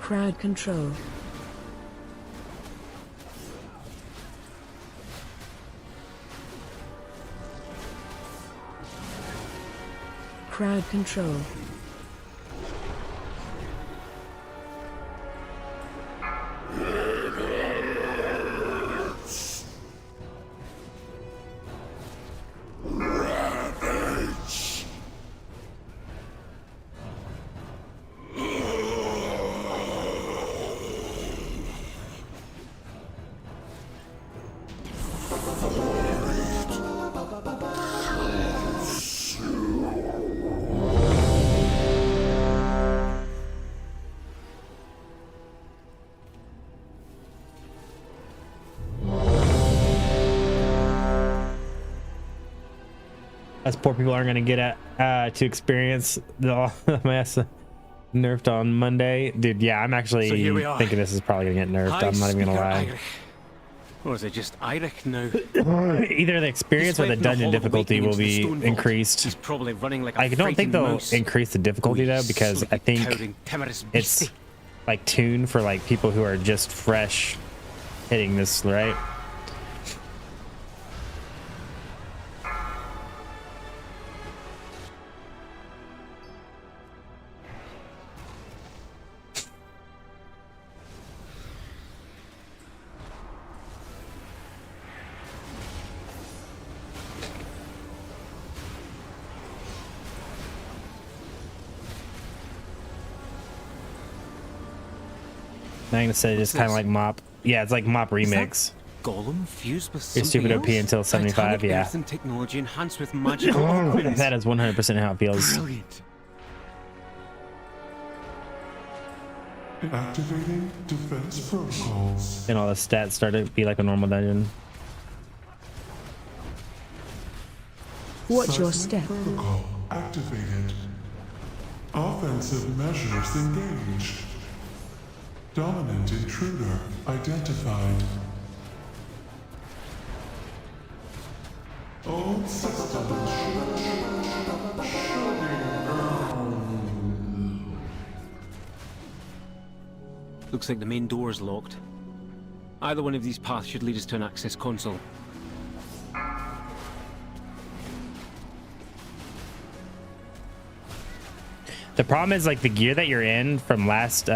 Crowd control. Crowd control. Ravage. Us poor people aren't going to get to experience the mass nerfed on Monday. Dude, yeah, I'm actually So here we are. thinking this is probably going to get nerfed. Hi, I'm not even going to Speaker lie. Irish. Or is it just Irish now? Either the experience or the dungeon difficulty will be increased. He's probably running like a I don't think frightened they'll mouse. increase the difficulty though, because I think Cowering, timorous it's beastie. like tuned for like people who are just fresh hitting this, right? I'm gonna say just kind of like Mop. Yeah, it's like Mop remix. Golem fused with You're stupid something OP else? until 75. Titanic Yeah, earth and technology enhanced with magical upgrades. that is 100% how it feels. Brilliant. Activating defense protocols. And all the stats start to be like a normal dungeon. Watch your Seismic step. protocol activated. Offensive measures engaged. Dominant intruder identified. All systems shutting down. Looks like the main door is locked. Either one of these paths should lead us to an access console. The problem is like the gear that you're in from last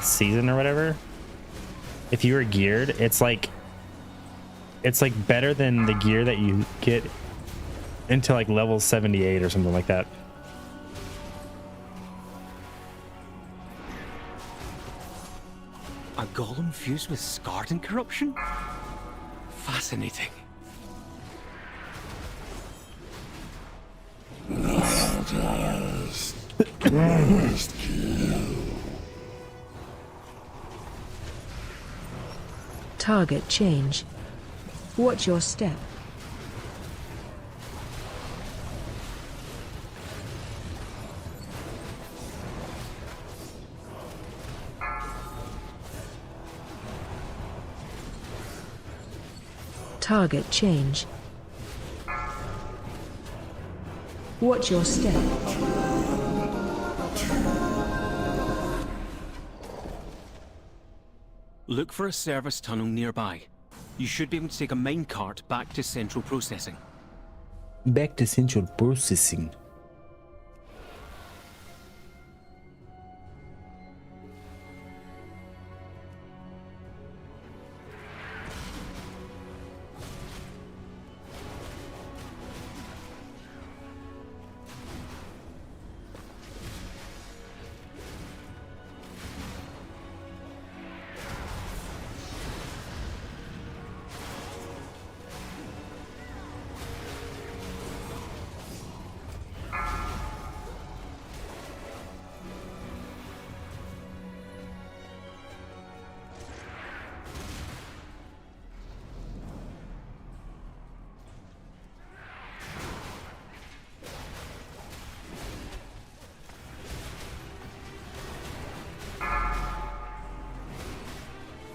season or whatever. If you were geared, it's like better than the gear that you get into like level 78 or something like that. A golem fused with scarred and corruption? Fascinating. Target change. Watch your step. Target change. Watch your step. Look for a service tunnel nearby. You should be able to take a minecart back to central processing. Back to central processing.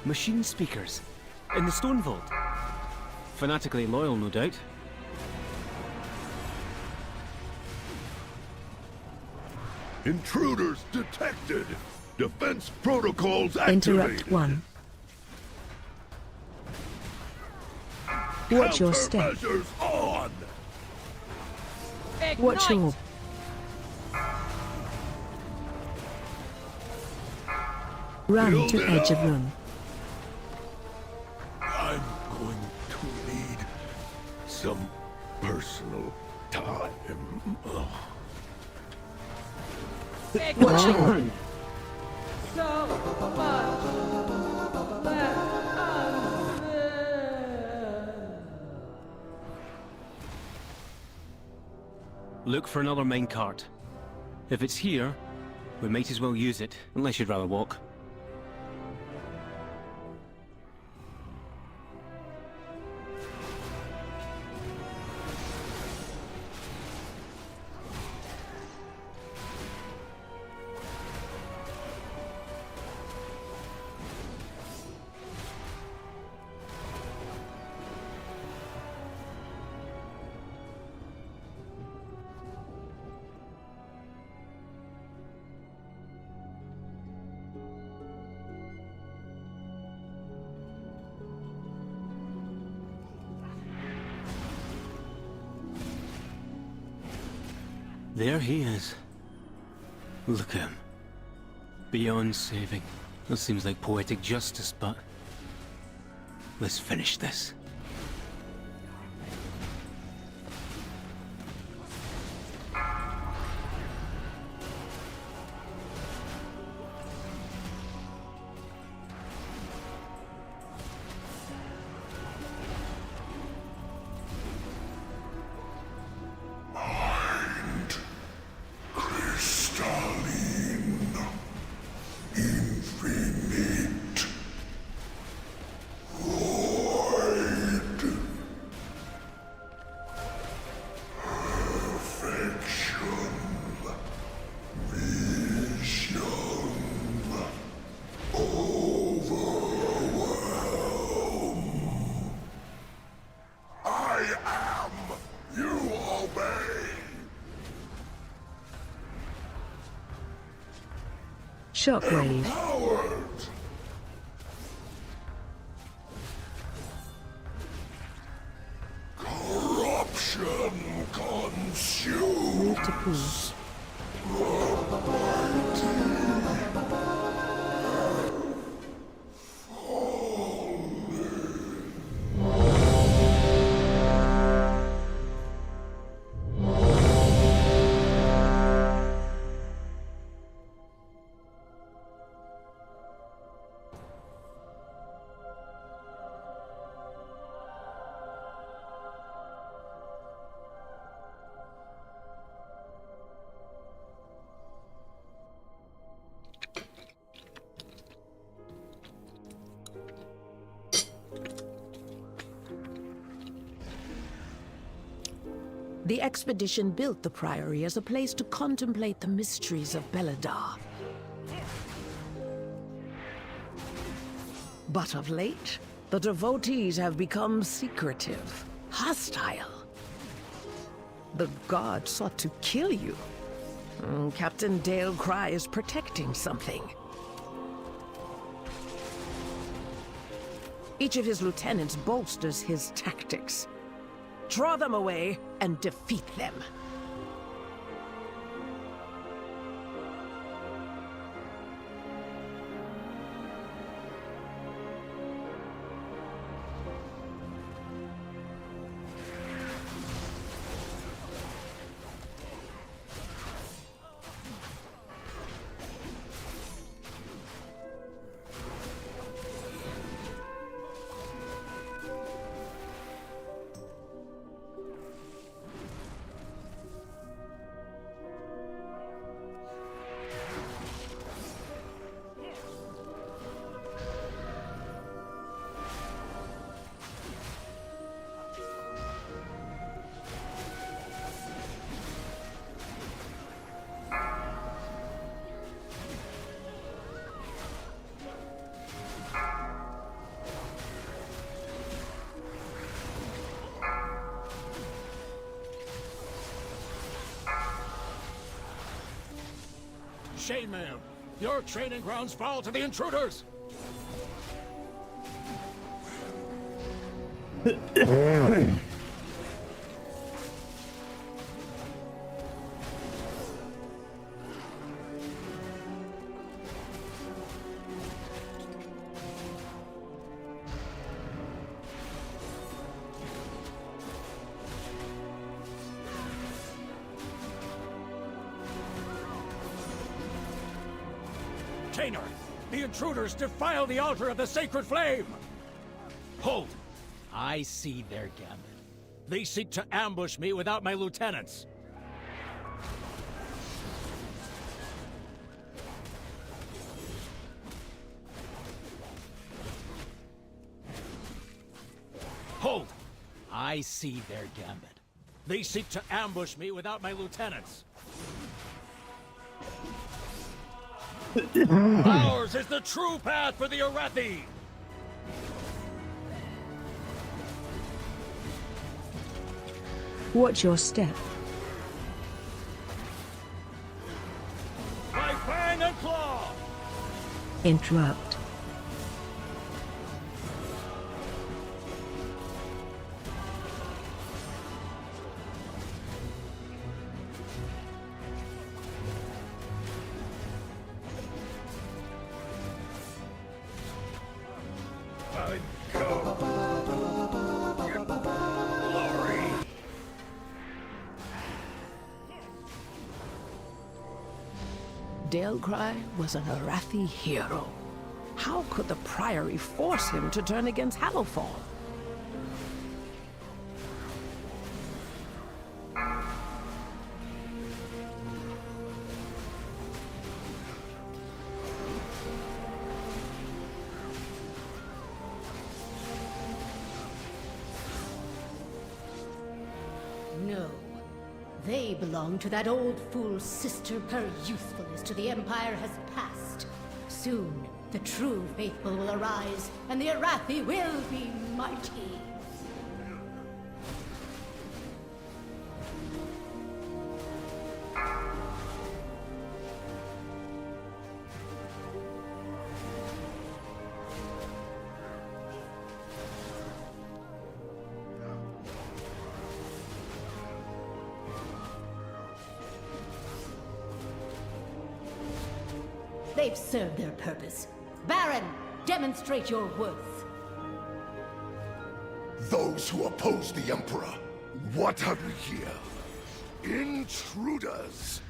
Machine speakers. In the stone vault. Fanatically loyal, no doubt. Intruders detected. Defense protocols activated. Interrupt 1. Watch your step. Countermeasures on. Watch your... Run to edge of room. I'm going to need some personal time. Watch your... So much left Look for another minecart. If it's here, we might as well use it, unless you'd rather walk. There he is. Look at him. Beyond saving. That seems like poetic justice, but... let's finish this. Shockwave. Corruption consumes. Move to pool. The expedition built the Priory as a place to contemplate the mysteries of Beledar. But of late, The devotees have become secretive, hostile. The god sought to kill you. Captain Dale Cry is protecting something. Each of his lieutenants bolsters his tactics. Draw them away and defeat them. Shaman, your training grounds fall to the intruders! Tainor, the intruders defile the altar of the sacred flame! Hold! I see their gambit. They seek to ambush me without my lieutenants. Hold! I see their gambit. They seek to ambush me without my lieutenants. Ours is the true path for the Arathi! Watch your step. By fang and claw! Interrupt. Dalecry was an Arathi hero. How could the Priory force him to turn against Hallowfall? No. They belong to that old fool's sister. Her usefulness to the Empire has passed. Soon, the true faithful will arise, and the Arathi will be mighty. They've served their purpose. Baron, demonstrate your worth. Those who oppose the Emperor, what have we here? Intruders!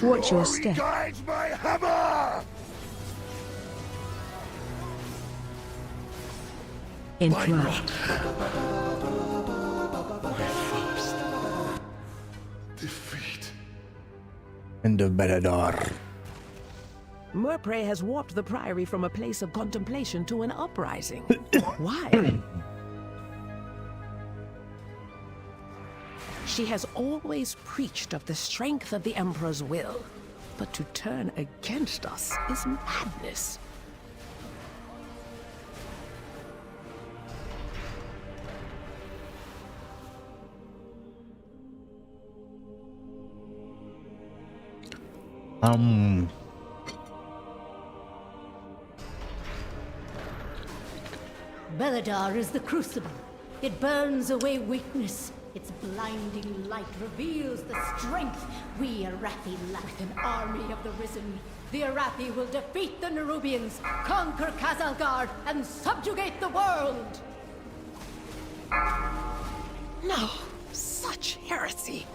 Watch your step. Guides my hammer! Interrupt. Defeat. End of Beradar. Murpray has warped the Priory from a place of contemplation to an uprising. Why? She has always preached of the strength of the Emperor's will. but to turn against us is madness. Beledar is the crucible. It burns away weakness. Its blinding light reveals the strength we Arathi lack. With an army of the Risen, the Arathi will defeat the Nerubians, conquer Khazalgard, and subjugate the world! No, such heresy.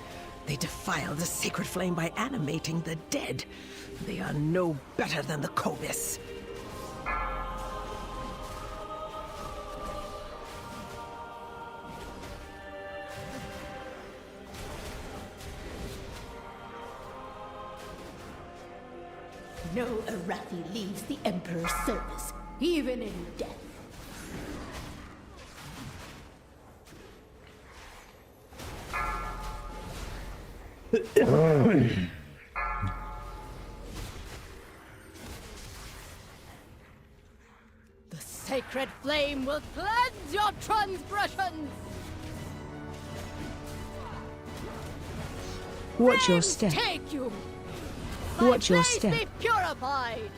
They defile the sacred flame by animating the dead. They are no better than the Kobis. No Arathi leaves the Emperor's service, even in death. The sacred flame will cleanse your transgressions! Watch your Flames step. take you! Watch your May step. be purified!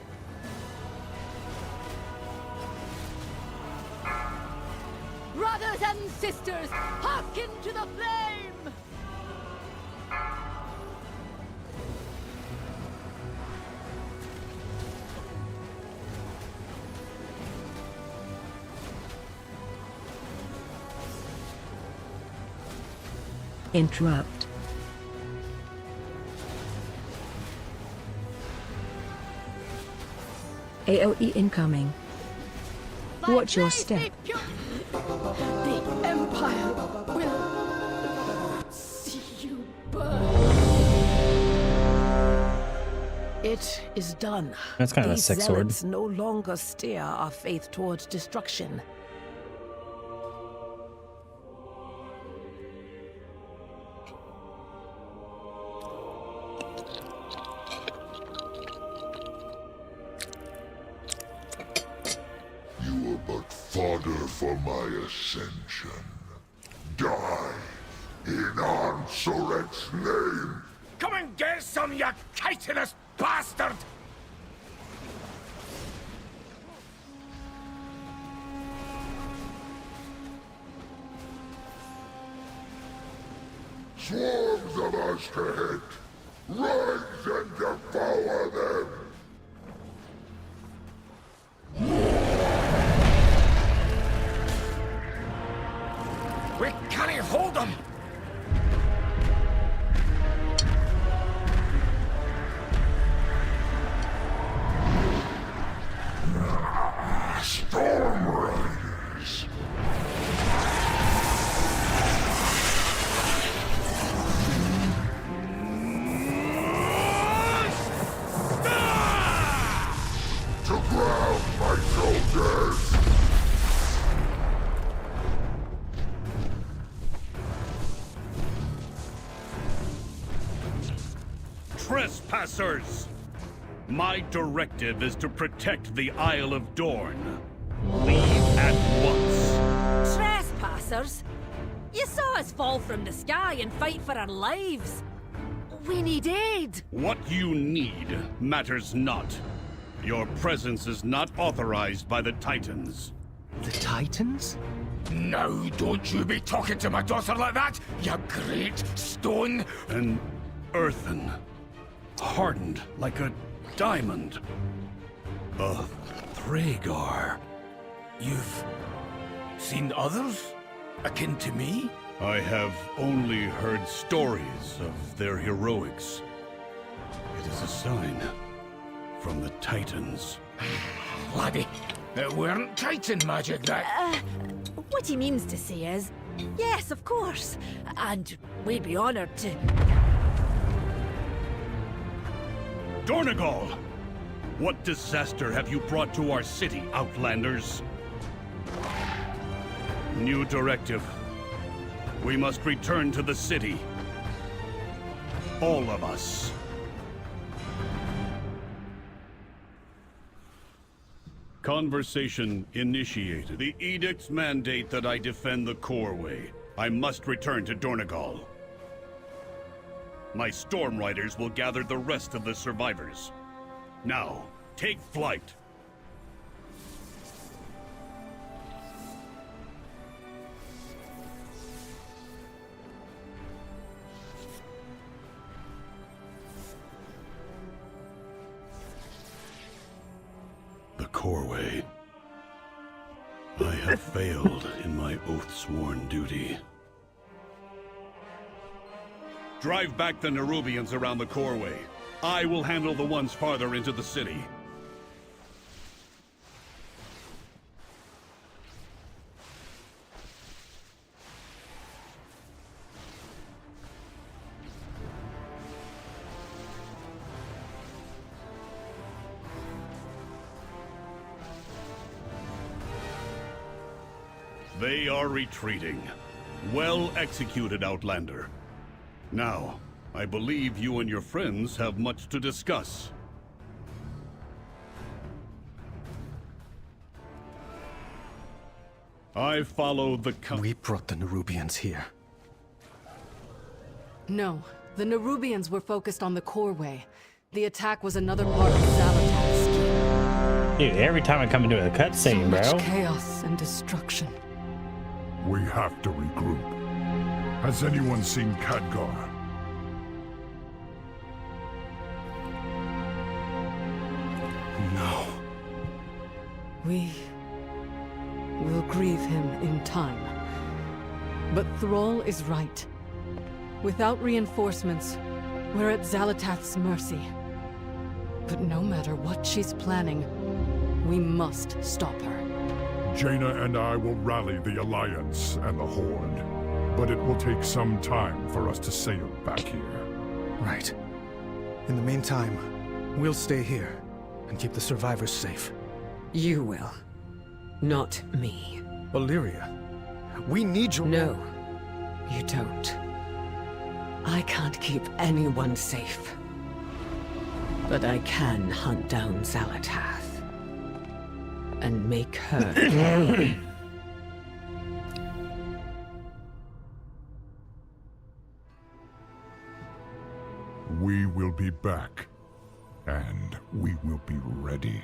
Brothers and sisters, hearken to the flame! Interrupt. AOE incoming. Watch your step. The Empire will see you burn. It is done. That's kind of a These sick sword. zealots no longer steer our faith towards destruction. You are but fodder for my ascension. Die in Ansoret's name! Come and get some, you chitinous bastard! Swarms of us to hit! Rise and devour them! We can't hold them! Storm Riders! To ground, my soldiers! Trespassers! My directive is to protect the Isle of Dorne. Leave at once. Trespassers? You saw us fall from the sky and fight for our lives. We need aid. What you need matters not. Your presence is not authorized by the Titans. The Titans? Now don't you be talking to my daughter like that, you great stone! An earthen, hardened like a diamond. A Thragar. You've seen others? Akin to me? I have only heard stories of their heroics. It is a sign from the Titans. Laddie, it weren't Titan magic that... What he means to say is, yes, of course. And we'd be honored to... Dornegal! What disaster have you brought to our city, Outlanders? New directive. We must return to the city. All of us. Conversation initiated. The edicts mandate that I defend the Coreway. I must return to Dornegal. My Storm Riders will gather the rest of the survivors. Now, take flight. The Coreway. I have failed in my oath-sworn duty. Drive back the Nerubians around the Coreway. I will handle the ones farther into the city. They are retreating. Well executed, Outlander. Now, I believe you and your friends have much to discuss. I follow the We brought the Nerubians here. No, the Nerubians were focused on the Coreway. The attack was another part of Zalatath's scheme. Dude, every time I come into a cutscene, bro. So much chaos and destruction. We have to regroup. Has anyone seen Khadgar? No. We will grieve him in time. But Thrall is right. Without reinforcements, we're at Zalatath's mercy. But no matter what she's planning, we must stop her. Jaina and I will rally the Alliance and the Horde, but it will take some time for us to sail back here. Right. In the meantime, we'll stay here and keep the survivors safe. You will. Not me. Illyria, we need your— No, you don't. I can't keep anyone safe. But I can hunt down Zalatath. And make her pay. We will be back, and we will be ready.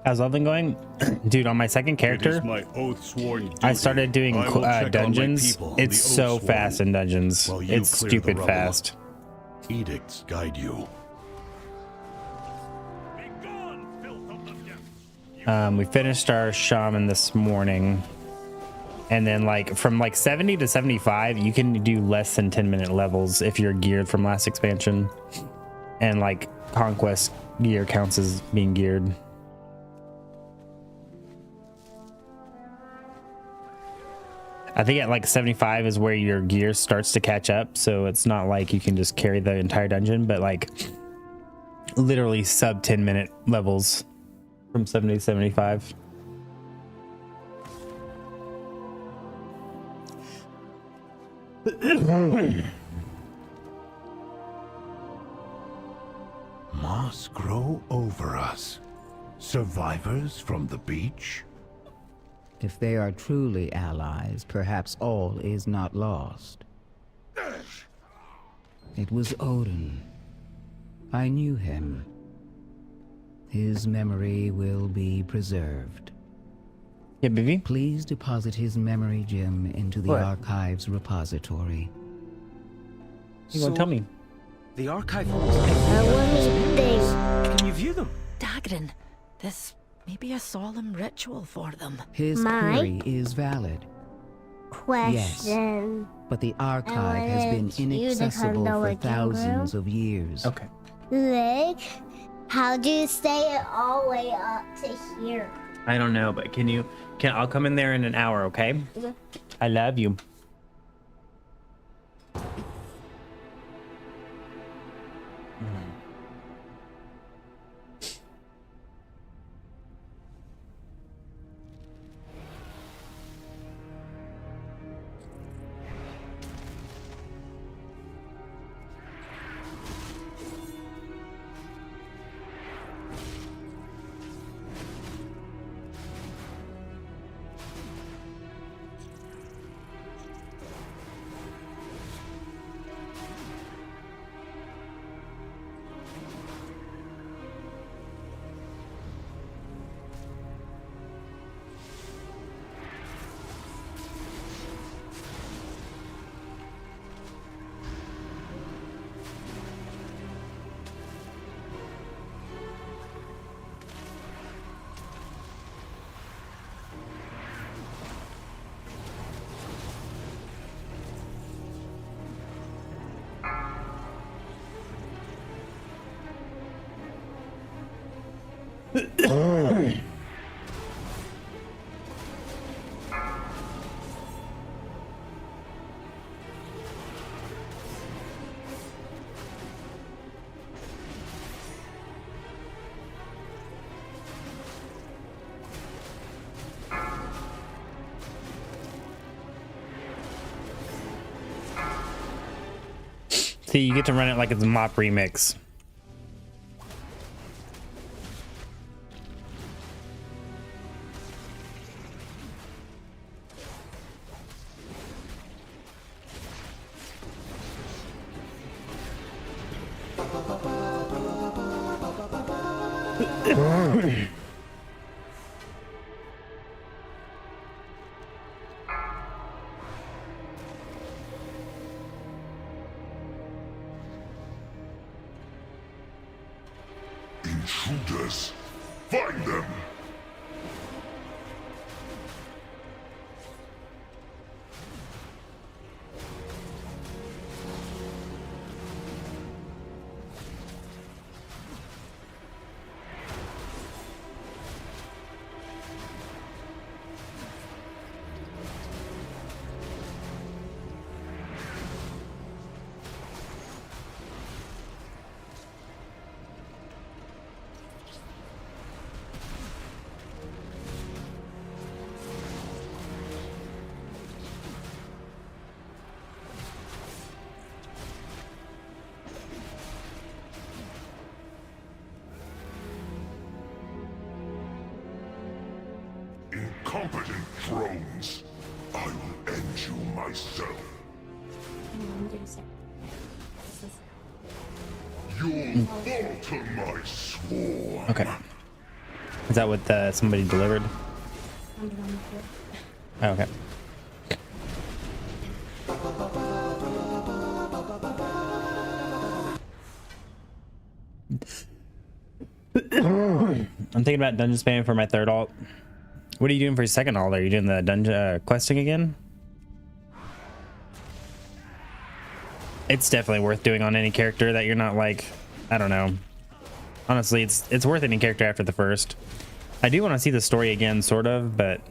How's everything going? Dude, on my second character, my oath-sworn I started doing I will check dungeons. on my people, It's the so oath-sworn, fast in dungeons. while you It's clear the stupid rubble. fast. Edicts guide you. We finished our shaman this morning. And then like from like 70 to 75, you can do less than 10-minute levels if you're geared from last expansion. And like conquest gear counts as being geared. I think at like 75 is where your gear starts to catch up, so it's not like you can just carry the entire dungeon, but like literally sub 10-minute levels from 70 to 75. Moss grow over us. Survivors from the beach? If they are truly allies, perhaps all is not lost. It was Odin. I knew him. His memory will be preserved. Yeah, baby. Please deposit his memory gem into the archive's repository. You gonna tell me? The archive. Can you view them? Dagrin, this may be a solemn ritual for them. His query is valid. Yes, but the archive has been inaccessible for thousands of years. Okay. Look, how do you stay it all the way up to here? I don't know, but I'll come in there in an hour, okay? I love you. See, you get to run it like it's a mop remix. Intruders! Find them! Incompetent drones! I will end you myself. You'll falter my sworn. Okay. Is that what somebody delivered? Oh, okay. I'm thinking about dungeon spamming for my third alt. What are you doing for your second alt? Are you doing the dungeon questing again? It's definitely worth doing on any character that you're not like, I don't know. Honestly, it's worth any character after the first. I do want to see the story again, sort of, but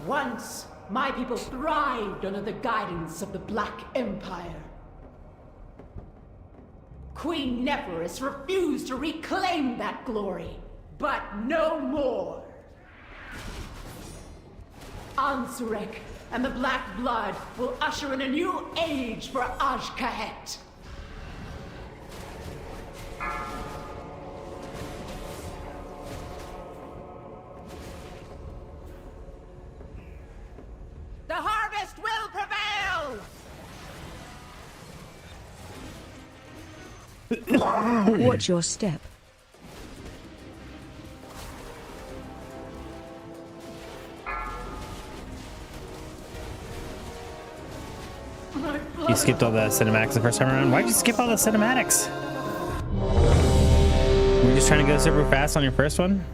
Once, my people thrived under the guidance of the Black Empire. Queen Neferis refused to reclaim that glory, but no more. Ansurek and the Black Blood will usher in a new age for Azj-Kahet. The harvest will prevail! Watch your step. You skipped all the cinematics the first time around. Why'd you skip all the cinematics? Were you just trying to go super fast on your first one?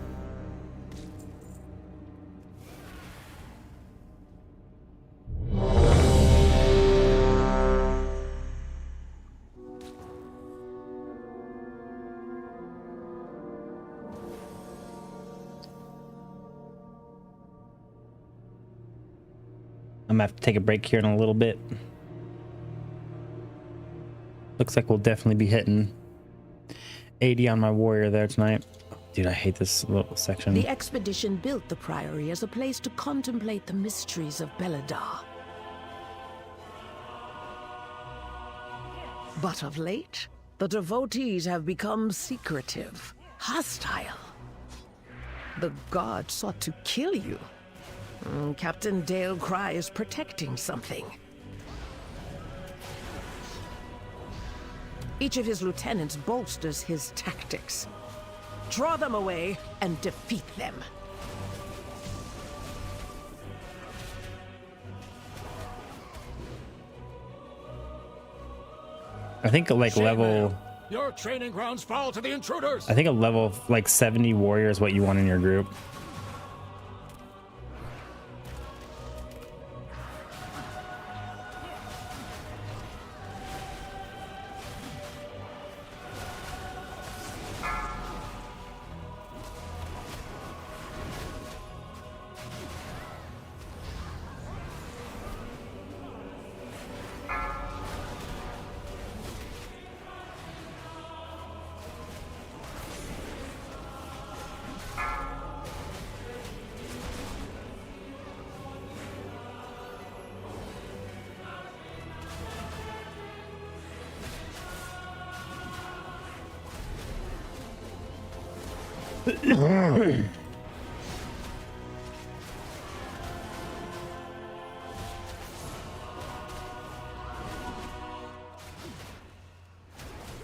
I'm gonna have to take a break here in a little bit. Looks like we'll definitely be hitting 80 on my warrior there tonight. Dude, I hate this little section. The expedition built the Priory as a place to contemplate the mysteries of Beledar. But of late, the devotees have become secretive, hostile. The god sought to kill you. Captain Dale Cry is protecting something. Each of his lieutenants bolsters his tactics. Draw them away and defeat them. I think like Shaman, level... your training grounds fall to the intruders. I think a level of like 70 warrior is what you want in your group.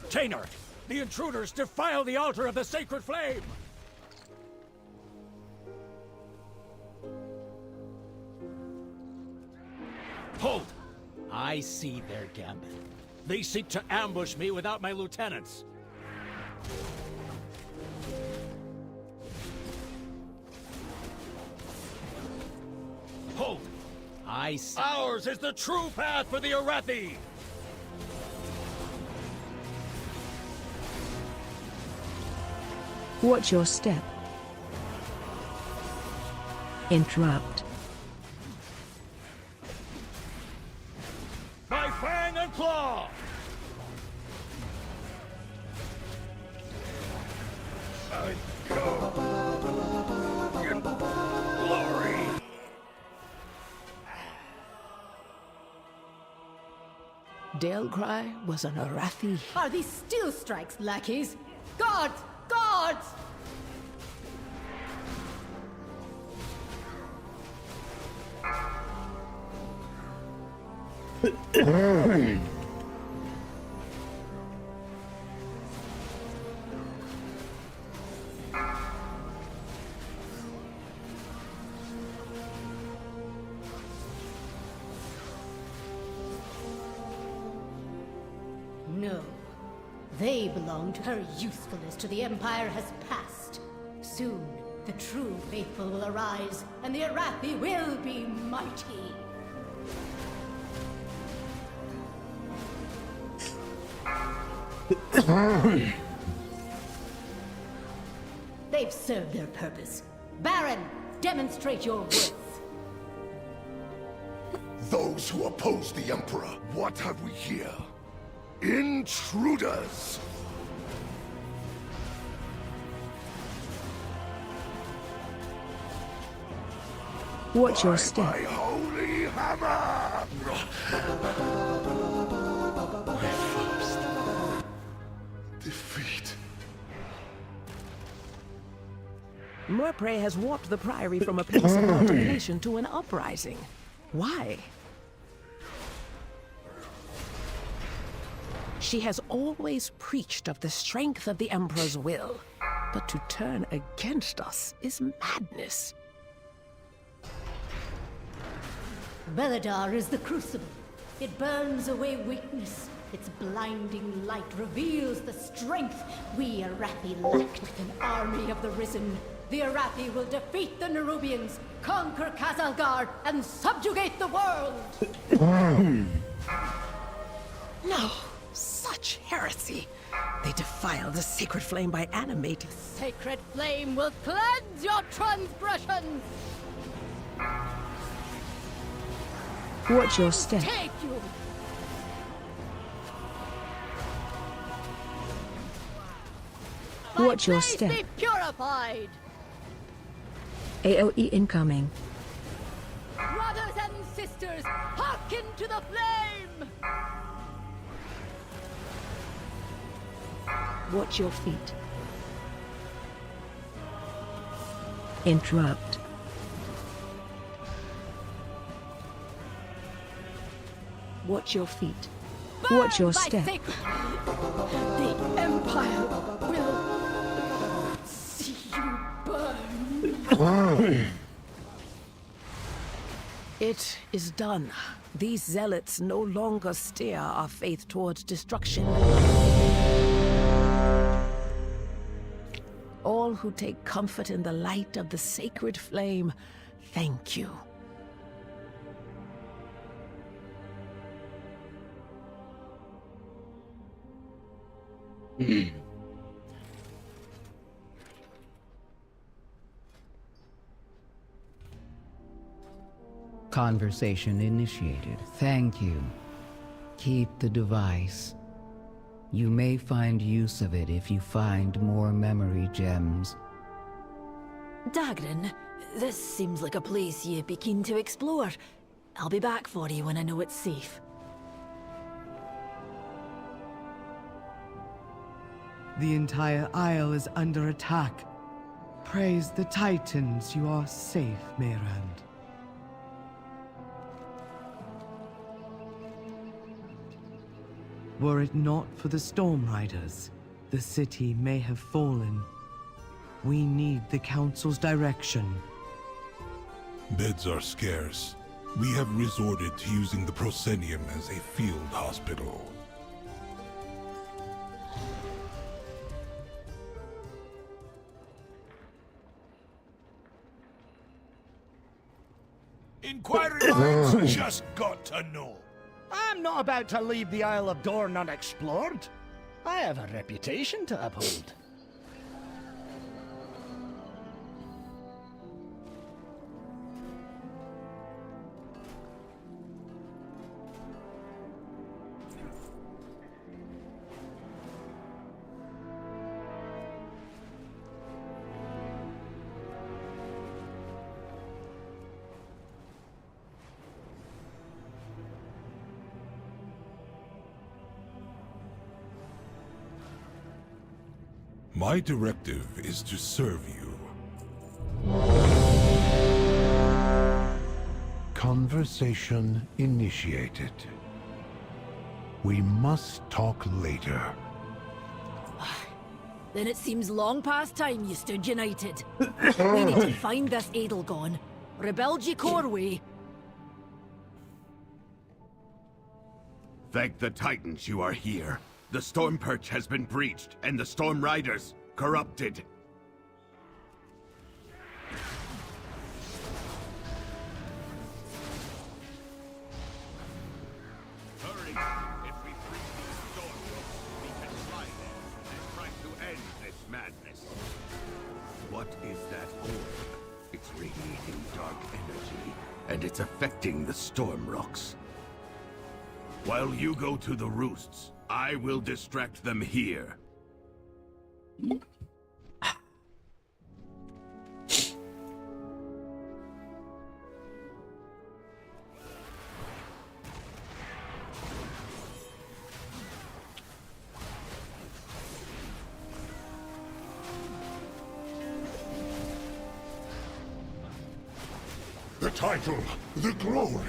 Tainer, the intruders defile the altar of the sacred flame! Hold! I see their gambit. They seek to ambush me without my lieutenants. Hold! I see. Ours is the true path for the Arathi! Watch your step. Interrupt. By fang and claw! I go in glory! Dale Cry was an Arathi. Are these steel strikes, lackeys? Guards! Guards! No. They belong to her usefulness to the Empire has passed. Soon, the true faithful will arise, and the Arathi will be mighty. They've served their purpose. Baron, demonstrate your worth. Those who oppose the Emperor, what have we here? Intruders! Watch your My step. holy hammer! My first defeat. Murpray has warped the Priory from a place of contemplation to an uprising. Why? She has always preached of the strength of the Emperor's will, but to turn against us is madness. Beledar is the crucible. It burns away weakness. Its blinding light reveals the strength we Arathi lacked. With an army of the Risen, the Arathi will defeat the Nerubians, conquer Khazalgar, and subjugate the world! No, such heresy. They defile the sacred flame by animating. Sacred flame will cleanse your transgressions! Watch your step. Take you! Watch your May step. be purified! AOE incoming. Brothers and sisters, hearken to the flame! Watch your feet. Interrupt. Watch your feet. Watch your step. The Empire will see you burn. It is done. These zealots no longer steer our faith towards destruction. All who take comfort in the light of the sacred flame, thank you. Conversation initiated. Thank you. Keep the device. You may find use of it if you find more memory gems. Dagran, this seems like a place you'd be keen to explore. I'll be back for you when I know it's safe. The entire Isle is under attack. Praise the Titans, you are safe, Meyrand. Were it not for the Storm Riders, the city may have fallen. We need the Council's direction. Beds are scarce. We have resorted to using the proscenium as a field hospital. Inquiring minds just got to know. I'm not about to leave the Isle of Dorne unexplored. I have a reputation to uphold. My directive is to serve you. Conversation initiated. We must talk later. Then it seems long past time you stood united. We need to find this Edelgon. Rebuild ye Corway. Thank the Titans you are here. The Storm Perch has been breached, and the Storm Riders corrupted. Hurry! If we breach these storm ropes, we can fly them and try to end this madness. What is that orb? It's radiating dark energy, and it's affecting the storm rocks. While you go to the roosts, I will distract them here. The title, the glory,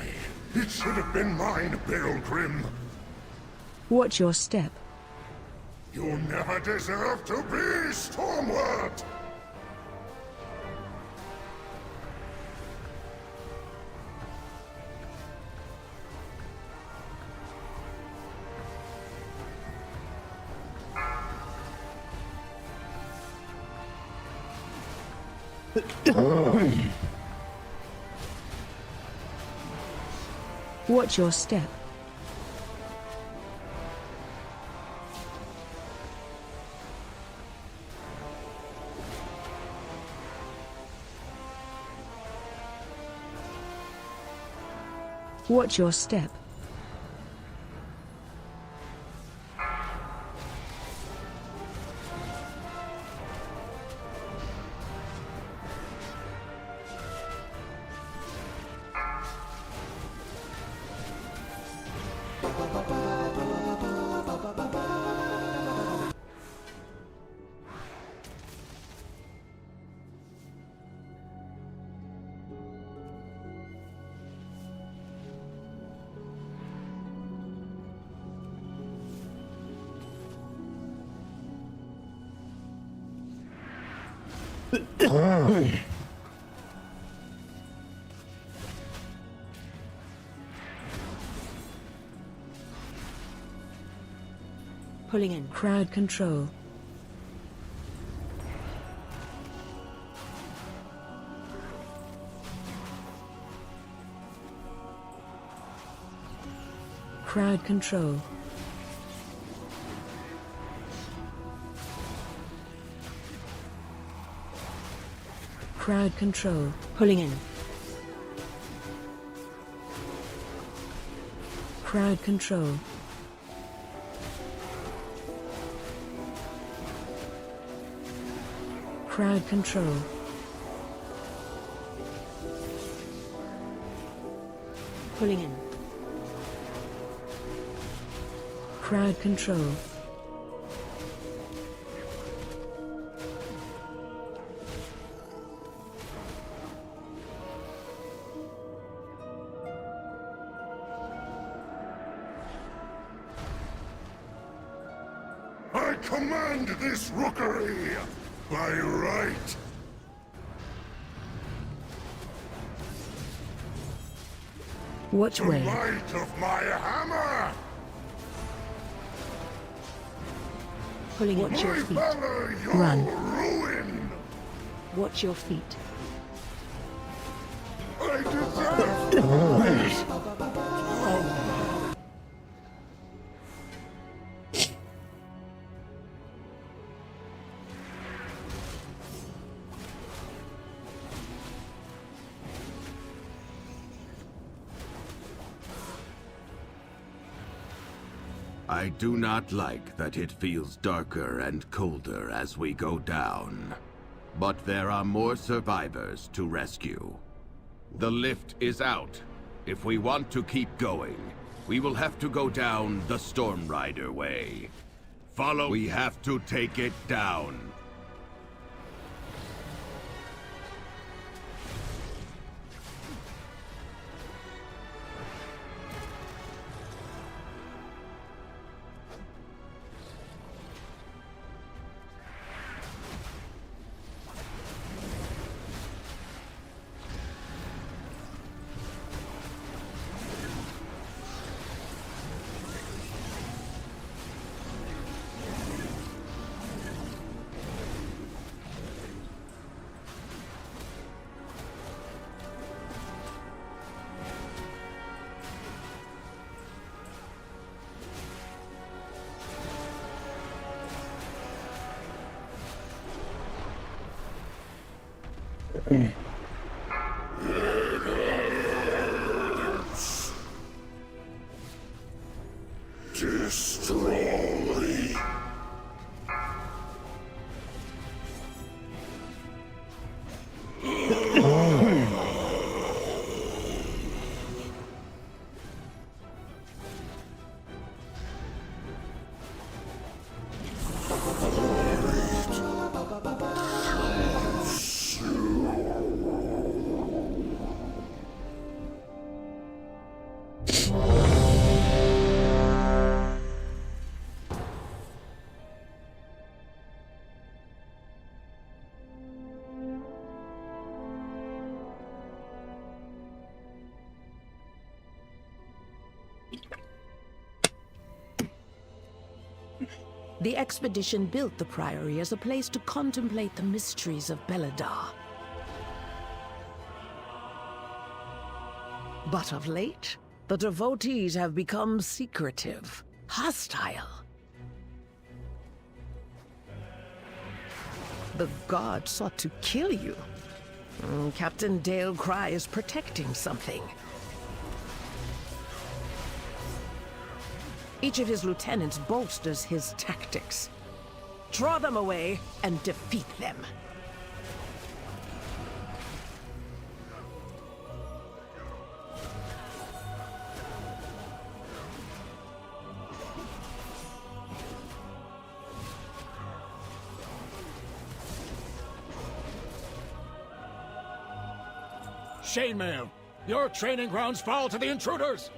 it should have been mine, Pilgrim. Watch your step. You never deserved to be Stormward! Watch your step. Watch your step. Pulling in. Crowd control. Crowd control. Crowd control. Pulling in. Crowd control. Crowd control. Pulling in. Crowd control. I command this rookery by right. Which The way? might of my hammer! Pulling in. Watch your My feet. valor, your Run. ruin! Watch your feet. I deserve I do not like that it feels darker and colder as we go down. But there are more survivors to rescue. The lift is out. If we want to keep going, we will have to go down the Storm Rider way. Follow. We have to take it down. destroy. The expedition built the Priory as a place to contemplate the mysteries of Beledar. But of late, the devotees have become secretive, hostile. The god sought to kill you. Captain Dale Cry is protecting something. Each of his lieutenants bolsters his tactics. Draw them away and defeat them. Chainmail, your training grounds fall to the intruders!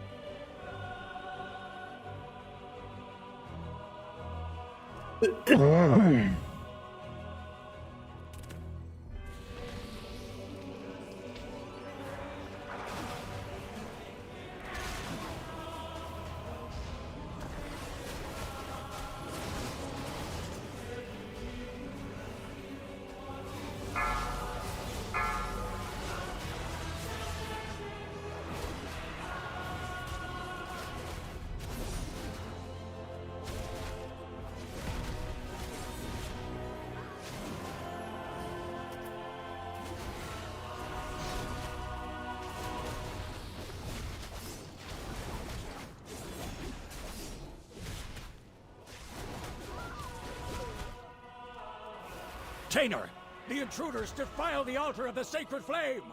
Tainer, the intruders defile the altar of the sacred flame!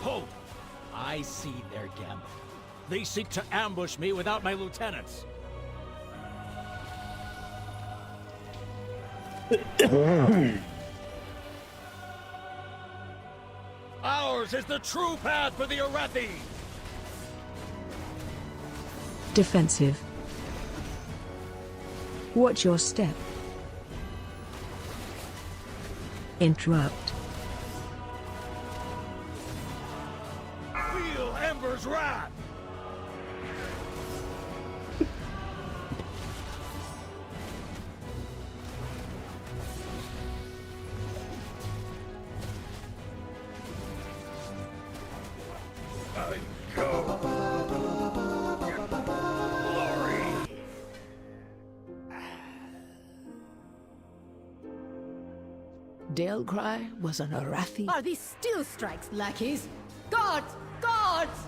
Hold! I see their gambit. They seek to ambush me without my lieutenants. Ours is the true path for the Arathi! Defensive. Watch your step. Interrupt. Feel Ember's wrath! Dalecry was an Arathi. Are these still strikes, lackeys? Guards! Guards!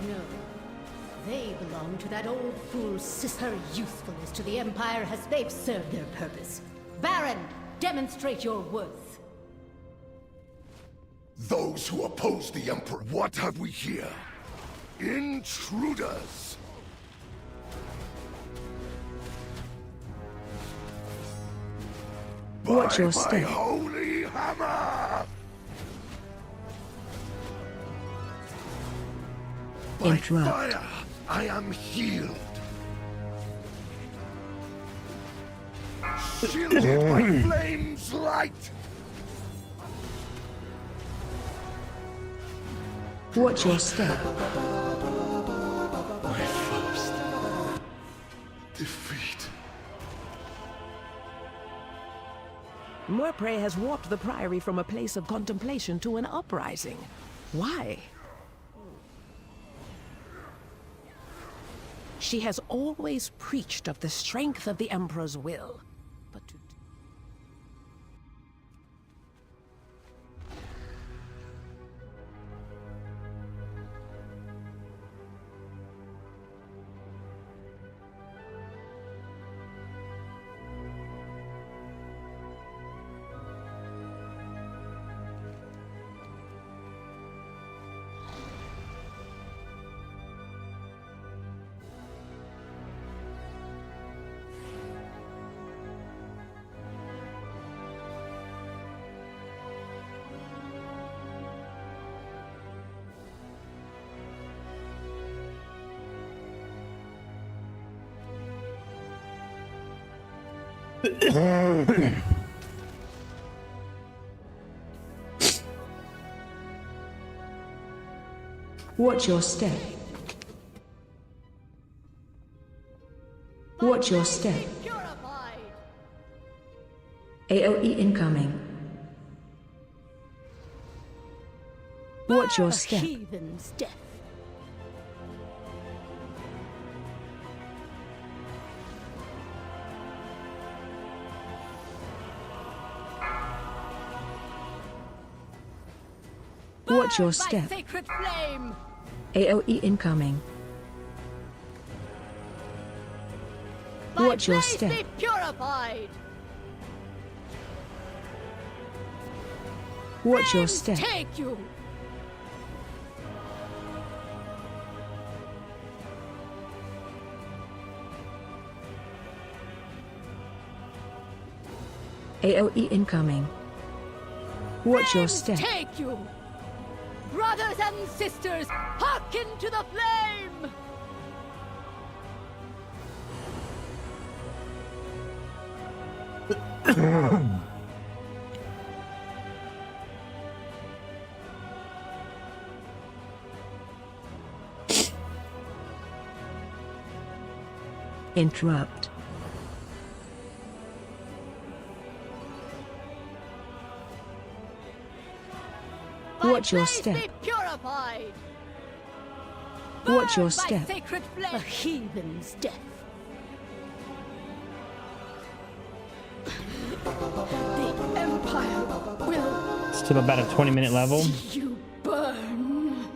No. They belong to that old fool's sister. Her usefulness to the Empire they've served their purpose. Baron, demonstrate your worth. Those who oppose the Emperor. What have we here? Intruders! Watch your By my step. holy hammer! By Interrupt. fire, I am healed. Shielded by flames light. Watch your step. defeat. Morprey has warped the Priory from a place of contemplation to an uprising. Why? She has always preached of the strength of the Emperor's will. But to... Watch your step. Watch your step. AOE incoming. Watch your step. Heathen's death. Watch your By step. sacred flame. AOE incoming. Watch your Blaze step. be purified. Watch your Flames step. Take you. AOE incoming. Watch your step. Take you. Brothers and sisters, hearken to the flame. Interrupt. Watch your step. Be purified. Watch your By step. sacred flame. A heathen's death. The Empire will Still about a 20-minute level. you burn.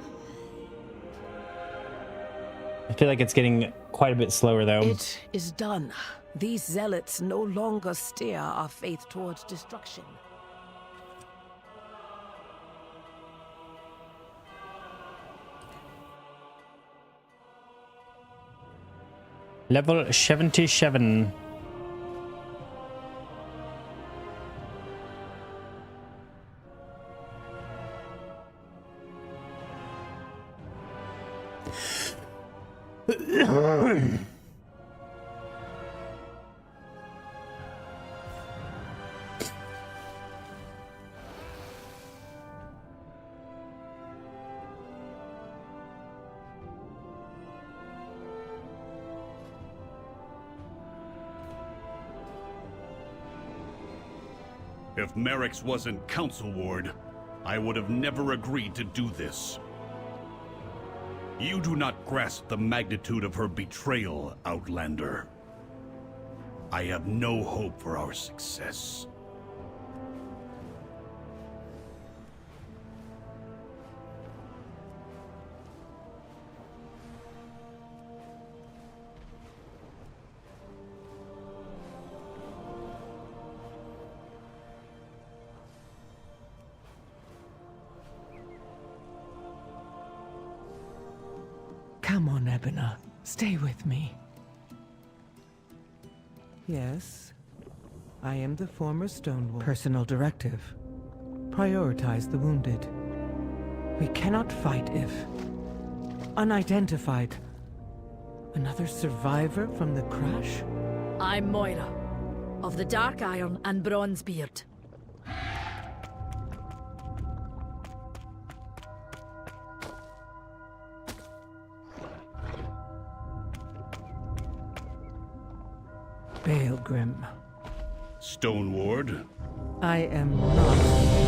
I feel like it's getting quite a bit slower though. It is done. These zealots no longer steer our faith towards destruction. Level 77. If Merrick's wasn't Council Ward, I would have never agreed to do this. You do not grasp the magnitude of her betrayal, Outlander. I have no hope for our success. Come on, Ebona. Stay with me. Yes, I am the former Stonewall. Personal directive. Prioritize the wounded. We cannot fight if... unidentified. Another survivor from the crash? I'm Moira, of the Dark Iron and Bronzebeard. Baelgrim. Stoneward? I am not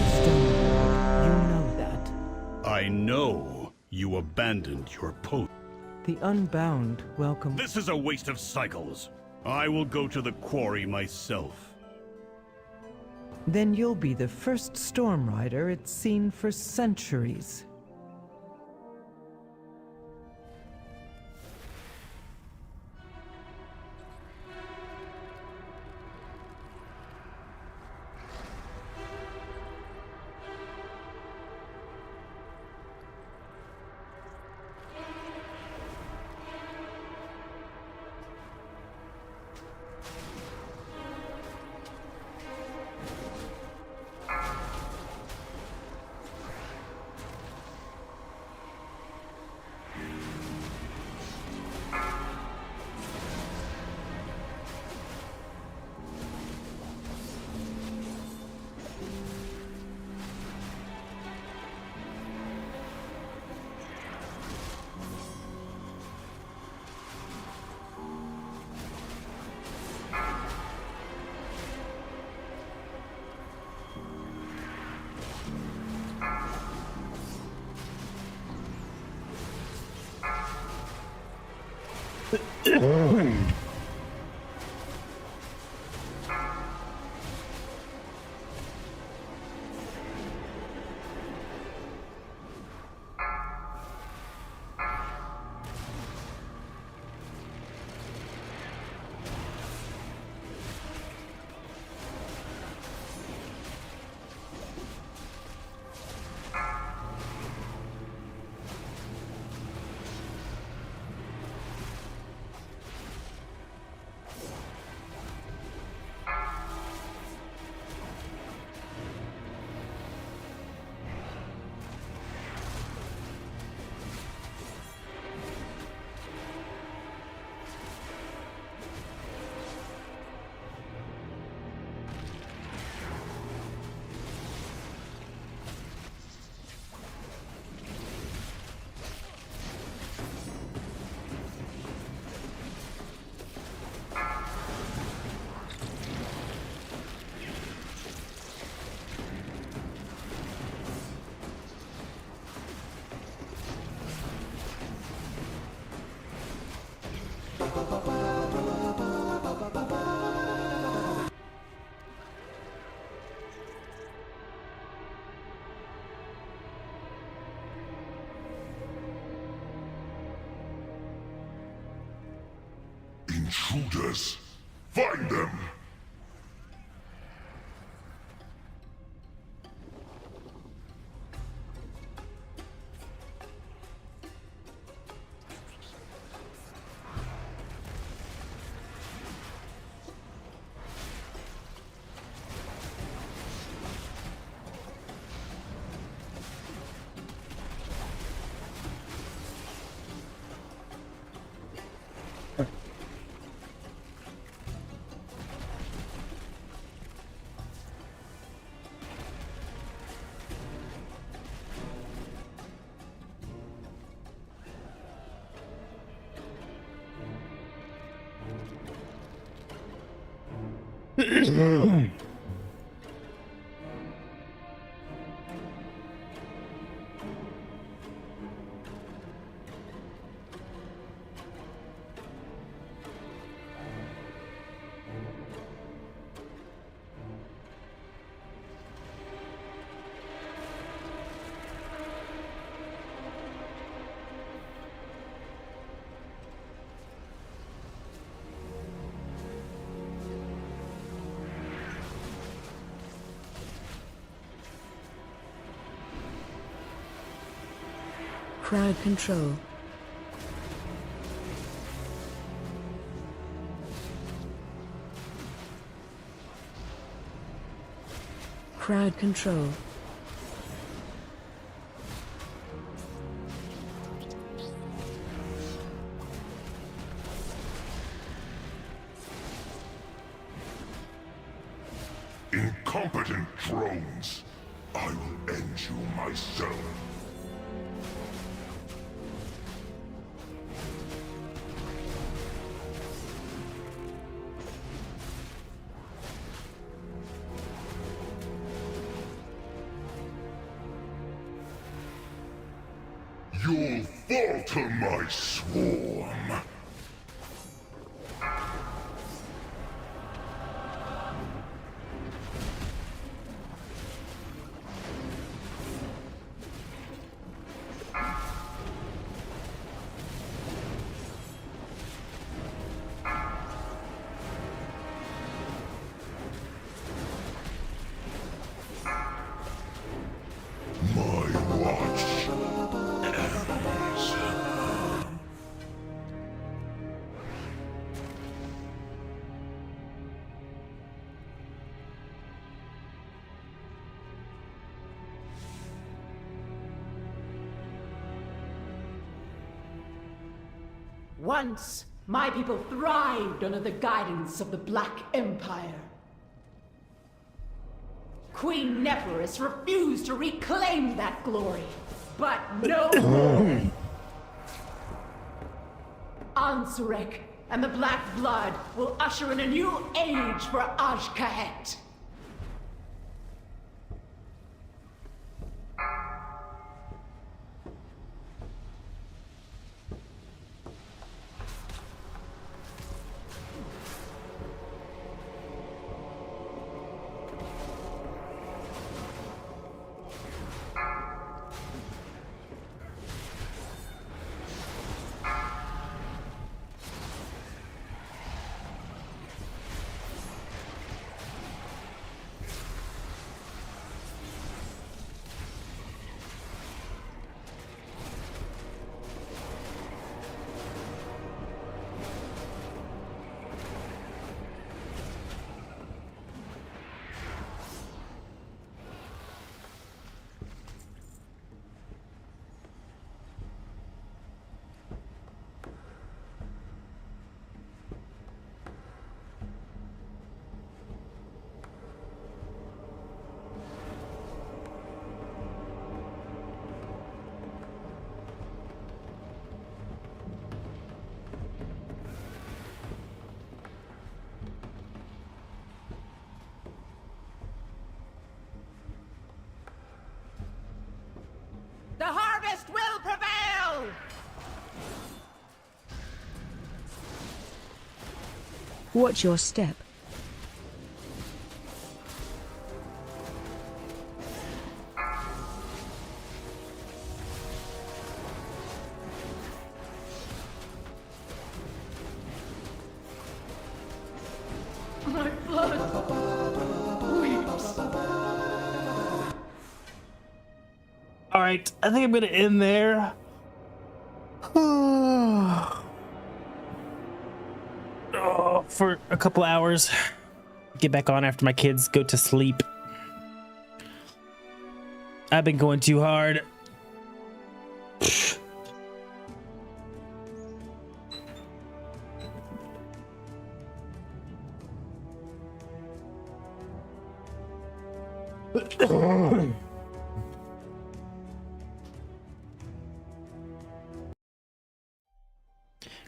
Stoneward. You know that. I know you abandoned your post. The Unbound welcome. This is a waste of cycles. I will go to the quarry myself. Then you'll be the first storm rider it's seen for centuries. Intruders! Find them! Crowd control. Crowd control. Incompetent drones! I will end you myself. You'll falter, my swarm. Once, my people thrived under the guidance of the Black Empire. Queen Neferis refused to reclaim that glory, but no more. Ansurek and the Black Blood will usher in a new age for Ashkahet. The harvest will prevail! Watch your step. My blood weeps. All right, I think I'm gonna end there. For a couple hours. Get back on after my kids go to sleep. I've been going too hard. I'm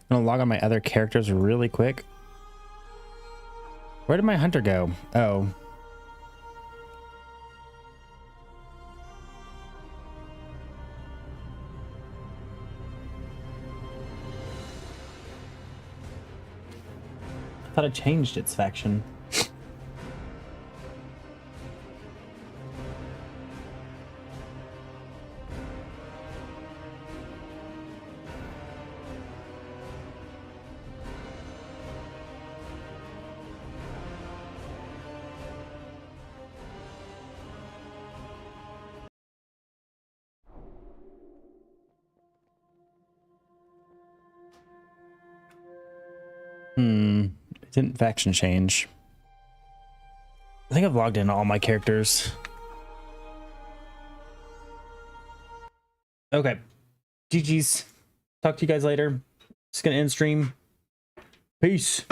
gonna log on my other characters really quick. Where did my hunter go? Oh. I thought it changed its faction. It didn't faction change. I think I've logged in all my characters. Okay. GG's. Talk to you guys later. Just gonna end stream. Peace.